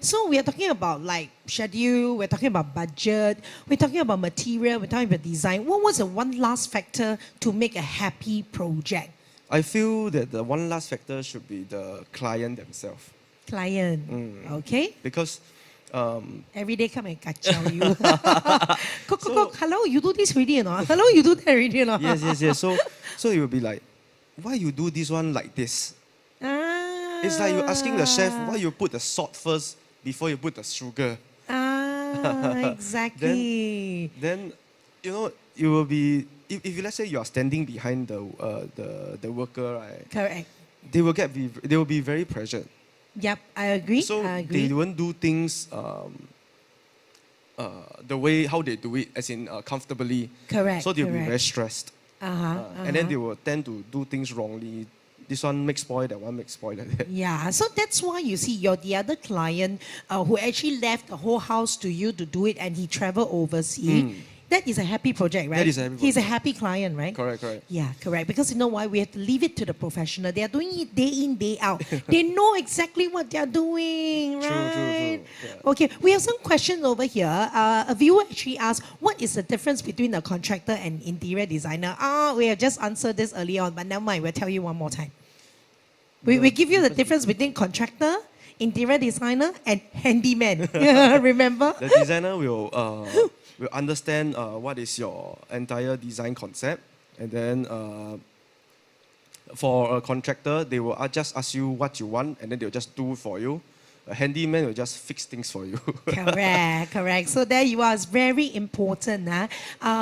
So we are talking about like schedule, we're talking about budget, we're talking about material, we're talking about design. What was the one last factor to make a happy project? I feel that the one last factor should be the client themselves. Client. Okay. Because every day come and kacau you. Cook, hello, you do this already or not? Hello, you do that already or not? Yes. So it will be like, why you do this one like this? It's like you're asking the chef why you put the salt first before you put the sugar. Exactly. Then you will be if let's say you are standing behind the worker, right? Correct. They will be very pressured. Yep, I agree. So I agree. they won't do things the way how they do it, as in comfortably. Correct. So they'll be correct. very stressed. And then they will tend to do things wrongly. This one makes spoil, that one makes spoil like that. Yeah, so that's why you see you're the other client who actually left the whole house to you to do it, and he traveled overseas. That is a happy project, right? That is a happy He's a project. happy client, right? Correct. Yeah, correct. Because you know why? We have to leave it to the professional. They are doing it day in, day out. They know exactly what they are doing, right? True. Yeah. Okay, we have some questions over here. A viewer actually asked, what is the difference between a contractor and interior designer? We have just answered this earlier on, but never mind, we'll tell you one more time. We give you the difference between contractor, interior designer, and handyman. Remember? The designer will understand what is your entire design concept, and then for a contractor, they will just ask you what you want, and then they'll just do for you. A handyman will just fix things for you. Correct. So there you are. It's very important.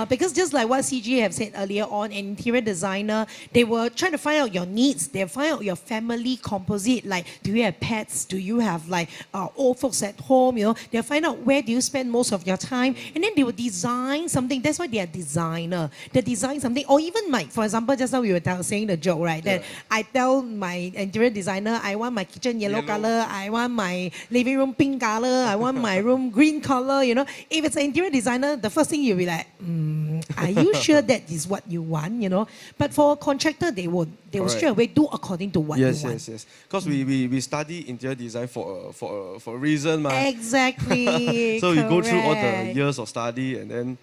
Because just like what CG have said earlier on, an interior designer, they were trying to find out your needs. They find out your family composite. Like, do you have pets? Do you have like old folks at home? They'll find out where do you spend most of your time. And then they will design something. That's why they are designer. They design something. Or even for example, just now we were saying the joke, right? That I tell my interior designer, I want my kitchen yellow color. I want my living room pink color. I want my room green color. If it's an interior designer, the first thing you'll be like, are you sure that is what you want? But for a contractor, they won't. They will straight away do according to what you want. Yes. Because we study interior design for a reason, Exactly. So we go through all the years of study, and then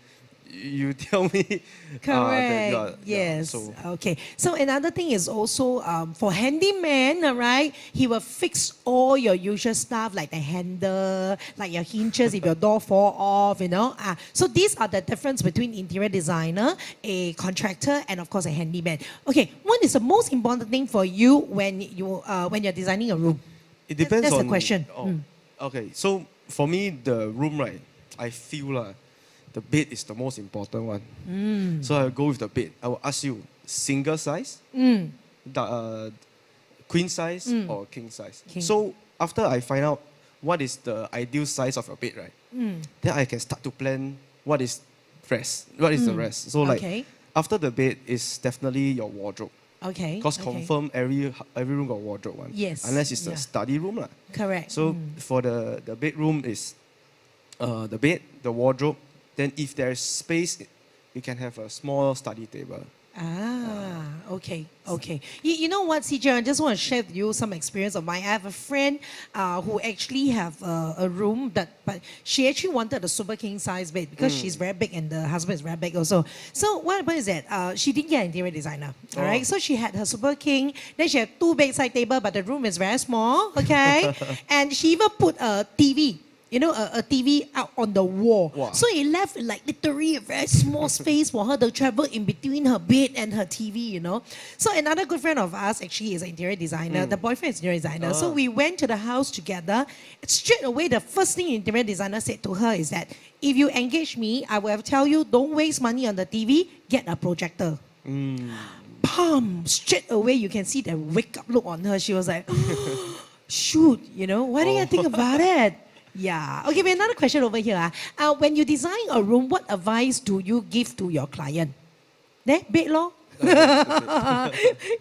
you tell me. That Correct. you are, Yes. so Okay. So another thing is also for handyman, all right, he will fix all your usual stuff like the handle, like your hinges if your door fall off, So these are the difference between interior designer, a contractor, and of course a handyman. Okay, what is the most important thing for you when you're designing a room? it depends That's on the question. Oh, okay. So for me, the room, right, I feel the bed is the most important one. So I'll go with the bed. I will ask you single size, the queen size, or king size. King. So after I find out what is the ideal size of your bed, right, then I can start to plan what is the rest. So Okay. after the bed is definitely your wardrobe. Okay. Because okay. confirm every room got wardrobe one. Yes, Unless it's yeah. a study room. Correct. So for the bedroom is the bed, the wardrobe. Then if there's space, you can have a small study table. Okay. You know what, CJ, I just want to share with you some experience of mine. I have a friend who actually have a room but she actually wanted a super king size bed because she's very big and the husband is very big also. So what happened is that she didn't get an interior designer. All right. So she had her super king. Then she had 2 bedside table, but the room is very small. Okay. And she even put a TV. A TV out on the wall. Wow. So it left like literally a very small space for her to travel in between her bed and her TV, So another good friend of ours actually is an interior designer. The boyfriend is an interior designer. So we went to the house together. Straight away, the first thing the interior designer said to her is that, if you engage me, I will tell you, don't waste money on the TV, get a projector. Pam! Straight away, you can see the wake up look on her. She was like, shoot, why didn't I think about it? Yeah. Okay, we have another question over here. When you design a room, what advice do you give to your client? Bed law?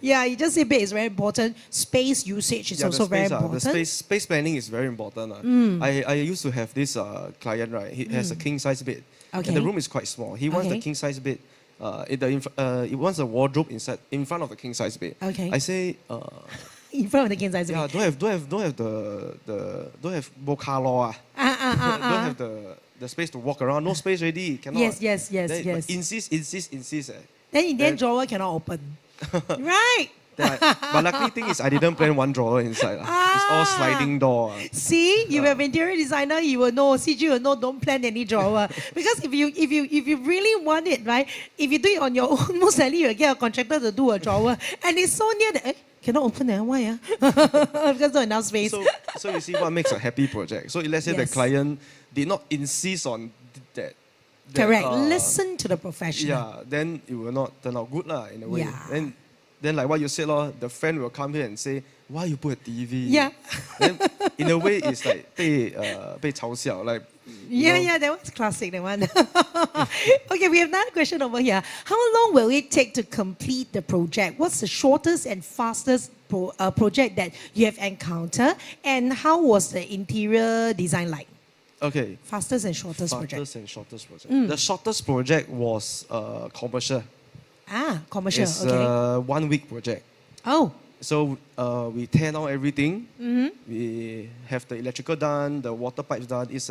Yeah, you just say bed is very important. Space usage is also very important. The space planning is very important. I used to have this client, right? He has a king size bed. Okay. And the room is quite small. He wants the Okay. king size bed. He wants a wardrobe in front of the king size bed. Okay. I say, In front of the king size yeah, bed. don't have boca law. Don't have the space to walk around. No space already. Cannot. Yes. Then insist. Then in the end, drawer cannot open. Right? But luckily thing is I didn't plan one drawer inside. It's all sliding door. See, you have interior designer, you will know, CG will know, don't plan any drawer. Because if you really want it, right, if you do it on your own, most likely you'll get a contractor to do a drawer. And it's so near that, cannot open it, why? Because not enough space. So you see what makes a happy project. So let's say the Yes. client did not insist on that. Correct. Listen to the professional. Yeah, then it will not turn out good in a way. Yeah. Then like what you said, the friend will come here and say, why you put a TV? Yeah. Then in a way it's like 被嘲笑, like Yeah, that one's classic, that one. Okay, we have another question over here. How long will it take to complete the project? What's the shortest and fastest project that you have encountered? And how was the interior design like? Okay. Fastest and shortest project. Fastest and shortest project. The shortest project was commercial. Commercial, It's okay. a 1 week project. Oh. So we tear down everything. We have the electrical done, the water pipes done. It's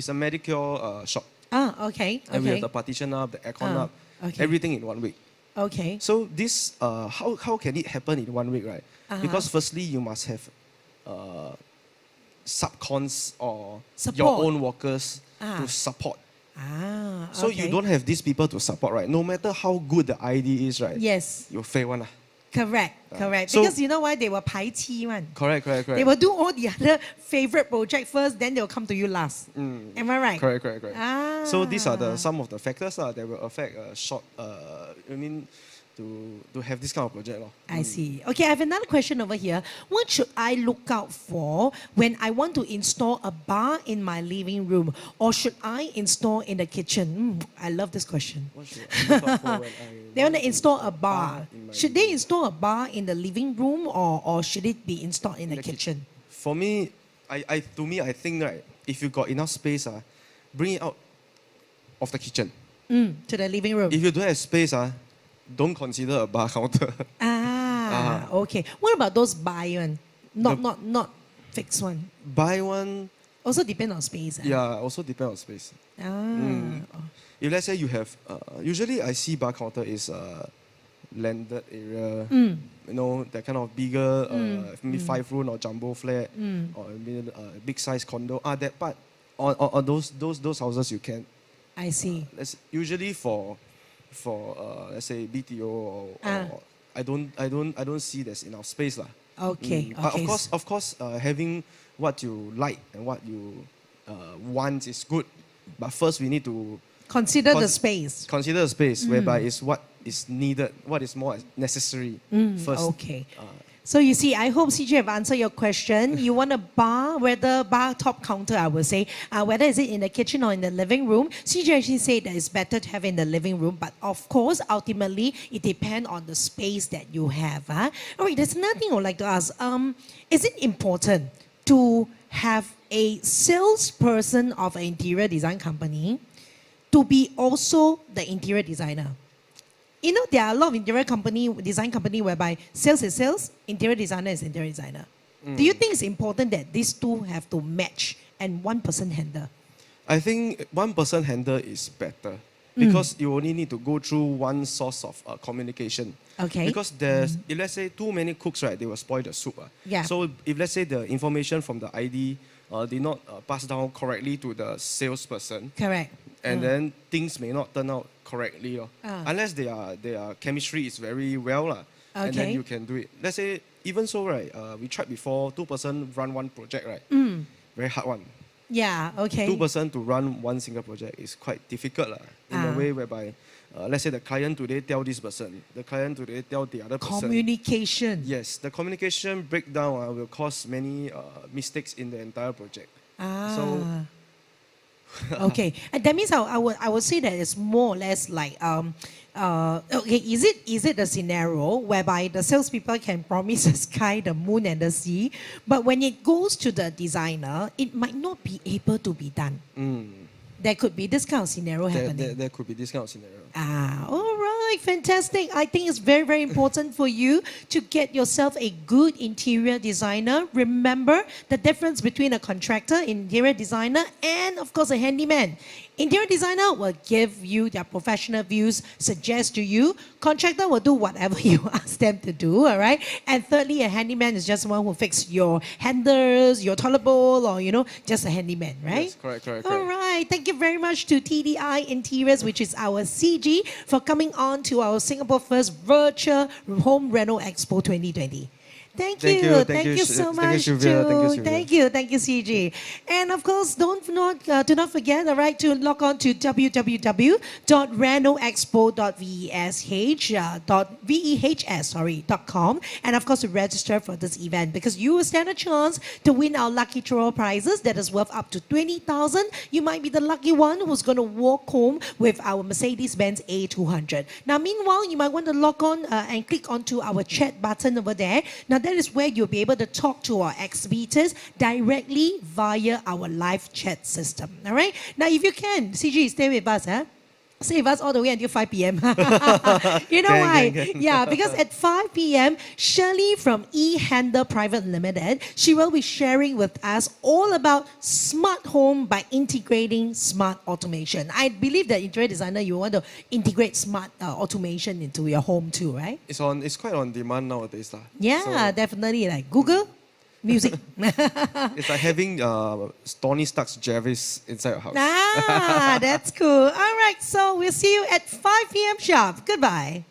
a medical shop. Okay. And we have the partition up, the aircon up, okay. everything in 1 week. Okay. So this, how can it happen in 1 week, right? Because firstly, you must have subcons or Support. your own workers to support. So you don't have these people to support, right? No matter how good the idea is, right? Yes. You fail one. Correct. So- Because you know why? They will 排期 one. Correct. They will do all the other favorite project first, then they will come to you last. Am I right? Correct. So these are some of the factors that will affect to have this kind of project. I see. Okay, I have another question over here. What should I look out for when I want to install a bar in my living room? Or should I install in the kitchen? I love this question. What should I look out for when They want to install a bar. in my Should they install a bar in the living room or should it be installed in the kitchen? For me, I think, right, if you got enough space, bring it out of the kitchen. To the living room. If you don't have space, don't consider a bar counter. Okay. What about those buy one? Not fixed one. Buy one. Also depend on space. Yeah, also depend on space. Ah. If let's say you have, usually I see bar counter is landed area, that kind of bigger, maybe 5 room or jumbo flat, or maybe big size condo. That part, on those houses you can. I see. Usually for let's say BTO or I don't see there's enough space lah. Okay. But Okay. of course, having what you like and what you want is good. But first, we need to Consider the space. Consider the space whereby is what is needed, what is more necessary first. Okay. So you see, I hope CJ have answered your question. You want a bar, whether bar top counter, I would say, whether is it in the kitchen or in the living room. CJ actually said that it's better to have in the living room, but of course, ultimately, it depends on the space that you have. All right, there's nothing I would like to ask. Is it important to have a salesperson of an interior design company to be also the interior designer? You know, there are a lot of design company whereby sales is sales, interior designer is interior designer. Do you think it's important that these two have to match and one person handle? I think one person handle is better because you only need to go through one source of communication. Okay. Because there's, if let's say too many cooks, right, they will spoil the soup. Yeah. So if let's say the information from the ID did not pass down correctly to the salesperson, correct, and then things may not turn out correctly, unless their chemistry is very well, and then you can do it. Let's say even so, right, we tried before 2-person run one project, right? Very hard one. Yeah, okay. 2-person to run one single project is quite difficult in a way whereby, let's say the client today tell this person, the client today tell the other person. Communication. Yes, the communication breakdown will cause many mistakes in the entire project. So okay, and that means I would say that it's more or less like okay, is it a scenario whereby the salespeople can promise the sky, the moon, and the sea, but when it goes to the designer, it might not be able to be done. There could be this kind of scenario happening. There could be this kind of scenario. All right, fantastic. I think it's very, very important for you to get yourself a good interior designer. Remember the difference between a contractor, interior designer, and of course a handyman. Interior designer will give you their professional views, suggest to you. Contractor will do whatever you ask them to do, all right? And thirdly, a handyman is just one who fixes your handles, your toilet bowl, or, just a handyman, right? Yes, correct. All right. Thank you very much to TDI Interiors, which is our CG, for coming on to our Singapore first virtual home Reno Expo 2020. Thank you. Thank you so much. Thank you, CG. And of course, do not forget, all right, to log on to www.renoexpo.vehs.com, and of course to register for this event, because you will stand a chance to win our lucky draw prizes that is worth up to 20,000. You might be the lucky one who's going to walk home with our Mercedes-Benz A200. Now, meanwhile, you might want to log on and click onto our chat button over there. Now, that is where you'll be able to talk to our exhibitors directly via our live chat system. All right? Now, if you can, CG, stay with us, huh? Stay with us all the way until 5 p.m. You know why? Yeah, because at 5 p.m., Shirley from E-Handle Private Limited, she will be sharing with us all about smart home by integrating smart automation. I believe that interior designer, you want to integrate smart automation into your home too, right? It's quite on demand nowadays. Yeah, definitely. Like Google Music. It's like having Tony Stark's Jarvis inside your house. That's cool. All right, so we'll see you at 5 p.m. sharp. Goodbye.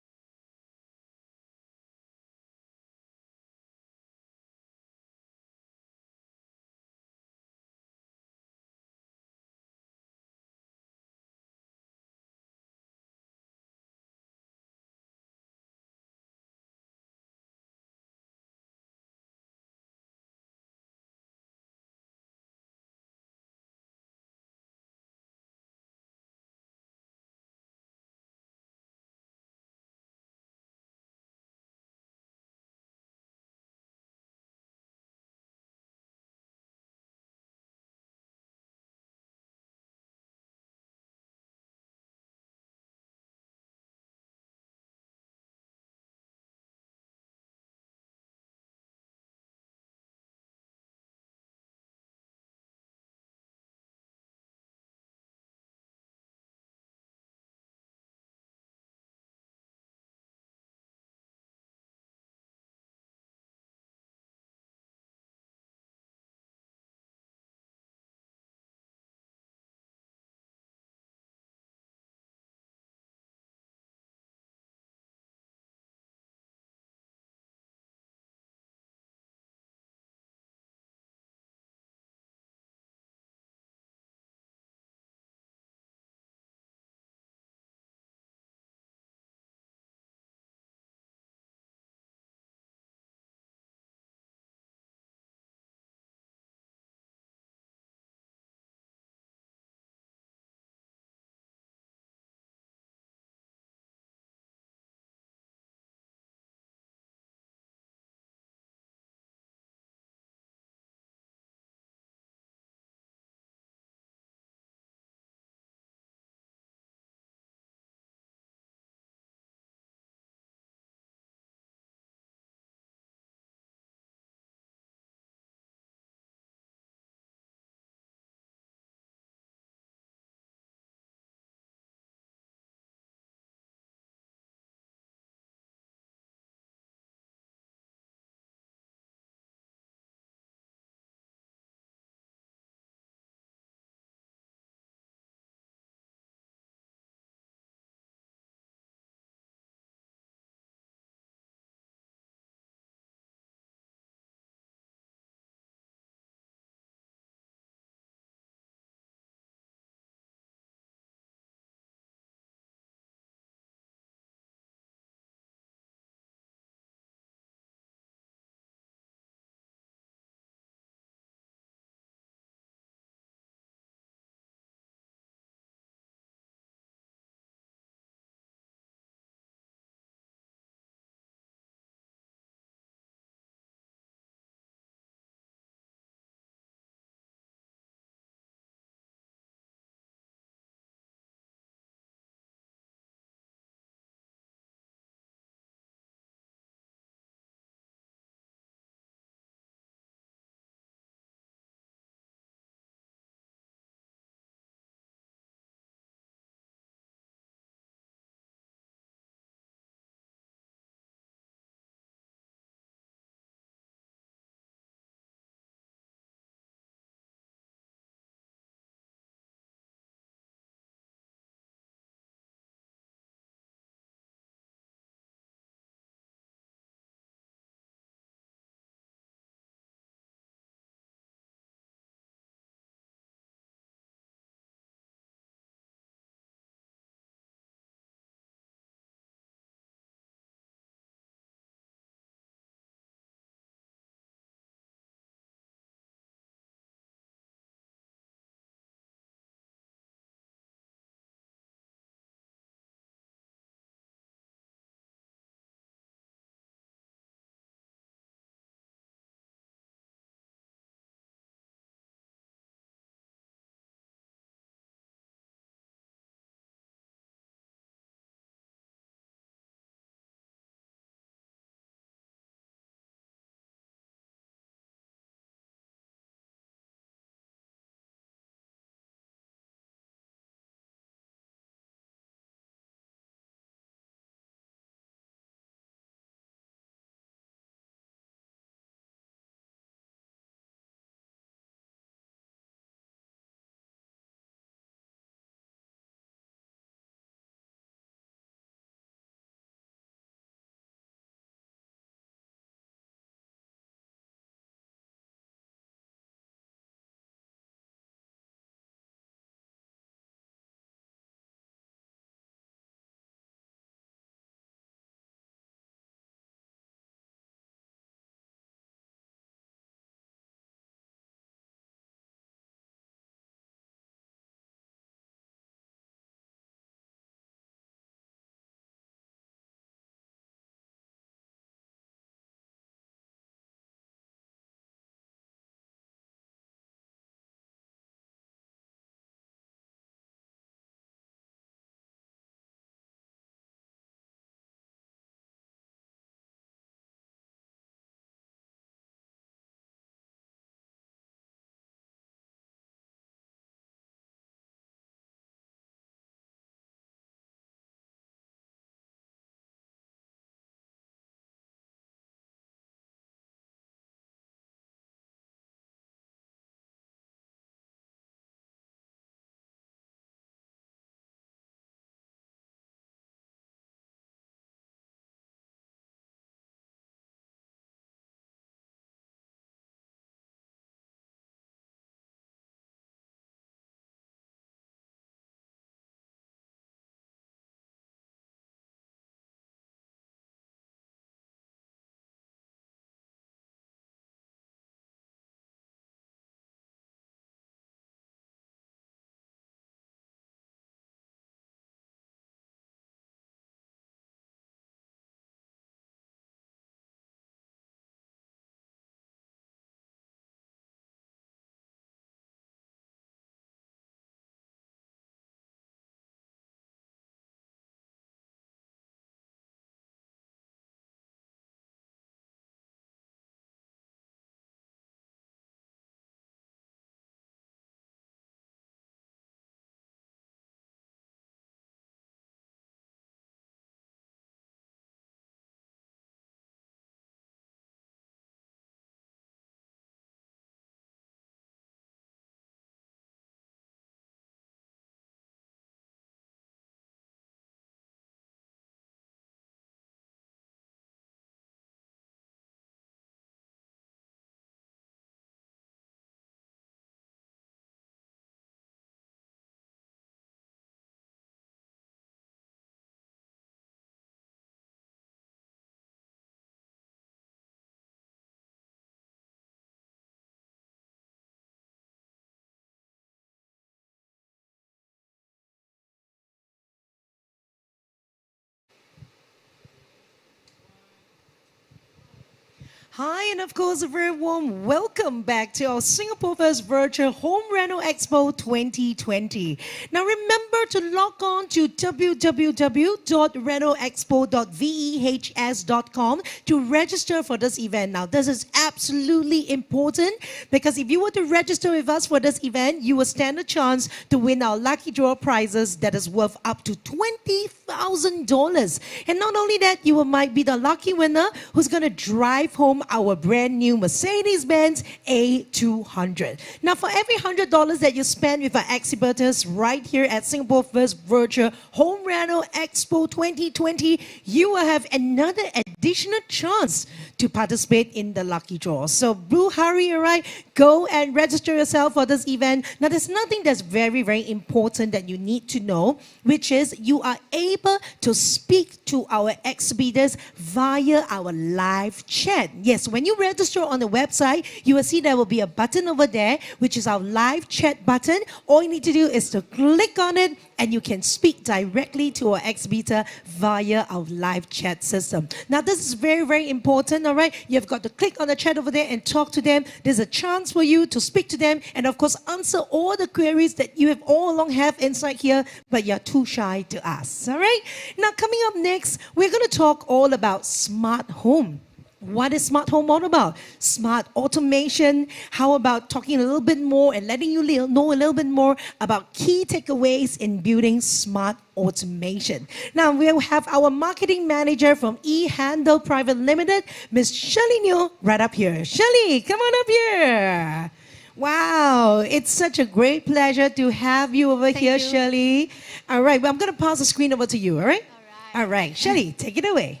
Hi, and of course, a very warm welcome back to our Singapore First Virtual Home Reno Expo 2020. Now, remember to log on to www.renoexpo.vehs.com to register for this event. Now, this is absolutely important because if you were to register with us for this event, you will stand a chance to win our lucky draw prizes that is worth up to $20,000. And not only that, you might be the lucky winner who's going to drive home our brand new Mercedes-Benz A200. Now, for every $100 that you spend with our exhibitors right here at Singapore First Virtual Home Reno Expo 2020, you will have another additional chance to participate in the lucky draw. So, do hurry, all right? Go and register yourself for this event. Now, there's nothing that's very, very important that you need to know, which is you are able to speak to our exhibitors via our live chat. Yes, when you register on the website, you will see there will be a button over there, which is our live chat button. All you need to do is to click on it, and you can speak directly to our exhibitor via our live chat system. Now, this is very, very important, all right? You've got to click on the chat over there and talk to them. There's a chance for you to speak to them and, of course, answer all the queries that you have all along have inside here, but you're too shy to ask, all right? Now, coming up next, we're going to talk all about smart home. What is smart home all about? Smart automation. How about talking a little bit more and letting you know a little bit more about key takeaways in building smart automation? Now, we'll have our marketing manager from eHandle Private Limited, Ms. Shirley Neo, right up here. Shirley, come on up here. Wow, it's such a great pleasure to have you over here, Shirley. All right, well, I'm going to pass the screen over to you, all right? All right, Shirley, take it away.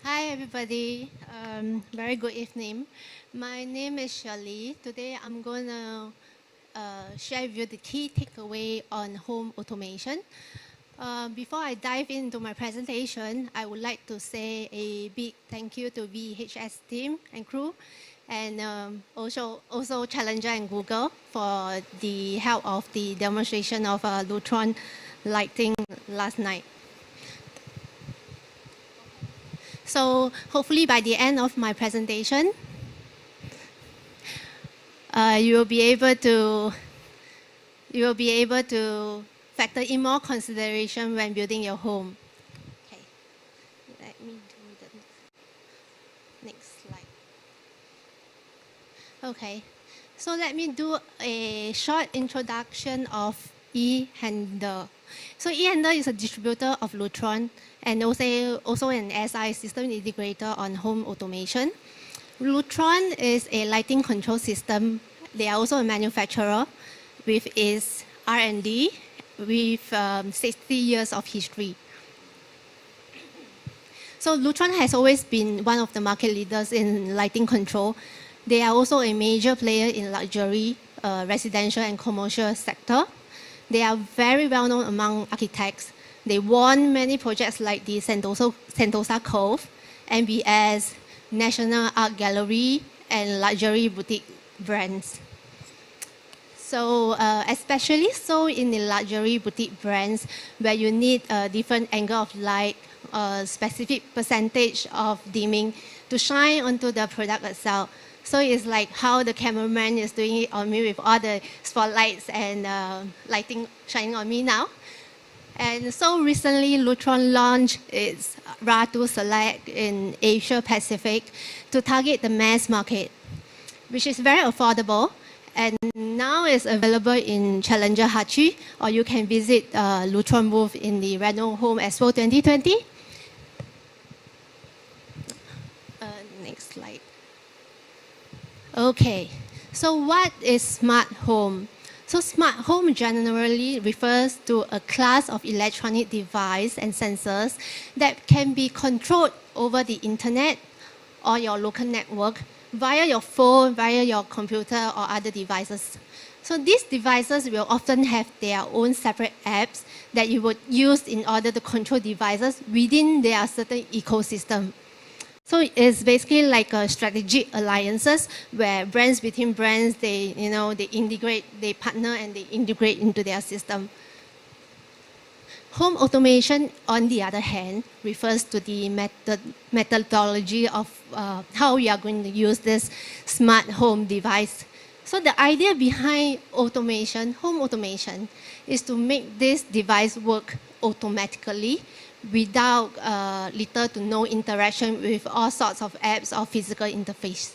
Hi everybody, very good evening. My name is Shirley. Today I'm going to share with you the key takeaway on home automation. Before I dive into my presentation, I would like to say a big thank you to VHS team and crew, and also Challenger and Google for the help of the demonstration of Lutron lighting last night. So hopefully by the end of my presentation, you will be able to factor in more consideration when building your home. Okay, let me do the next slide. Okay, so let me do a short introduction of eHandle. So eHandle is a distributor of Lutron and also an SI system integrator on home automation. Lutron is a lighting control system. They are also a manufacturer with its R&D with 60 years of history. So Lutron has always been one of the market leaders in lighting control. They are also a major player in luxury, residential and commercial sector. They are very well known among architects. They won many projects like the Sentosa Cove, MBS, National Art Gallery, and luxury boutique brands. So especially so in the luxury boutique brands where you need a different angle of light, a specific percentage of dimming to shine onto the product itself. So it's like how the cameraman is doing it on me with all the spotlights and lighting shining on me now. And so recently, Lutron launched its RA2 Select in Asia Pacific to target the mass market, which is very affordable. And now it's available in Challenger Hachi, or you can visit Lutron booth in the Reno Home Expo 2020. Next slide. Okay, so what is smart home? So smart home generally refers to a class of electronic device and sensors that can be controlled over the internet or your local network via your phone, via your computer or other devices. So these devices will often have their own separate apps that you would use in order to control devices within their certain ecosystem. So it's basically like a strategic alliances where brands between brands, they integrate, they partner and they integrate into their system. Home automation, on the other hand, refers to the methodology of how you are going to use this smart home device. So the idea behind automation, home automation, is to make this device work automatically without little to no interaction with all sorts of apps or physical interface.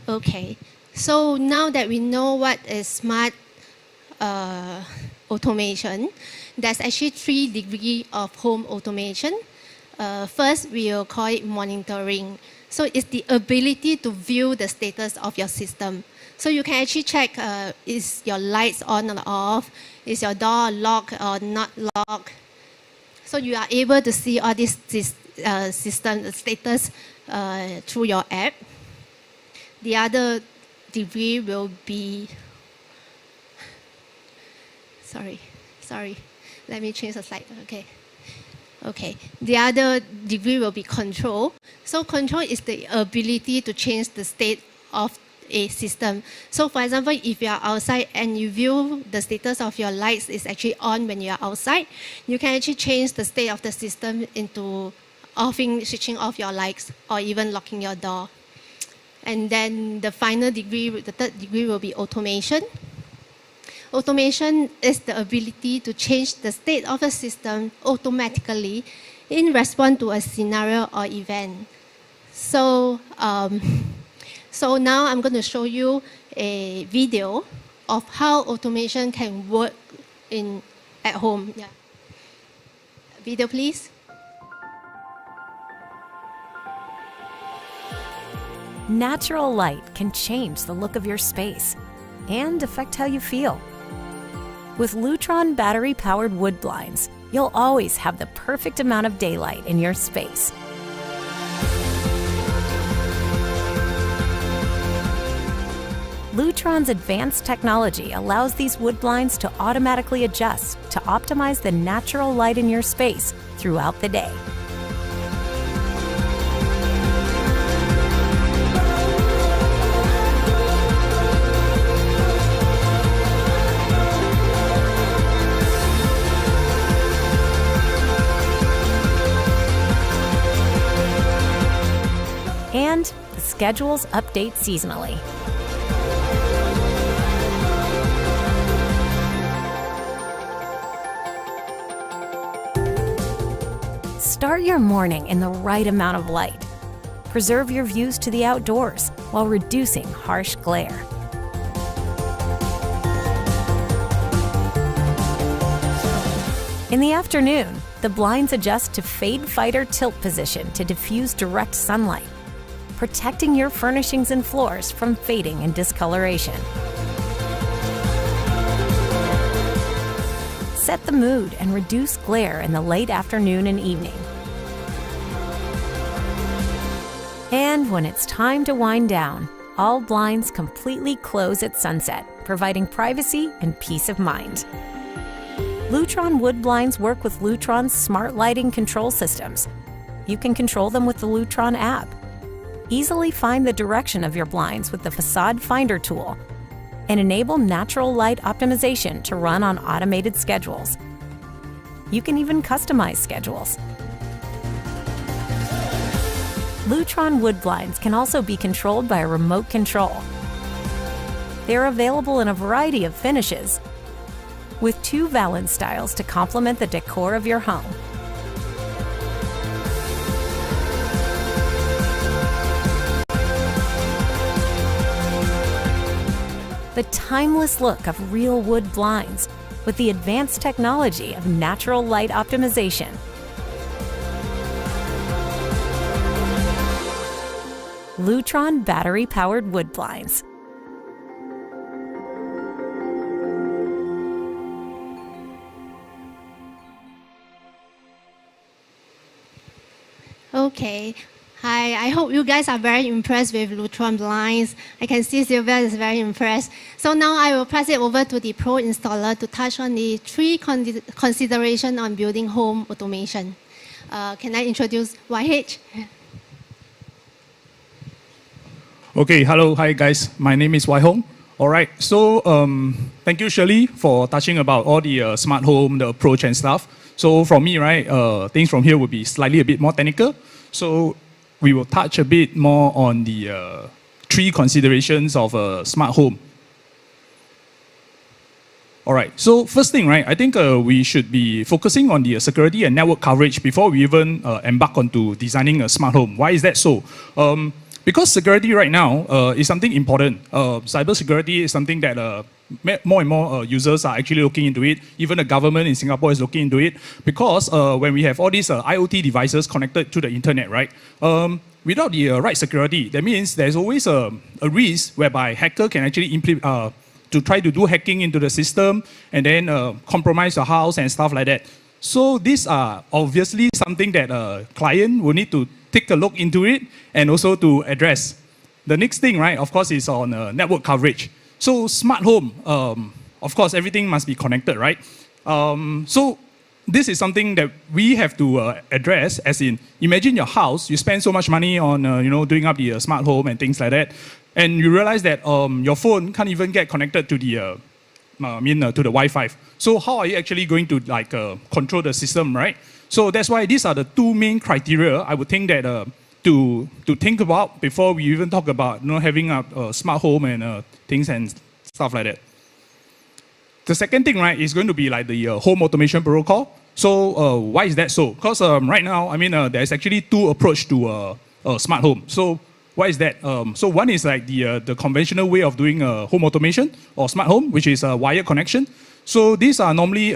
Okay, so now that we know what is smart automation, there's actually 3 degrees of home automation. First, we will call it monitoring. So it's the ability to view the status of your system. So you can actually check, is your lights on or off? Is your door locked or not locked? So you are able to see all this system status through your app. The other degree will be, sorry, let me change the slide, okay. The other degree will be control. So control is the ability to change the state of a system. So for example, if you are outside and you view the status of your lights is actually on when you are outside, you can actually change the state of the system into switching off your lights or even locking your door. And then the final degree, the 3rd degree will be automation. Automation is the ability to change the state of a system automatically in response to a scenario or event. So, so now I'm going to show you a video of how automation can work at home. Yeah. Video, please. Natural light can change the look of your space and affect how you feel. With Lutron battery-powered wood blinds, you'll always have the perfect amount of daylight in your space. Lutron's advanced technology allows these wood blinds to automatically adjust to optimize the natural light in your space throughout the day. And the schedules update seasonally. Start your morning in the right amount of light. Preserve your views to the outdoors while reducing harsh glare. In the afternoon, the blinds adjust to fade fighter tilt position to diffuse direct sunlight, protecting your furnishings and floors from fading and discoloration. Set the mood and reduce glare in the late afternoon and evening. And when it's time to wind down, all blinds completely close at sunset, providing privacy and peace of mind. Lutron wood blinds work with Lutron's smart lighting control systems. You can control them with the Lutron app. Easily find the direction of your blinds with the Facade Finder tool, and enable natural light optimization to run on automated schedules. You can even customize schedules. Lutron wood blinds can also be controlled by a remote control. They are available in a variety of finishes, with 2 valance styles to complement the decor of your home. The timeless look of real wood blinds with the advanced technology of natural light optimization. Lutron battery-powered wood blinds. Okay. Hi, I hope you guys are very impressed with Lutron blinds. I can see Sylvia is very impressed. So now I will pass it over to the pro installer to touch on the 3 considerations on building home automation. Can I introduce YH? Okay, hello, hi guys. My name is Wai Hong. All right, so thank you, Shirley, for touching about all the smart home, the approach and stuff. So from me, right, things from here will be slightly a bit more technical. So we will touch a bit more on the three considerations of a smart home. All right, so first thing, right, I think we should be focusing on the security and network coverage before we even embark onto designing a smart home. Why is that so? Because security right now is something important. Cyber security is something that more and more users are actually looking into it. Even the government in Singapore is looking into it because when we have all these IoT devices connected to the internet, right? Without the right security, that means there's always a risk whereby hacker can actually to try to do hacking into the system and then compromise your house and stuff like that. So these are obviously something that a client will need to take a look into it and also to address. The next thing, right, of course, is on network coverage. So smart home, of course, everything must be connected, right? So this is something that we have to address, as in, imagine your house, you spend so much money on, doing up the smart home and things like that, and you realize that your phone can't even get connected to the, to the Wi-Fi. So how are you actually going to control the system, right? So that's why these are the two main criteria I would think that to think about before we even talk about having a smart home and things and stuff like that. The second thing, right, is going to be like the home automation protocol. So why is that so? Because right now, I mean, there's actually two approaches to a smart home. So why is that? So one is like the conventional way of doing home automation or smart home, which is a wired connection. So these are normally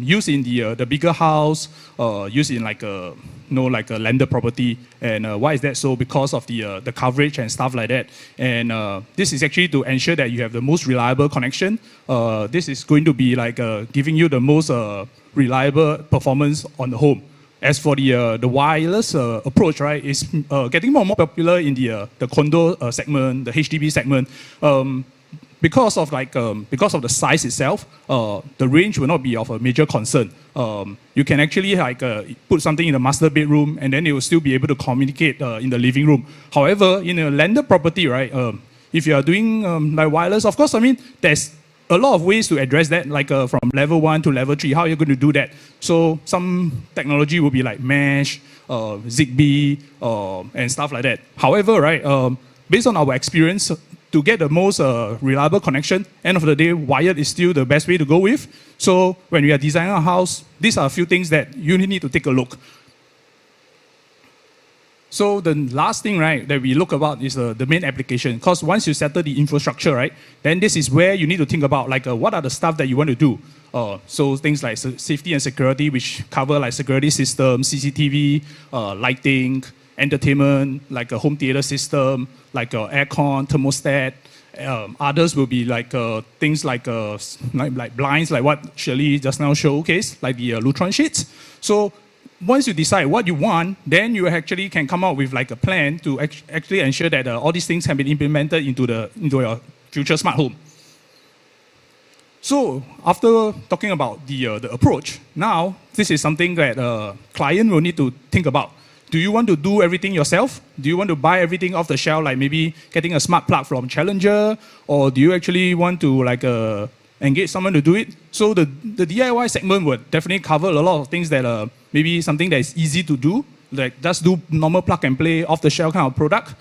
used in the bigger house, used in like a like a landed property. And why is that so? Because of the coverage and stuff like that. And this is actually to ensure that you have the most reliable connection. This is going to be like giving you the most reliable performance on the home. As for the wireless approach, right, is getting more and more popular in the condo segment, the HDB segment. Because of the size itself, the range will not be of a major concern. You can actually put something in the master bedroom, and then it will still be able to communicate in the living room. However, in a landed property, right, if you are doing like wireless, of course, I mean, there's a lot of ways to address that, like from level 1 to level 3. How are you going to do that? So some technology will be like mesh, Zigbee, and stuff like that. However, right, based on our experience, to get the most reliable connection, end of the day, wired is still the best way to go with. So when we are designing a house, these are a few things that you need to take a look. So the last thing, right, that we look about is the main application. Because once you settle the infrastructure, right, then this is where you need to think about like what are the stuff that you want to do. So things like safety and security, which cover like security systems, CCTV, lighting, entertainment, like a home theater system, like aircon, thermostat. Others will be like things like blinds, like what Shirley just now showcased, like the Lutron sheets. So once you decide what you want, then you actually can come up with like a plan to actually ensure that all these things can be implemented into your future smart home. So after talking about the approach, now this is something that client will need to think about. Do you want to do everything yourself? Do you want to buy everything off the shelf, like maybe getting a smart plug from Challenger? Or do you actually want to like engage someone to do it? So the DIY segment would definitely cover a lot of things that maybe something that is easy to do, like just do normal plug and play off the shelf kind of product.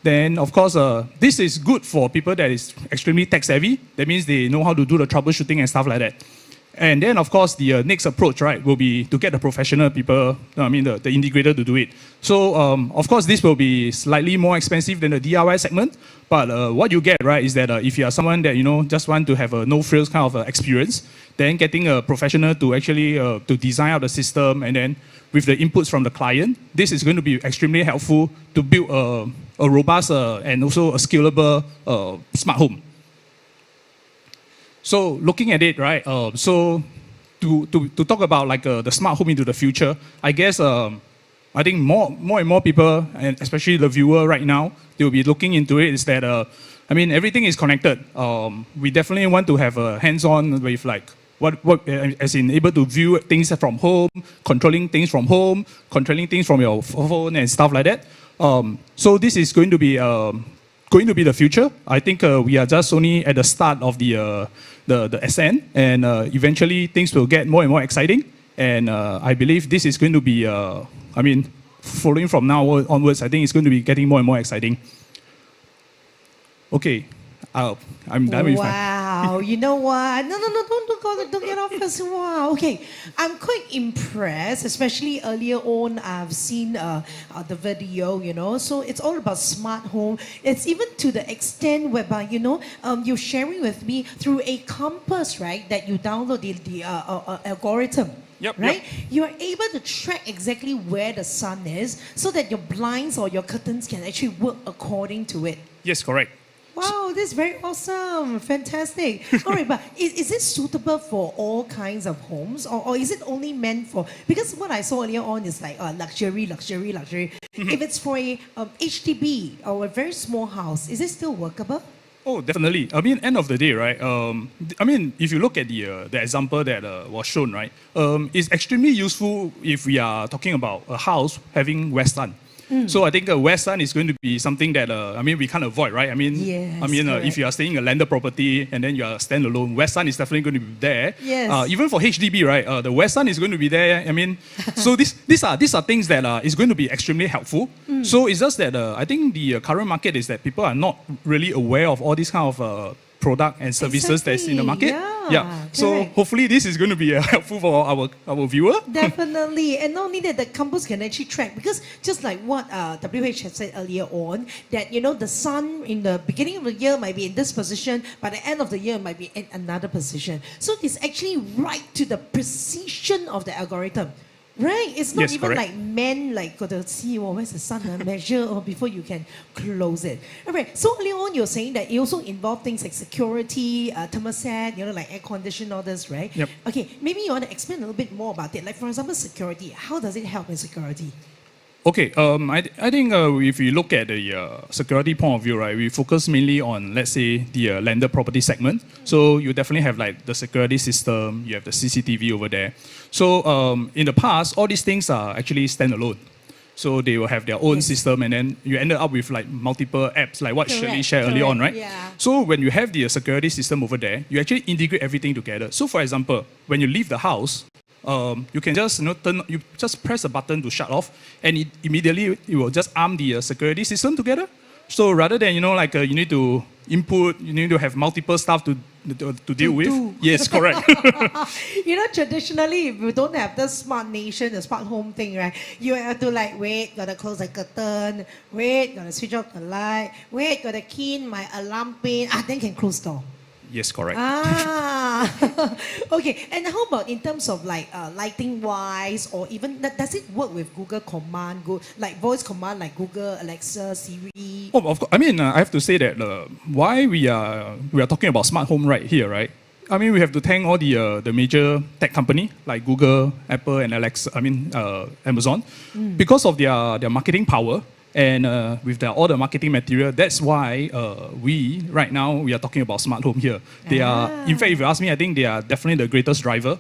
Then of course, this is good for people that is extremely tech savvy. That means they know how to do the troubleshooting and stuff like that. And then, of course, the next approach, right, will be to get the professional people, I mean, the integrator to do it. So, of course, this will be slightly more expensive than the DIY segment. But what you get, right, is that if you are someone that, just want to have a no-frills kind of experience, then getting a professional to actually to design out the system, and then with the inputs from the client, this is going to be extremely helpful to build a robust and also a scalable smart home. So looking at it, right, so to talk about like the smart home into the future, I guess I think more and more people, and especially the viewer right now, they will be looking into it is that, I mean, everything is connected. We definitely want to have a hands-on with like, what as in able to view things from home, controlling things from home, controlling things from your phone and stuff like that. So this is going to be the future. I think we are just only at the start of the SN, and eventually things will get more and more exciting. And I believe this is going to be, following from now onwards, I think it's going to be getting more and more exciting. Okay, I'm done with my... Wow, you know what? No, don't get off us. Wow, okay. I'm quite impressed, especially earlier on, I've seen the video, so it's all about smart home. It's even to the extent whereby, you're sharing with me through a compass, right, that you download the algorithm. Yep, right? yep. You are able to track exactly where the sun is so that your blinds or your curtains can actually work according to it. Yes, correct. Wow, this is very awesome. Fantastic. All right, but is it suitable for all kinds of homes or is it only meant for, because what I saw earlier on is like luxury. If it's for a HDB or a very small house, is it still workable? Oh, definitely. End of the day, right? If you look at the example that was shown, right, it's extremely useful if we are talking about a house having west sun. So I think west sun is going to be something that we can't avoid, right? If you are staying in a landed property and then you are standalone, west sun is definitely going to be there. Yes. Even for HDB, right? The west sun is going to be there. So these are things that is going to be extremely helpful. So it's just that I think the current market is that people are not really aware of all these kind of product and services that's in the market. Yeah, So correct. hopefully this is going to be helpful for our viewer. Definitely. And not only that, the compass can actually track, because just like what WH had said earlier on, that, the sun in the beginning of the year might be in this position, by the end of the year it might be in another position. So it's actually right to the precision of the algorithm. Right, it's not Yes, even correct. like men got to see where's the sun measure before you can close it. All right, so earlier on you're saying that it also involves things like security, thermostat, like air condition, all this, right? Yep. Okay, maybe you want to explain a little bit more about it. Like for example, security. How does it help in security? Okay, I think if you look at the security point of view, right, we focus mainly on, let's say, the landed property segment. So you definitely have like the security system, you have the CCTV over there. So in the past, all these things are actually standalone. So they will have their own system, and then you ended up with like multiple apps, like what Shirley shared earlier on, right? Yeah. So when you have the security system over there, you actually integrate everything together. So for example, when you leave the house, you can just you just press a button to shut off, and immediately it will just arm the security system together. So rather than you need to input, you need to have multiple stuff to deal with. Yes, correct. Traditionally, if you don't have the smart nation, the smart home thing, right, you have to wait, gotta close the curtain, wait, gotta switch off the light, wait, gotta key in my alarm pin, then can close door. Yes, correct. Okay. And how about in terms of lighting wise, or even does it work with Google command, like voice command, like Google, Alexa, Siri? Oh, of course. I have to say that why we are talking about smart home right here, right? We have to thank all the major tech company like Google, Apple, and Alexa. Amazon, because of their marketing power. And with all the marketing material, that's why right now we are talking about smart home here. They are, in fact, if you ask me, I think they are definitely the greatest driver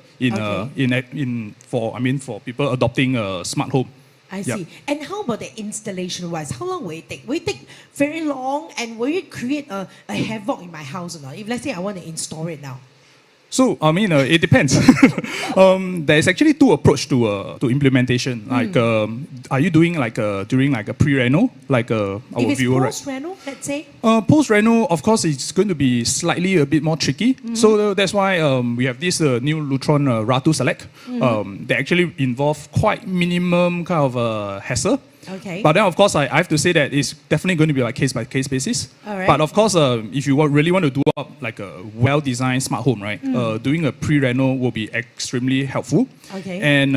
for people adopting a smart home. I see. And how about the installation wise? How long will it take? Will it take very long, and will it create a havoc in my house or not? If let's say I want to install it now. So, it depends. There's actually two approaches to implementation. Like, are you doing during a pre-reno, our if viewer? it's post-reno, let's say? Post-reno, of course, it's going to be slightly a bit more tricky. So that's why we have this new Lutron Ratu Select. They actually involve quite minimum kind of hassle. Okay. But then, of course, I have to say that it's definitely going to be like case-by-case basis. All right. But of course, if you really want to do up like a well-designed smart home, right, doing a pre-reno will be extremely helpful. Okay. And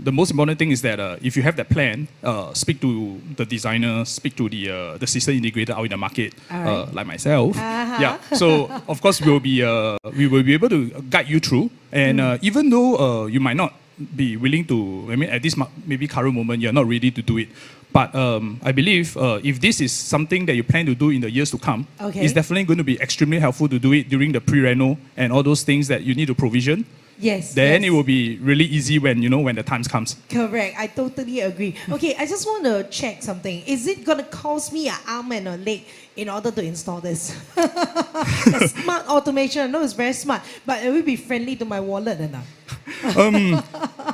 the most important thing is that if you have that plan, speak to the designer, speak to the system integrator out in the market, All right. like myself. Yeah. So of course we will be able to guide you through. And even though you might not be willing to, at this maybe current moment, you're not ready to do it. But I believe if this is something that you plan to do in the years to come, Okay. it's definitely going to be extremely helpful to do it during the pre-reno and all those things that you need to provision. Yes. then yes. it will be really easy when when the times comes. Correct. I totally agree. Okay, I just want to check something. Is it going to cost me an arm and a leg in order to install this? A smart automation. I know it's very smart, but it will be friendly to my wallet or not?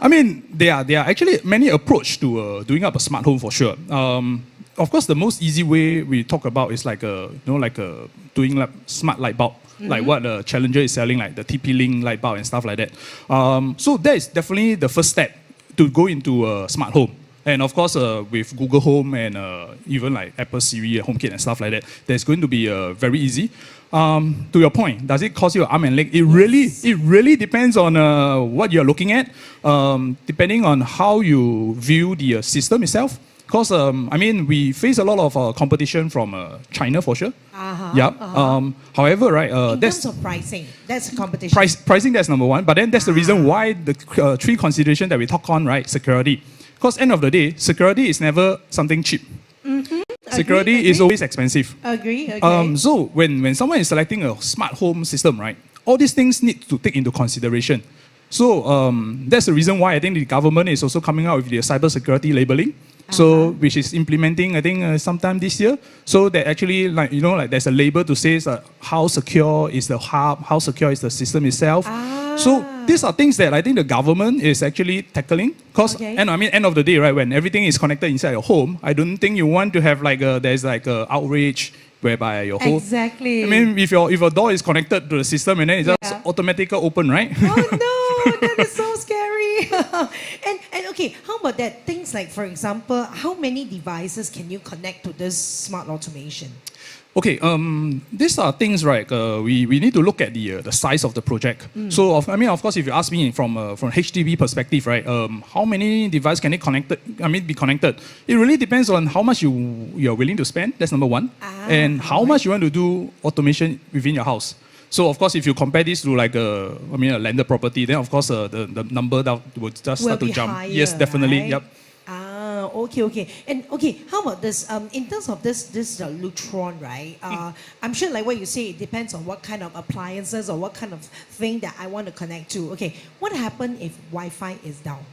I mean, there are actually many approach to doing up a smart home for sure. Of course, the most easy way we talk about is like doing like smart light bulb, like what the Challenger is selling, like the TP-Link light bulb and stuff like that. So that is definitely the first step to go into a smart home. And of course, with Google Home and even like Apple Siri, HomeKit and stuff like that, that's going to be very easy. To your point, does it cost you an arm and leg? It really depends on what you're looking at, depending on how you view the system itself. Because, I mean, we face a lot of competition from China for sure. However, right, in terms of pricing, that's a competition. Pricing, that's number one. But then that's the reason why the three considerations that we talk on, right? Security. Because end of the day, security is never something cheap. Security is always expensive. Agree. So when someone is selecting a smart home system, right, all these things need to take into consideration. So that's the reason why I think the government is also coming out with the cybersecurity labeling. So, which is implementing, I think, sometime this year. So that actually, like there's a label to say how secure is the hub, how secure is the system itself. So these are things that I think the government is actually tackling. Because, and I mean, end of the day, right, when everything is connected inside your home, I don't think you want to have there's a outrage whereby your home. Exactly. I mean, if your door is connected to the system and then it's just automatically open, right? Oh no, that is so scary. and okay, how about that? Things like, for example, how many devices can you connect to this smart automation? Okay, these are things, right? We need to look at the size of the project. So, of course, if you ask me from HDB perspective, right? How many devices can it be connected? It really depends on how much you're willing to spend. That's number one, and how much you want to do automation within your house. So, of course, if you compare this to a landed property, then of course the number that would just start to jump. Higher, yes, definitely. Right? Yep. Okay. And how about this? In terms of this Lutron, right? I'm sure, like what you say, it depends on what kind of appliances or what kind of thing that I want to connect to. Okay, what happens if Wi-Fi is down?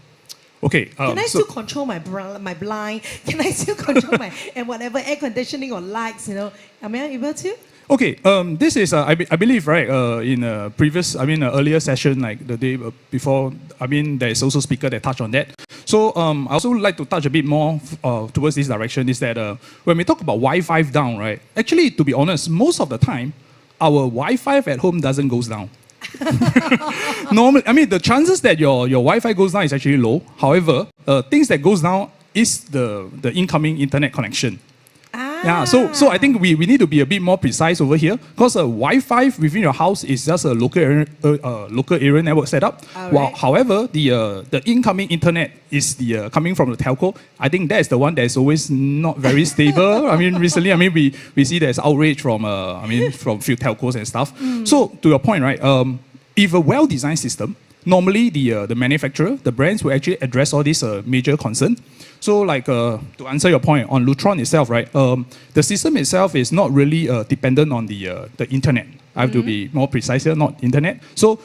Okay. Can I still control my blind? Can I still control my and whatever air conditioning or lights? Am I able to? Okay, this is, I believe, right, in a previous, earlier session, like the day before, there is also a speaker that touched on that. So I also would like to touch a bit more towards this direction, is that when we talk about Wi-Fi down, right, actually, to be honest, most of the time, our Wi-Fi at home doesn't go down. Normally, the chances that your Wi-Fi goes down is actually low. However, things that goes down is the incoming internet connection. Yeah, so I think we need to be a bit more precise over here, because Wi-Fi within your house is just a local area network setup. Right. However, the incoming internet is coming from the telco. I think that's the one that's always not very stable. Recently, we see there's outrage from from few telcos and stuff. So to your point, right? If a well-designed system, normally the manufacturer, the brands will actually address all these major concerns. So, to answer your point on Lutron itself, right? The system itself is not really dependent on the internet. I have to be more precise here, not internet. So,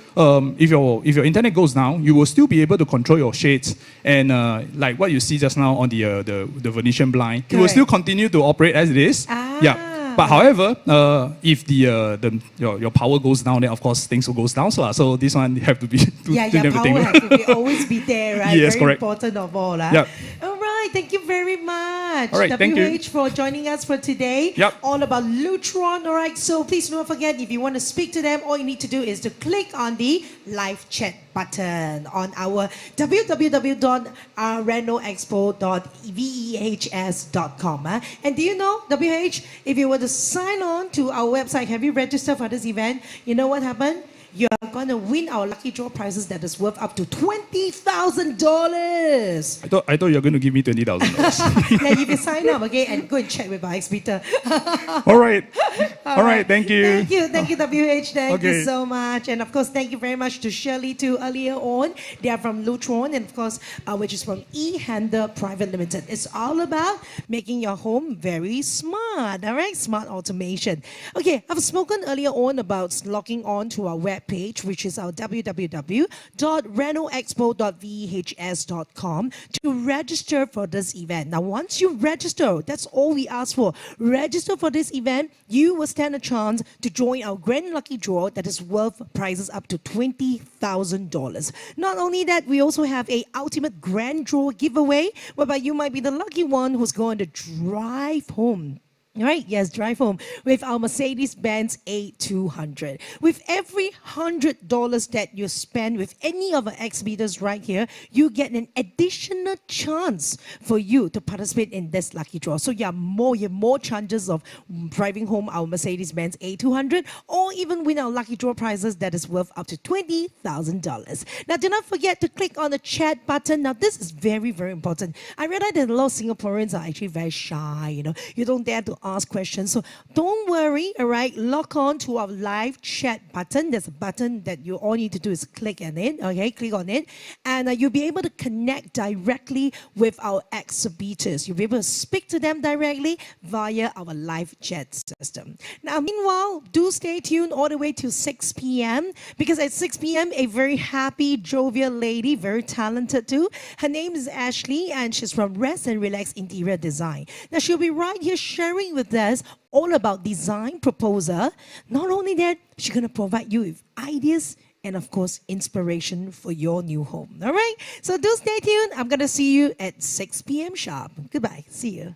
if your internet goes down, you will still be able to control your shades and like what you see just now on the Venetian blind, it will still continue to operate as it is. Yeah. But however, if your power goes down, then of course things will go down. So this one have to be your power has to always be there, right? Yes, very correct. Important of all. Yep. All right, thank you very much, all right, thank you. for joining us for today. Yep. All about Lutron. All right, so please don't forget, if you want to speak to them, all you need to do is to click on the live chat button on our www.renoexpo.vehs.com. And do you know, WH, if you were to sign on to our website, have you registered for this event? You know what happened? You're going to win our lucky draw prizes that is worth up to $20,000. I thought you were going to give me $20,000. Yeah, if you sign up, okay, and go and check with our ex-Peter. All right. All right, thank you. Thank you, WH. Thank you so much. And of course, thank you very much to Shirley too earlier on. They are from Lutron, and of course, which is from E-Handler Private Limited. It's all about making your home very smart, all right? Smart automation. Okay, I've spoken earlier on about logging on to our web page, which is our www.renoexpo.vhs.com, to register for this event. Now, once you register, that's all we ask for. Register for this event, you will stand a chance to join our grand lucky draw that is worth prizes up to $20,000. Not only that, we also have a ultimate grand draw giveaway, whereby you might be the lucky one who's going to drive home. Right, yes, drive home with our Mercedes-Benz A200. With every $100 that you spend with any of our exhibitors right here, you get an additional chance for you to participate in this lucky draw. So you have more chances of driving home our Mercedes-Benz A200, or even win our lucky draw prizes that is worth up to $20,000. Now, do not forget to click on the chat button. Now, this is very, very important. I realize that a lot of Singaporeans are actually very shy. You don't dare to ask questions. So don't worry, all right? Log on to our live chat button. There's a button that you all need to do is click on it, okay? Click on it, and you'll be able to connect directly with our exhibitors. You'll be able to speak to them directly via our live chat system. Now, meanwhile, do stay tuned all the way to 6 p.m. because at 6 p.m., a very happy, jovial lady, very talented too. Her name is Ashley, and she's from Rest and Relax Interior Design. Now, she'll be right here sharing with us all about design proposal. Not only that, she's going to provide you with ideas and, of course, inspiration for your new home. All right? So do stay tuned. I'm going to see you at 6 p.m. sharp. Goodbye. See you.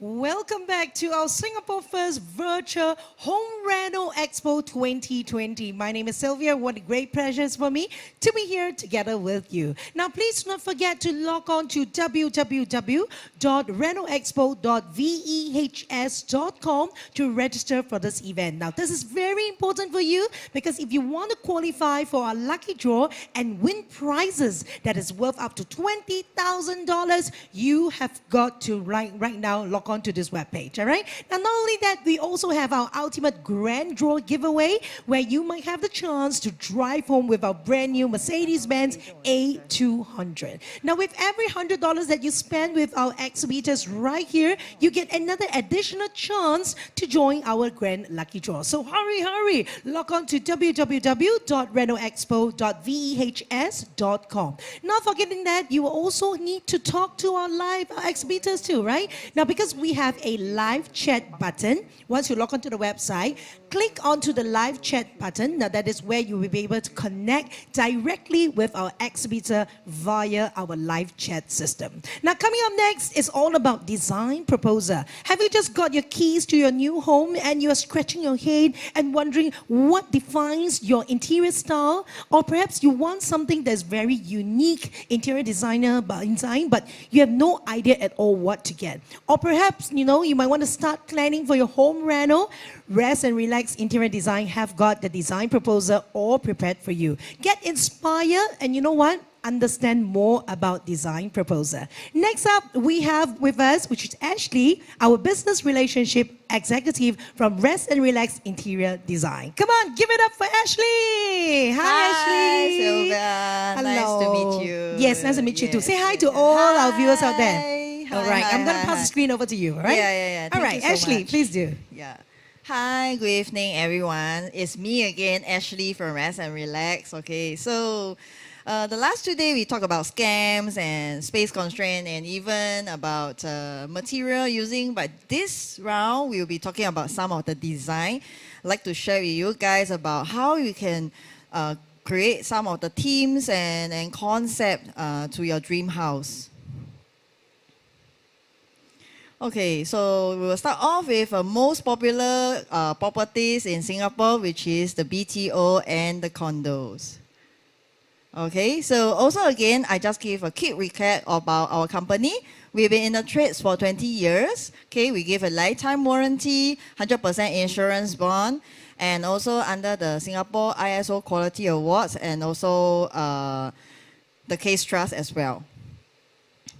Welcome back to our Singapore First Virtual Home Reno Expo 2020. My name is Sylvia. What a great pleasure it's for me to be here together with you. Now, please do not forget to log on to www.renoexpo.vehs.com to register for this event. Now, this is very important for you because if you want to qualify for our lucky draw and win prizes that is worth up to $20,000, you have got to right now log on to this webpage, all right? Now, not only that, we also have our ultimate grand draw giveaway where you might have the chance to drive home with our brand new Mercedes-Benz A200. Now, with every $100 that you spend with our exhibitors right here, you get another additional chance to join our grand lucky draw. So hurry, log on to www.renoexpo.vehs.com. Not forgetting that, you will also need to talk to our live exhibitors too, right? Now, because we have a live chat button. Once you log onto the website, click onto the live chat button. Now, that is where you will be able to connect directly with our exhibitor via our live chat system. Now, coming up next is all about design proposal. Have you just got your keys to your new home and you are scratching your head and wondering what defines your interior style? Or perhaps you want something that's very unique interior design, but you have no idea at all what to get. Or perhaps, you might want to start planning for your home reno. Rest and Relax Interior Design have got the design proposal all prepared for you. Get inspired and you know what? Understand more about design proposal. Next up, we have with us, which is Ashley, our business relationship executive from Rest and Relax Interior Design. Come on, give it up for Ashley. Hi, Ashley. Sylvia. Nice to meet you. Yes, nice to meet you too. Say hi to all our viewers out there. All right, I'm going to pass the screen over to you, all right? Yeah. All right, Ashley, please do. Yeah. Hi, good evening, everyone. It's me again, Ashley from Rest and Relax. Okay, so the last 2 days we talked about scams and space constraint and even about material using. But this round we'll be talking about some of the design. I'd like to share with you guys about how you can create some of the themes and concept to your dream house. Okay, so we will start off with most popular properties in Singapore, which is the BTO and the condos. Okay, so also again, I just give a quick recap about our company. We've been in the trades for 20 years. Okay, we give a lifetime warranty, 100% insurance bond, and also under the Singapore ISO Quality Awards and also the Case Trust as well.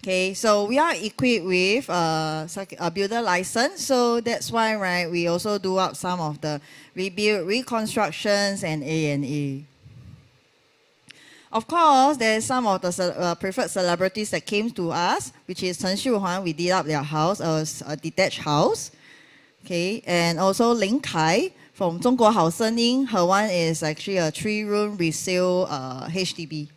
Okay, so we are equipped with a builder license, so that's why, right, we also do up some of the rebuild, reconstructions, and A&E. Of course, there's some of the preferred celebrities that came to us, which is Chen Xiuhuan. We did up their house as a detached house. Okay, and also Ling Kai from 中国好声音. Her one is actually a 3-room resale HDB.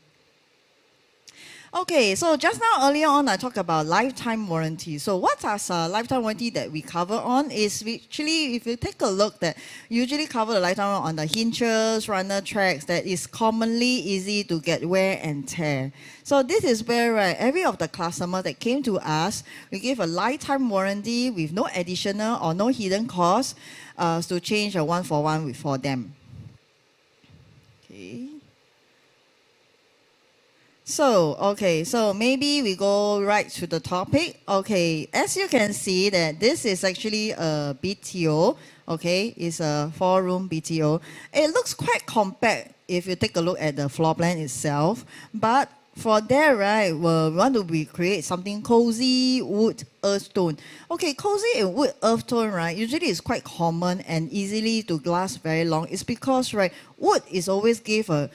Okay, so just now earlier on I talked about lifetime warranty. So what are lifetime warranty that we cover on is actually, if you take a look, that usually cover the lifetime on the hinges, runner tracks that is commonly easy to get wear and tear. So this is where every of the customers that came to us, we give a lifetime warranty with no additional or no hidden cost to change a 1-for-1 for them. Okay. So, okay, so maybe we go right to the topic. Okay, as you can see that this is actually a BTO, okay, it's a 4-room BTO. It looks quite compact if you take a look at the floor plan itself, but for that, right, we want to create something cozy, wood, earth tone. Okay, cozy and wood, earth tone, right, usually is quite common and easily to last very long. It's because, right, wood is always give a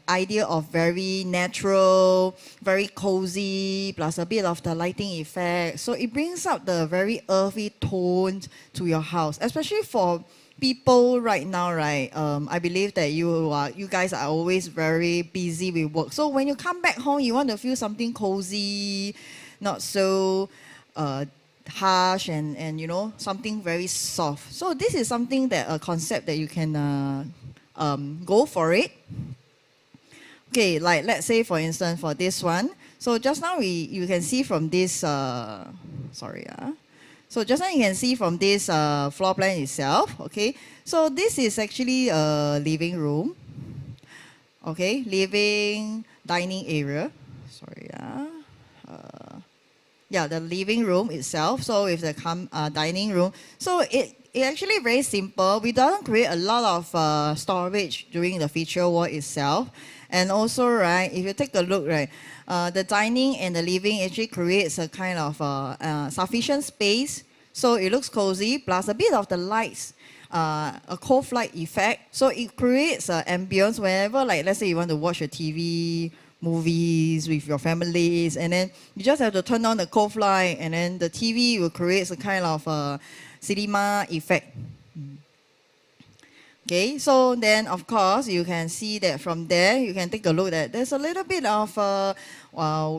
idea of very natural, very cozy, plus a bit of the lighting effect. So it brings out the very earthy tone to your house, especially for people right now, right? I believe that you guys are always very busy with work. So when you come back home, you want to feel something cozy, not so harsh, and you know, something very soft. So this is something that a concept that you can go for it. Okay, like let's say for instance for this one. So just now you can see from this, So just now you can see from this floor plan itself, okay? So this is actually a living room, okay? Living, dining area, sorry, yeah, the living room itself. So with the dining room, so it actually very simple. We don't create a lot of storage during the feature wall itself. And also, right, if you take a look, right, the dining and the living actually creates a kind of sufficient space. So it looks cozy, plus a bit of the lights, a cold light effect. So it creates an ambience whenever, like, let's say you want to watch a TV, movies with your families, and then you just have to turn on the cold light, and then the TV will create a kind of cinema effect. Okay, so then of course you can see that from there you can take a look at there's a little bit of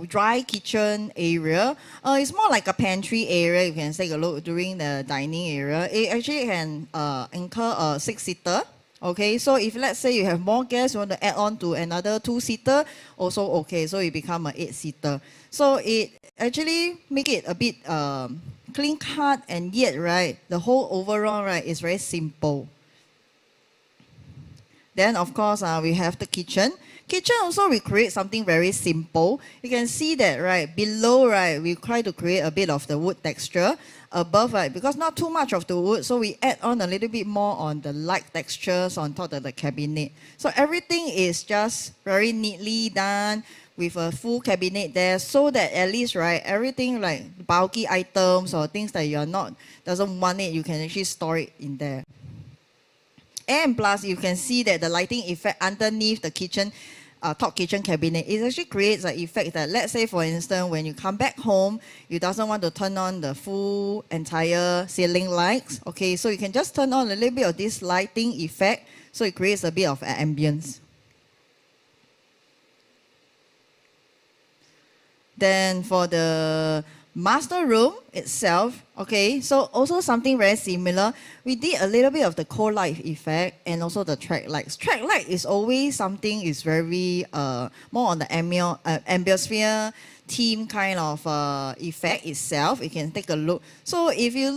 dry kitchen area. It's more like a pantry area. You can take a look during the dining area. It actually can incur a 6-seater. Okay, so if let's say you have more guests, you want to add on to another 2-seater, also okay, so it become a 8-seater. So it actually make it a bit clean cut, and yet, right, the whole overall, right, is very simple. Then, of course, we have the kitchen. Kitchen also, we create something very simple. You can see that, right, below, right, we try to create a bit of the wood texture. Above, right, because not too much of the wood, so we add on a little bit more on the light textures on top of the cabinet. So everything is just very neatly done with a full cabinet there, so that at least, right, everything like bulky items or things that you're not, doesn't want it, you can actually store it in there. And plus, you can see that the lighting effect underneath the kitchen, top kitchen cabinet, it actually creates an effect that, let's say, for instance, when you come back home, you doesn't want to turn on the full entire ceiling lights. Okay, so you can just turn on a little bit of this lighting effect, so it creates a bit of an ambience. Then for the master room itself, okay, so also something very similar. We did a little bit of the cold light effect and also the track lights. Track light is always something is very more on the ambiosphere theme kind of effect itself. You can take a look. So if you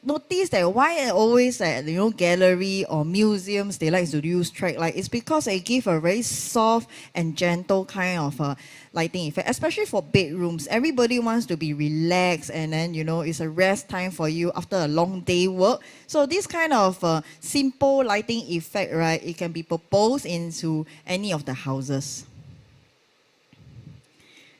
notice that why always gallery or museums they like to use track light, it's because they give a very soft and gentle kind of lighting effect, especially for bedrooms. Everybody wants to be relaxed, and then it's a rest time for you after a long day work. So this kind of simple lighting effect, right, it can be proposed into any of the houses.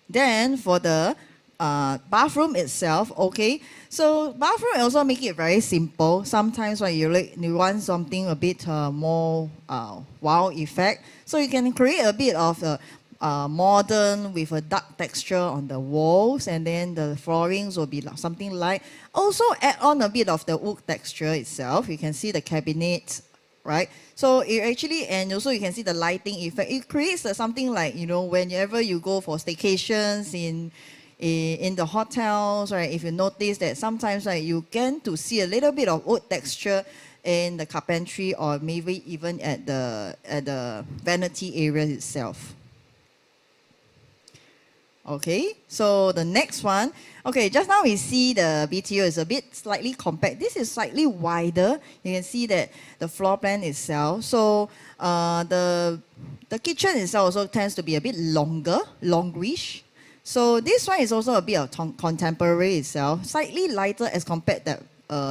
Then for the bathroom itself, okay, so bathroom also make it very simple. Sometimes when you want something a bit more wow effect, so you can create a bit of modern with a dark texture on the walls, and then the floorings will be like something light. Also add on a bit of the wood texture itself. You can see the cabinet, right? So it actually, and also you can see the lighting effect. It creates something like, whenever you go for staycations in the hotels, right? If you notice that sometimes, right, you get to see a little bit of wood texture in the carpentry, or maybe even at the vanity area itself. Okay, so the next one. Okay, just now we see the BTO is a bit slightly compact. This is slightly wider. You can see that the floor plan itself. So the kitchen itself also tends to be a bit longer, longish. So this one is also a bit of contemporary itself, slightly lighter as compared that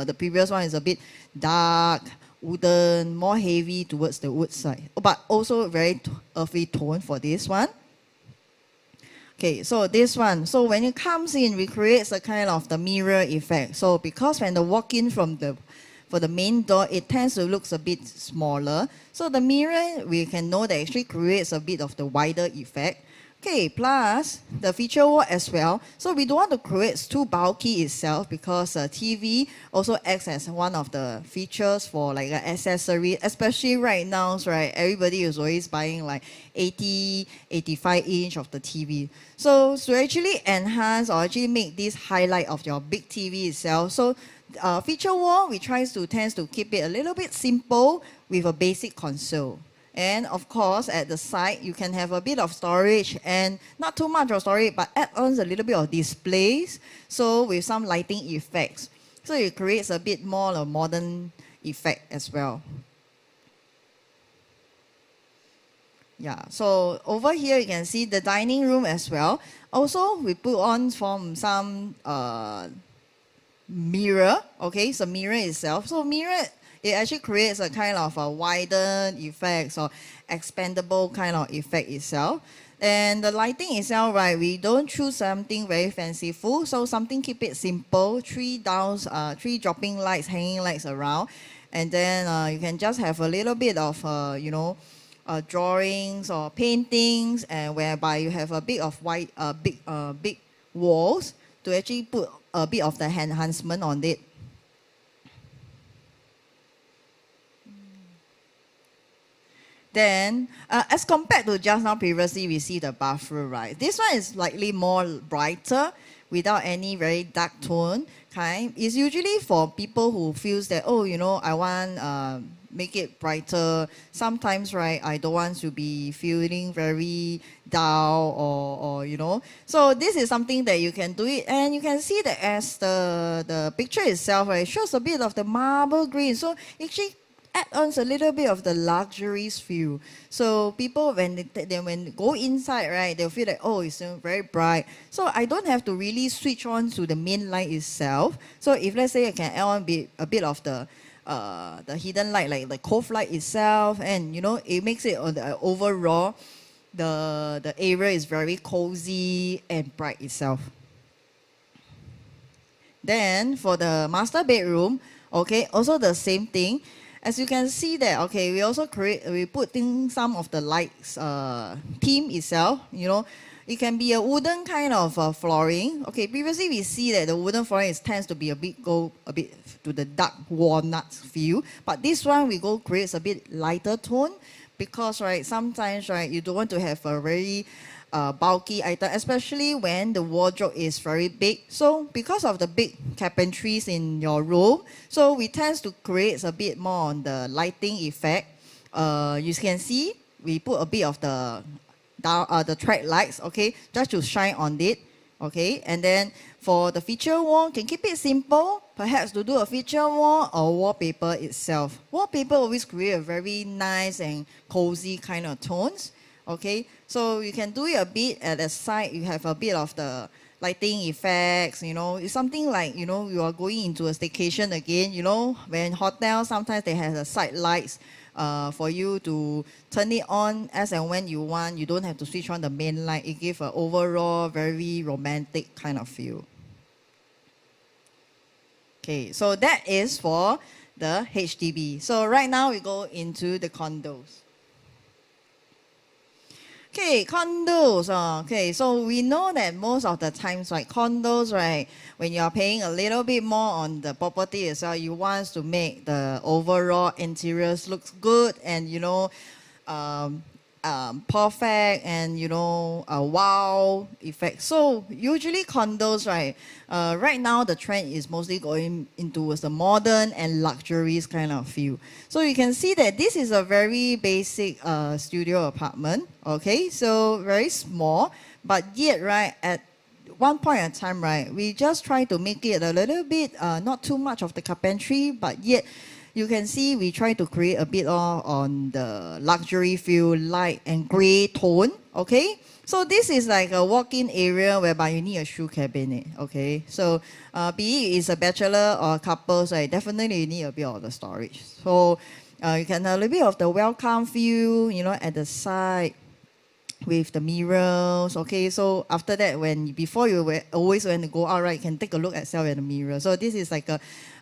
the previous one is a bit dark, wooden, more heavy towards the wood side, but also very earthy tone for this one. Okay, so this one, so when it comes in, we create a kind of the mirror effect. So because when they walk in for the main door, it tends to look a bit smaller. So the mirror, we can know that actually creates a bit of the wider effect. Okay, plus the feature wall as well. So we don't want to create too bulky itself, because TV also acts as one of the features for like an accessory, especially right now, right? Everybody is always buying like 80, 85 inch of the TV. So to actually enhance or actually make this highlight of your big TV itself, so feature wall, we tends to keep it a little bit simple with a basic console. And of course, at the side, you can have a bit of storage, and not too much of storage, but add on a little bit of displays, so with some lighting effects. So it creates a bit more a modern effect as well. Yeah, so over here you can see the dining room as well. Also, we put on from some mirror, okay, so mirror itself. So mirror, it actually creates a kind of a wider effect or expandable kind of effect itself. And the lighting itself, right, we don't choose something very fanciful, so something keep it simple, three dropping lights, hanging lights around. And then you can just have a little bit of, drawings or paintings, and whereby you have a bit of big walls to actually put a bit of the enhancement on it. Then, as compared to just now previously, we see the bathroom, right? This one is slightly more brighter without any very dark tone kind. It's usually for people who feels that, oh, I want make it brighter. Sometimes, right, I don't want to be feeling very dull or. So this is something that you can do it. And you can see that as the picture itself, right, shows a bit of the marble green. So actually add-ons a little bit of the luxurious feel. So people, when they go inside, right, they'll feel like, oh, it's very bright. So I don't have to really switch on to the main light itself. So if let's say I can add on a bit of the hidden light, like the cove light itself, and it makes it overall, the area is very cozy and bright itself. Then for the master bedroom, okay, also the same thing. As you can see that, okay, we also put in some of the lights theme itself, It can be a wooden kind of flooring. Okay, previously we see that the wooden flooring tends to be a bit to the dark walnut feel. But this one we creates a bit lighter tone because, right, sometimes, right, you don't want to have a very bulky item, especially when the wardrobe is very big. So because of the big cabinetries in your room, so we tend to create a bit more on the lighting effect. You can see we put a bit of the track lights, okay, just to shine on it, okay. And then for the feature wall, can keep it simple, perhaps to do a feature wall or wallpaper itself. Wallpaper always create a very nice and cozy kind of tones. Okay, so you can do it a bit at the side. You have a bit of the lighting effects, It's something like, you are going into a staycation again, When hotels, sometimes they have the side lights for you to turn it on as and when you want. You don't have to switch on the main light. It gives an overall very romantic kind of feel. Okay, so that is for the HDB. So right now we go into the condos. Okay, condos. Okay, so we know that most of the times, right, condos, right, when you're paying a little bit more on the property itself, you want to make the overall interiors looks good and, perfect and, a wow effect. So usually condos, right, right now the trend is mostly going into the modern and luxurious kind of feel. So you can see that this is a very basic studio apartment, okay, so very small, but yet, right, at one point in time, right, we just try to make it a little bit, not too much of the carpentry, but yet you can see we try to create a bit on the luxury feel, light and grey tone, okay? So this is like a walk-in area whereby you need a shoe cabinet, okay? So be it is a bachelor or couples, right, definitely you need a bit of the storage. So you can have a little bit of the welcome feel, at the side with the mirrors, okay? So after that, before you always when you go out, right, you can take a look at yourself in the mirror. So this is like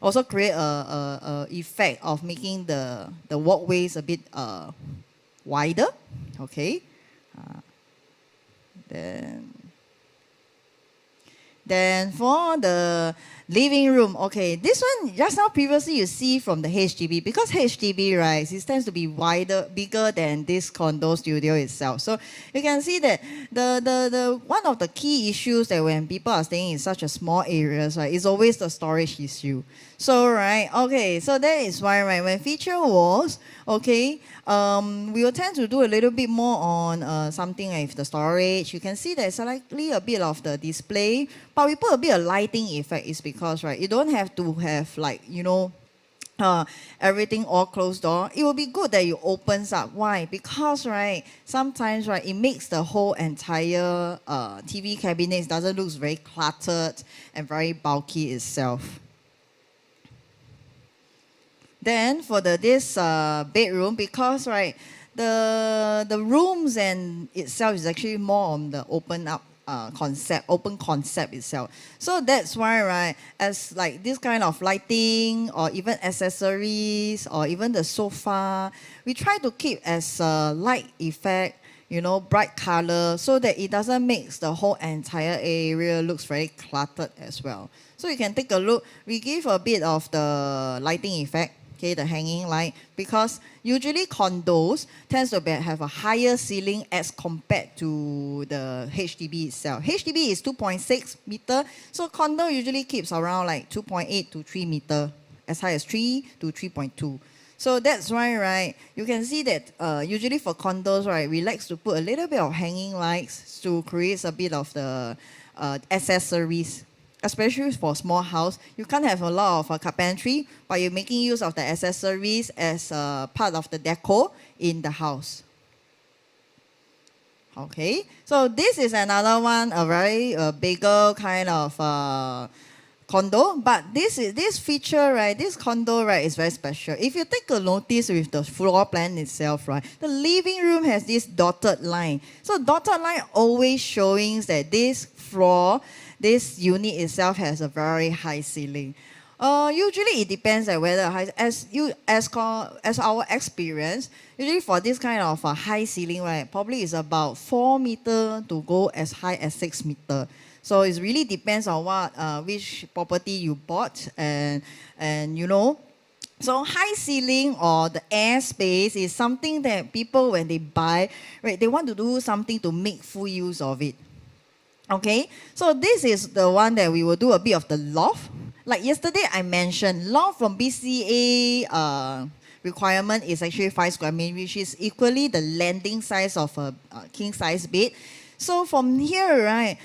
also create a effect of making the walkways a bit wider, okay? Then for the living room, okay, this one just now previously you see from the HDB, because HDB, right, it tends to be bigger than this condo studio itself. So you can see that the one of the key issues that when people are staying in such a small areas, right, is always the storage issue. So, right, okay, so that is why, right, when feature walls, okay, we will tend to do a little bit more on something like the storage. You can see there's slightly a bit of the display, but we put a bit of lighting effect is because because right, you don't have to have like, everything all closed door. It will be good that you opens up. Why? Because right, sometimes right, it makes the whole entire TV cabinet doesn't look very cluttered and very bulky itself. Then for this bedroom, because right, the rooms and itself is actually more on the open concept itself. So that's why, right, as like this kind of lighting or even accessories or even the sofa, we try to keep as a light effect, bright color, so that it doesn't make the whole entire area looks very cluttered as well. So you can take a look. We give a bit of the lighting effect. Okay, the hanging light, because usually condos tends to have a higher ceiling as compared to the HDB itself. HDB is 2.6 meter, so condo usually keeps around like 2.8 to 3 meter, as high as 3 to 3.2. So that's why, right, you can see that usually for condos, right, we like to put a little bit of hanging lights to create a bit of the accessories. Especially for small house, you can't have a lot of carpentry, but you're making use of the accessories as part of the decor in the house. Okay, so this is another one, a very bigger kind of condo, but this feature, right, this condo, right, is very special. If you take a notice with the floor plan itself, right, the living room has this dotted line. So dotted line always showing that this floor, this unit itself has a very high ceiling. Usually it depends on whether as our experience, usually for this kind of high ceiling, right, probably is about 4 meter to go as high as 6 meter. So it really depends on what which property you bought, and so high ceiling or the air space is something that people, when they buy, right, they want to do something to make full use of it. Okay, so this is the one that we will do a bit of the loft. Like yesterday I mentioned, loft from BCA requirement is actually 5 square meter, which is equally the landing size of a king size bed. So from here, right,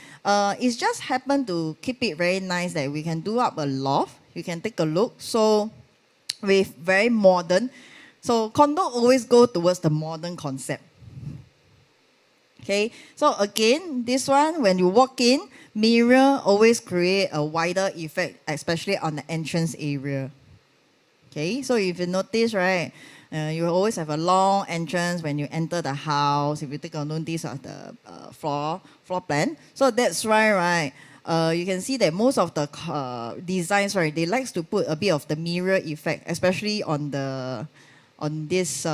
it's just happened to keep it very nice that we can do up a loft. You can take a look. So with very modern. So condo always go towards the modern concept. Okay, so again, this one, when you walk in, mirror always create a wider effect, especially on the entrance area. Okay, so if you notice, right, you always have a long entrance when you enter the house. If you take a notice of the floor plan, so that's why, right, you can see that most of the designs, right, they like to put a bit of the mirror effect, especially on this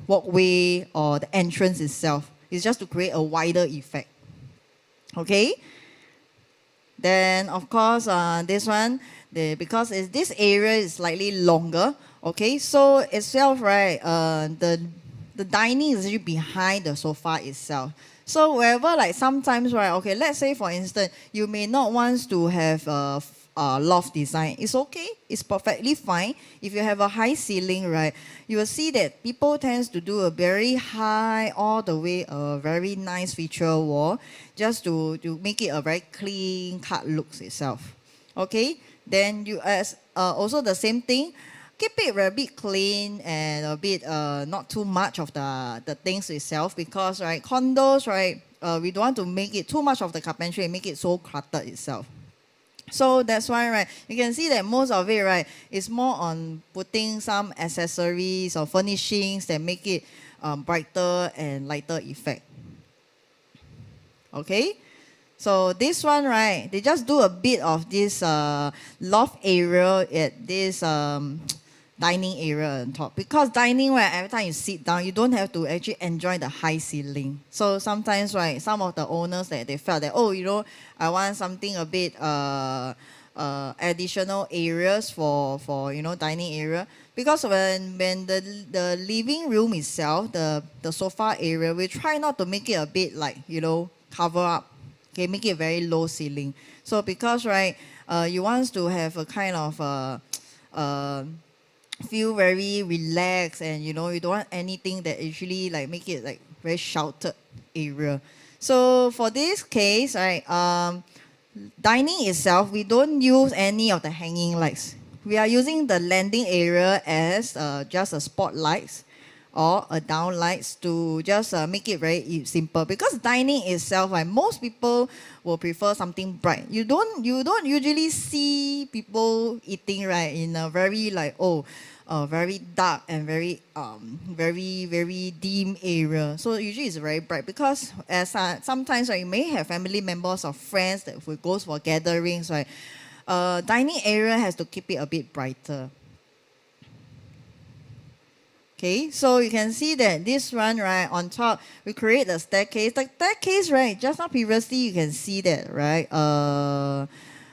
walkway or the entrance itself. It's just to create a wider effect. Okay. Then of course this one, because this area is slightly longer. Okay, so itself, right, the dining is actually behind the sofa itself. So wherever, like sometimes, right, okay, let's say for instance, you may not want to have a loft design. It's okay, it's perfectly fine. If you have a high ceiling, right, you will see that people tends to do a very high, all the way, a very nice feature wall, just to make it a very clean cut looks itself. Okay, then you also the same thing. Keep it a bit clean and a bit not too much of the things itself, because right, condos, right, we don't want to make it too much of the carpentry and make it so cluttered itself. So that's why, right, you can see that most of it, right, is more on putting some accessories or furnishings that make it brighter and lighter effect. Okay, so this one, right, they just do a bit of this loft area at this dining area on top, because dining, right, every time you sit down, you don't have to actually enjoy the high ceiling. So sometimes, right, some of the owners that they felt that, oh, I want something a bit additional areas for dining area, because when the living room itself, the sofa area, we try not to make it a bit like cover up, okay, make it very low ceiling. So because, right, you want to have a kind of feel very relaxed, and you don't want anything that actually like make it like very sheltered area. So for this case, right, dining itself, we don't use any of the hanging lights. We are using the landing area as just a spotlights or a down lights to just make it very simple. Because dining itself, like most people will prefer something bright. You don't usually see people eating right in a very like very dark and very very dim area. So usually it's very bright because as sometimes you may have family members or friends that who goes for gatherings, right? Dining area has to keep it a bit brighter. Okay, so you can see that this one, right, on top, we create a staircase. The staircase, right, just now previously you can see that, right?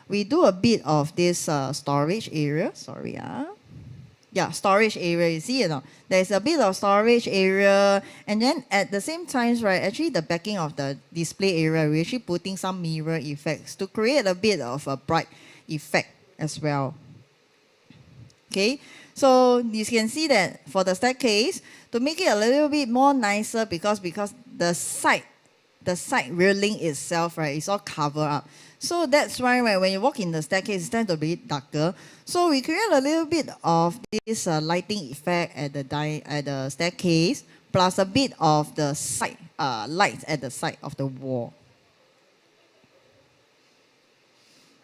We do a bit of this storage area. Sorry, yeah, storage area, you see, there's a bit of storage area, and then at the same time, right, actually the backing of the display area, we're actually putting some mirror effects to create a bit of a bright effect as well. Okay, so you can see that for the staircase, to make it a little bit more nicer because the side railing itself, right, is all covered up. So that's why right, when you walk in the staircase, it tends to be darker. So we create a little bit of this lighting effect at the staircase, plus a bit of the side lights at the side of the wall.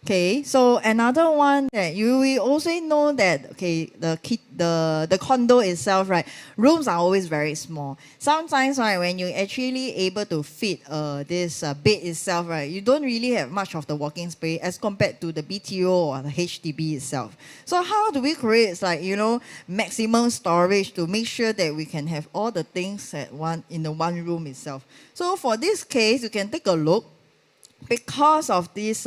Okay, so another one that you will also know that, okay, the condo itself, right, rooms are always very small. Sometimes, right, when you're actually able to fit this bed itself, right, you don't really have much of the walking space as compared to the BTO or the HDB itself. So how do we create, like, maximum storage to make sure that we can have all the things in the one room itself? So for this case, you can take a look. Because of this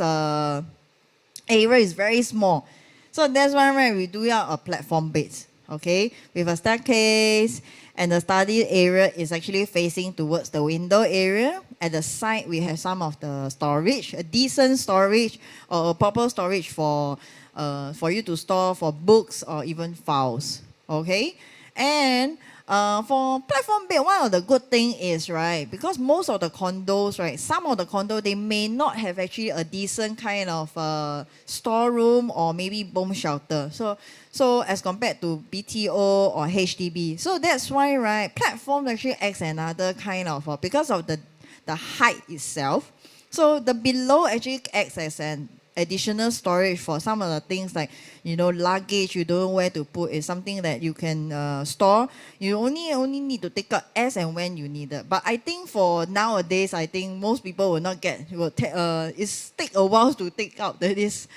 area is very small. So that's why, right, we do out a platform bed, okay, with a staircase, and the study area is actually facing towards the window area. At the side, we have some of the storage, a decent storage or a proper storage for you to store for books or even files, okay? And for platform bed, one of the good thing is, right, because most of the condos, right, some of the condos, they may not have actually a decent kind of storeroom or maybe bomb shelter. So as compared to BTO or HDB. So that's why, right, platform actually acts another kind of, because of the height itself. So the below actually acts as an additional storage for some of the things like, luggage you don't know where to put. Is something that you can store. You only need to take out as and when you need it. But I think for nowadays, I think most people will not get, it's take a while to take out this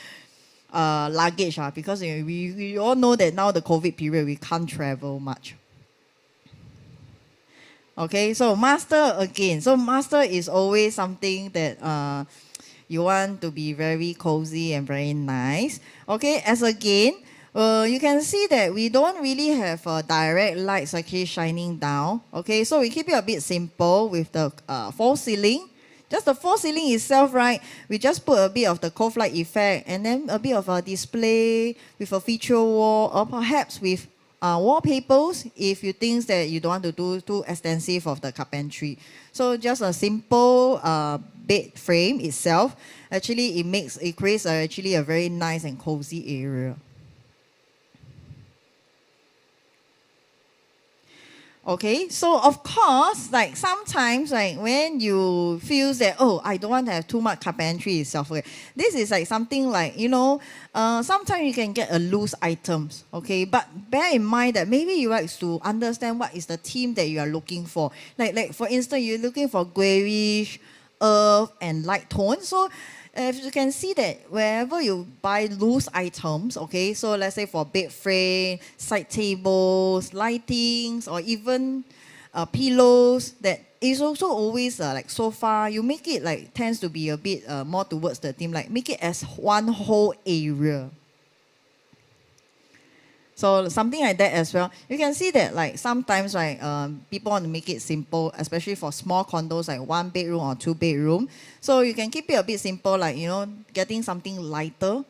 luggage, because we all know that now the COVID period, we can't travel much. Okay, so master again. So master is always something that you want to be very cozy and very nice. Okay, as again, you can see that we don't really have direct lights actually shining down. Okay, so we keep it a bit simple with the false ceiling. Just the false ceiling itself, right? We just put a bit of the cove light effect and then a bit of a display with a feature wall, or perhaps with wallpapers if you think that you don't want to do too extensive of the carpentry. So just a simple bed frame itself, actually it creates actually a very nice and cozy area. Okay, so of course, like sometimes, like when you feel that, I don't want to have too much carpentry itself, okay, this is like something like, sometimes you can get a loose items, okay, but bear in mind that maybe you like to understand what is the theme that you are looking for. Like for instance, you're looking for grayish, earth, and light tone. So if you can see that wherever you buy loose items, okay, so let's say for bed frame, side tables, lightings, or even pillows, that is also always like sofa, you make it like tends to be a bit more towards the theme, like make it as one whole area. So something like that as well. You can see that like sometimes, right, people want to make it simple, especially for small condos like 1 bedroom or 2 bedroom. So you can keep it a bit simple, like, getting something lighter.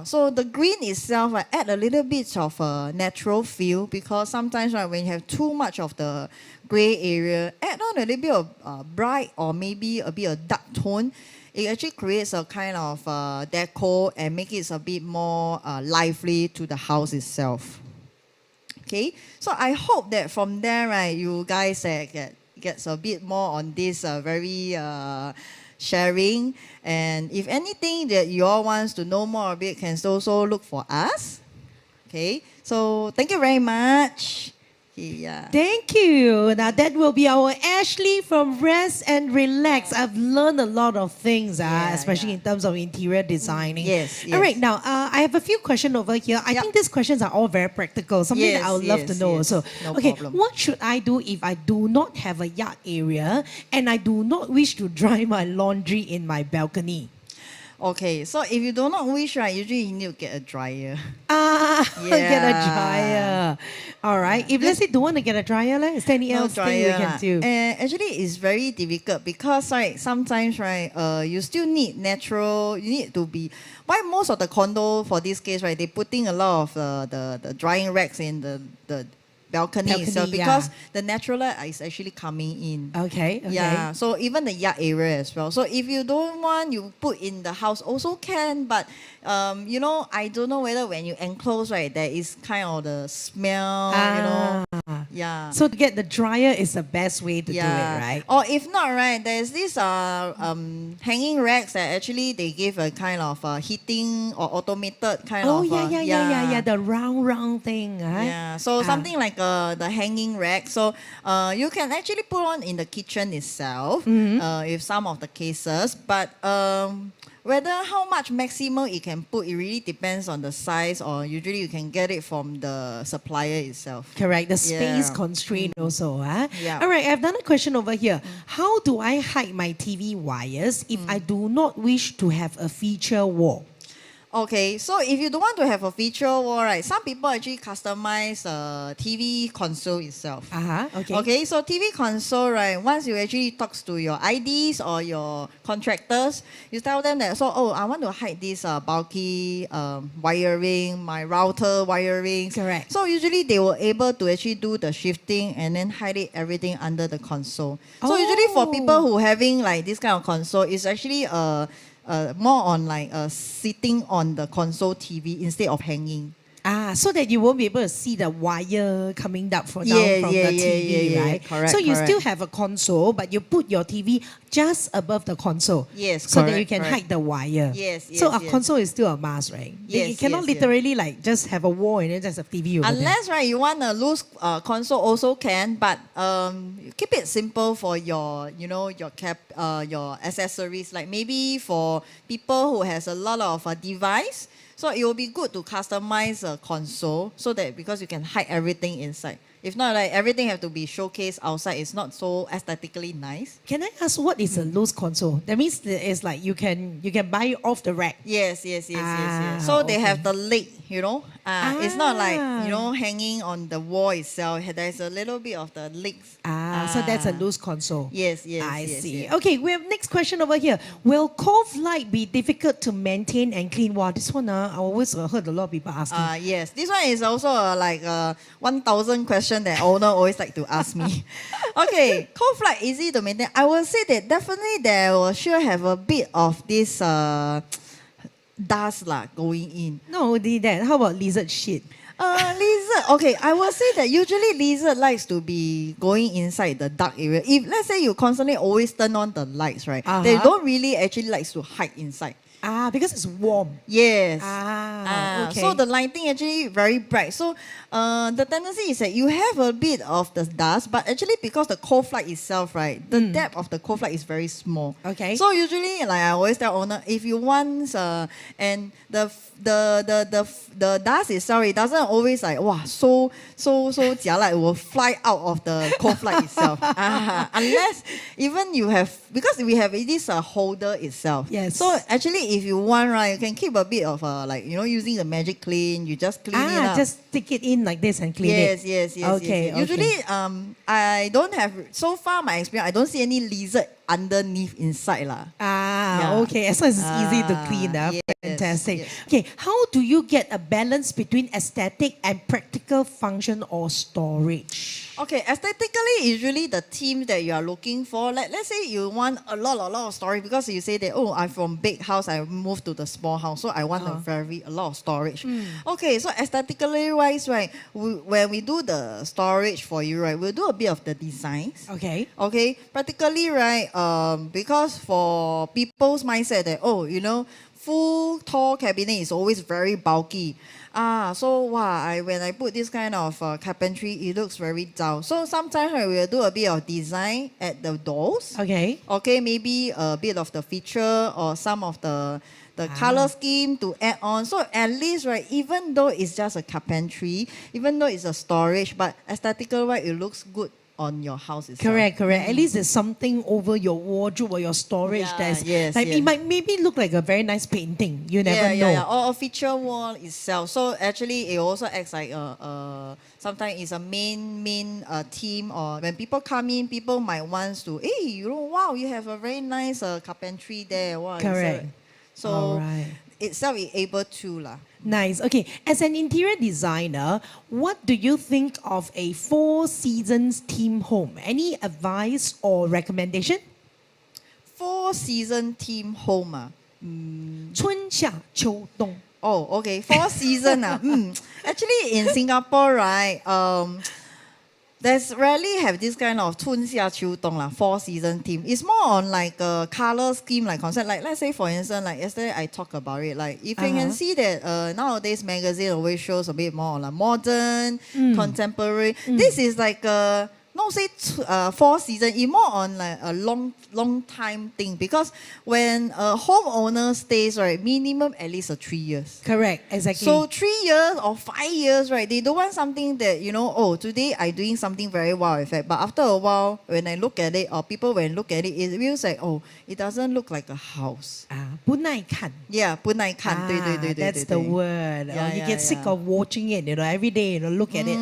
So the green itself, right, add a little bit of a natural feel, because sometimes, right, when you have too much of the gray area, add on a little bit of bright or maybe a bit of dark tone. it actually creates a kind of deco and make it a bit more lively to the house itself. Okay, so I hope that from there, right, you guys gets a bit more on this very sharing. And if anything that you all wants to know more of it, can also look for us. Okay, so thank you very much. Yeah. Thank you. Now that will be our Ashley from Rest and Relax. I've learned a lot of things, especially in terms of interior designing. Yes, All right, yes. now I have a few questions over here. I think these questions are all very practical. Something that I would love to know also. No Okay, problem. what should I do if I do not have a yard area and I do not wish to dry my laundry in my balcony? Okay, so if you do not wish, right, usually you need to get a dryer. Get a dryer. All right. If let's say don't want to get a dryer, is there any else thing we can do? Actually, it's very difficult because sometimes you still need natural. You need to be. Why most of the condo for this case, right? They putting a lot of the drying racks in the balcony itself because the natural light is actually coming in. Okay. Yeah. So even the yard area as well. So if you don't want, you put in the house also can. But I don't know whether when you enclose, right, there is kind of the smell. Yeah. So to get the dryer is the best way to do it, right? Or if not, right, there's this hanging racks that actually they give a kind of heating or automated kind of. Yeah. The round thing, right? Yeah. So something like the hanging rack. So you can actually put on in the kitchen itself, if some of the cases, but whether how much maximum it can put, it really depends on the size, or usually you can get it from the supplier itself. Correct. The space constraint also. Yeah. All right, I've done a question over here. How do I hide my TV wires if I do not wish to have a feature wall? Okay, so if you don't want to have a feature wall, right, some people actually customize TV console itself. Okay. Okay, so TV console, right, once you actually talks to your IDs or your contractors, you tell them that, I want to hide this bulky wiring, my router wiring. Correct. So usually they were able to actually do the shifting and then hide it everything under the console. So usually for people who having like this kind of console, it's actually more on sitting on the console TV instead of hanging. So that you won't be able to see the wire coming down from the TV, right? Correct, so you still have a console, but you put your TV just above the console. Yes, so that you can hide the wire. Yes, So a yes. console is still a must, right? Yes, you cannot yes, literally just have a wall and then just a TV over there. Unless, right, you want a loose console also can, but keep it simple for your, your accessories. Like maybe for people who has a lot of device, so it will be good to customize a console so that because you can hide everything inside. If not, everything have to be showcased outside. It's not so aesthetically nice. Can I ask what is a loose console? That means it's like you can buy it off the rack. Yes. So they have the leg, It's not like, Ah. hanging on the wall itself. There's a little bit of the legs. So that's a loose console. Yes. I yes, see. yes. Okay, we have next question over here. Will cove light be difficult to maintain and clean? Wow, this one I always heard a lot of people asking. Yes, this one is also 1,000 question that owner always like to ask me. Okay, cold flight easy to maintain. I will say that definitely there will sure have a bit of this dust going in. No, that. How about lizard shit? Lizard. Okay, I will say that usually lizard likes to be going inside the dark area. If let's say you constantly always turn on the lights, right, they don't really actually like to hide inside. Because it's warm. Yes. Okay. So the lighting actually very bright. So the tendency is that you have a bit of the dust, but actually because the cold flight itself, right, the depth of the cold flight is very small. Okay. So usually, like I always tell owner, if you want, and the dust itself, it doesn't always so jialat, it will fly out of the cold flight itself. Unless even you have, because we have this holder itself. Yes. So actually, if you want, right, you can keep a bit of using the magic clean. You just clean it up. Just stick it in like this and clean it. Yes. Okay. Usually, I don't have, so far my experience, I don't see any lizard underneath inside lah. Ah, okay. As long as it's easy to clean. Yes, Fantastic. yes. Okay, how do you get a balance between aesthetic and practical function or storage? Okay, aesthetically, usually the theme that you are looking for, like let's say you want a lot of storage because you say that, oh, I'm from big house, I moved to the small house, so I want a lot of storage. Okay, so aesthetically wise, right, when we do the storage for you, right, we'll do a bit of the designs. Okay. Okay, practically, right, because for people's mindset that, oh, you know, full tall cabinet is always very bulky. So wow, when I put this kind of carpentry, it looks very dull. So sometimes we will do a bit of design at the doors. Okay. Okay, maybe a bit of the feature or some of the color scheme to add on. So at least, right, even though it's just a carpentry, even though it's a storage, but aesthetical, right, it looks good on your house itself. Correct. At least there's something over your wardrobe or your storage that's like it might maybe look like a very nice painting. You never know. Or a feature wall itself. So actually, it also acts like sometimes it's a main theme. Or when people come in, people might want to, hey, you know, wow, you have a very nice carpentry there. Wow, Correct. So Alright. itself is able to lah. Nice. Okay. As an interior designer, what do you think of a 4 seasons theme home? Any advice or recommendation? 4 season theme home. 春夏秋冬. Oh, okay. 4 season. Actually, in Singapore, right, there's rarely have this kind of 春夏秋冬 4 season theme. It's more on like a color scheme like concept. Like let's say for instance, like yesterday I talked about it. Like if you can see that nowadays magazine always shows a bit more like modern, contemporary. This is like not say 4 season, it's more on like a long time thing because when a homeowner stays, right, minimum at least 3 years. Correct, exactly. So 3 years or 5 years, right, they don't want something that, you know, oh, today I'm doing something very wow effect, but after a while, when I look at it, or people when look at it, it feels like, oh, it doesn't look like a house. 不耐看. Yeah, 不耐看, 对对对对 That's the word. You get sick of watching it, you know, every day, you know, look at it.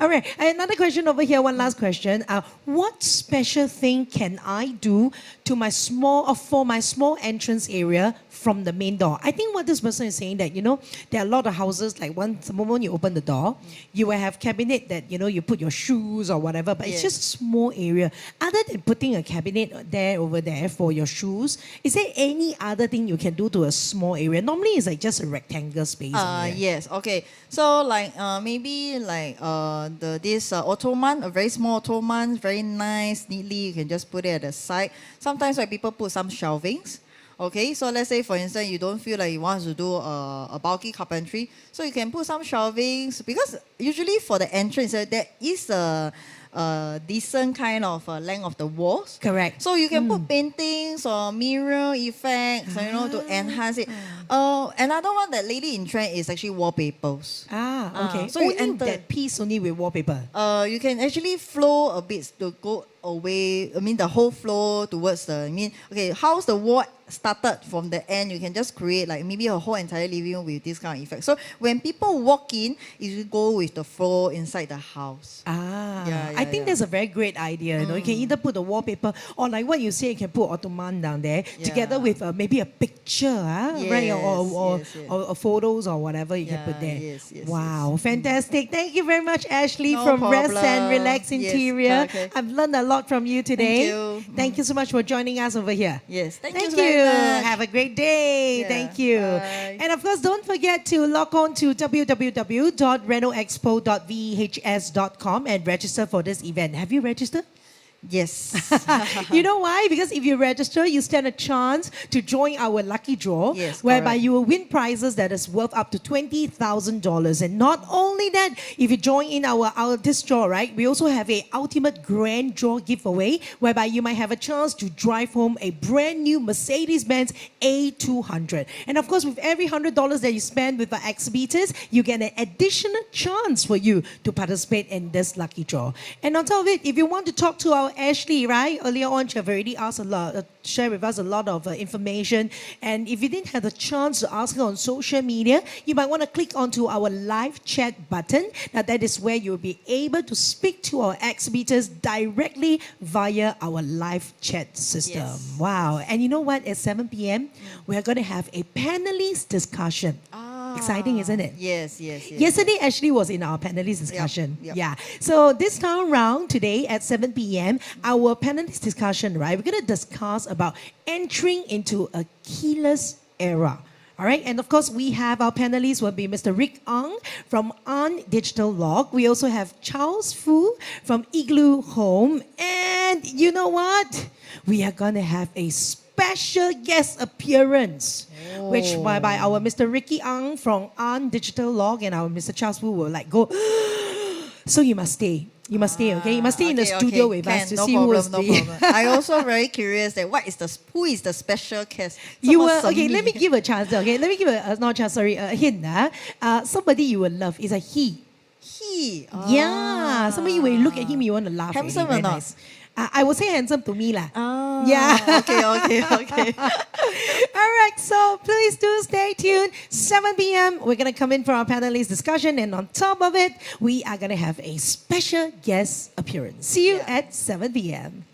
All right, another question over here, one last question. What special thing can I do to my for my small entrance area from the main door? I think what this person is saying that, you know, there are a lot of houses, like the moment you open the door, you will have cabinet that, you know, you put your shoes or whatever, but it's just a small area. Other than putting a cabinet over there for your shoes, is there any other thing you can do to a small area? Normally it's like just a rectangle space. Yes, okay. So like maybe like this ottoman, a very small ottoman, very nice, neatly, you can just put it at the side. Sometimes when people put some shelvings, okay, so let's say for instance you don't feel like you want to do a bulky carpentry, so you can put some shelvings because usually for the entrance there is a decent kind of length of the walls. Correct. So you can put paintings or mirror effects, you know, to enhance it. Another one that lately in trend is actually wallpapers. Okay. So only you enter that piece only with wallpaper. You can actually flow a bit to go away. I mean the whole flow towards okay, how's the wall started from the end, you can just create like maybe a whole entire living room with this kind of effect. So when people walk in, you go with the flow inside the house. I think that's a very great idea. You know, you can either put the wallpaper or like what you say, you can put ottoman down there together with maybe a picture, right? Or photos or whatever you can put there. Wow, fantastic! Thank you very much, Ashley from Rest and Relax Interior. I've learned a lot from you today. Thank you so much for joining us over here. Yes, thank you. very much. Have a great day. Thank you. Bye. And of course, don't forget to log on to www.renoexpo.vhs.com and register for this event. Have you registered? Yes. You know why? Because if you register, you stand a chance to join our lucky draw, whereby you will win prizes that is worth up to $20,000. And not only that, if you join in our this draw, right, we also have a ultimate grand draw giveaway, whereby you might have a chance to drive home a brand new Mercedes-Benz A200. And of course, with every $100 that you spend with our exhibitors, you get an additional chance for you to participate in this lucky draw. And on top of it, if you want to talk to our Ashley, right? Earlier on, you have already asked a lot, shared with us a lot of information. And if you didn't have the chance to ask her on social media, you might want to click onto our live chat button. Now, that is where you'll be able to speak to our exhibitors directly via our live chat system. Yes. Wow. And you know what? At 7 p.m., we're going to have a panelist discussion. Exciting, isn't it? Yes, yes, yes. Yesterday actually was in our panelist discussion. yep. Yeah. So this time round today at 7 p.m., our panelist discussion, right? We're going to discuss about entering into a keyless era. All right, and of course, we have our panelists will be Mr. Rick Ang from On Digital Log. We also have Charles Fu from Igloo Home. And you know what? We are going to have a special guest appearance, which by our Mr. Ricky Ang from On Digital Log and our Mr. Charles Fu will like go, so you must stay. You must stay, okay? You must stay in the studio with us to see who is no the... problem. I also very curious that who is the special guest? You will, Someone okay, let me suddenly- give a chance, okay? Let me give not a chance, sorry, a hint. Somebody you will love is a he. He. Yeah, somebody when you look at him, you want to laugh. Handsome really, or very not? nice. I would say handsome to me lah. Yeah. Okay. All right, so please do stay tuned. 7 p.m., we're going to come in for our panelist discussion. And on top of it, we are going to have a special guest appearance. See you at 7 p.m.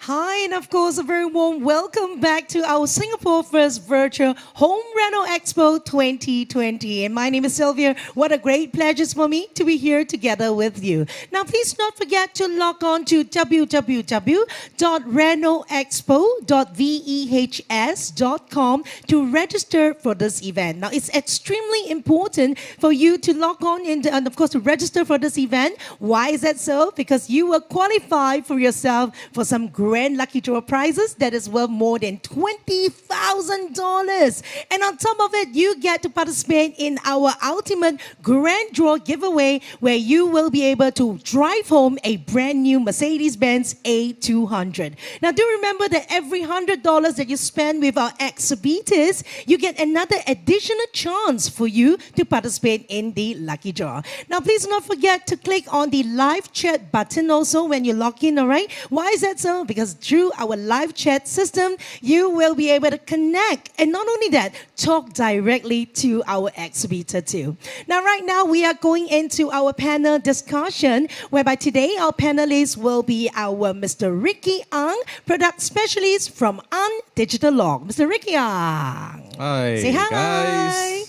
Hi, and of course, a very warm welcome back to our Singapore First Virtual Home Reno Expo 2020. And my name is Sylvia. What a great pleasure for me to be here together with you. Now, please not forget to log on to www.renoexpo.vehs.com to register for this event. Now, it's extremely important for you to log on and of course, to register for this event. Why is that so? Because you will qualify for yourself for some grand lucky draw prizes that is worth more than $20,000. And on top of it, you get to participate in our ultimate grand draw giveaway where you will be able to drive home a brand new Mercedes-Benz A200. Now, do remember that every $100 that you spend with our exhibitors, you get another additional chance for you to participate in the lucky draw. Now, please not forget to click on the live chat button also when you log in, all right? Why is that so? Because through our live chat system, you will be able to connect and not only that, talk directly to our exhibitor too. Now, right now, we are going into our panel discussion, whereby today our panelists will be our Mr. Ricky Ang, product specialist from Ang Digital Log. Mr. Ricky Ang. Hi, Say hi. guys.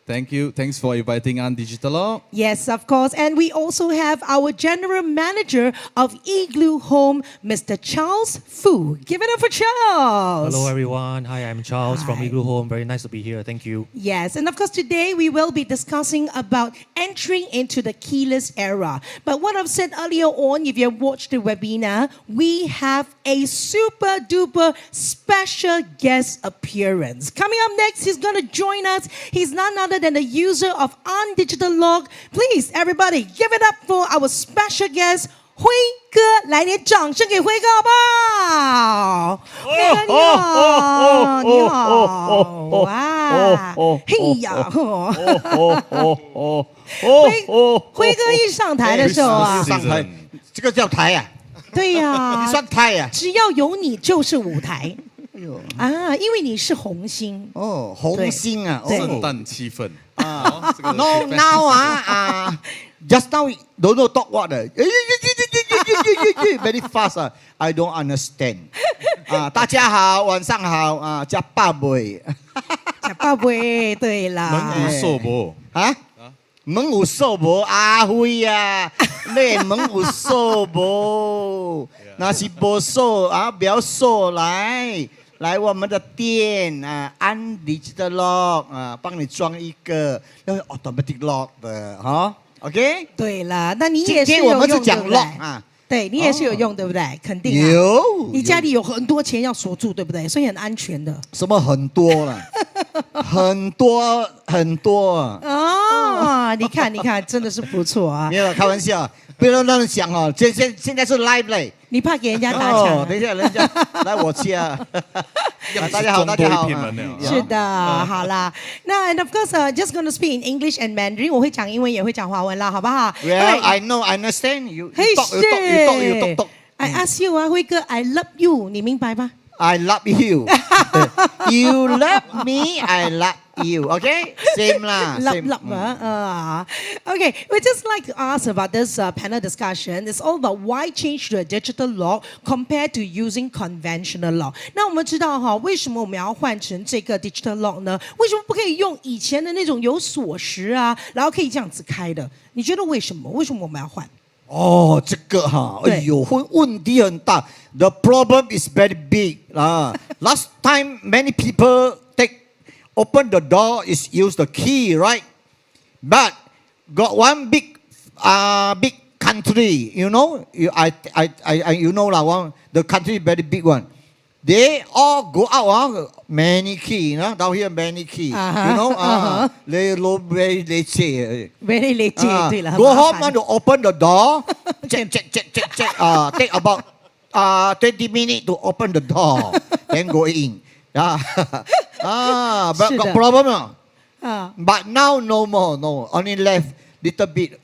Thank you. Thanks for inviting on Digital Law. Yes, of course. And we also have our General Manager of Igloo Home, Mr. Charles Fu. Give it up for Charles. Hello, everyone. Hi, I'm Charles from Igloo Home. Very nice to be here. Thank you. Yes, and of course today we will be discussing about entering into the keyless era. But what I've said earlier on, if you watched the webinar, we have a super duper special guest appearance. Coming up next, he's going to join us. He's none other than the user of Ang Digital Log. Please, everybody, give it up for our special guest, 辉哥，来点掌声给辉哥好不好？辉哥你好，你好，哇，嘿呀，辉哥一上台的时候啊，上台，这个叫台呀。对呀，你算台呀？只要有你就是舞台。啊，因为你是红星哦，红星啊，圣诞气氛啊。Now just now don't know talk what very fast I don't understand 大家好，晚上好啊，吃饱未？吃饱未？对啦。门有锁无？门有锁无？阿辉啊，你门有锁无？那是无锁啊，不要锁来我们的店啊，安 Digital Lock 啊，帮你装一个那个 automatic lock 的哈 ，OK？ 对了，那你也是有今天我们是用讲对不对 lock 啊，对你也是有用对不对？肯定啊。有。你家里有很多钱要锁住对不对？所以很安全的。什么很多了？很多很多啊！哦，你看，真的是不错啊。没有开玩笑，不要让人想哦。现在是 live 嘞，你怕给人家打抢？等一下，人家来我家。大家好，大家好。是的，好啦。那 and of course, just going to speak in English and Mandarin. 我会讲英文，也会讲华文啦，好不好 Well, I know, I understand. You talk. I ask you 啊，辉哥 ，I love you， 你明白吗？ I love you. You love me, I love you. Okay? Same lah. Okay, we just like to ask about this panel discussion. It's all about why change to a digital lock compared to using conventional lock. 那我们知道哈，为什么我们要换成这个 digital lock 呢？为什么不可以用以前的那种有锁匙啊，然后可以这样子开的？你觉得为什么？为什么我们要换？哦，这个哈，哎呦，问题很大。The problem is very big 啊。Last time many people open the door is use the key, right? But got one big country, you know, you know lah, the country very big one. They all go out many key, down here many key, you know, they very leceh. Very leceh, 对了。Go home want to open the door, check, take about 20 minutes to open the door, then go in. But got problem. But now no more, no, only left little bit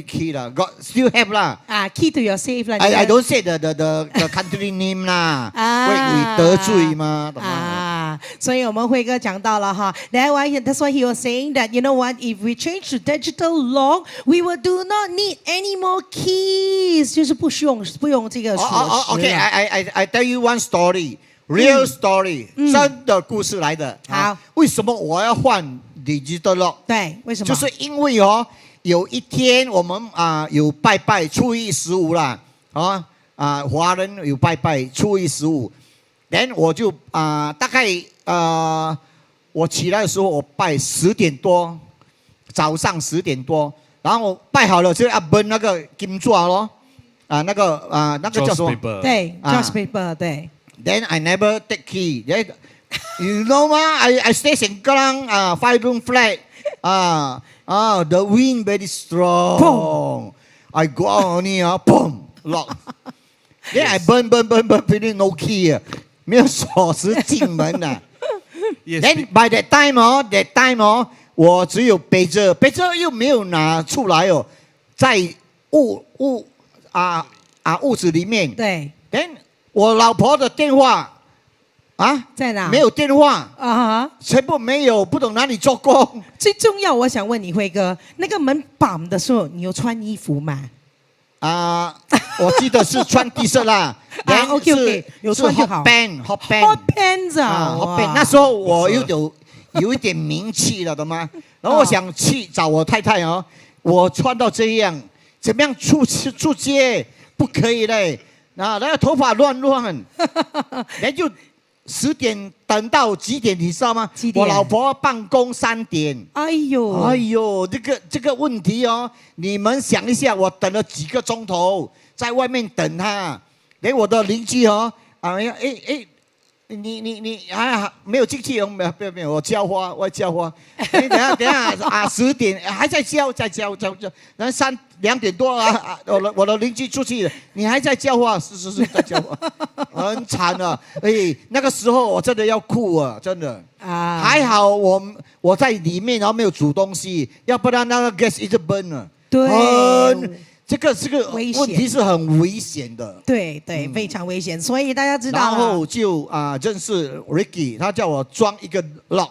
key lah. Got still have lah. Key to your safe lah. I don't say the country name lah. 会得罪嘛，懂吗？哈，所以我们辉哥讲到了哈 that's why he was saying that you know what, if we change to digital lock, we will do not need any more keys， 就是不用这个锁匙了。OK，I tell you one story，real story，真的故事来的。好，为什么我要换 digital lock？ 对，为什么？就是因为有一天我们有拜拜，初一十五啦，华人有拜拜，初一十五。然后我就大概我起来的时候我拜10点多，早上10点多，然后拜好了就要奔那个金纸咯，那个叫什么？对 ，Joss paper， 对。Then I never take key. Then, you know 吗 ？I stay in Kelang 5-room flat. The wind very strong. I go out only boom lock. Then I burn, feeling no key 没有锁匙进门呐。Then by that time 我只有背着又没有拿出来在屋子里面。对。Then 我老婆的电话在哪？没有电话全部没有，不懂哪里做工。最重要，我想问你，辉哥，那个门绑的时候，你有穿衣服吗？我记得是穿 T 恤啦。OK， 有穿就好。Hot pants ，Hot pants。那时候我有一点名气了，懂吗？然后我想去找我太太我穿到这样，怎么样出街？不可以嘞。那个头发乱，然后就10点等到几点，你知道吗？我老婆办公3点。哎呦，这个问题你们想一下，我等了几个钟头在外面等她，连我的邻居你没有进去没有，我浇花。等下10点还在浇，然后2点多我的邻居出去了，你还在浇花？是在浇花，很惨啊！那个时候我真的要哭啊，真的。还好我在里面，然后没有煮东西，要不然那个 gas 一直奔了。对。这个问题是很危险的，对，非常危险，所以大家知道。然后就认识 Ricky， 他叫我装一个 lock。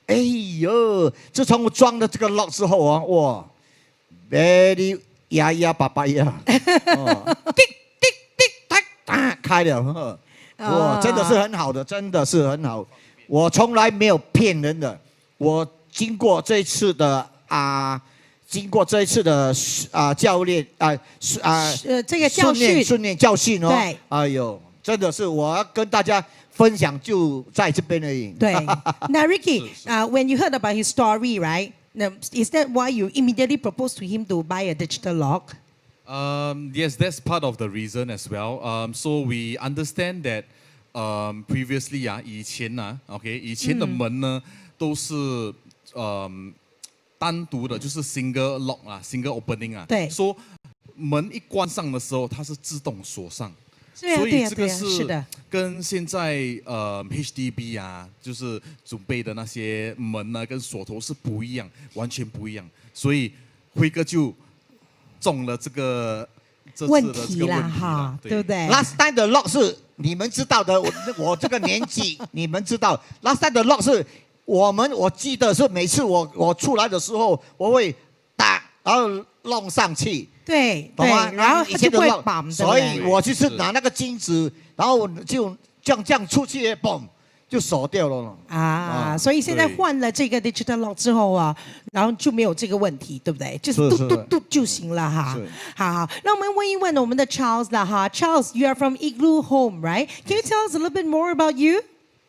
哎呦，自从我装了这个 lock 之后哇 ，very 爸爸呀，滴开了，哇，真的是很好的，真的是很好。我从来没有骗人的，我经过这一次的教练这个教训训练教训对，哎呦，真的是我要跟大家分享，就在这边而已。对，那 Ricky， when you heard about his story, right? Is that why you immediately proposed to him to buy a digital lock? Yes, that's part of the reason as well. So we understand that previously 以前的门呢都是单独的，就是 single lock single opening 对，说门一关上的时候，它是自动锁上。所以这个是跟现在HDB 就是准备的那些门跟锁头是不一样，完全不一样。所以辉哥就中了这次的这个问题啦，对不对 ？Last time 的 lock 是你们知道的，我这个年纪你们知道 ，Last time 的 lock 是。我记得是每次我出来的时候，我会打，然后弄上去，对，懂吗？然后以前的弄，所以我就是拿那个金子，然后就这样出去，嘣，就锁掉了。所以现在换了这个 digital lock 之后然后就没有这个问题，对不对？就是嘟就行了哈。好，那我们问一问我们的 Charles 啦哈 ，Charles，you are from Igloo Home, right? Can you tell us a little bit more about you?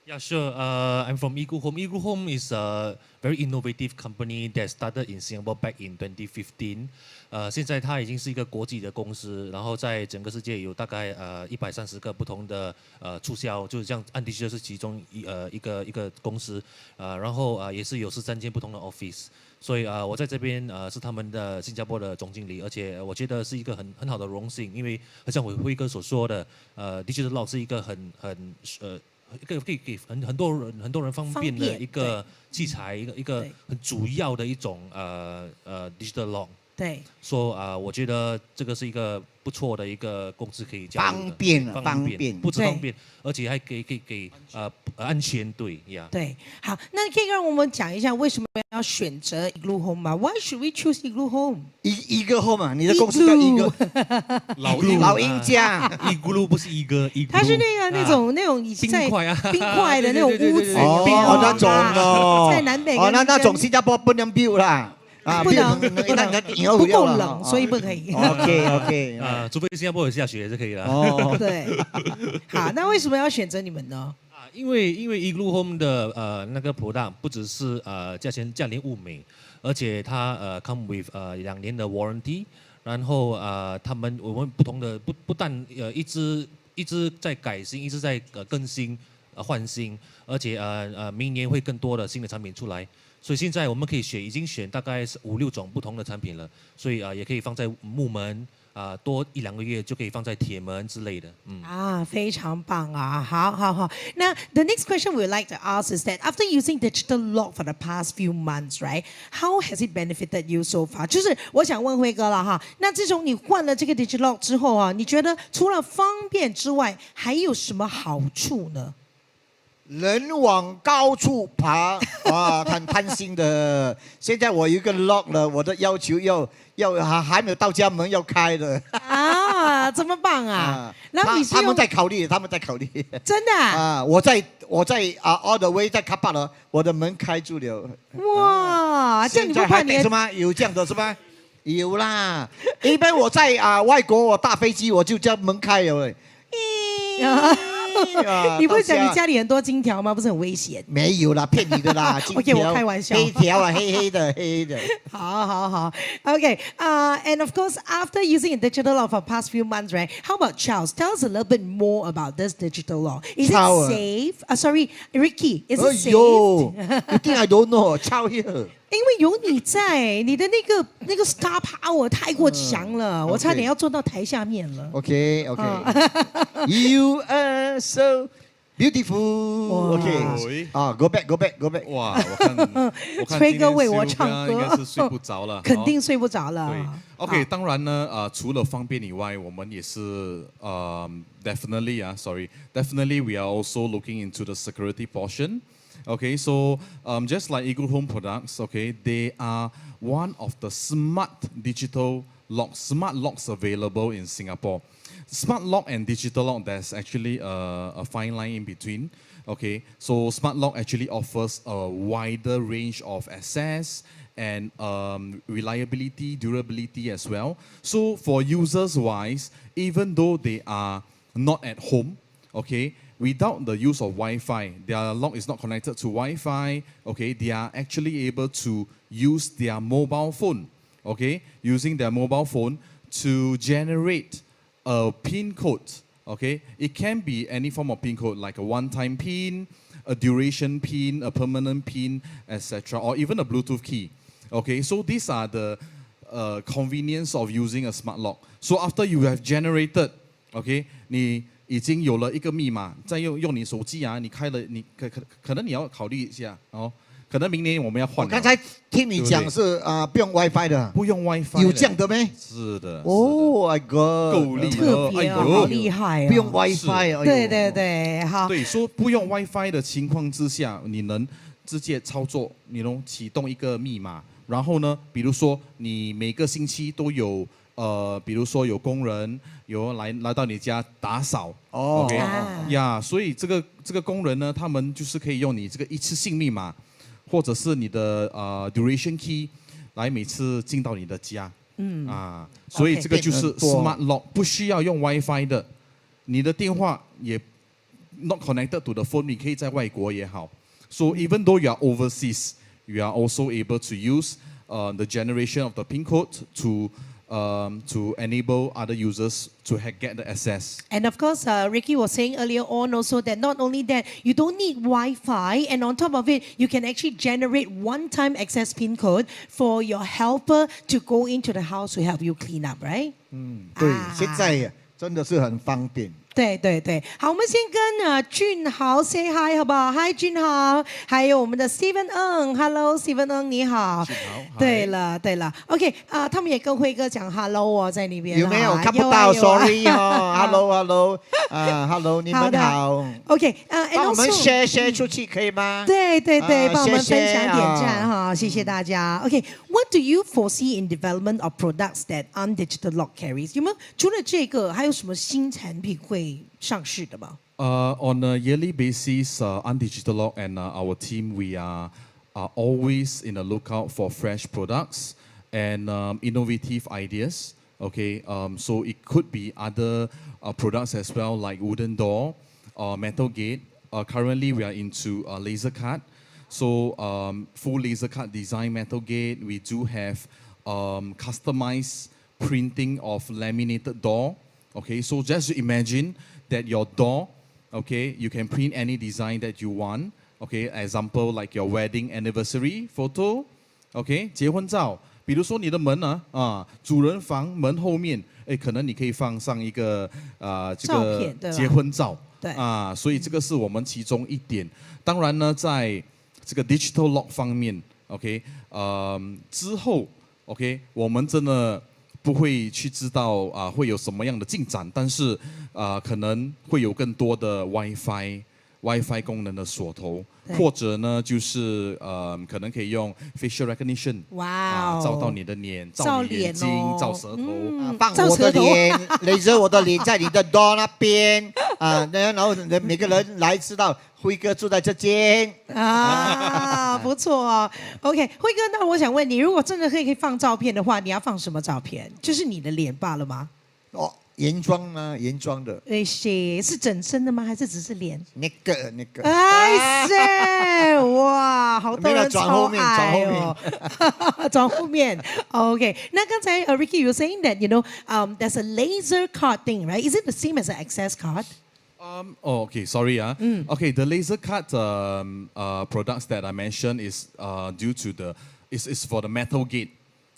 Yeah, sure. I'm from Igloo Home. Igloo Home is a very innovative company that started in Singapore back in 2015. 现在它已经是一个国际的公司，然后在整个世界有大概130个不同的促销，就是这样，安迪就是其中一个公司，然后也是有13间不同的 office。所以我在这边是他们的新加坡的总经理，而且我觉得是一个很好的荣幸，因为像我辉哥所说的，Digital Lock 是一个一个可以给很多人方便的一个器材，一个很主要的一种digital lock。对，说我觉得这个是一个不错的一个公司可以加入的，方便不止方便，而且还可以给安全，对呀。对，好，那可以让我们讲一下为什么要选择 Igloo Home 吗 ？Why should we choose Igloo Home？ Igloo Home 啊，你的公司叫 Igloo， 老鹰家，Igloo 不是一个，它是那种冰块啊，冰块的那种屋子，哦，那种哦，在南北哦，那种新加坡不能 build 啦。不能，不够冷，所以不可以。OK， 除非新加坡有下雪就可以了。哦，对。好，那为什么要选择你们呢？因为 Igloo Home 的那个 product 不只是价廉物美，而且它come with 2年的 warranty， 然后我们不同的不但一直在改新，一直在更新换新，而且明年会更多的新的产品出来。所以现在我们可以已经选大概5、6种不同的产品了，所以也可以放在木门多1、2个月就可以放在铁门之类的。非常棒啊！好。那 the next question we would like to ask is that after using digital lock for the past few months, right? How has it benefited you so far? 就是我想问辉哥了哈，那自从你换了这个 digital lock 之后啊，你觉得除了方便之外，还有什么好处呢？人往高处爬啊，很贪心的。现在我有一个 lock 了，我的要求要还没有到家门要开的。这么棒啊！然后他们在考虑，真的我在all the way 在卡巴了，我的门开住了。哇，这样你不怕你是吗？有这样的是吗？有啦，一般我在外国，我搭飞机我就将门开了。你不会讲你家里很多金条吗？不是很危险？没有啦，骗你的啦。OK， 我开玩笑。黑条啊，黑的。好。Okay, and of course, after using a digital lock for the past few months, right? How about Charles? Tell us a little bit more about this digital lock. Is it safe? Sorry, Ricky, is it safe? You think I don't know? Charles here. 因为有你在，你的那个 star power 太过强了，我差点要坐到台下面了。OK， You are so beautiful. OK， go back。哇，我看崔哥为我唱歌，应该是睡不着了，肯定睡不着了。对 ，OK， 当然呢，除了方便以外，我们也是definitely we are also looking into the security portion. Okay, so just like Igloo Home products, okay, they are one of the smart locks available in Singapore. Smart lock and digital lock, there's actually a fine line in between. Okay, so smart lock actually offers a wider range of access and reliability, durability as well. So for users wise, even though they are not at home, okay, without the use of Wi-Fi, their lock is not connected to Wi-Fi, okay, they are actually able to use their mobile phone, okay, using their mobile phone to generate a PIN code, okay. It can be any form of PIN code, like a one-time PIN, a duration PIN, a permanent PIN, etc., or even a Bluetooth key, okay. So these are the convenience of using a smart lock. So after you have generated, okay, 你已经有了一个密码，再用你手机啊，你开了，你可能你要考虑一下哦，可能明年我们要换。我刚才听你讲是不用 WiFi 的，不用 WiFi， 有这样的没？是的。Oh my god， 够力，特别好厉害，不用 WiFi，对，好。对，说不用 WiFi 的情况之下，你能直接操作，你能启动一个密码，然后呢，比如说你每个星期都有。比如说有工人有来到你家打扫，OK 呀，所以这个工人呢，他们就是可以用你这个一次性密码，或者是你的duration key 来每次进到你的家，所以这个就是 smart lock， 不需要用 WiFi 的，你的电话也 not connected to the phone， 你可以在外国也好。So even though you are overseas, you are also able to use the generation of the PIN code to enable other users to get the access. And of course, Ricky was saying earlier on also that not only that, you don't need Wi-Fi, and on top of it, you can actually generate one-time access PIN code for your helper to go into the house to help you clean up, right? 对，现在真的是很方便。对对对，好，我们先跟俊豪 say hi 好不好 ？Hi 俊豪，还有我们的 Steven Ng，Hello Steven Ng 你好。对了对了，OK 他们也跟辉哥讲 Hello 哦，在那边。有没有看不有啊到有啊？Sorry 哦，Hello Hello，Hello，你们好。 OK，帮我们 share share 出去可以吗？对对对，帮我们谢谢分享点赞啊哈，谢谢大家。OK，what do you foresee in development of products that undigital lock carries？有没有除了这个，还有什么新产品会上市的吗？ On a yearly basis, Undigital Lock and our team, we are always in a lookout for fresh products and innovative ideas. Okay, so it could be other products as well, like wooden door or metal gate. Currently, we are into laser cut. So full laser cut design metal gate. We do have customized printing of laminated door. Okay, so just imagine that your door, okay, you can print any design that you want. Okay, example like your wedding anniversary photo. Okay, 结婚照，比如说你的门主人房门后面，可能你可以放上一个这个照片对吧结婚照。对所以这个是我们其中一点。当然呢，在这个 digital lock 方面 ，OK， 之后 OK， 我们真的不会去知道会有什么样的进展，但是可能会有更多的 WiFi 功能的锁头，对或者呢就是可能可以用 facial recognition，哇哦照到你的脸，照照你眼脸睛，哦照舌头，放我的脸，laser 我的脸在你的 door 那边然后每个人来知道辉哥住在这间不错哦。OK， 辉哥，那我想问你，如果真的可以放照片的话，你要放什么照片？就是你的脸罢了吗？原装啊，原装的。是整身的吗？还是只是脸？那个。哎塞，哇，好多人超爱哦。转后面。OK， 那刚才Ricky you were saying that there's a laser card thing, right? Is it the same as an access card? Okay, sorry. Okay, the laser cut products that I mentioned is due to is for the metal gate.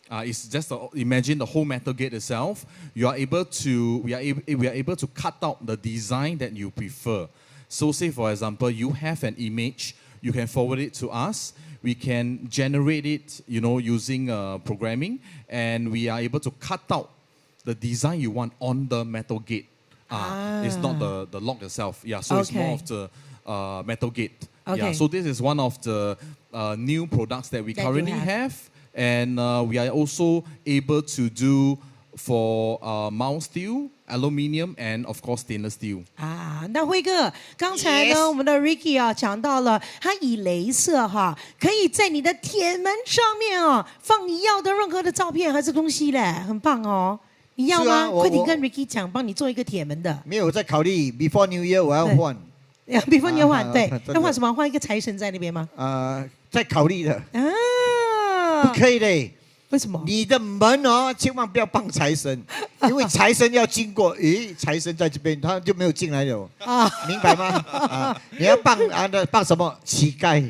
It's just imagine the whole metal gate itself. We are able to cut out the design that you prefer. So, say for example, you have an image, you can forward it to us. We can generate it, using programming, and we are able to cut out the design you want on the metal gate. It's not the lock itself. Yeah, so it's more of the metal gate. Okay. Yeah, so this is one of the new products that we That you currently have. and we are also able to do for mild steel, aluminium, and of course stainless steel. 那辉哥，刚才呢我们的 Ricky 讲到了，他以雷射可以在你的铁门上面放你要的任何的照片还是东西嘞，很棒哦。你要吗？快点跟 Ricky 讲，帮你做一个铁门的。没有在考虑 Before New Year 我要换。Before New Year 换，对，要换什么？换一个财神在那边吗？在考虑的。不可以嘞。为什么？你的门千万不要放财神，因为财神要经过，财神在这边，他就没有进来了明白吗？你要放什么？乞丐。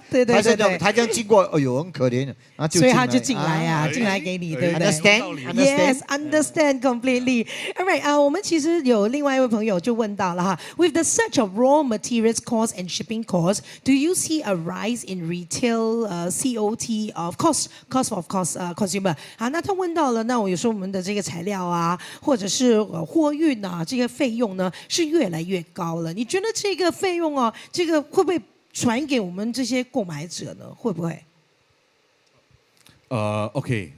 对对对对，他这样经过，哎呦，很可怜的，所以他就进来进来给你，对不对 ？Understand? Yes, understand completely. All right， 我们其实有另外一位朋友就问到了With the surge of raw materials costs and shipping costs, do you see a rise in retail COT of cost of consumer？ 那他问到了，那我有时候我们的这个材料或者是货运这个费用呢是越来越高了。你觉得这个费用这个会不会传给我们这些购买者呢？会不会？OK，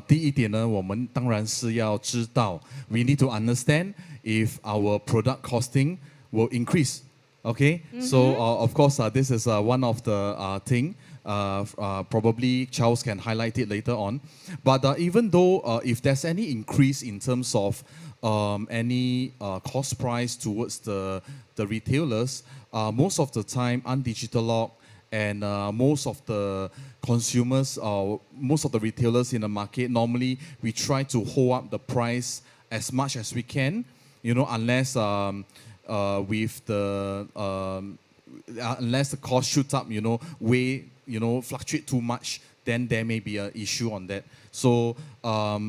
第一点呢，我们当然是要知道 ，we need to understand if our product costing will increase. Okay, so of course this is one of the thing. Probably Charles can highlight it later on. But even though if there's any increase in terms of any cost price towards the retailers, most of the time Undigital Lock and most of the consumers, most of the retailers in the market, normally we try to hold up the price as much as we can, unless with the unless the cost shoots up, fluctuate too much, then there may be an issue on that. So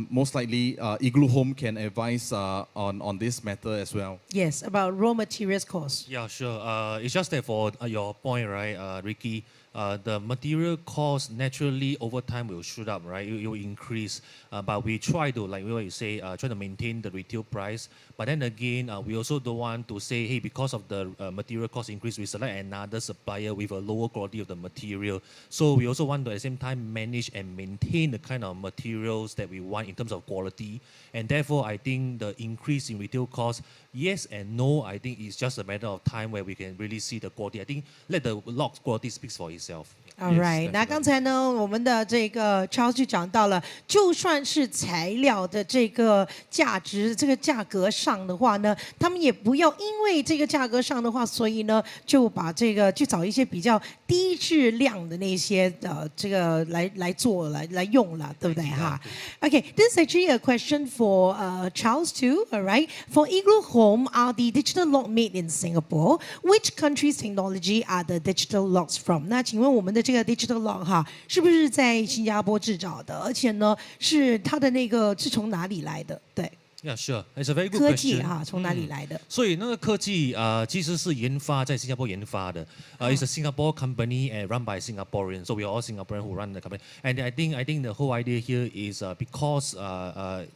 most likely, Igloo Home can advise on this matter as well. Yes, about raw materials cost. Yeah, sure. It's just that for your point, right, Ricky, the material cost naturally over time will shoot up, right? It will increase. But we try to, like what you say, try to maintain the retail price. But then again, we also don't want to say, hey, because of the material cost increase, we select another supplier with a lower quality of the material. So we also want to at the same time manage and maintain the kind of materials that we want in terms of quality. And therefore, I think the increase in retail cost, yes and no, I think it's just a matter of time where we can really see the quality. I think let the locks quality speaks for itself. All right， 那刚才呢，我们的这个 Charles 就讲到了，就算是材料的这个价值、这个价格上的话呢，他们也不要因为这个价格上的话，所以呢就把这个去找一些比较低质量的那些这个来做来用了，对不对哈 ？Okay, this is actually a question for Charles too. All right, for Igloo Home, are the digital lock made in Singapore? Which country's technology are the digital locks from? 那请问我们的这个 digital lock 哈，是不是在新加坡制造的？而且呢，是它的那个是从哪里来的？对。Yeah, sure. It's a very good 科技 question. 哈，从哪里来的？所以那个科技其实是研发在新加坡研发的。It's a Singapore company and run by Singaporeans. So we are all Singaporeans who run the company. And I think the whole idea here is because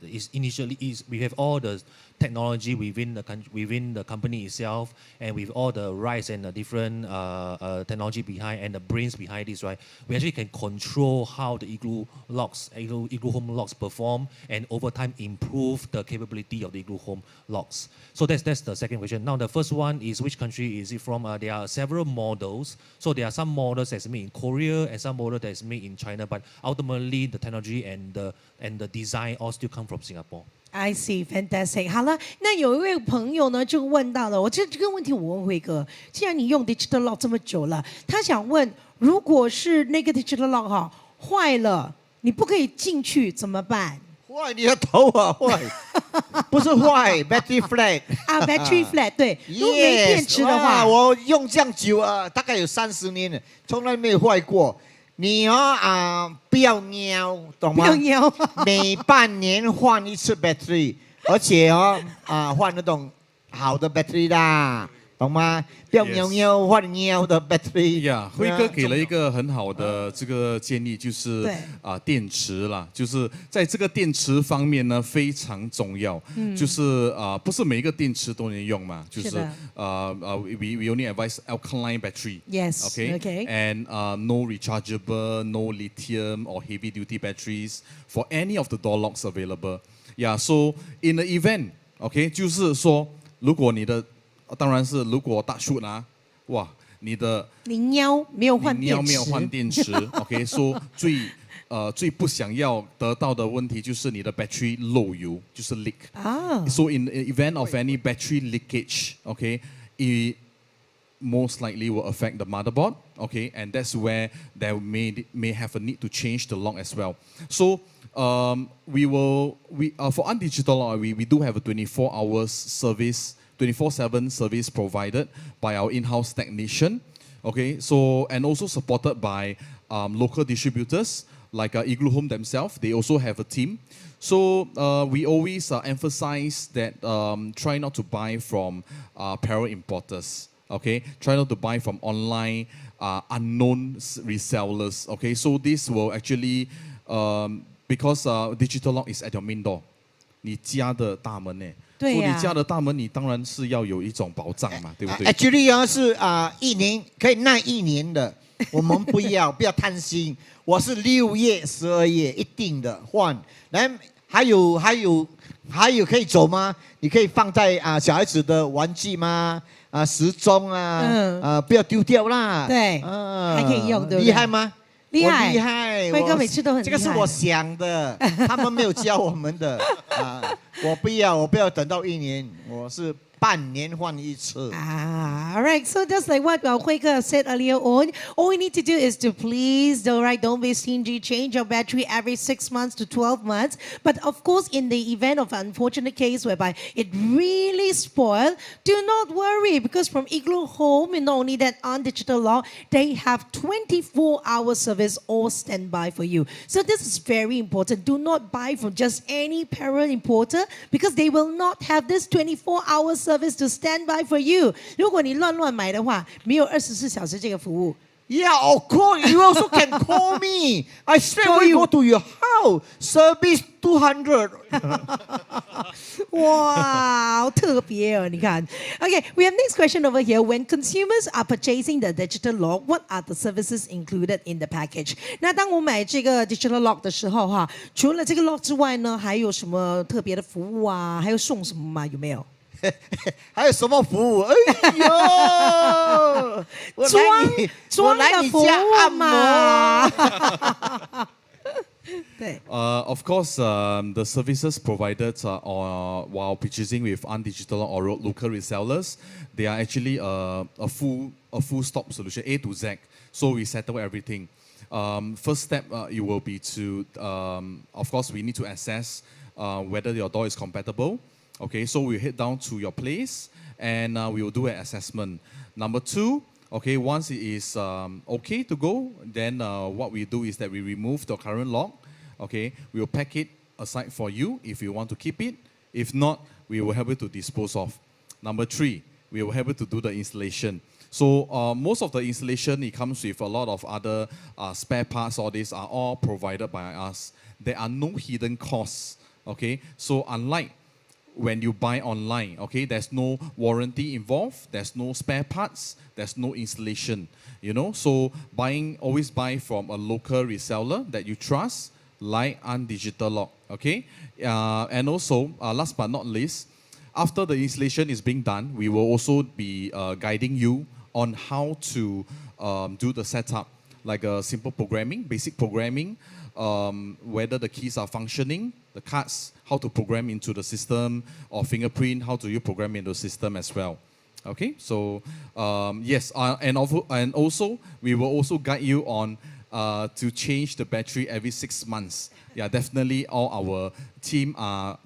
is initially we have all the technology within the company itself, and with all the rights and the different technology behind and the brains behind this, right? We actually can control how the Igloo Home locks perform, and over time improve the capability of the Igloo Home locks. So that's the second question. Now the first one is which country is it from? There are several models. So there are some models that's made in Korea and some models that's made in China, but ultimately the technology and the design all still come from Singapore. I see, fantastic. 好了，那有一位朋友呢就问到了，这个问题我问辉哥，既然你用 digital lock 这么久了，他想问，如果是那个 digital lock 哈坏了，你不可以进去怎么办？坏你的头啊，坏，不是坏 ，battery flat 啊，battery flat 对，如果没电池的话，我用这样久啊，大概有30年了，从来没有坏过。你不要喵，懂吗？不要喵，每半年换一次 battery， 而且换那种好的 battery 啦，懂吗？不要喵喵换喵的 battery。呀，辉哥给了一个很好的这个建议，就是电池啦，就是在这个电池方面呢非常重要，就是不是每一个电池都能用嘛，就是we only advise alkaline battery. Yes. Okay. And no rechargeable, no lithium or heavy duty batteries for any of the door locks available. Yeah. So in the event, okay， 就是说如果你的当然是，如果大shoot啊，哇，你喵没有换电池，OK， 说最不想要得到的问题就是你的 battery 漏油，就是 leak。So in the event of any battery leakage, okay, it most likely will affect the motherboard, okay, and that's where there may have a need to change the lock as well. So for undigital lock, we do have a 24 hours service. 24/7 service provided by our in-house technician, okay. So and also supported by local distributors like Igloo Home themselves. They also have a team. So we always emphasize that try not to buy from apparel importers. Okay, try not to buy from online unknown resellers. Okay, so this will actually because digital lock is at your main door. 你家的大门呢？对呀，你家的大门，你当然是要有一种保障嘛，对不对？Actually 是1年可以耐1年的，我们不要贪心。我是6月、12月一定的换。来，还有可以走吗？你可以放在小孩子的玩具吗？时钟不要丢掉啦。对，还可以用，对不对？厉害吗？厉害，厉害！辉哥每次都很厉害。这个是我想的，他们没有教我们的我不要等到1年，我是半年换一次。All right, so just like what Hui Ke said earlier on, all we need to do is to please, don't be stingy, change your battery every 6 months to 12 months. But of course, in the event of an unfortunate case whereby it really spoiled, do not worry, because from Igloo Home, and not only that, on Digital Lock, they have 24-hour service all standby for you. So this is very important. Do not buy from just any parent importer, because they will not have this 24-hour service to stand by for you. 如果你乱买的话，没有24小时这个服务。Yeah, of course. You also can call me. I straight away go to your house. Service 200. 哇，好特别哦！你看。Okay, we have next question over here. When consumers are purchasing the digital lock, what are the services included in the package? 那当我买这个 digital lock 的时候哈，除了这个 lock 之外呢，还有什么特别的服务啊？还有送什么吗？有没有？还有什么服务？哎呦，我来你家按摩。Of course, the services provided while purchasing with undigital or local resellers, they are actually a full stop solution, A to Z. So we settle everything. First step, it will be to, of course, we need to assess whether your door is compatible. Okay, so we head down to your place and we will do an assessment. Number two, okay, once it is okay to go, then what we do is that we remove the current lock. Okay, we will pack it aside for you if you want to keep it. If not, we will help you to dispose of. Number three, we will help you to do the installation. So most of the installation, it comes with a lot of other spare parts. All these are all provided by us. There are no hidden costs. Okay, so unlike when you buy online, okay, there's no warranty involved, there's no spare parts, there's no installation, you know. So always buy from a local reseller that you trust, like Digital Lock, okay. And also, last but not least, after the installation is being done, we will also be guiding you on how to do the setup, like simple programming, basic programming, whether the keys are functioning, the cards, how to program into the system, or fingerprint, how do you program into the system as well. Okay, so yes, and also we will also guide you on to change the battery every 6 months. Yeah, definitely all our team are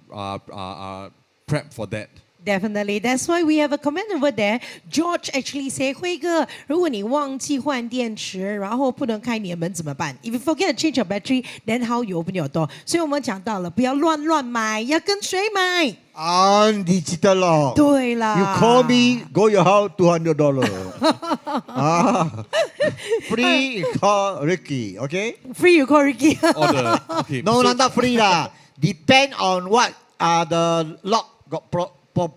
prepped for that. Definitely. That's why we have a comment over there. George actually say, 辉哥，如果你忘记换电池，然后不能开你的门怎么办？ If you forget to change your battery, then how you open your door? 所以我们讲到了，不要乱买，要跟谁买？Digital Lock. 对啦。You call me, go your house, $200. Free, you call Ricky, okay? Free, you call Ricky. Okay. No, not free lah. Depend on what the lock got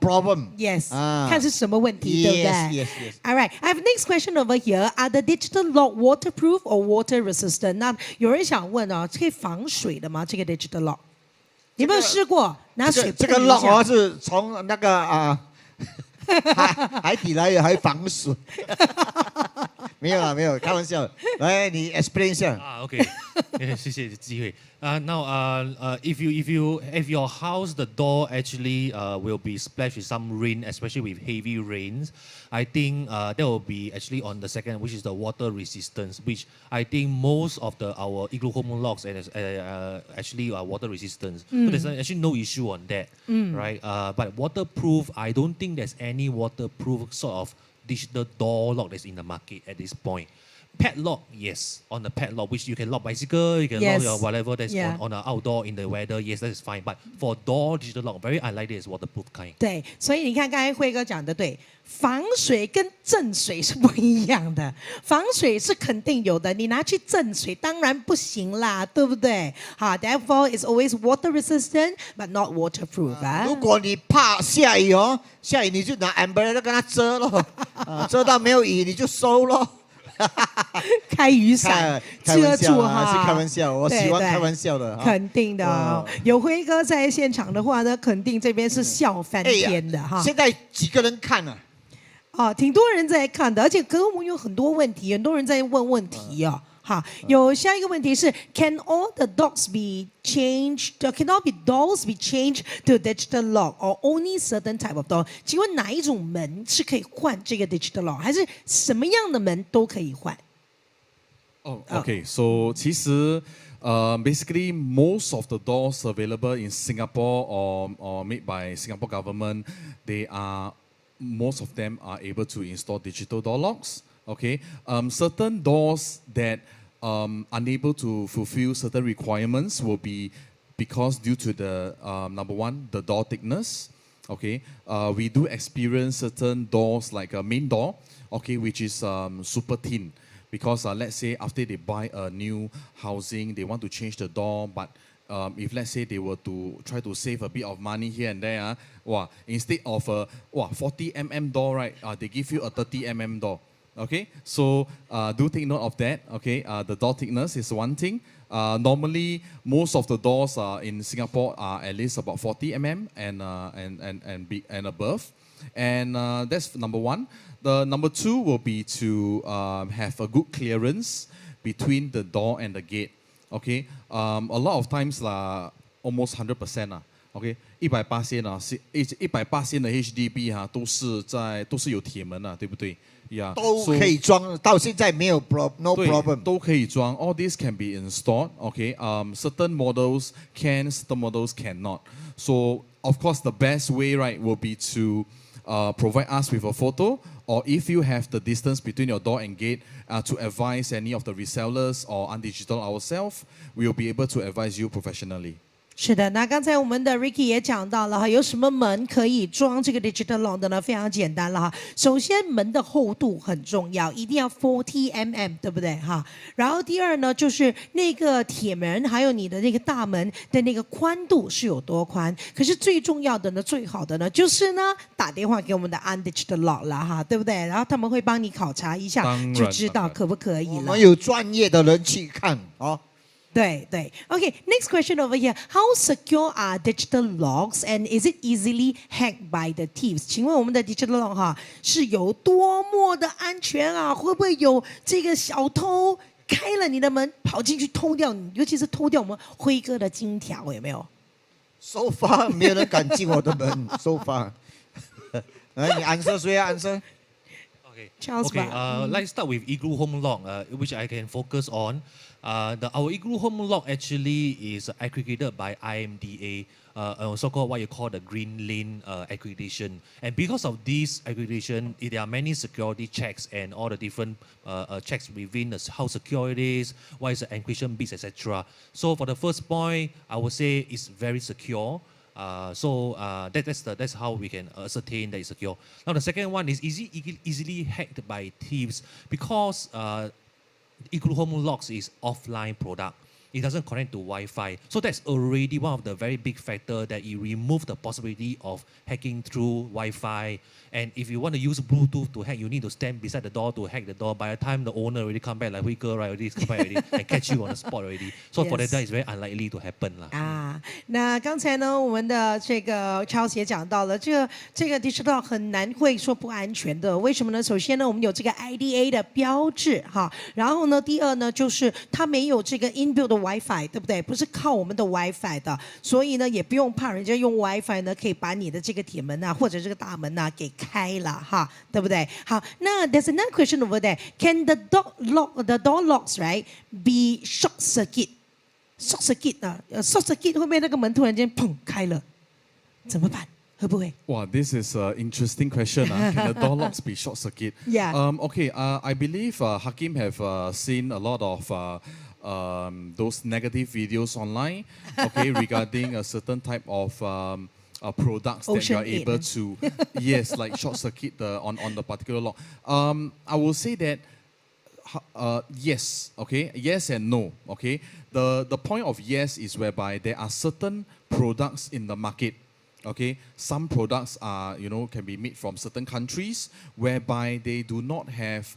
problem. Yes. 看是什么问题，对不对？ Yes. All right. I have next question over here. Are the digital lock waterproof or water resistant? 那有人想问哦，可以防水的吗？这个 digital lock， 你有没有试过拿水这个 lock 是从那个海底来的，还防水。没有，开玩笑。来，你 explain 一下。OK， 谢谢机会。Now, if your house the door actually will be splashed with some rain, especially with heavy rains, I think that will be actually on the second, which is the water resistance, which I think most of our Igloo Home locks and actually are water resistance. So there's actually no issue on that, right? But waterproof, I don't think there's any waterproof sort of digital door lock that's in the market at this point. Padlock, yes, on the padlock, which you can lock bicycle, you can lock your whatever that's on the outdoor in the weather, yes, that is fine. But for door digital lock, very unlikely is waterproof kind. 对，所以你看刚才辉哥讲的对，防水跟震水是不一样的。防水是肯定有的，你拿去震水当然不行啦，对不对？好 ，therefore it's always water resistant but not waterproof 啊。如果你怕下雨哦，下雨你就拿 umbrella 跟它遮咯，遮到没有雨你就收咯。开雨伞遮住哈，是开玩笑，我喜欢开玩笑的。肯定的哦，有辉哥在现场的话呢，肯定这边是笑翻天的哈。现在几个人看呢？哦，挺多人在看的，而且可是我们有很多问题，很多人在问问题哦。好，有下一个问题是 ，Can all the dogs be changed? Can all the doors be changed to digital lock, or only certain type of door? 请问哪一种门是可以换这个 digital lock，还是什么样的门都可以换？ Oh, okay. So, 其实 basically most of the doors available in Singapore or made by Singapore government, most of them are able to install digital door locks. Okay. Certain doors that unable to fulfill certain requirements will be because due to the number one, the door thickness. Okay. We do experience certain doors like a main door, okay, which is super thin. Because let's say after they buy a new housing, they want to change the door, but if let's say they were to try to save a bit of money here and there, instead of a 40 door, right, they give you a 30 door. Okay, so do take note of that. Okay, the door thickness is one thing. Normally, most of the doors in Singapore are at least about 40 and above, and that's number one. The number two will be to have a good clearance between the door and the gate. Okay, a lot of times almost 100%OK， 100%是100%的 HDB 都是有铁门对不对？ Yeah， 都可以装，到现在没有 no problem。都可以装 ，all this can be installed. Okay， certain models can, certain models cannot. So of course the best way right will be to provide us with a photo, or if you have the distance between your door and gate, to advise any of the resellers or undigital ourselves, we will be able to advise you professionally. 是的，那刚才我们的 Ricky 也讲到了哈，有什么门可以装这个 digital lock 的呢？非常简单了哈。首先门的厚度很重要，一定要40 对不对哈？然后第二呢，就是那个铁门还有你的那个大门的那个宽度是有多宽。可是最重要的呢，最好的呢，就是呢打电话给我们的 undigital lock 了哈，对不对？然后他们会帮你考察一下，就知道可不可以了。我们有专业的人去看哦。对对 ，OK. Next question over here. How secure are digital locks, and is it easily hacked by the thieves? 请问我们的 digital lock 哈是有多么的安全啊？会不会有这个小偷开了你的门跑进去偷掉你？尤其是偷掉我们辉哥的金条，有没有 ？So far 没有人敢进我的门。So far. 来，你 answer 谁啊 ？answer. Okay, let's start with Igloo Home Lock, which I can focus on. Our Igloo Home Lock actually is aggregated by IMDA, so-called what you call the Green Lane accreditation. And because of this accreditation, there are many security checks and all the different checks within how secure it is, what is the encryption bits, etc. So for the first point, I would say it's very secure. That's how we can ascertain that it's secure. Now the second one is easily hacked by thieves because Igloo Home Locks is offline product. It doesn't connect to Wi-Fi. So that's already one of the very big factor that you remove the possibility of hacking through Wi-Fi. And if you want to use Bluetooth to hack, you need to stand beside the door to hack the door. By the time the owner already come back, like Hui Ge, right, already come back already and catch you on the spot already. So for that, it's very unlikely to happen 啊，那刚才呢，我们的这个Charles也讲到了，这个 digital 很难会说不安全的。为什么呢？首先呢，我们有这个 IDA 的标志哈，然后呢，第二呢，就是它没有这个 inbuilt 的 WiFi， 对不对？不是靠我们的 WiFi 的，所以呢，也不用怕人家用 WiFi 呢，可以把你的这个铁门啊，或者这个大门啊给开了哈，对不对？好，那 there's another question over there. Can the door locks right be short circuit？short circuit 啊，short circuit 会不会那个门突然间砰开了？怎么办？会不会？ Wow, this is an interesting question. Can the door locks be short circuit? Yeah. Okay. I believe Hakim have seen a lot of those negative videos online. Okay, regarding a certain type of products that you are able to, yes, like short circuit on the particular lock. I will say that. Yes, okay, yes and no, okay. The point of yes is whereby there are certain products in the market, okay. Some products are, can be made from certain countries whereby they do not have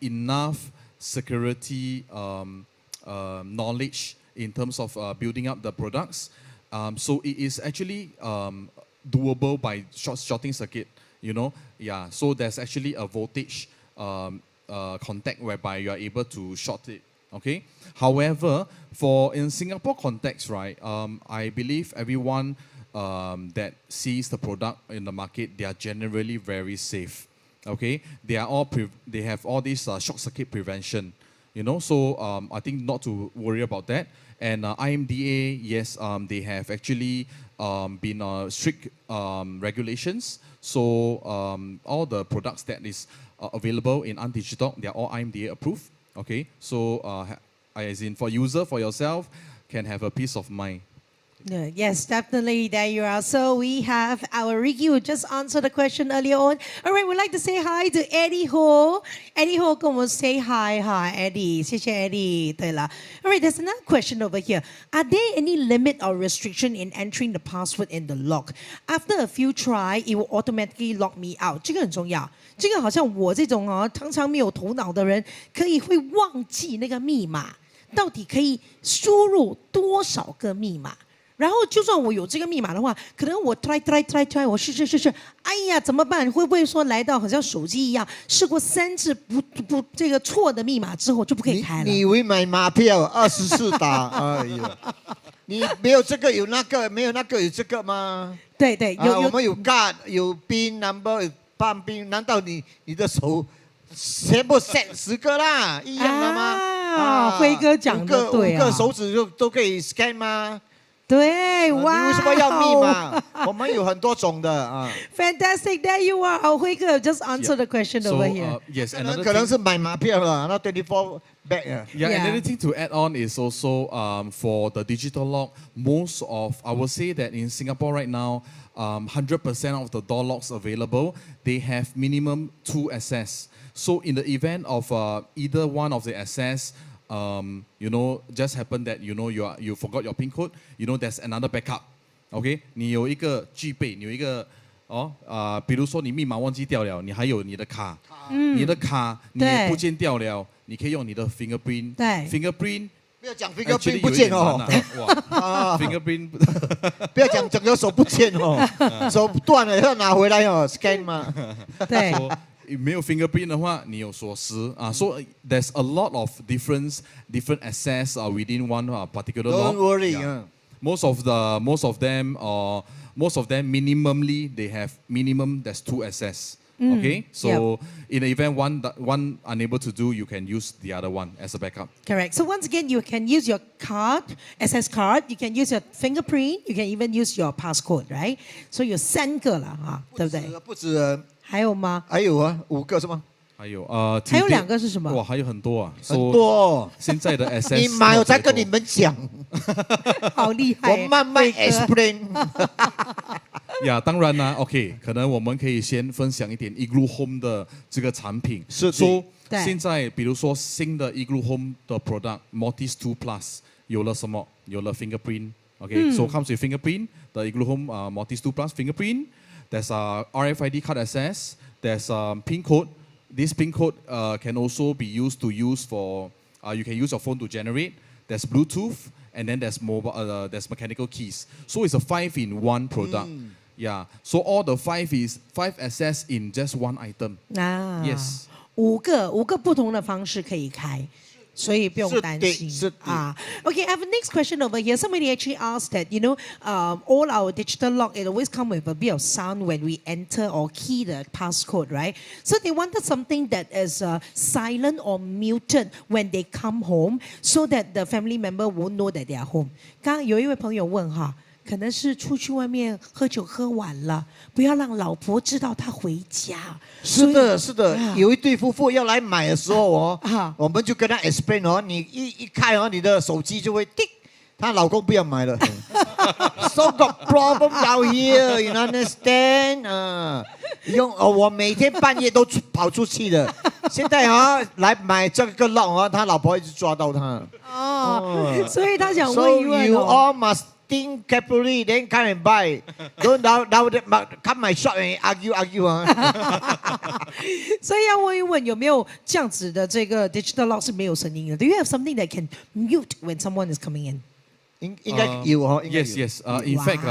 enough security knowledge in terms of building up the products. So it is actually doable by shorting circuit, yeah. So there's actually a voltage contact whereby you are able to short it Okay. However, for in Singapore context, right, I believe everyone that sees the product in the market, they are generally very safe. Okay, they are all they have all these shock circuit prevention, you know. So I think not to worry about that. And IMDA, yes, they have actually been strict regulations. So all the products that is available in Undigital, they are all IMDA approved. Okay, so as in for user, for yourself, can have a peace of mind. Yeah, yes, definitely. There you are. So we have our Ricky who just answered the question earlier on. All right, we'd like to say hi to Eddie Ho. Eddie Ho 跟我们 say hi, hi Eddie. 谢谢 Eddie. 对了. All right, there's another question over here. Are there any limit or restriction in entering the password in the lock? After a few try, it will automatically lock me out. 这个很重要。这个好像我这种常常没有头脑的人，可以会忘记那个密码，到底可以输入多少个密码？然后就算我有这个密码的话，可能我 try， 我试，哎呀怎么办？会不会说来到好像手机一样，试过3次不这个错的密码之后就不可以开了？你以为买马票24打？哎呀，你没有这个有那个，没有那个有这个吗？对，我们有 card 有 pin number 有半 pin， 难道你的手全部 set 10个啦，一样的吗？辉哥讲的对啊，五个手指都可以 scan 吗？对，哇！你为什么要密码？我们有很多种的啊。Fantastic, there you are. Our Hui Ge just answered the question over here. Yes, 可能是买马票了，那24 back. Yeah, another thing to add on is also for the digital lock. Most of I will say that in Singapore right now, 100% of the door locks available, they have minimum 2 access. So in the event of either one of the access, you know, just happened that you forgot your PIN code. You know, there's another backup. Okay, 你有一个具备，你有一个比如说你密码忘记掉了，你还有你的卡，你的卡你也不见掉了，你可以用你的 fingerprint。对 ，fingerprint。不要讲 fingerprint 不见哦，哇，fingerprint 不要讲整个手不见哦，手断了要拿回来哦 ，scan 嘛。对。没有 fingerprint 的话，你有锁匙啊。So there's a lot of different access within one particular lock. Don't worry. Yeah. Most of them minimally they have minimum there's 2 access. Okay, so in the event one unable to do, you can use the other one as a backup. Correct. So once again, you can use your card, access card. You can use your fingerprint. You can even use your passcode, right? So 有3个了啊，对不对？不止。还有吗？还有啊，5个是吗？还有还有2个是什么？哇，还有很多啊，很多。现在的 access 你买我才跟你们讲，好厉害！我慢慢 explain。呀，当然啦 ，OK， 可能我们可以先分享一点 Igloo Home 的这个产品。是的。So 现在比如说新的 Igloo Home 的 product Mortis 2 Plus 有了什么？有了 fingerprint。OK，so comes with fingerprint. The Igloo Home Mortis 2 Plus fingerprint. There's a RFID card access. There's a PIN code. This PIN code can also be used for. You can use your phone to generate. There's Bluetooth, and then there's mobile. There's mechanical keys. So it's a 5-in-1 product. Yeah. So all the 5 access in just one item. Yes. 5个不同的方式可以开。所以不用担心啊。Okay, I have a next question over here. Somebody actually asked that, all our digital lock, it always come with a bit of sound when we enter or key the passcode, right? So they wanted something that is silent or muted when they come home, so that the family member won't know that they are home. 刚刚有一位朋友问哈。可能是出去外面喝酒喝晚了，不要让老婆知道他回家。是的，是的，有一对夫妇要来买的时候我们就跟他 explain 你一开你的手机就会叮，她老公不要买了。So got problem down here, you understand？ 我每天半夜都跑出去的，现在来买这个 lock 他老婆一直抓到他。所以他想问一问 So you all must think carefully, then come and buy. Don't now come my shop and argue 所以要问一问有没有这样子的这个 digital lock 是没有声音的 ？Do you have something that can mute when someone is coming in? 应该有Yes, yes. In fact,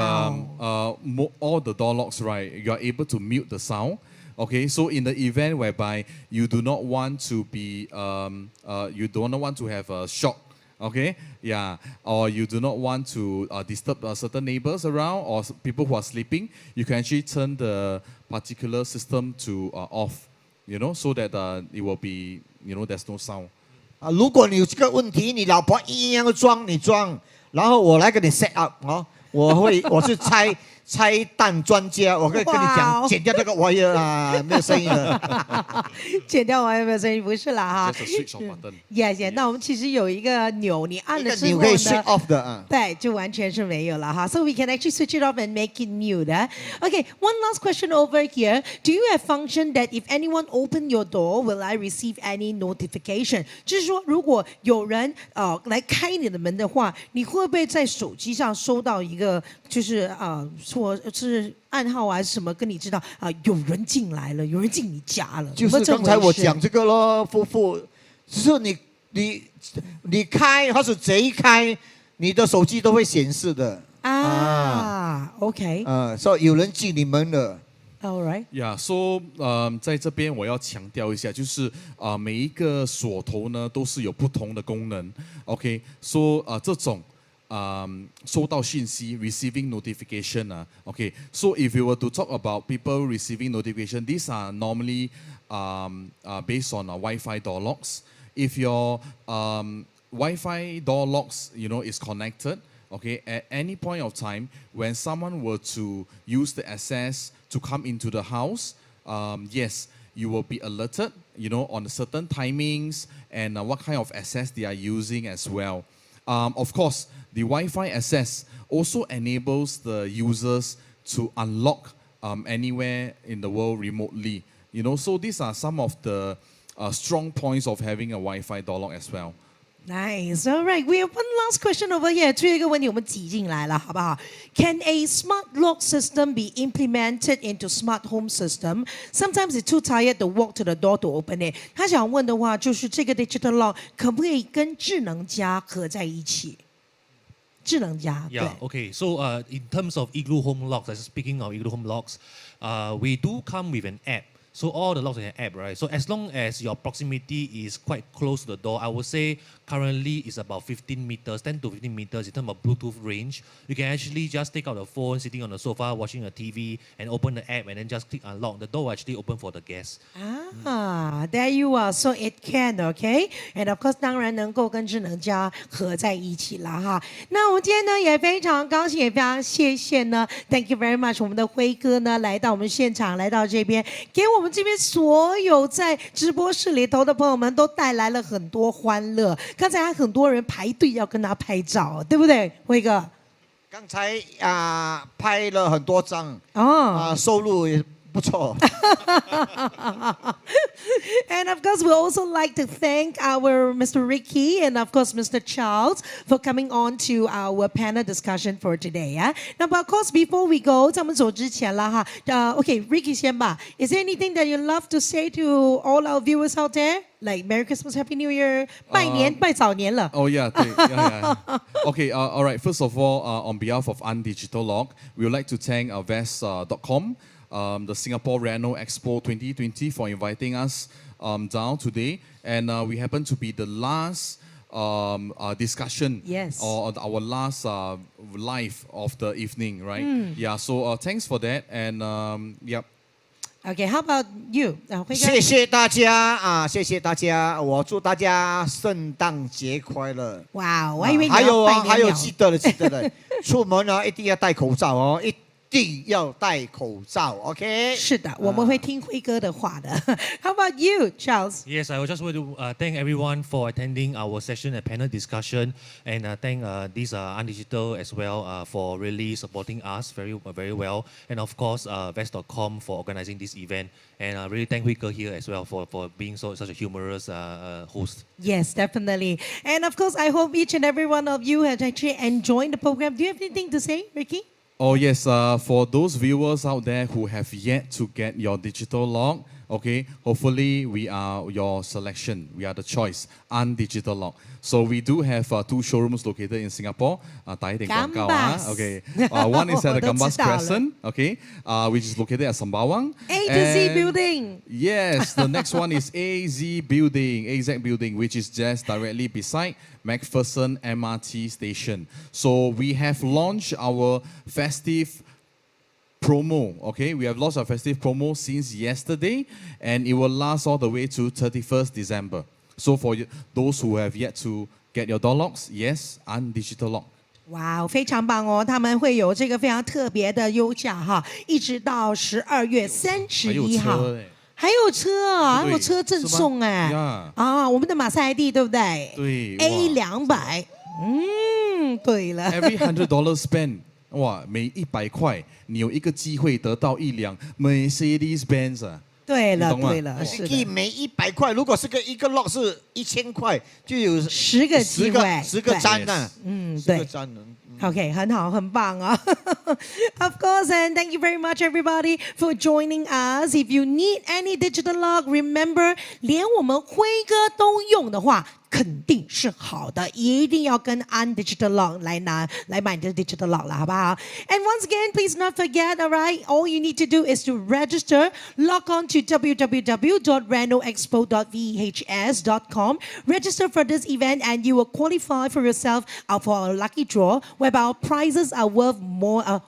all the door locks, right, you are able to mute the sound. Okay, so in the event whereby you do not want to be, you don't want to have a shock, okay, yeah, or you do not want to disturb certain neighbors around or people who are sleeping, you can actually turn the particular system to off, you know, so that it will be, you know, there's no sound. 如果你有这个问题，你老婆一样装，你装，然后我来给你 set up 哦，我是拆弹专家，我可以跟你讲，剪掉这个 wire 啊，没有声音了。剪掉 wire 没有声音，不是啦哈。Just a switch off button. Yes, 那我们其实有一个钮，你按了之后呢，一个钮可以 switch off 的啊。对，就完全是没有了哈。So we can actually switch it off and make it new 的。Okay, one last question over here. Do you have function that if anyone open your door, will I receive any notification？ 就是说，如果有人来开你的门的话，你会不会在手机上收到一个就是说是暗号还是什么，跟你知道有人进来了，有人进你家了。就是刚才我讲这个咯，夫妇，就是你开或是贼开，你的手机都会显示的。OK。所以有人进你门了。All right. Yeah, so 在这边我要强调一下，就是每一个锁头呢都是有不同的功能。OK， so 这种。收到信息 receiving notification okay, so if you were to talk about people receiving notification, these are normally based on Wi-Fi door locks. If your Wi-Fi door locks, you know, is connected, okay, at any point of time when someone were to use the access to come into the house, yes, you will be alerted, you know, on certain timings and what kind of access they are using as well. Of course, the Wi-Fi access also enables the users to unlock anywhere in the world remotely. You know, so these are some of the strong points of having a Wi-Fi door lock as well. Nice. All right. We have one last question over here. 最后一个问题我们挤进来了，好不好？ Can a smart lock system be implemented into smart home system? Sometimes it's too tired to walk to the door to open it. 他想问的话就是这个 digital lock 可不可以跟智能家合在一起？智能家。Yeah. Okay. So in terms of Igloo Home Locks, speaking of Igloo Home Locks, we do come with an app. So all the locks are an app, right? So as long as your proximity is quite close to the door, I would say currently it's about 15 meters, 10 to 15 meters in terms of Bluetooth range. You can actually just take out the phone, sitting on the sofa, watching a TV, and open the app, and then just click unlock. The door will actually open for the guests. There you are. So it can, okay? And of course, 当然能够跟智能家合在一起啦哈。那我们今天呢也非常高兴，也非常谢谢呢 ，Thank you very much， 我们的辉哥呢来到我们现场，来到这边，给我们这边所有在直播室里头的朋友们都带来了很多欢乐。刚才还很多人排队要跟他拍照，对不对，辉哥？刚才拍了很多张，收入也不错。And of course, we also like to thank our Mr. Ricky and of course Mr. Charles for coming on to our panel discussion for today. Now, of course, before we go, 在我们走之前啦哈，okay, Ricky 先吧。Is there anything that you love to say to all our viewers out there? Like Merry Christmas, Happy New Year, 拜年拜早年了。Oh yeah, yeah. Okay, all right. First of all, on behalf of Undigital Lock, we would like to thank Vest.com, the Singapore Reno Expo 2020 for inviting us down today. And we happen to be the last discussion or our last live of the evening, right? Yeah, so thanks for that. And yep. Okay, how about you? 谢谢大家谢谢大家，我祝大家圣诞节快乐。哇，我以为你还有要拜年了。还有记得的，出门一定要戴口罩哦，一定要戴口罩 ，OK？ 是的，我们会听辉哥的话的。How about you, Charles? Yes, I would just want to thank everyone for attending our session and panel discussion, and thank this Undigital as well for really supporting us very well, and of course Vest.com for organizing this event, and really thank Hui Ke here as well for being such a humorous host. Yes, definitely. And of course, I hope each and every one of you has actually enjoyed the program. Do you have anything to say, Ricky? Oh yes, for those viewers out there who have yet to get your digital lock, Okay, hopefully we are your selection. We are the choice. Digital lock. So we do have 2 showrooms located in Singapore. 打一点广告啊. Okay, one is at the Gambas Crescent. Okay, which is located at Sembawang. A to Z building. Yes, the next one is AZ Building, which is just directly beside MacPherson MRT station. So we have launched our festive promo. Okay, we have launched our festive promo since yesterday, and it will last all the way to 31st December. So for those who have yet to get your door locks, yes, digital lock. 哇，非常棒哦！他们会有这个非常特别的优价哈，一直到12月31号。还有车啊，还有车赠送哎！啊，我们的马赛克对不对？对 ，A 200。对了。Every $100 spend， 哇，每100块你有一个机会得到一辆 Mercedes Benz 啊！对了，对了，是的。每100块，如果是一个 lock 是1000块，就有10个机会，10个单呢。对。10个单呢。Okay, 很好，很棒啊。Of course, and thank you very much, everybody, for joining us. If you need any digital lock, remember, 连我们辉哥都用的话，肯定是好的，一定要跟 Digital Lock 来买你的 Digital Lock 了，好不好 ？And once again, please not forget, all right, all you need to do is to register. Log on to www.renoexpo.vhs.com. Register for this event, and you will qualify for yourself for our lucky draw, whereby our prizes are worth up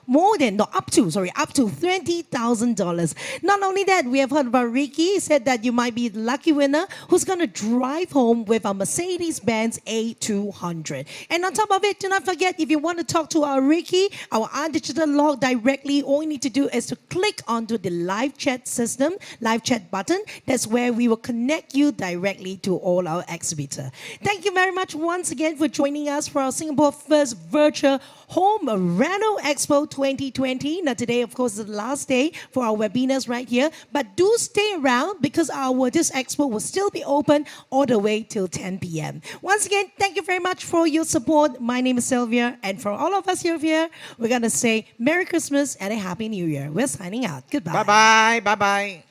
to $20,000. Not only that, we have heard about Ricky said that you might be the lucky winner who's going to drive home with a Mercedes-Benz A200. And on top of it, do not forget, if you want to talk to our Ricky, our Digital Lock directly, all you need to do is to click onto the live chat system, live chat button. That's where we will connect you directly to all our exhibitor. Thank you very much once again for joining us for our Singapore first virtual Home Reno Expo 2020. Now today, of course, is the last day for our webinars right here. But do stay around because this expo will still be open all the way till 10 p.m. Once again, thank you very much for your support. My name is Sylvia, and for all of us here, we're going to say Merry Christmas and a Happy New Year. We're signing out. Goodbye. Bye-bye. Bye-bye.